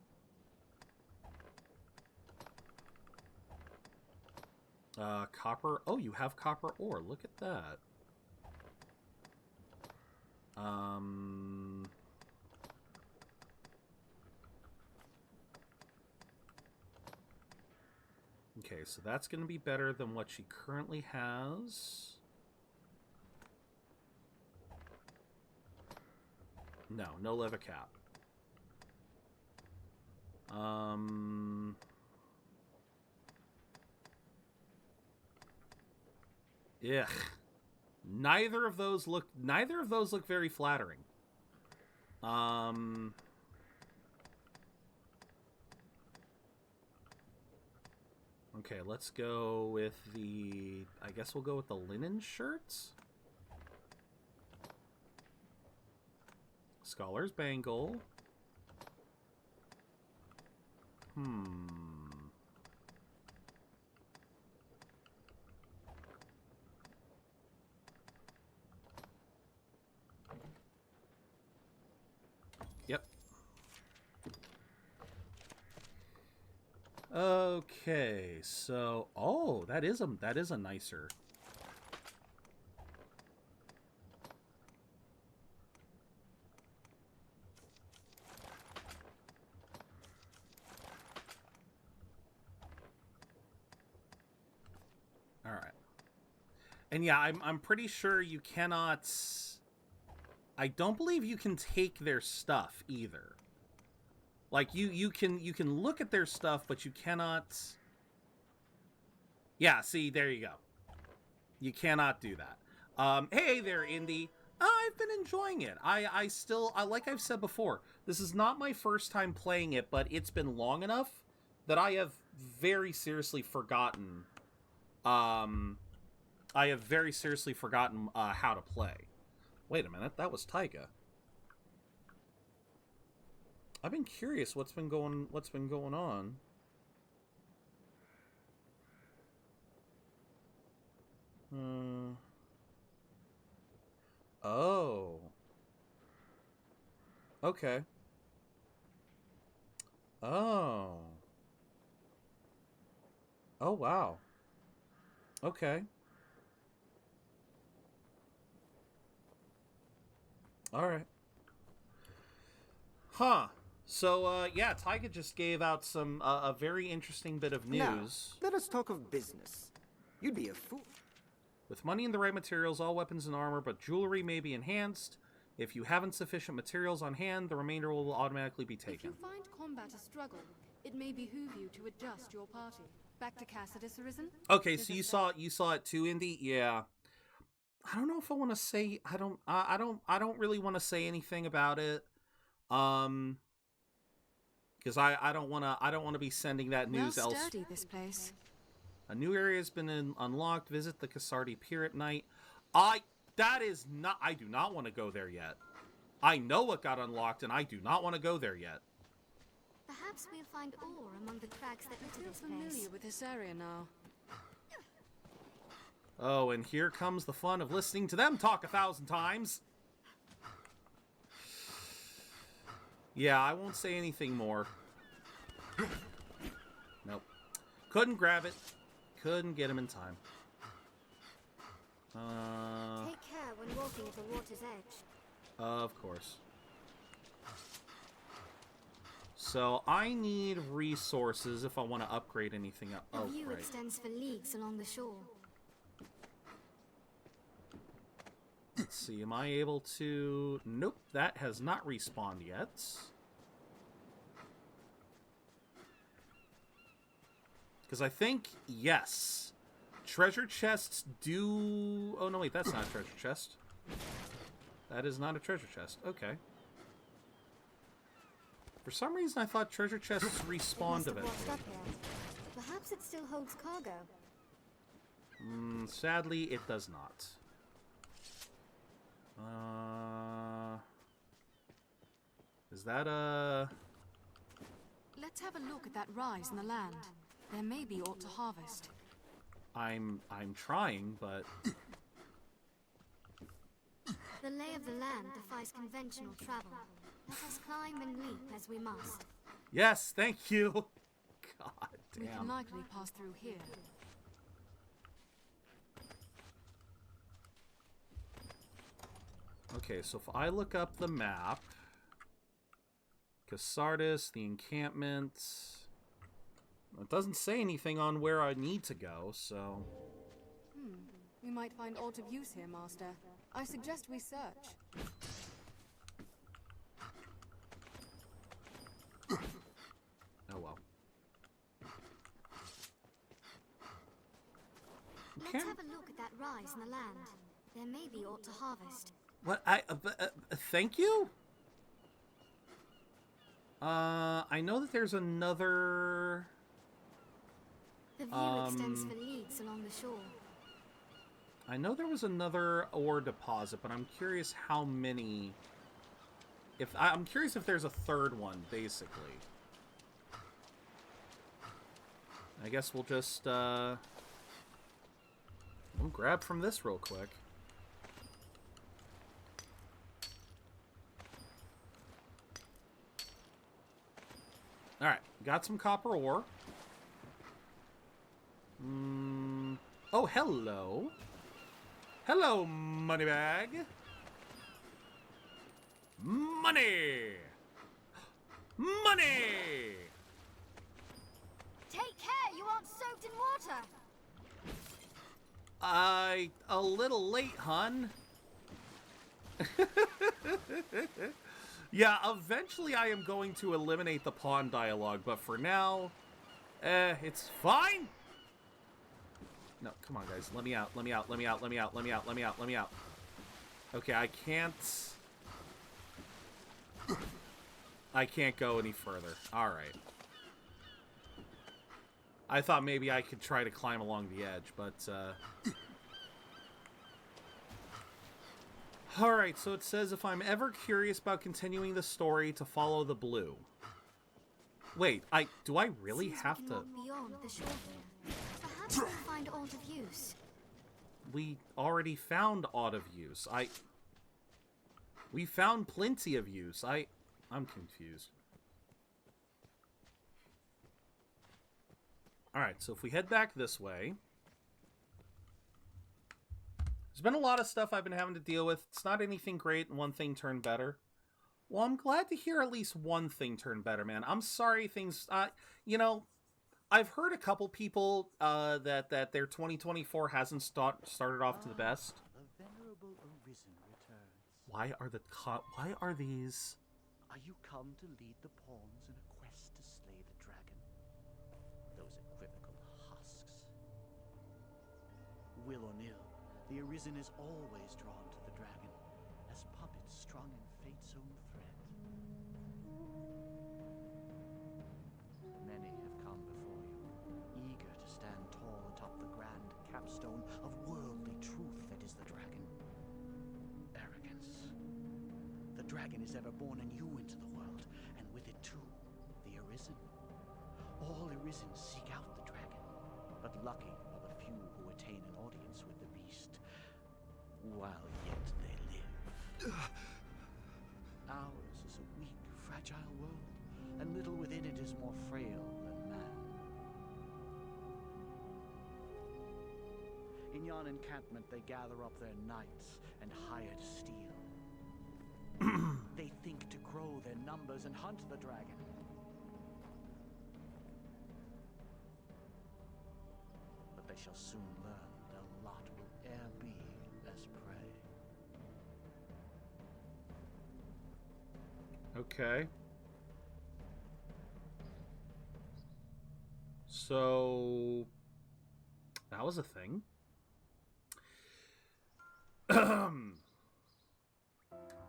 Copper... Oh, you have copper ore. Look at that. Okay, so that's going to be better than what she currently has. No leather cap. Ugh. Neither of those look very flattering. Okay, let's go with the... I guess we'll go with the linen shirts. Scholar's bangle. Yep. Okay, so that is a nicer. All right. And yeah, I'm pretty sure you cannot... I don't believe you can take their stuff either. Like, you can look at their stuff, but you cannot... Yeah, see, there you go. You cannot do that. Hey there, Indy. I've been enjoying it. I still, like I've said before, this is not my first time playing it, but it's been long enough that I have very seriously forgotten... how to play. Wait a minute, that was Taiga. I've been curious what's been going on. Oh. Okay. Oh. Oh, wow. Okay. All right. Huh. So, yeah, Taiga just gave out some a very interesting bit of news. Now, let us talk of business. You'd be a fool. With money and the right materials, all weapons and armor, but jewelry may be enhanced. If you haven't sufficient materials on hand, the remainder will automatically be taken. If you find combat a struggle, it may behoove you to adjust your party. Back to Cassidus, Arisen? Okay, so you saw it too, Indy? Yeah. I don't know if I want to say I don't really want to say anything about it. Because I don't want to be sending that news well elsewhere. sturdy, this place. A new area has been unlocked. Visit the Kasardi Pier at night. I do not want to go there yet. I know what got unlocked, and I do not want to go there yet. Perhaps we'll find ore among the crags that litter this familiar place. with this area now. Oh, and here comes the fun of listening to them talk 1,000 times. Yeah, I won't say anything more. Nope. Couldn't grab it. Couldn't get him in time. Take care when walking at the water's edge. Of course. So I need resources if I want to upgrade anything. The view extends for leagues along the shore. Let's see, am I able to... Nope, that has not respawned yet. Because I think, yes, treasure chests do... Oh, no, wait, that's not a treasure chest. That is not a treasure chest. Okay. For some reason, I thought treasure chests respawned eventually. Perhaps it still holds cargo. Sadly, it does not. Is that a... Let's have a look at that rise in the land. There may be aught to harvest. I'm trying, but... The lay of the land defies conventional travel. Let us climb and leap as we must. Yes, thank you. God damn. We can likely pass through here. Okay, so if I look up the map, Casardis, the encampment, it doesn't say anything on where I need to go, so... We might find aught of use here, Master. I suggest we search. Oh well. Let's have a look at that rise in the land. There may be aught to harvest. What? Thank you? I know that there's another... The view extends for leagues along the shore. I know there was another ore deposit, but I'm curious how many... I'm curious if there's a third one, basically. I guess we'll just, we'll grab from this real quick. Alright, got some copper ore. Oh, hello. Hello, Moneybag. Money! Money! Take care, you aren't soaked in water. A little late, hun. Yeah, eventually I am going to eliminate the pawn dialogue, but for now, it's fine. No, come on, guys. Let me out. Let me out. Let me out. Let me out. Let me out. Let me out. Let me out. Okay, I can't go any further. All right. I thought maybe I could try to climb along the edge, but all right, so it says if I'm ever curious about continuing the story to follow the blue. Wait, do I really have to? Walk beyond the shore here. Perhaps we'll find aught of use. We already found aught of use. We found plenty of use. I'm confused. Alright, so if we head back this way... There's been a lot of stuff I've been having to deal with. It's not anything great, and one thing turned better. Well, I'm glad to hear at least one thing turned better, man. I'm sorry things... you know, I've heard a couple people that their 2024 hasn't started off to the best. The venerable Arisen returns. Why are these... Are you come to lead the pawns in a quest to slay the dragon? Those equivocal husks. Will or nill, the Arisen is always drawn to the dragon, as puppets strung in fate's own thread. Many have come before you, eager to stand tall atop the grand capstone of worldly truth that is the dragon. Arrogance. The dragon is ever born anew into the world, and with it too, the Arisen. All Arisen seek out the dragon, but lucky are the few who attain an audience with the beast, while yet they live. Ours is a weak, fragile world, and little within it is more frail than man. In yon encampment they gather up their knights and hired steel. They think to grow their numbers and hunt the dragon. But they shall soon learn their lot will e'er be as prey. Okay. So... that was a thing.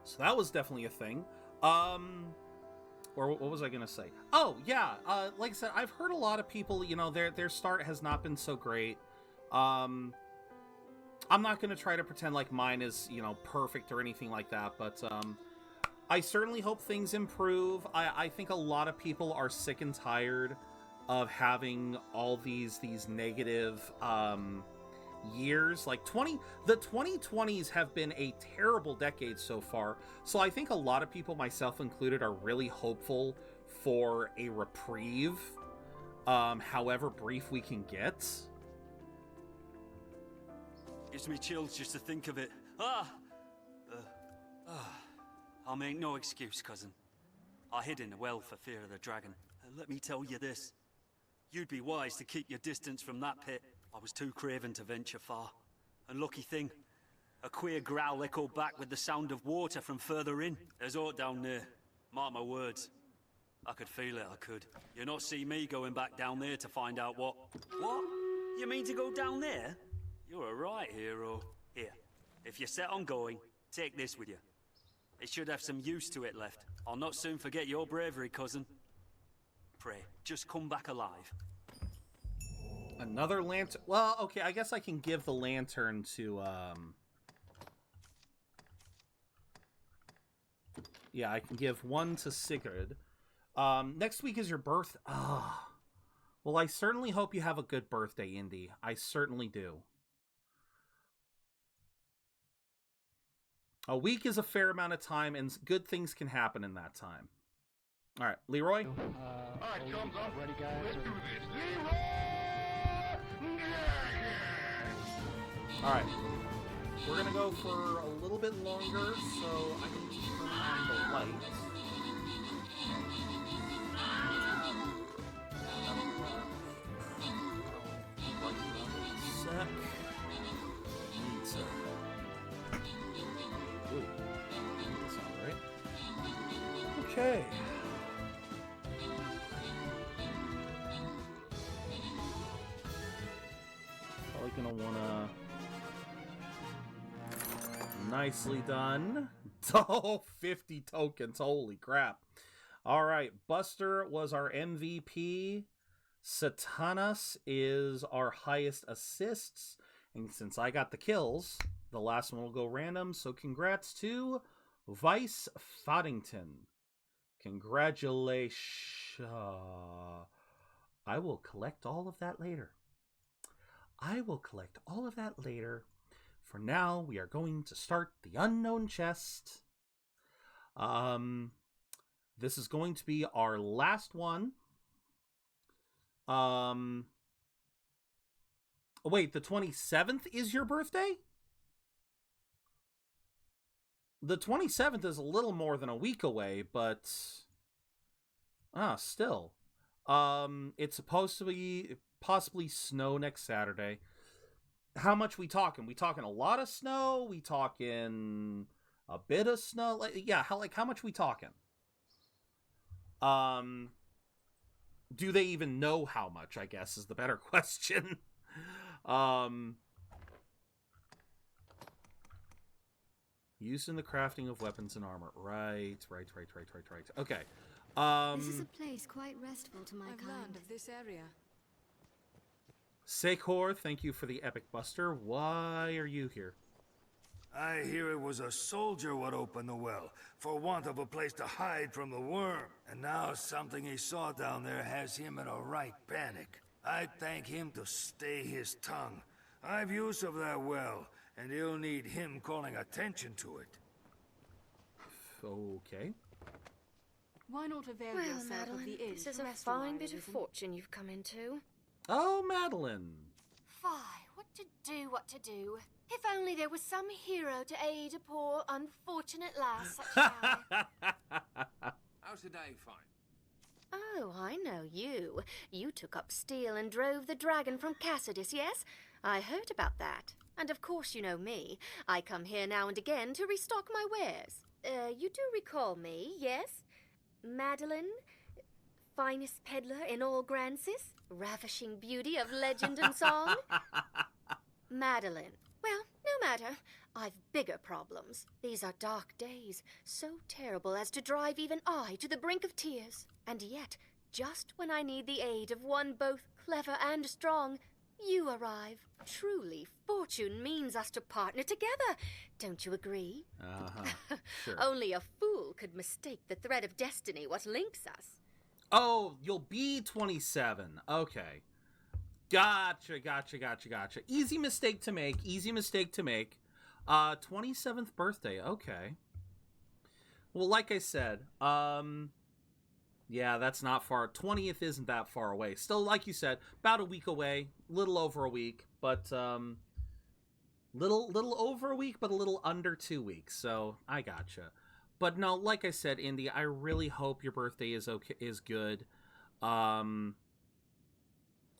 So that was definitely a thing. Or what was I gonna say? Oh, yeah, like I said, I've heard a lot of people, you know, their start has not been so great. I'm not gonna try to pretend like mine is, you know, perfect or anything like that, but, I certainly hope things improve. I think a lot of people are sick and tired of having all these negative, years. Like the 2020s have been a terrible decade so far, so I think a lot of people, myself included, are really hopeful for a reprieve, however brief we can get. Gives me chills just to think of it. I'll make no excuse, cousin. I hid in the well for fear of the dragon. And let me tell you this, you'd be wise to keep your distance from that pit. I was too craven to venture far. And lucky thing, a queer growl echoed back with the sound of water from further in. There's aught down there. Mark my words. I could feel it, I could. You'll not see me going back down there to find out what... What? You mean to go down there? You're a right hero. Here, if you're set on going, take this with you. It should have some use to it left. I'll not soon forget your bravery, cousin. Pray, just come back alive. Another lantern. Well, okay, I guess I can give the lantern to, yeah, I can give one to Sigurd. Next week is your birth. Well, I certainly hope you have a good birthday, Indy. I certainly do. A week is a fair amount of time, and good things can happen in that time. All right, Leroy? All right, thumbs up. Ready, guys? Let's do this. Leroy! All right. We're going to go for a little bit longer, so I can turn on the lights. Sec. Need some. Ooh. That's all right. Okay. Probably gonna wanna... Nicely done. Oh, 50 tokens. Holy crap. All right. Buster was our MVP. Satanas is our highest assists. And since I got the kills, the last one will go random. So congrats to Vice Foddington. Congratulations. I will collect all of that later. For now, we are going to start the unknown chest. This is going to be our last one. Wait, the 27th is your birthday? The 27th is a little more than a week away, but... still. It's supposed to be possibly snow next Saturday. How much we talking? We talking a lot of snow? We talking a bit of snow? How much we talking? Do they even know how much, I guess, is the better question. Used in the crafting of weapons and armor. Right. Okay. This is a place quite restful to my kind. I've learned of this area. Sekor, thank you for the epic buster. Why are you here? I hear it was a soldier what opened the well, for want of a place to hide from the worm. And now something he saw down there has him in a right panic. I'd thank him to stay his tongue. I've use of that well, and he'll need him calling attention to it. Okay. Why not avail Well, yourself Madeline, of the inn? this is to a rest a while, fine bit of Arisen? fortune you've come into. Oh, Madeline. Fie, what to do. If only there was some hero to aid a poor, unfortunate lass such as I. How's the day fine? Oh, I know you. You took up steel and drove the dragon from Cassidus, yes? I heard about that. And of course you know me. I come here now and again to restock my wares. You do recall me, yes? Madeline? Finest peddler in all Grancis? Ravishing beauty of legend and song? Madeline. Well, no matter. I've bigger problems. These are dark days, so terrible as to drive even I to the brink of tears. And yet, just when I need the aid of one both clever and strong, you arrive. Truly, fortune means us to partner together. Don't you agree? Uh-huh. Sure. Only a fool could mistake the thread of destiny what links us. Oh, you'll be 27. Okay. Gotcha. Easy mistake to make. 27th birthday. Okay. Well, like I said, yeah, that's not far. 20th isn't that far away. Still, like you said, about a week away. Little over a week, but little over a week, but a little under 2 weeks. So I gotcha. But no, like I said, Indy, I really hope your birthday is good.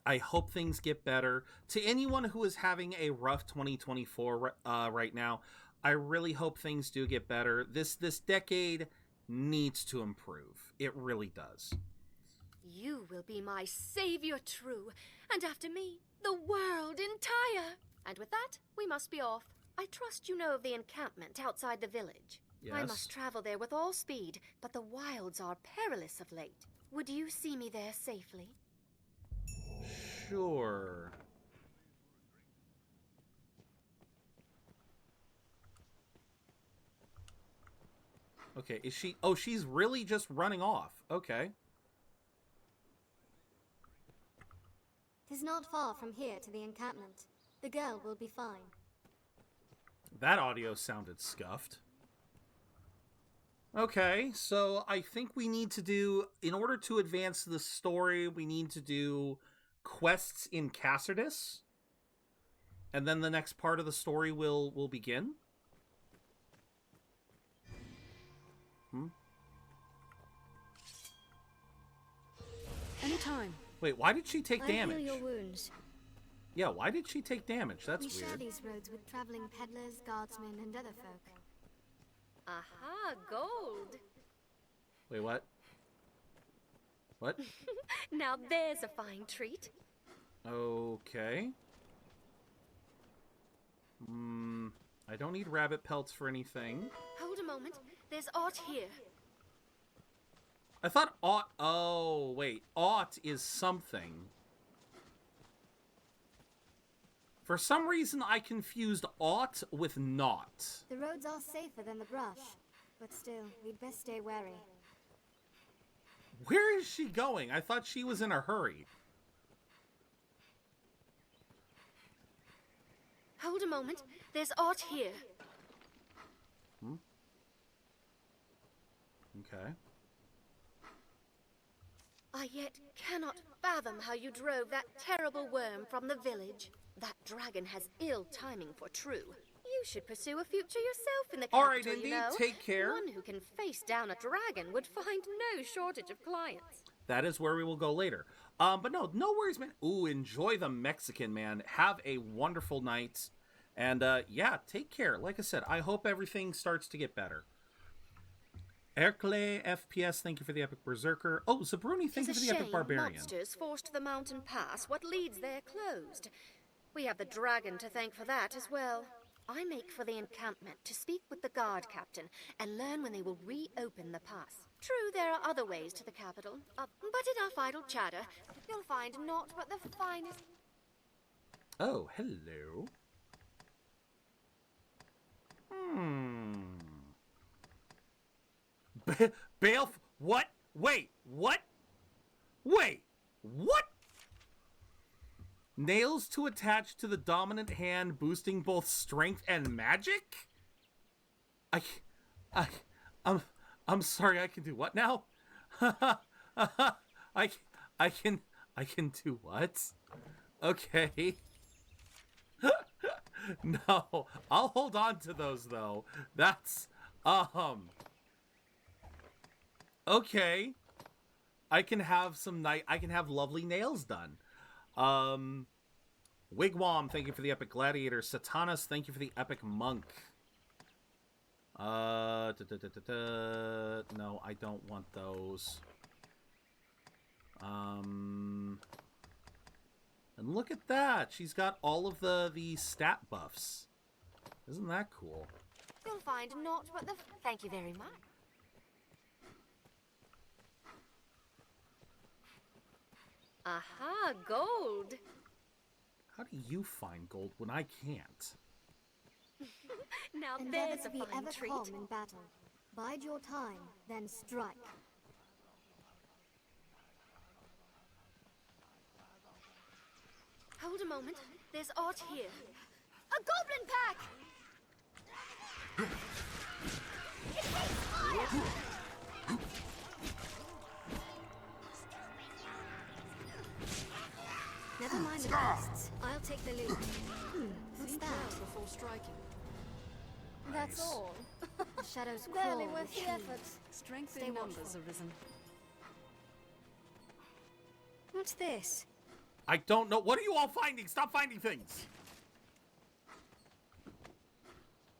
I hope things get better. To anyone who is having a rough 2024 right now, I really hope things do get better. This decade needs to improve. It really does. You will be my savior true, and after me, the world entire. And with that, we must be off. I trust you know of the encampment outside the village. Yes. I must travel there with all speed, but the wilds are perilous of late. Would you see me there safely? Sure. Okay, is she... Oh, she's really just running off. Okay. 'Tis not far from here to the encampment. The girl will be fine. That audio sounded scuffed. Okay, so I think we need to do... In order to advance the story, we need to do quests in Cassidus. And then the next part of the story will begin. Anytime. Wait, why did she take damage? I heal your wounds. Yeah, why did she take damage? That's We share weird. these roads with traveling peddlers, guardsmen, and other folk. Aha, gold. Wait, what? What? Now there's a fine treat. Okay. I don't need rabbit pelts for anything. Hold a moment. There's aught here. I thought ought... Oh, wait. Ought is something. For some reason, I confused ought with not. The roads are safer than the brush, but still, we'd best stay wary. Where is she going? I thought she was in a hurry. Hold a moment. There's aught here. Okay. I yet cannot fathom how you drove that terrible worm from the village. That dragon has ill timing for true. You should pursue a future yourself in the capital, All right, Indy, you know? take care. One who can face down a dragon would find no shortage of clients. That is where we will go later. But no worries, man. Ooh, enjoy the Mexican, man. Have a wonderful night. And yeah, take care. Like I said, I hope everything starts to get better. Erkle FPS, thank you for the Epic Berserker. Oh, Zabruni, thank you for the Epic Barbarian. Monsters forced the mountain pass. What leads there closed. We have the dragon to thank for that as well. I make for the encampment to speak with the guard captain and learn when they will reopen the pass. True, there are other ways to the capital, but enough idle chatter. You'll find naught but the finest. Oh, hello. Balef, what? Wait, what? Wait, what? Nails to attach to the dominant hand, boosting both strength and magic? I'm sorry, I can do what now? I can do what? Okay. No, I'll hold on to those though. That's okay. I can have lovely nails done. Wigwam, thank you for the Epic Gladiator. Satanas, thank you for the Epic Monk. No, I don't want those. And look at that. She's got all of the stat buffs. Isn't that cool? You'll find naught but the... Thank you very much. Aha, gold. How do you find gold when I can't? Now Endeavor there's to a be fine ever treat. calm in battle. Bide your time, then strike. Hold a moment. There's art here. A goblin pack! It takes fire! Never mind the costs. I'll take the lead. What's that? Before striking. That's all. The shadows Barely crawl worth with the keen. effort. Strength Stay in numbers, watchful. Arisen. What's this? I don't know. What are you all finding? Stop finding things.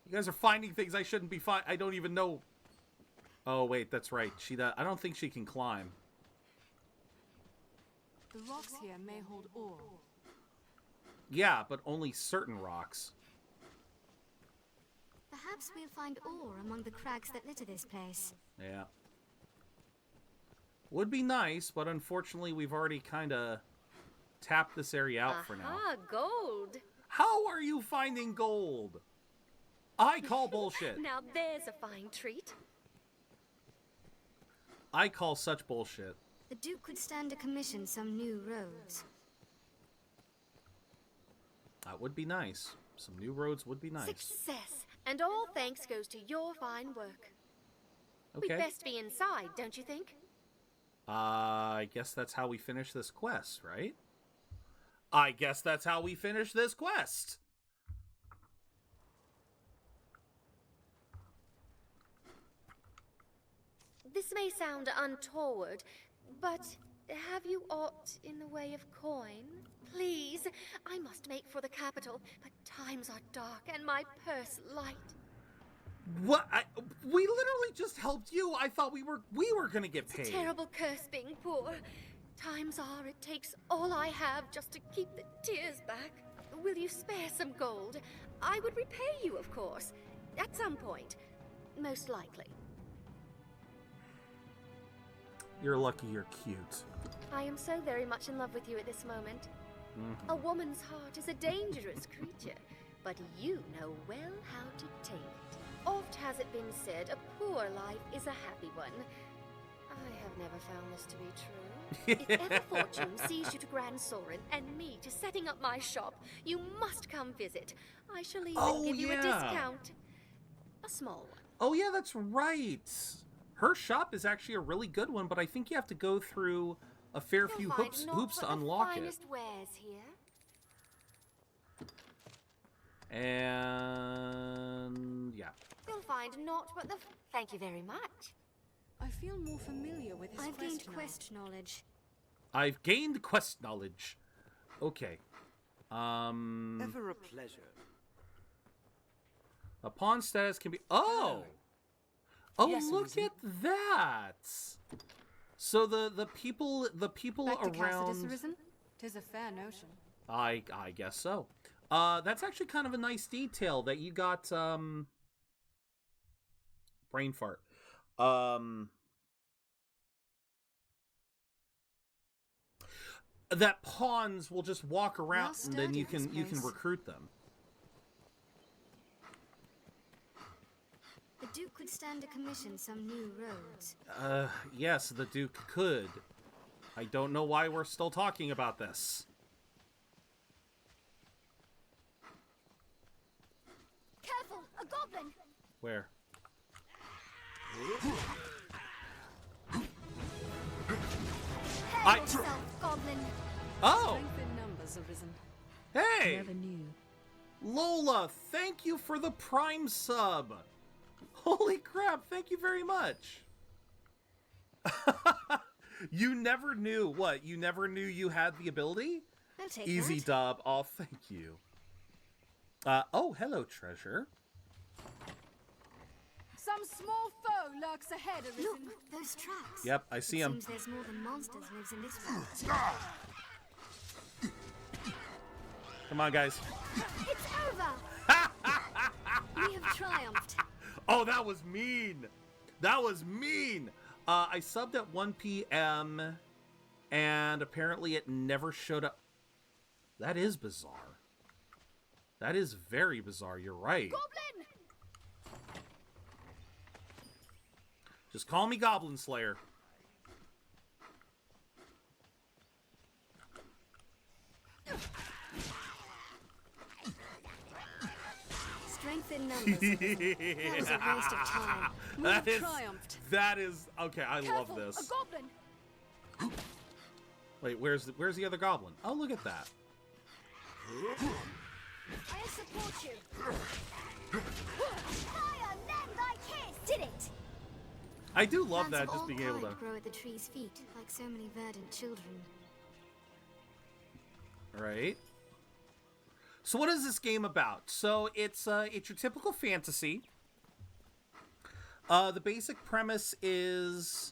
You guys are finding things I shouldn't be I don't even know. Oh, wait, that's right. I don't think she can climb. The rocks here may hold ore. Yeah, but only certain rocks. Perhaps we'll find ore among the crags that litter this place. Yeah. Would be nice, but unfortunately we've already kind of tapped this area out for now. Ah, gold. How are you finding gold? I call bullshit. Now there's a fine treat. I call such bullshit. The Duke could stand to commission some new roads. That would be nice. Some new roads would be nice. Success. And all thanks goes to your fine work. Okay. We'd best be inside, don't you think? I guess that's how we finish this quest, right? I guess that's how we finish this quest. This may sound untoward, but have you aught in the way of coin? Please, I must make for the capital, but times are dark and my purse light. What? We literally just helped you. I thought we were gonna get paid. It's a terrible curse being poor. Times are it takes all I have just to keep the tears back. Will you spare some gold? I would repay you, of course, at some point, most likely. You're lucky you're cute. I am so very much in love with you at this moment. A woman's heart is a dangerous creature, but you know well how to tame it. Oft has it been said, a poor life is a happy one. I have never found this to be true. If ever fortune sees you to Grand Soren and me to setting up my shop, you must come visit. I shall even give you a discount. A small one. Oh yeah, that's right. Her shop is actually a really good one, but I think you have to go through a fair You'll few find hoops naught to but the unlock it. finest wares here. And yeah. You'll find naught but the. Thank you very much. I feel more familiar with his I've quest gained now. quest knowledge. I've gained quest knowledge. Okay. Ever a pleasure. A pawn status can be. Oh. Oh, Yes, look Arisen. at that. So the people Back to around. Cassidus, Arisen? 'Tis a fair notion. I guess so. That's actually kind of a nice detail that you got. Brain fart. That pawns will just walk around, and then you can recruit them. The Duke could stand to commission some new roads. Yes, the Duke could. I don't know why we're still talking about this. Careful, a goblin! Where? Help yourself, goblin! Oh! Strength in numbers, Arisen. Hey! Never knew. Lola, thank you for the Prime sub. Holy crap, thank you very much. You never knew what? You never knew you had the ability? I'll take Easy that. dub. Oh, thank you. Oh, hello, treasure. Some small foe lurks ahead, Arisen. Look, those tracks. Yep, I see It 'em. seems there's more than monsters lives in this world. Come on, guys. It's over! We have triumphed. Oh, that was mean. That was mean. I subbed at 1 p.m. and apparently it never showed up. That is bizarre. That is very bizarre. You're right. Goblin! Just call me Goblin Slayer. Strength in numbers. Arisen. That was a waste of time. We have triumphed. That is okay. I love Careful, this. a goblin! Wait, where's the other goblin? Oh, look at that. I support you. Fire, lend thy kiss! Did it! I do love Plants that, of just all being able to. kind grow at the tree's feet, like so many verdant children. Right. So what is this game about? So it's your typical fantasy. The basic premise is,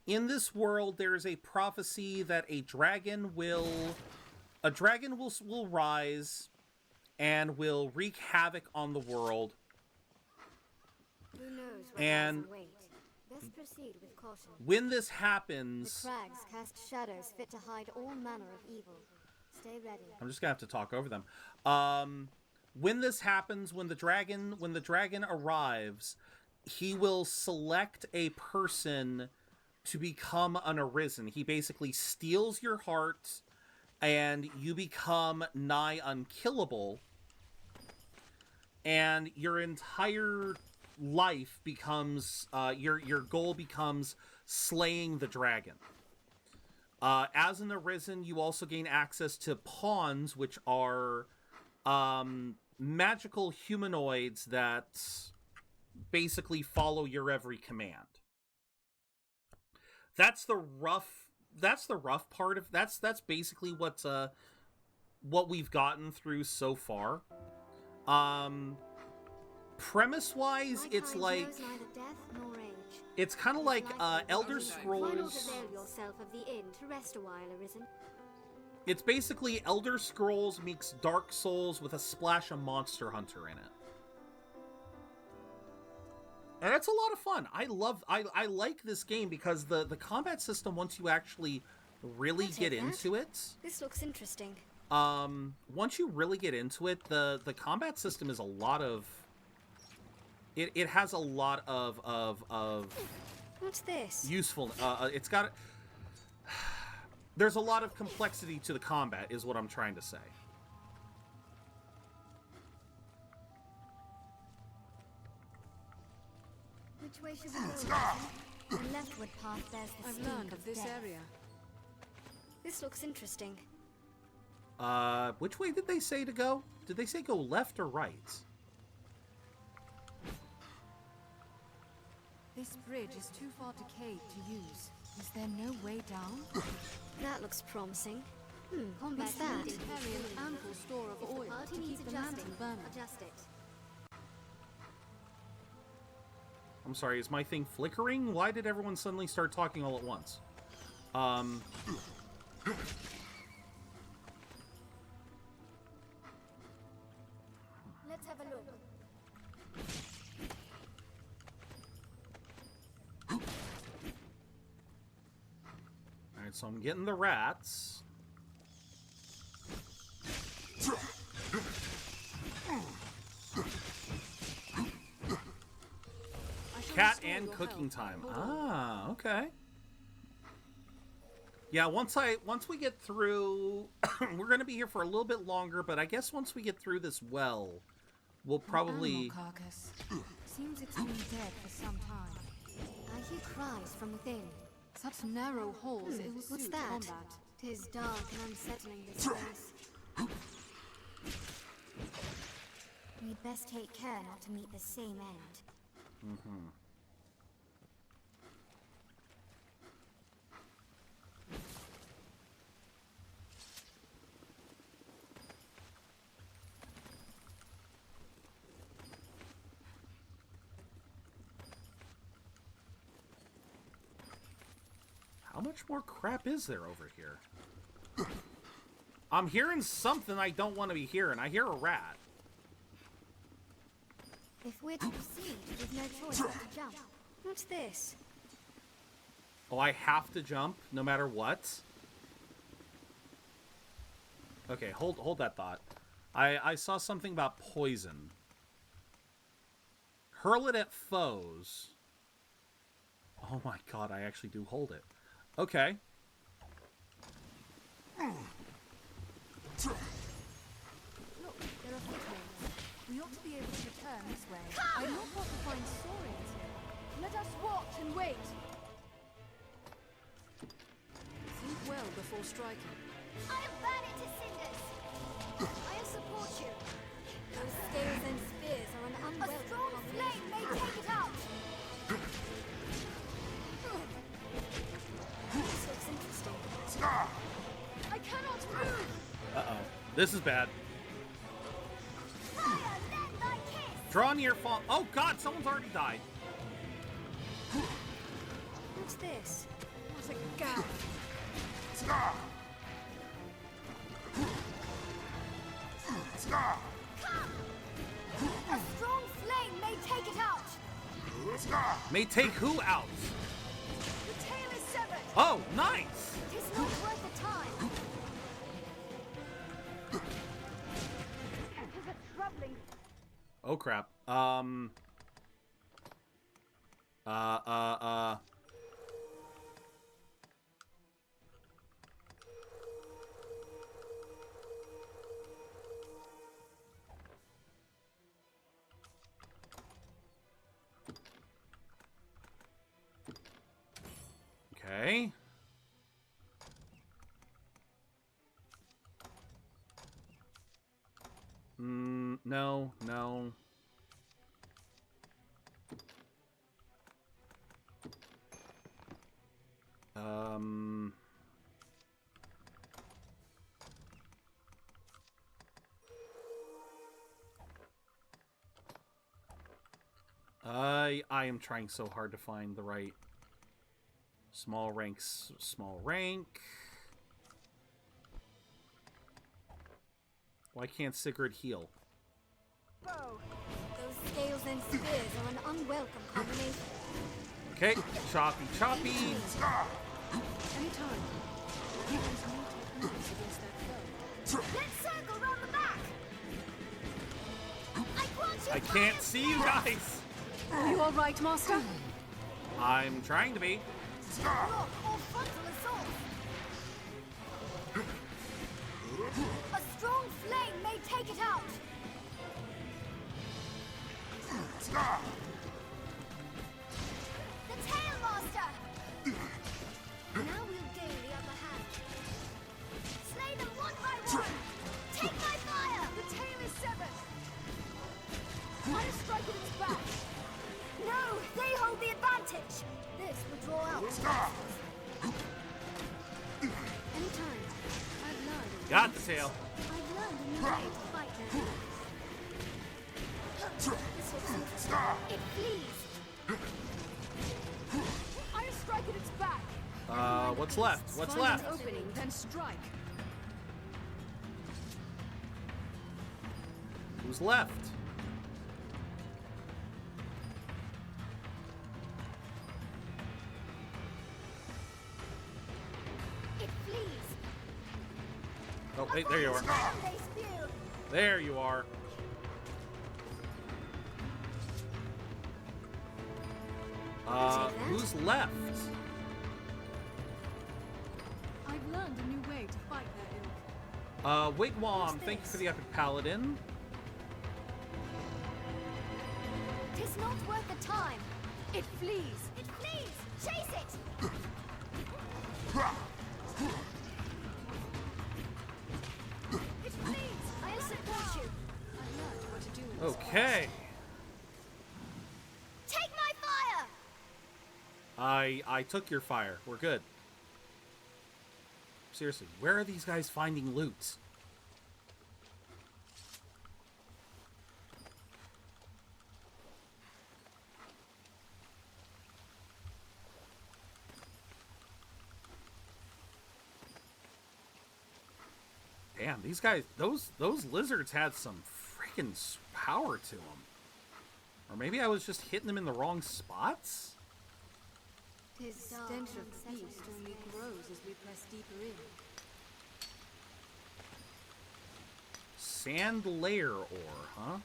in this world, there is a prophecy that a dragon will rise and will wreak havoc on the world. Who knows what And lies in wait? Best proceed with caution. when this The happens, crags cast shadows fit to hide all manner of evil. Stay ready. I'm just gonna have to talk over them. When this happens, when the dragon arrives, he will select a person to become an Arisen. He basically steals your heart, and you become nigh unkillable. And your entire life becomes your goal becomes slaying the dragon. As an Arisen, you also gain access to pawns, which are magical humanoids that basically follow your every command. That's the rough part of that's basically what we've gotten through so far. Premise wise, it's like it's kind of like Elder Scrolls. Why not avail yourself of the inn to rest a while, Arisen? It's basically Elder Scrolls meets Dark Souls with a splash of Monster Hunter in it. And it's a lot of fun. I like this game because the combat system, once you actually really get into it. This looks interesting. Once you really get into it, the combat system is a lot of it has a lot of What's this? useful. It's got there's a lot of complexity to the combat, is what I'm trying to say. Which way should we go? The leftward path bears the I've stink learned of this death. area. This looks interesting. Which way did they say to go? Did they say go left or right? This bridge is too far decayed to use. Is there no way down? That looks promising. Combat What's that? needed carry an ample store of oil to keep the mountain burning. Adjust it. I'm sorry, is my thing flickering? Why did everyone suddenly start talking all at once? Let's have a look. Alright, so I'm getting the rats. Cat and cooking time. Ah, okay. Yeah, once we get through, we're gonna be here for a little bit longer, but I guess once we get through this well, we'll probably. Carcass. Seems it's been dead for some time. I hear cries from within. Such narrow holes. It will What's suit that? combat. 'Tis dark and unsettling this place. We'd best take care not to meet the same end. Mm-hmm. How much more crap is there over here? I'm hearing something I don't want to be hearing. I hear a rat. If we're to proceed, we've no choice but to jump. What's this? Oh, I have to jump no matter what? Okay, hold that thought. I saw something about poison. Hurl it at foes. Oh my god, I actually do hold it. Okay. Look, there are footholds. We ought to be able to return this way. I don't want to find saurians here. Let us watch and wait. Think well before striking. I'll burn it to cinders. I'll support you. Those scales and spears are an unwelcome. A strong flame may take it out. This looks interesting. I cannot move. Uh-oh. This is bad. Fire, lend thy kiss. Draw near fall. Oh god, someone's already died. What's this? What a gap. Come! A strong flame may take it out. May take who out? The tail is severed. Oh, nice! It is not worth the time. It is a troubling. Oh crap. Okay. No. I am trying so hard to find the right small ranks, small rank. Why can't Sigurd heal? Those scales and spears are an unwelcome combination. Okay, choppy. Anytime. Let's circle round the back. I can't see you guys. Are you all right, Master? I'm trying to be. Block or frontal assault. A strong flame may take it out. The tail master. Now we'll gain the upper hand. Anytime. I've learned. Got the tail. I've learned a new way to fight their It flees. I'll strike at its back. What's left? What's Find left? an opening, then strike. Who's left? It flees. Oh, wait, there you are. They spew. There you are. Who's left? I've learned a new way to fight their ilk. Wigwam, thank you for the epic paladin. Tis not worth the time. It flees. It flees. Chase it. It flees. I'll support you. I've learned what to do in this Okay. Take my fire. I took your fire. We're good. Seriously, where are these guys finding loot? Damn, these guys, those lizards had some freaking power to them. Or maybe I was just hitting them in the wrong spots? His stench of beast only grows as we press deeper in. Sand layer ore, huh?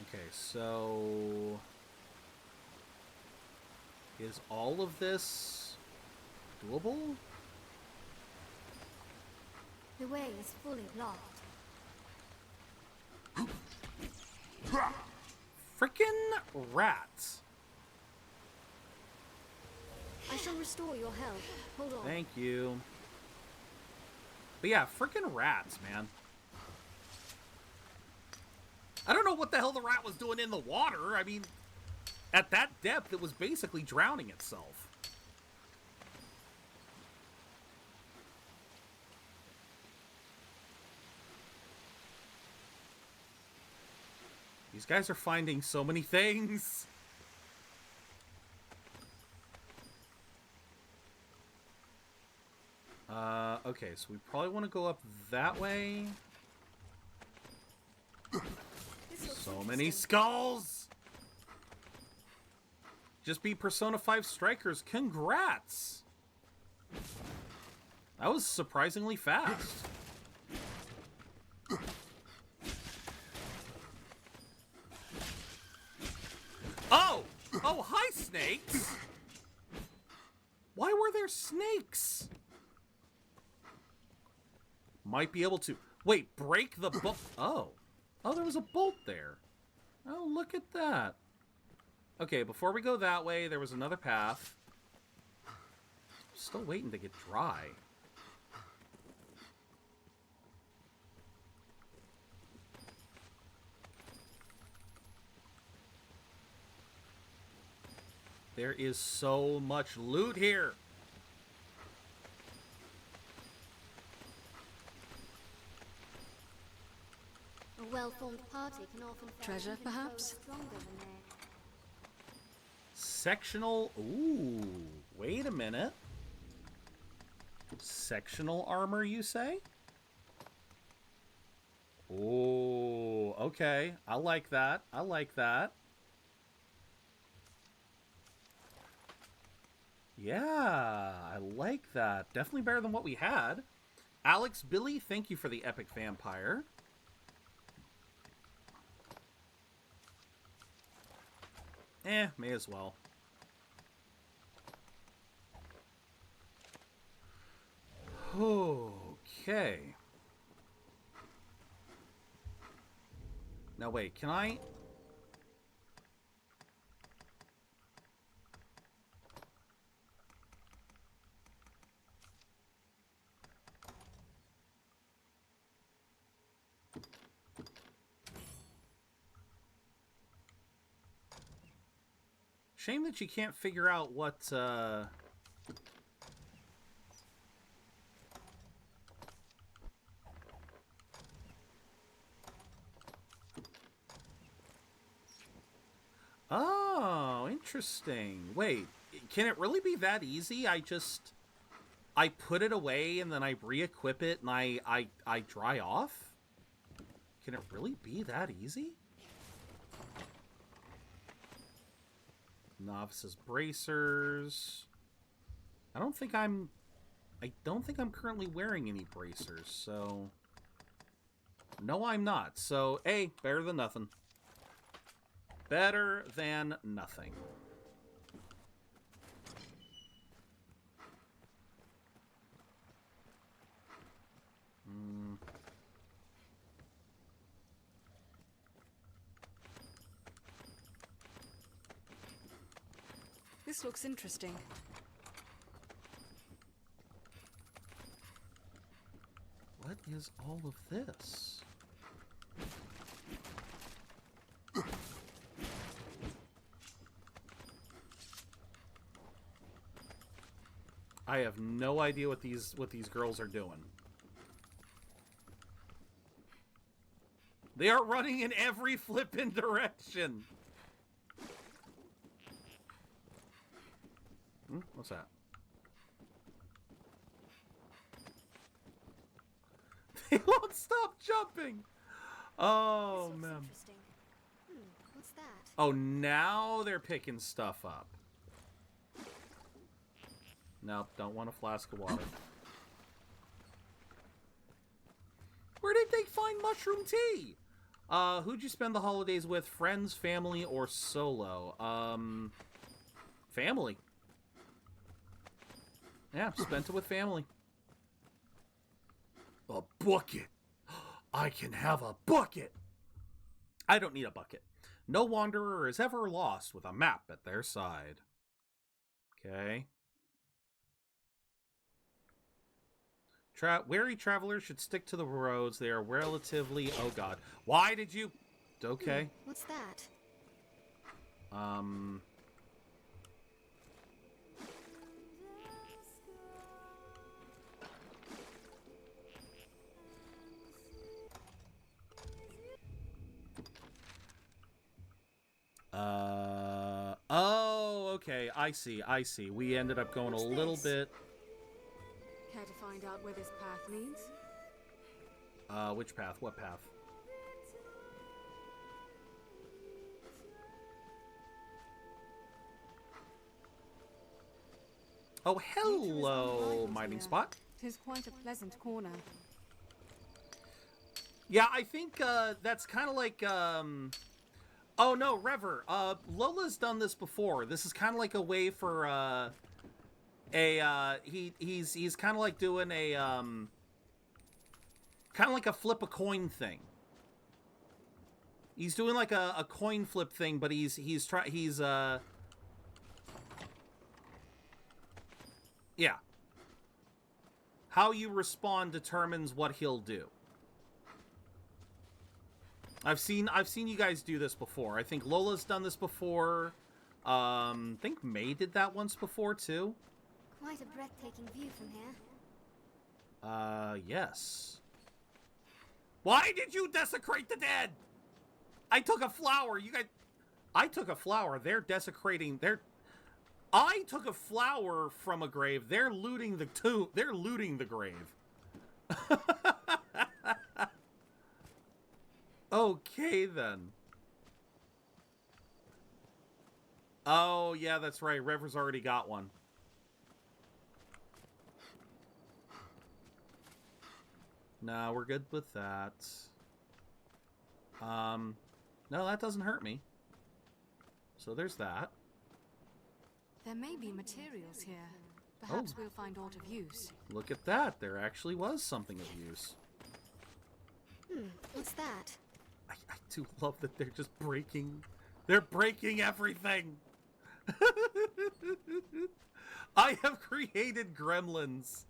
Okay, so... is all of this doable? The way is fully blocked. Frickin' rats. I shall restore your health. Hold on. Thank you. But yeah, frickin' rats, man. I don't know what the hell the rat was doing in the water. I mean, at that depth, it was basically drowning itself. These guys are finding so many things. Okay, so we probably want to go up that way. So many skulls! Just be Persona 5 Strikers. Congrats! That was surprisingly fast. Oh! Oh, hi, snakes! Why were there snakes? Might be able to... Wait, break the bolt... Oh. Oh, there was a bolt there. Oh, look at that. Okay, before we go that way, there was another path. Still waiting to get dry. There is so much loot here. A well-formed party can often Treasure, perhaps? stronger than their... Sectional... Ooh, wait a minute. Sectional armor, you say? Oh, okay. I like that. I like that. Yeah, I like that. Definitely better than what we had. Alex Billy, thank you for the epic vampire. May as well. Okay. Now wait, can I... Shame that you can't figure out what, Oh, interesting. Wait, can it really be that easy? I put it away and then I re-equip it and I dry off? Can it really be that easy? Novice's bracers. I don't think I'm currently wearing any bracers, so no, I'm not. So, hey, better than nothing. Better than nothing. This looks interesting. What is all of this? I have no idea what these girls are doing. They are running in every flippin' direction. What's that? They won't stop jumping. Oh man. What's that? Oh, now they're picking stuff up. Nope, don't want a flask of water. Where did they find mushroom tea? Who'd you spend the holidays with? Friends, family, or solo? Family. Yeah, spent it with family. A bucket. I can have a bucket. I don't need a bucket. No wanderer is ever lost with a map at their side. Okay. Wary travelers should stick to the roads. They are relatively... Oh, God. Why did you... Okay. What's that? Oh, okay. I see. We ended up going a little bit... Care to find out where this path leads? Which path? What path? Oh, hello, mining spot. 'Tis quite a pleasant corner. Yeah, I think that's kind of like oh no, Rever. Lola's done this before. This is kind of like a way for he's kind of like doing a kind of like a flip a coin thing. He's doing like a coin flip thing, but he's yeah. How you respond determines what he'll do. I've seen you guys do this before. I think Lola's done this before. I think May did that once before too. Quite a breathtaking view from here. Yes. Why did you desecrate the dead? I took a flower. You guys... I took a flower. They're desecrating... I took a flower from a grave. They're looting the tomb. They're looting the grave. Okay, then. Oh, yeah, that's right. Rever's already got one. Nah, we're good with that. No, that doesn't hurt me. So there's that. There may be materials here. Perhaps we'll find aught of use. Look at that. There actually was something of use. What's that? I do love that they're just breaking... They're breaking everything! I have created gremlins.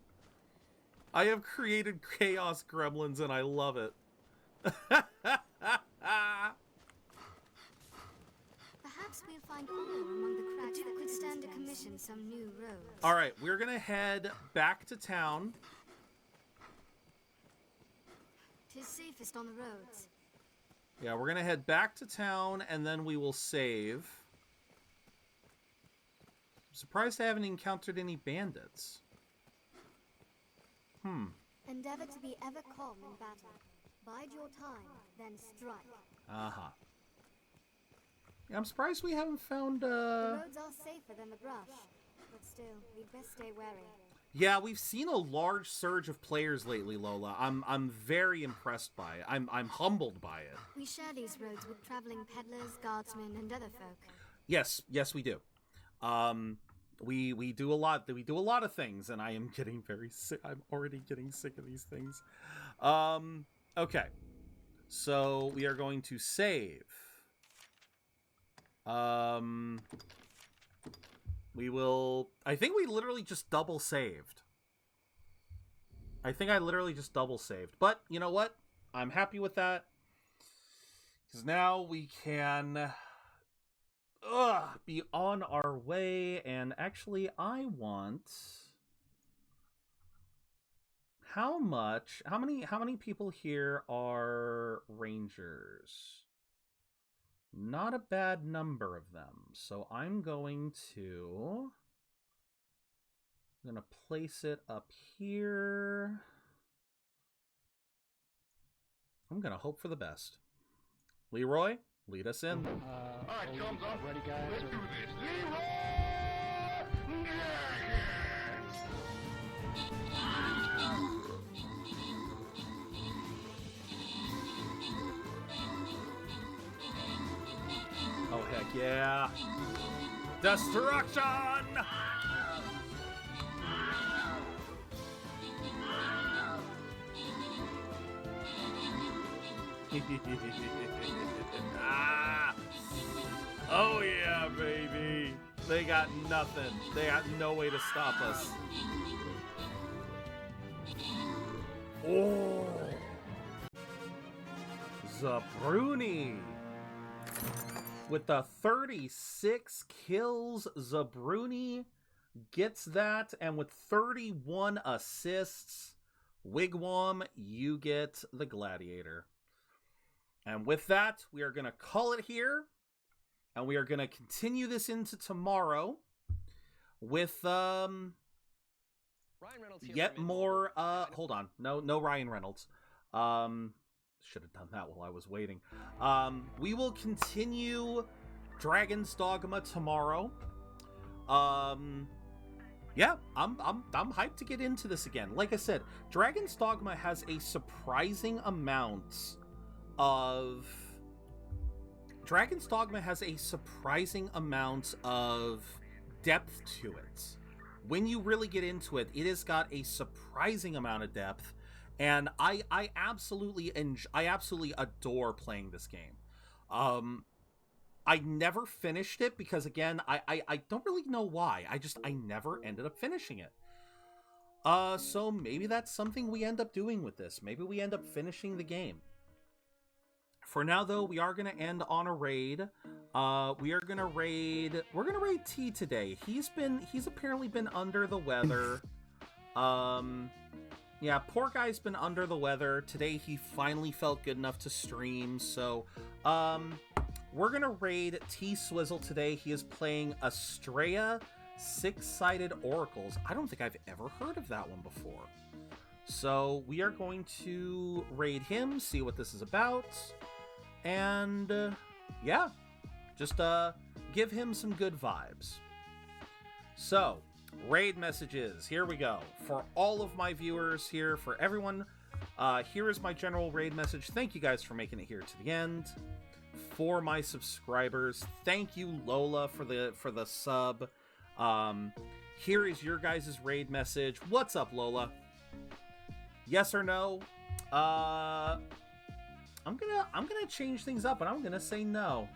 I have created chaos gremlins, and I love it. Perhaps we'll find honor among the crowd. All right, we're gonna head back to town. 'Tis safest on the roads. Yeah, we're gonna head back to town, and then we will save. I'm surprised I haven't encountered any bandits. Endeavor to be ever calm in battle. Bide your time, then strike. Uh-huh. Yeah, I'm surprised we haven't found, The roads are safer than the brush, but still, we'd best stay wary. Yeah, we've seen a large surge of players lately, Lola. I'm very impressed by it. I'm humbled by it. We share these roads with traveling peddlers, guardsmen, and other folk. Yes, we do. We do a lot. We do a lot of things, and I am getting very sick. I'm already getting sick of these things. Okay, so we are going to save. We will. I think we literally just double saved. I think I literally just double saved. But you know what? I'm happy with that, because now we can be on our way. And actually, I want. How many people here are rangers? Not a bad number of them. So I'm going to place it up here. I'm going to hope for the best. Leroy, lead us in. Alright, thumbs up. Ready, guys? Let's do this. Leroy! Oh, heck yeah. Destruction! Oh, yeah, baby. They got nothing. They got no way to stop us. Oh. Zabruni. With the 36 kills, Zabruni gets that. And with 31 assists, Wigwam, you get the Gladiator. And with that, we are going to call it here. And we are going to continue this into tomorrow with yet more. Hold on. No Ryan Reynolds. Should have done that while I was waiting. We will continue Dragon's Dogma tomorrow. Yeah, I'm hyped to get into this again. Like I said, Dragon's Dogma has a surprising amount of depth to it. When you really get into it, it has got a surprising amount of depth. And I absolutely adore playing this game. I never finished it because, again, I don't really know why. I never ended up finishing it. So maybe that's something we end up doing with this. Maybe we end up finishing the game. For now, though, we are going to end on a raid. We're going to raid T today. He's apparently been under the weather. Yeah, poor guy's been under the weather. Today he finally felt good enough to stream, so we're gonna raid T Swizzle today. He is playing Astrea Six-Sided Oracles. I don't think I've ever heard of that one before. So we are going to raid him, see what this is about, and yeah, just give him some good vibes. So, raid messages, here we go. For all of my viewers here, for everyone, here is my general raid message. Thank you guys for making it here to the end. For my subscribers, thank you Lola for the sub. Here is your guys' raid message. What's up, Lola? Yes or no? I'm gonna change things up, and I'm gonna say no.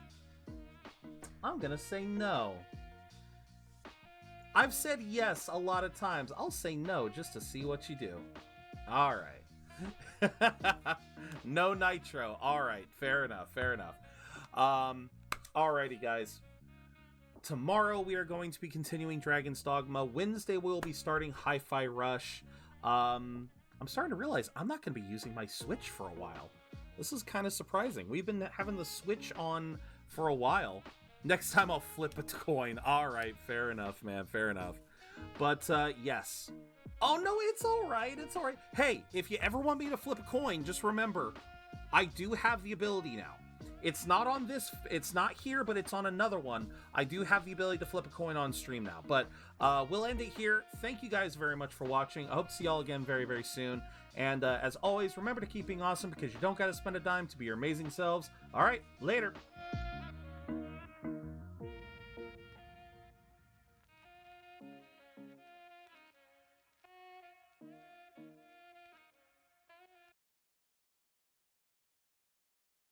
I've said yes a lot of times. I'll say no just to see what you do. All right. No nitro. All right. Fair enough. Alrighty, guys. Tomorrow we are going to be continuing Dragon's Dogma. Wednesday we'll be starting Hi-Fi Rush. I'm starting to realize I'm not going to be using my Switch for a while. This is kind of surprising. We've been having the Switch on for a while. Next time I'll flip a coin. All right, fair enough, man, fair enough. But, yes. Oh, no, it's all right, it's all right. Hey, if you ever want me to flip a coin, just remember, I do have the ability now. It's not on this, it's not here, but it's on another one. I do have the ability to flip a coin on stream now. But we'll end it here. Thank you guys very much for watching. I hope to see y'all again very, very soon. And as always, remember to keep being awesome because you don't got to spend a dime to be your amazing selves. All right, later.